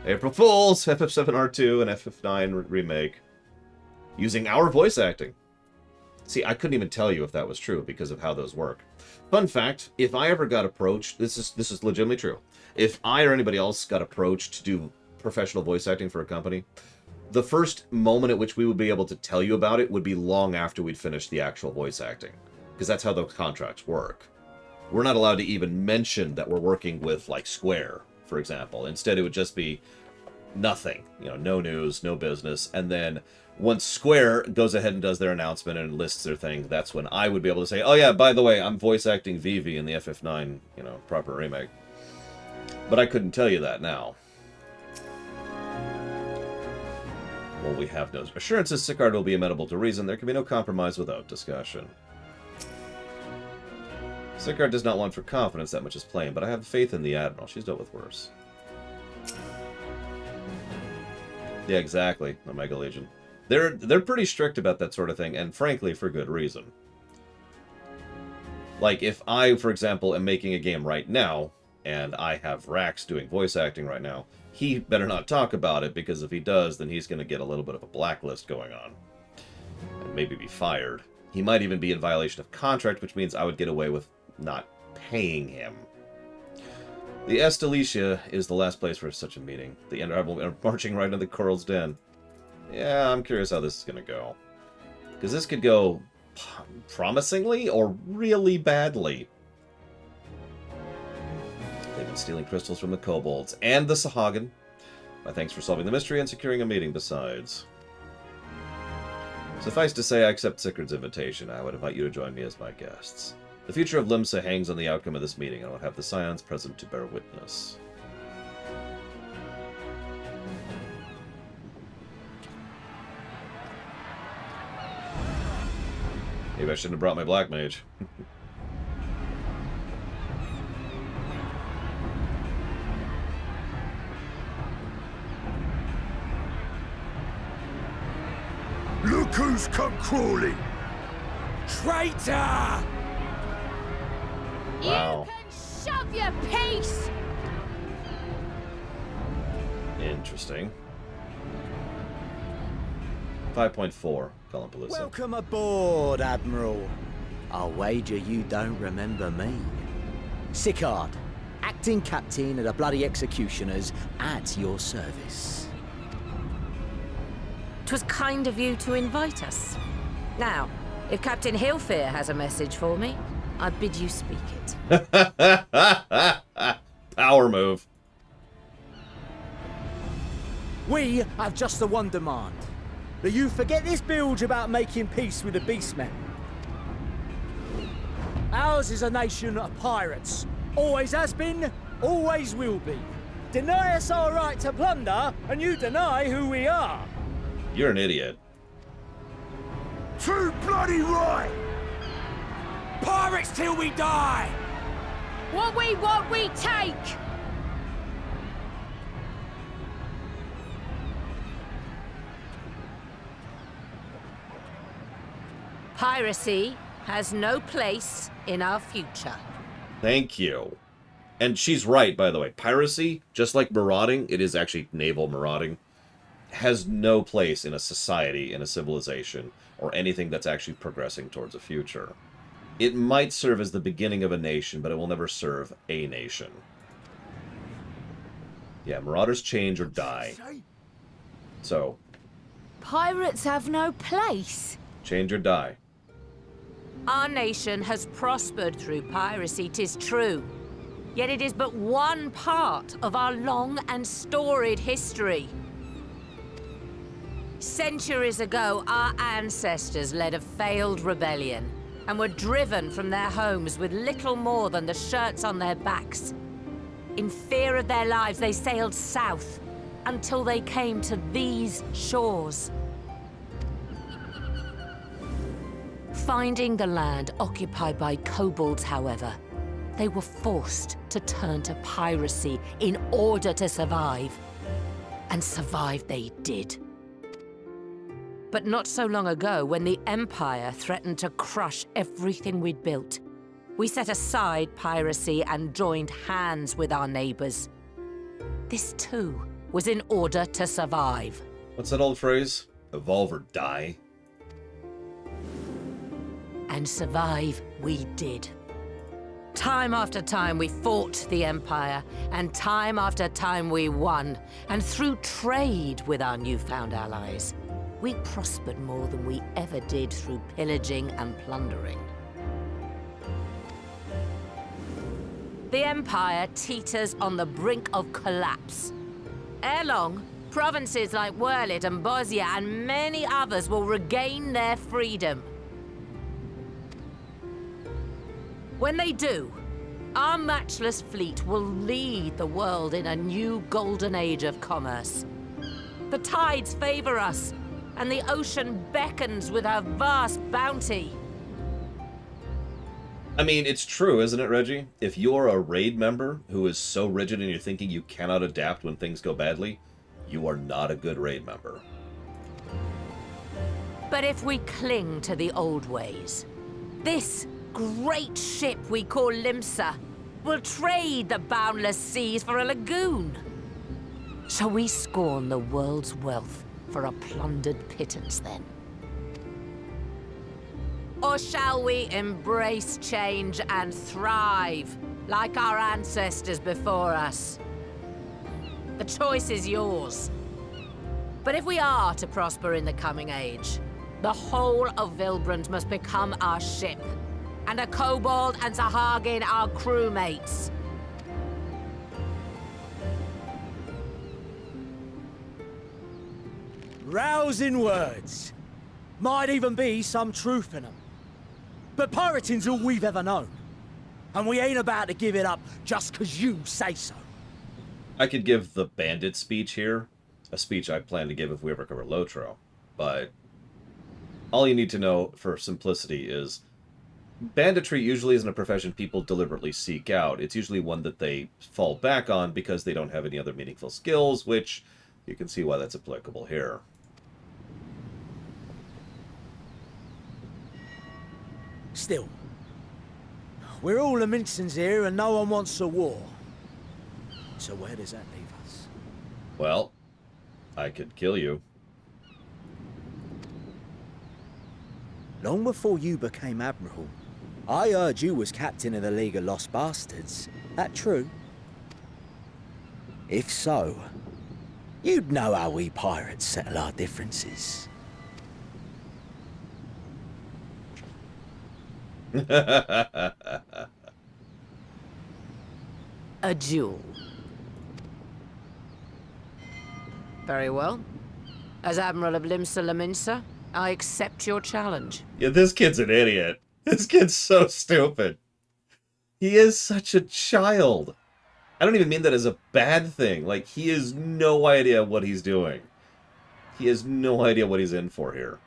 April Fools, FF7R2 and FF9 Remake. Using our voice acting. See, I couldn't even tell you if that was true because of how those work. Fun fact, if I ever got approached, this is legitimately true. If I or anybody else got approached to do professional voice acting for a company, the first moment at which we would be able to tell you about it would be long after we'd finished the actual voice acting. Because that's how those contracts work. We're not allowed to even mention that we're working with, like, Square, for example. Instead, it would just be nothing. You know, no news, no business. And then once Square goes ahead and does their announcement and lists their thing, that's when I would be able to say, oh yeah, by the way, I'm voice acting Vivi in the FF9, you know, proper remake. But I couldn't tell you that now. Well, we have no assurances Sicard will be amenable to reason. There can be no compromise without discussion. Sicard does not want for confidence, that much is plain, but I have faith in the Admiral. She's dealt with worse. Yeah, exactly. Omega Legion. They're pretty strict about that sort of thing, and frankly, for good reason. Like, if I, for example, am making a game right now, and I have Rax doing voice acting right now, he better not talk about it, because if he does, then he's going to get a little bit of a blacklist going on. And maybe be fired. He might even be in violation of contract, which means I would get away with not paying him. The Estelicia is the last place for such a meeting. The Honorable are marching right into the Coral's Den. Yeah, I'm curious how this is going to go. Because this could go promisingly or really badly. They've been stealing crystals from the kobolds and the Sahagin. My thanks for solving the mystery and securing a meeting besides. Suffice to say, I accept Sicard's invitation. I would invite you to join me as my guests. The future of Limsa hangs on the outcome of this meeting, and I will have the Scions present to bear witness. Maybe I shouldn't have brought my Black Mage. Look who's come crawling! Traitor! Wow. You can shove your piece! Interesting. 5.4, Colin Palooza. Welcome aboard, Admiral. I'll wager you don't remember me. Sicard, acting captain of the bloody executioners, at your service. 'Twas kind of you to invite us. Now, if Captain Hillfear has a message for me, I bid you speak it. Power move. We have just the one demand. That you forget this bilge about making peace with the Beastmen. Ours is a nation of pirates. Always has been, always will be. Deny us our right to plunder, and you deny who we are. You're an idiot. Too bloody right! Pirates till we die! What we want, we take! Piracy has no place in our future. Thank you. And she's right, by the way. Piracy, just like marauding, it is actually naval marauding, has no place in a society, in a civilization, or anything that's actually progressing towards a future. It might serve as the beginning of a nation, but it will never serve a nation. Yeah, marauders change or die. So, Pirates have no place. Change or die. Our nation has prospered through piracy, 'tis true. Yet it is but one part of our long and storied history. Centuries ago, our ancestors led a failed rebellion and were driven from their homes with little more than the shirts on their backs. In fear of their lives, they sailed south until they came to these shores. Finding the land occupied by kobolds, however, they were forced to turn to piracy in order to survive. And survive they did. But not so long ago, when the Empire threatened to crush everything we'd built, we set aside piracy and joined hands with our neighbors. This too was in order to survive. What's that old phrase? Evolve or die? And survive we did. Time after time we fought the Empire, and time after time we won. And through trade with our newfound allies, we prospered more than we ever did through pillaging and plundering. The Empire teeters on the brink of collapse. Ere long, provinces like Wurlit and Bosnia and many others will regain their freedom. When they do, our matchless fleet will lead the world in a new golden age of commerce. The tides favor us, and the ocean beckons with her vast bounty. I mean, it's true, isn't it, Reggie? If you're a raid member who is so rigid in your thinking you cannot adapt when things go badly, you are not a good raid member. But if we cling to the old ways, this great ship we call Limsa will trade the boundless seas for a lagoon. Shall we scorn the world's wealth for a plundered pittance, then? Or shall we embrace change and thrive, like our ancestors before us? The choice is yours. But if we are to prosper in the coming age, the whole of Vilbrand must become our ship, and a kobold and Sahagin our crewmates. Rousing words. Might even be some truth in them. But pirating's all we've ever known. And we ain't about to give it up just 'cause you say so. I could give the bandit speech here, a speech I plan to give if we ever cover Lotro, but all you need to know for simplicity is banditry usually isn't a profession people deliberately seek out. It's usually one that they fall back on because they don't have any other meaningful skills, which you can see why that's applicable here. Still, we're all the Mincins here and no one wants a war. So where does that leave us? Well, I could kill you. Long before you became Admiral, I heard you was captain of the League of Lost Bastards. That true? If so, you'd know how we pirates settle our differences. A duel. Very well. As Admiral of Limsa Laminsa, I accept your challenge. Yeah, this kid's an idiot. This kid's so stupid. He is such a child. I don't even mean that as a bad thing. Like, he has no idea what he's doing. He has no idea what he's in for here.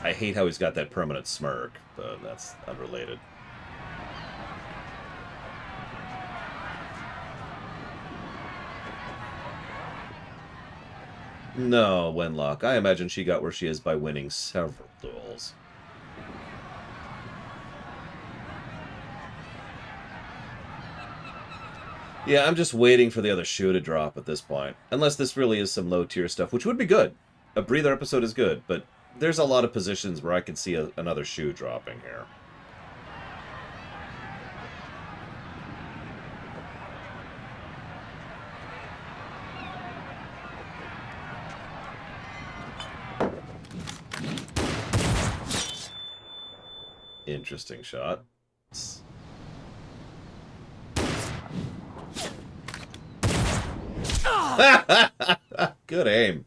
I hate how he's got that permanent smirk, but that's unrelated. No, Wenlock. I imagine she got where she is by winning several duels. Yeah, I'm just waiting for the other shoe to drop at this point. Unless this really is some low-tier stuff, which would be good. A breather episode is good, but there's a lot of positions where I could see another shoe dropping here. Interesting shot. Good aim.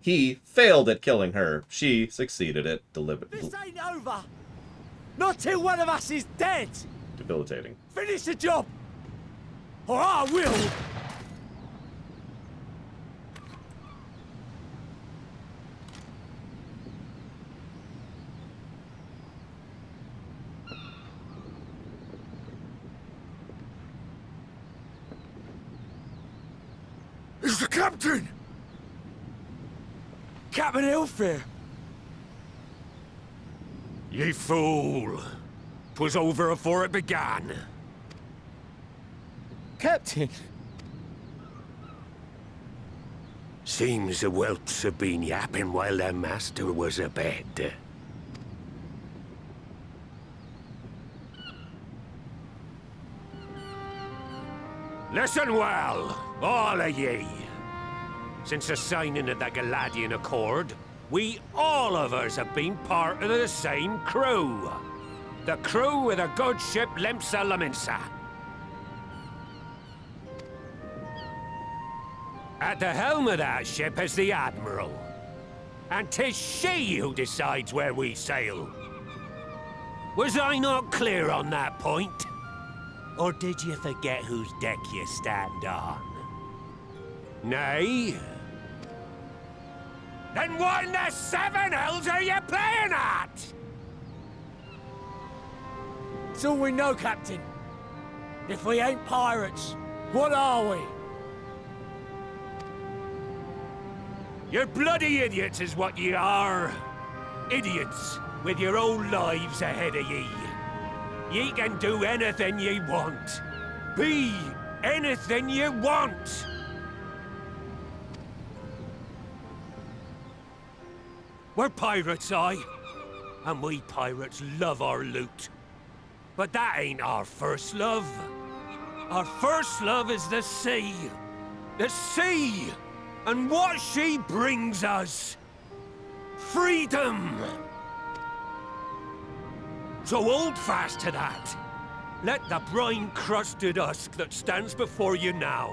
He failed at killing her. She succeeded at This ain't over! Not till one of us is dead! debilitating. Finish the job! Or I will! It's the captain! Captain Ilfir! Ye fool! 'Twas over afore it began. Captain! Seems the whelps have been yapping while their master was abed. Listen well, all of ye. Since the signing of the Galadian Accord, we all of us have been part of the same crew. The crew of the good ship Lemsa Laminsa. At the helm of that ship is the Admiral. And 'tis she who decides where we sail. Was I not clear on that point? Or did you forget whose deck you stand on? Nay? Then what in the seven hells are you playing at? It's all we know, Captain. If we ain't pirates, what are we? You're bloody idiots is what ye are. Idiots with your own lives ahead of ye. Ye can do anything ye want. Be anything ye want. We're pirates, aye. And we pirates love our loot. But that ain't our first love. Our first love is the sea. The sea! And what she brings us. Freedom! So hold fast to that. Let the brine-crusted husk that stands before you now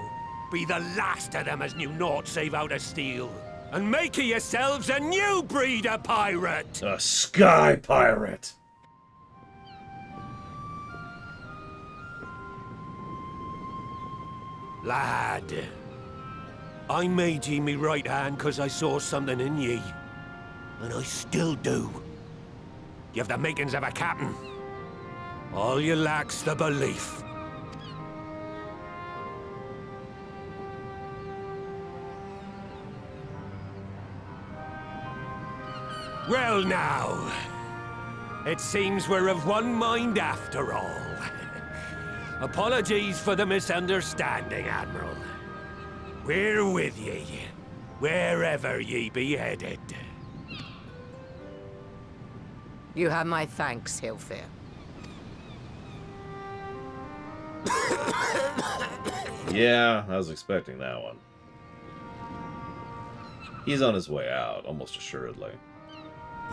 be the last of them as knew naught save out of steel. And make of yourselves a new breed of pirate! A sky pirate! Lad, I made ye me right hand 'cause I saw something in ye. And I still do. You've the makings of a captain. All you lack's the belief. Well now, it seems we're of one mind after all. Apologies for the misunderstanding, Admiral. We're with ye, wherever ye be headed. You have my thanks, Hilfir. Yeah, I was expecting that one. He's on his way out, almost assuredly.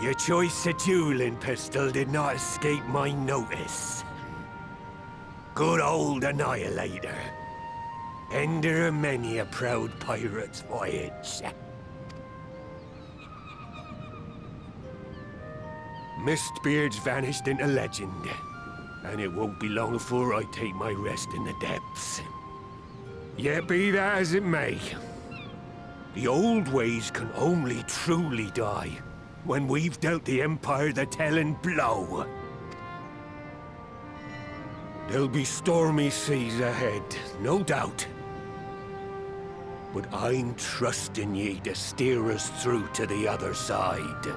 Your choice of dueling pistol did not escape my notice. Good old Annihilator. Ender of many a proud pirate's voyage. Mistbeard's vanished into legend, and it won't be long before I take my rest in the depths. Yet be that as it may, the old ways can only truly die when we've dealt the Empire the telling blow. There'll be stormy seas ahead, no doubt. But I'm trusting ye to steer us through to the other side.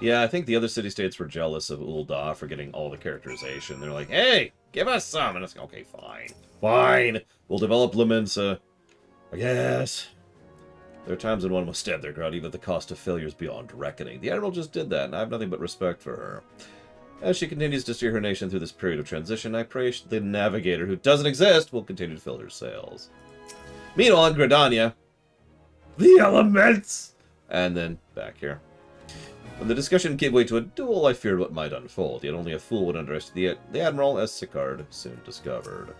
Yeah, I think the other city-states were jealous of Ul'dah for getting all the characterization. They're like, hey, give us some! And it's like, okay, fine. Fine! We'll develop Laminsa. I guess. There are times when one must stand their ground, even if the cost of failure is beyond reckoning. The Admiral just did that, and I have nothing but respect for her. As she continues to steer her nation through this period of transition, I pray the navigator, who doesn't exist, will continue to fill her sails. Meanwhile, in Gridania, the elements! And then back here. When the discussion gave way to a duel, I feared what might unfold, yet only a fool would underestimate the Admiral, as Sicard soon discovered.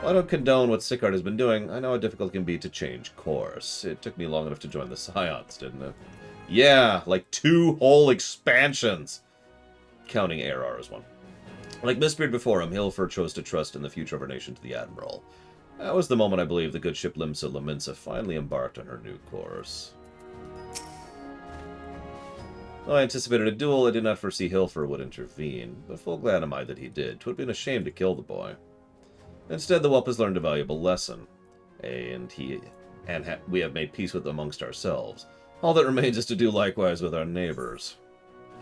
While I don't condone what Sicard has been doing, I know how difficult it can be to change course. It took me long enough to join the Scions, didn't it? Yeah, like 2 whole expansions! Counting ARR as one. Like Mistbeard before him, Hilfer chose to trust in the future of our nation to the Admiral. That was the moment I believe the good ship Limsa Laminsa finally embarked on her new course. Though I anticipated a duel, I did not foresee Hilfer would intervene, but full glad am I that he did. 'Twould have been a shame to kill the boy. Instead, the whelp has learned a valuable lesson, and we have made peace with amongst ourselves. All that remains is to do likewise with our neighbors.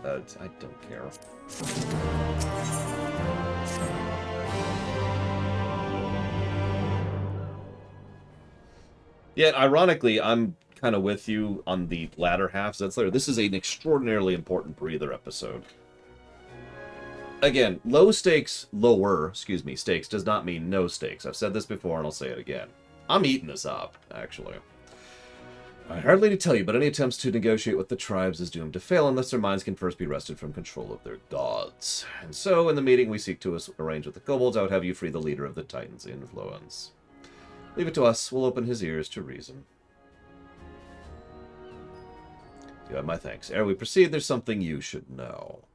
I don't care. Yet, ironically, I'm kind of with you on the latter half. So that's later. This is an extraordinarily important breather episode. Again, lower stakes does not mean no stakes. I've said this before and I'll say it again. I'm eating this up, actually. I hardly need to tell you, but any attempts to negotiate with the tribes is doomed to fail unless their minds can first be wrested from control of their gods. And so, in the meeting we seek to arrange with the kobolds, I would have you free the leader of the Titan's influence. Leave it to us, we'll open his ears to reason. You have my thanks. Ere we proceed, there's something you should know.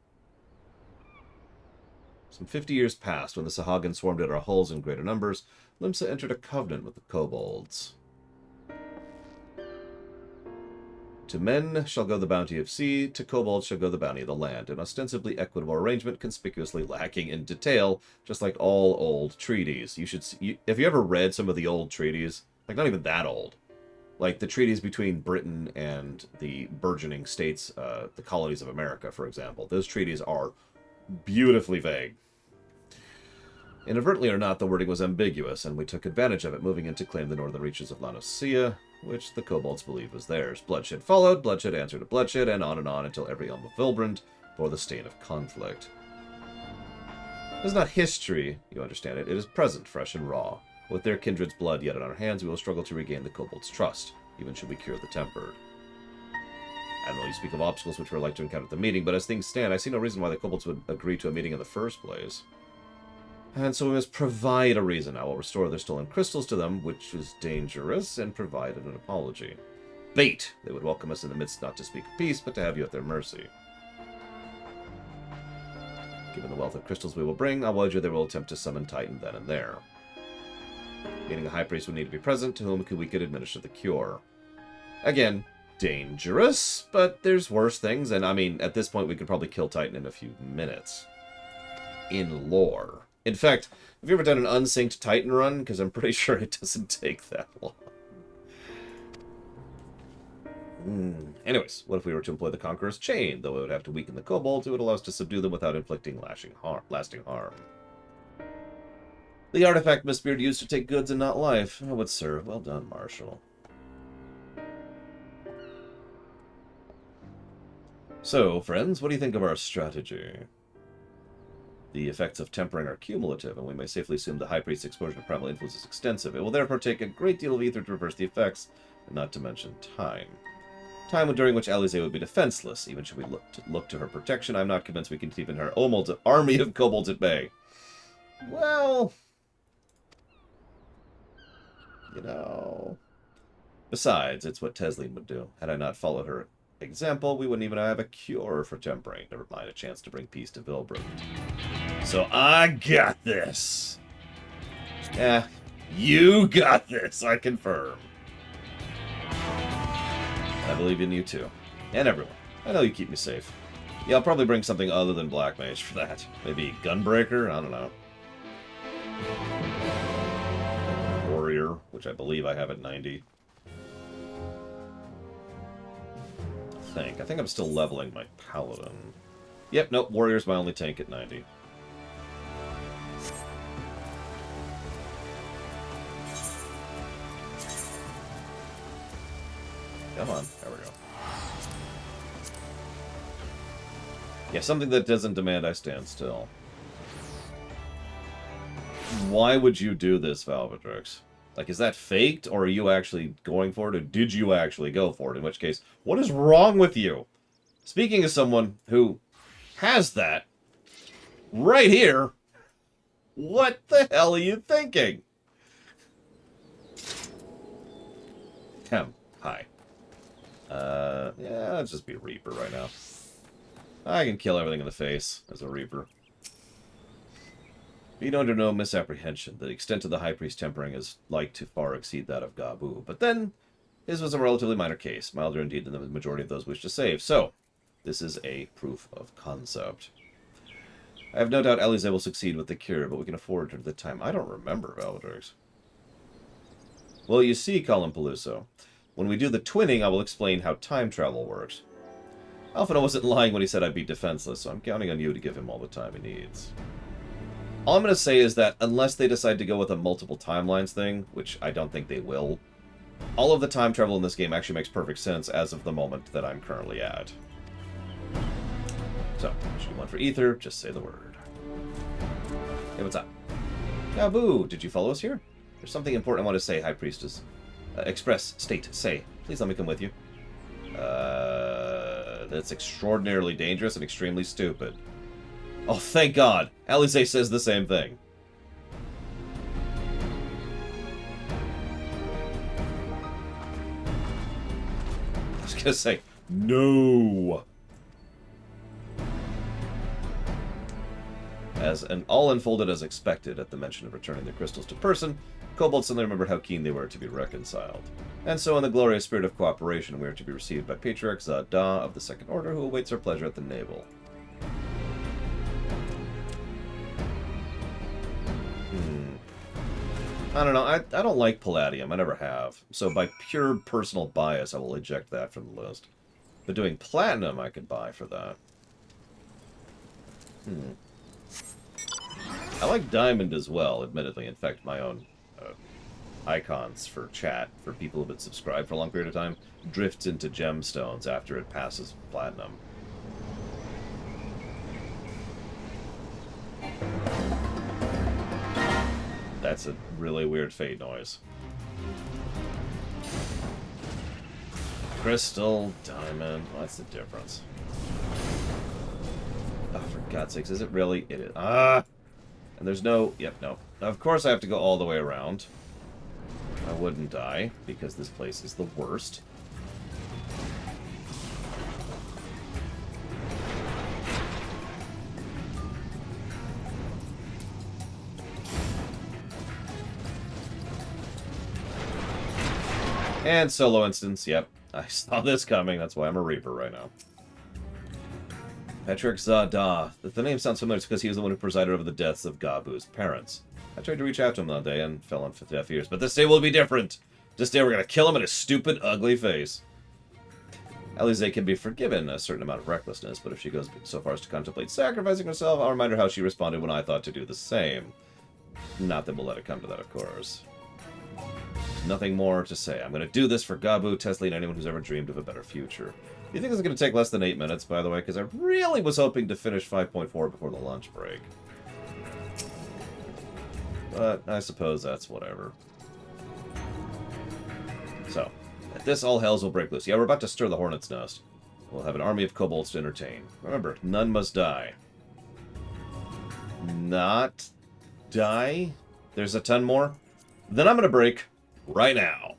Some 50 years passed when the Sahagin swarmed at our hulls in greater numbers. Limsa entered a covenant with the kobolds. To men shall go the bounty of sea, to kobolds shall go the bounty of the land, an ostensibly equitable arrangement conspicuously lacking in detail, just like all old treaties. Have you ever read some of the old treaties? Like, not even that old. Like, the treaties between Britain and the burgeoning states, the colonies of America, for example. Those treaties are beautifully vague. Inadvertently or not, the wording was ambiguous, and we took advantage of it, moving in to claim the northern reaches of Lanosea, which the kobolds believed was theirs. Bloodshed followed, bloodshed answered to bloodshed, and on until every elm of Vilbrand bore the stain of conflict. It is not history, you understand it. It is present, fresh and raw. With their kindred's blood yet in our hands, we will struggle to regain the kobolds' trust, even should we cure the tempered. Admiral, you speak of obstacles which we are like to encounter at the meeting, but as things stand, I see no reason why the kobolds would agree to a meeting in the first place. And so we must provide a reason. I will restore their stolen crystals to them, which is dangerous, and provide an apology. Bait! They would welcome us in the midst not to speak of peace, but to have you at their mercy. Given the wealth of crystals we will bring, I'll wager they will attempt to summon Titan then and there. Meaning a high priest would need to be present, to whom we could administer the cure. Again, dangerous, but there's worse things, and I mean, at this point we could probably kill Titan in a few minutes. In lore. In fact, have you ever done an unsynced Titan run? Because I'm pretty sure it doesn't take that long. Anyways, what if we were to employ the Conqueror's Chain? Though it would have to weaken the kobolds, it would allow us to subdue them without inflicting lasting harm. The artifact Mistbeard used to take goods and not life. Oh, would serve. Well done, Marshal. So, friends, what do you think of our strategy? The effects of tempering are cumulative, and we may safely assume the High Priest's exposure to primal influence is extensive. It will therefore take a great deal of ether to reverse the effects, and not to mention time. Time during which Alisaie would be defenseless. Even should we look to her protection, I'm not convinced we can keep her army of kobolds at bay. Well, you know. Besides, it's what Tesleen would do. Had I not followed her example, we wouldn't even have a cure for tempering, never mind a chance to bring peace to Vilbrand. So I got this. Yeah, you got this, I confirm. I believe in you too. And everyone. I know you keep me safe. Yeah, I'll probably bring something other than Black Mage for that. Maybe Gunbreaker? I don't know. Warrior, which I believe I have at 90. I think I'm still leveling my Paladin. Yep, nope, Warrior's my only tank at 90. Come on. There we go. Yeah, something that doesn't demand I stand still. Why would you do this, Valvatrix? Like, is that faked, or are you actually going for it, or did you actually go for it? In which case, what is wrong with you? Speaking as someone who has that right here, what the hell are you thinking? Hi. Yeah, let's just be a Reaper right now. I can kill everything in the face as a Reaper. Be under no misapprehension. The extent of the High Priest tempering is like to far exceed that of Gabu. But then, his was a relatively minor case, milder indeed than the majority of those wish to save. So, this is a proof of concept. I have no doubt Alize will succeed with the cure, but we can afford her the time. I don't remember, Valvatrix. Well, you see, Colin Peluso, when we do the twinning, I will explain how time travel works. Alphino wasn't lying when he said I'd be defenseless, so I'm counting on you to give him all the time he needs. All I'm going to say is that unless they decide to go with a multiple timelines thing, which I don't think they will, all of the time travel in this game actually makes perfect sense as of the moment that I'm currently at. So, should you want for Ether, just say the word. Hey, what's up? Gabu, did you follow us here? There's something important I want to say, High Priestess. Express, state, say. Please let me come with you. That's extraordinarily dangerous and extremely stupid. Oh, thank God. Alize says the same thing. I was gonna say, no. And all unfolded as expected at the mention of returning the crystals to person, Kobold suddenly remembered how keen they were to be reconciled. And so in the glorious spirit of cooperation, we are to be received by Patriarch Zada of the Second Order, who awaits our pleasure at the Navel. I don't know. I don't like Palladium. I never have. So by pure personal bias, I will eject that from the list. But doing Platinum, I could buy for that. I like Diamond as well, admittedly. In fact, my own icons for chat, for people who've been subscribed for a long period of time, drifts into Gemstones after it passes Platinum. That's a really weird fade noise. Crystal, diamond, what's the difference? Oh, for God's sakes, is it really? It is. Ah! And there's no... Yep, no. Of course I have to go all the way around. I wouldn't die, because this place is the worst. And solo instance, yep. I saw this coming, that's why I'm a Reaper right now. Patrick Zada. The name sounds familiar because he was the one who presided over the deaths of Gabu's parents. I tried to reach out to him that day and fell on deaf ears, but this day will be different. This day we're going to kill him in his stupid, ugly face. Alize can be forgiven a certain amount of recklessness, but if she goes so far as to contemplate sacrificing herself, I'll remind her how she responded when I thought to do the same. Not that we'll let it come to that, of course. There's nothing more to say. I'm going to do this for Gabu, Tesla, and anyone who's ever dreamed of a better future. Do you think this is going to take less than 8 minutes, by the way? Because I really was hoping to finish 5.4 before the lunch break. But I suppose that's whatever. So, at this, all hells will break loose. Yeah, we're about to stir the hornet's nest. We'll have an army of kobolds to entertain. Remember, none must die. Not die? There's a ton more? Then I'm going to break right now.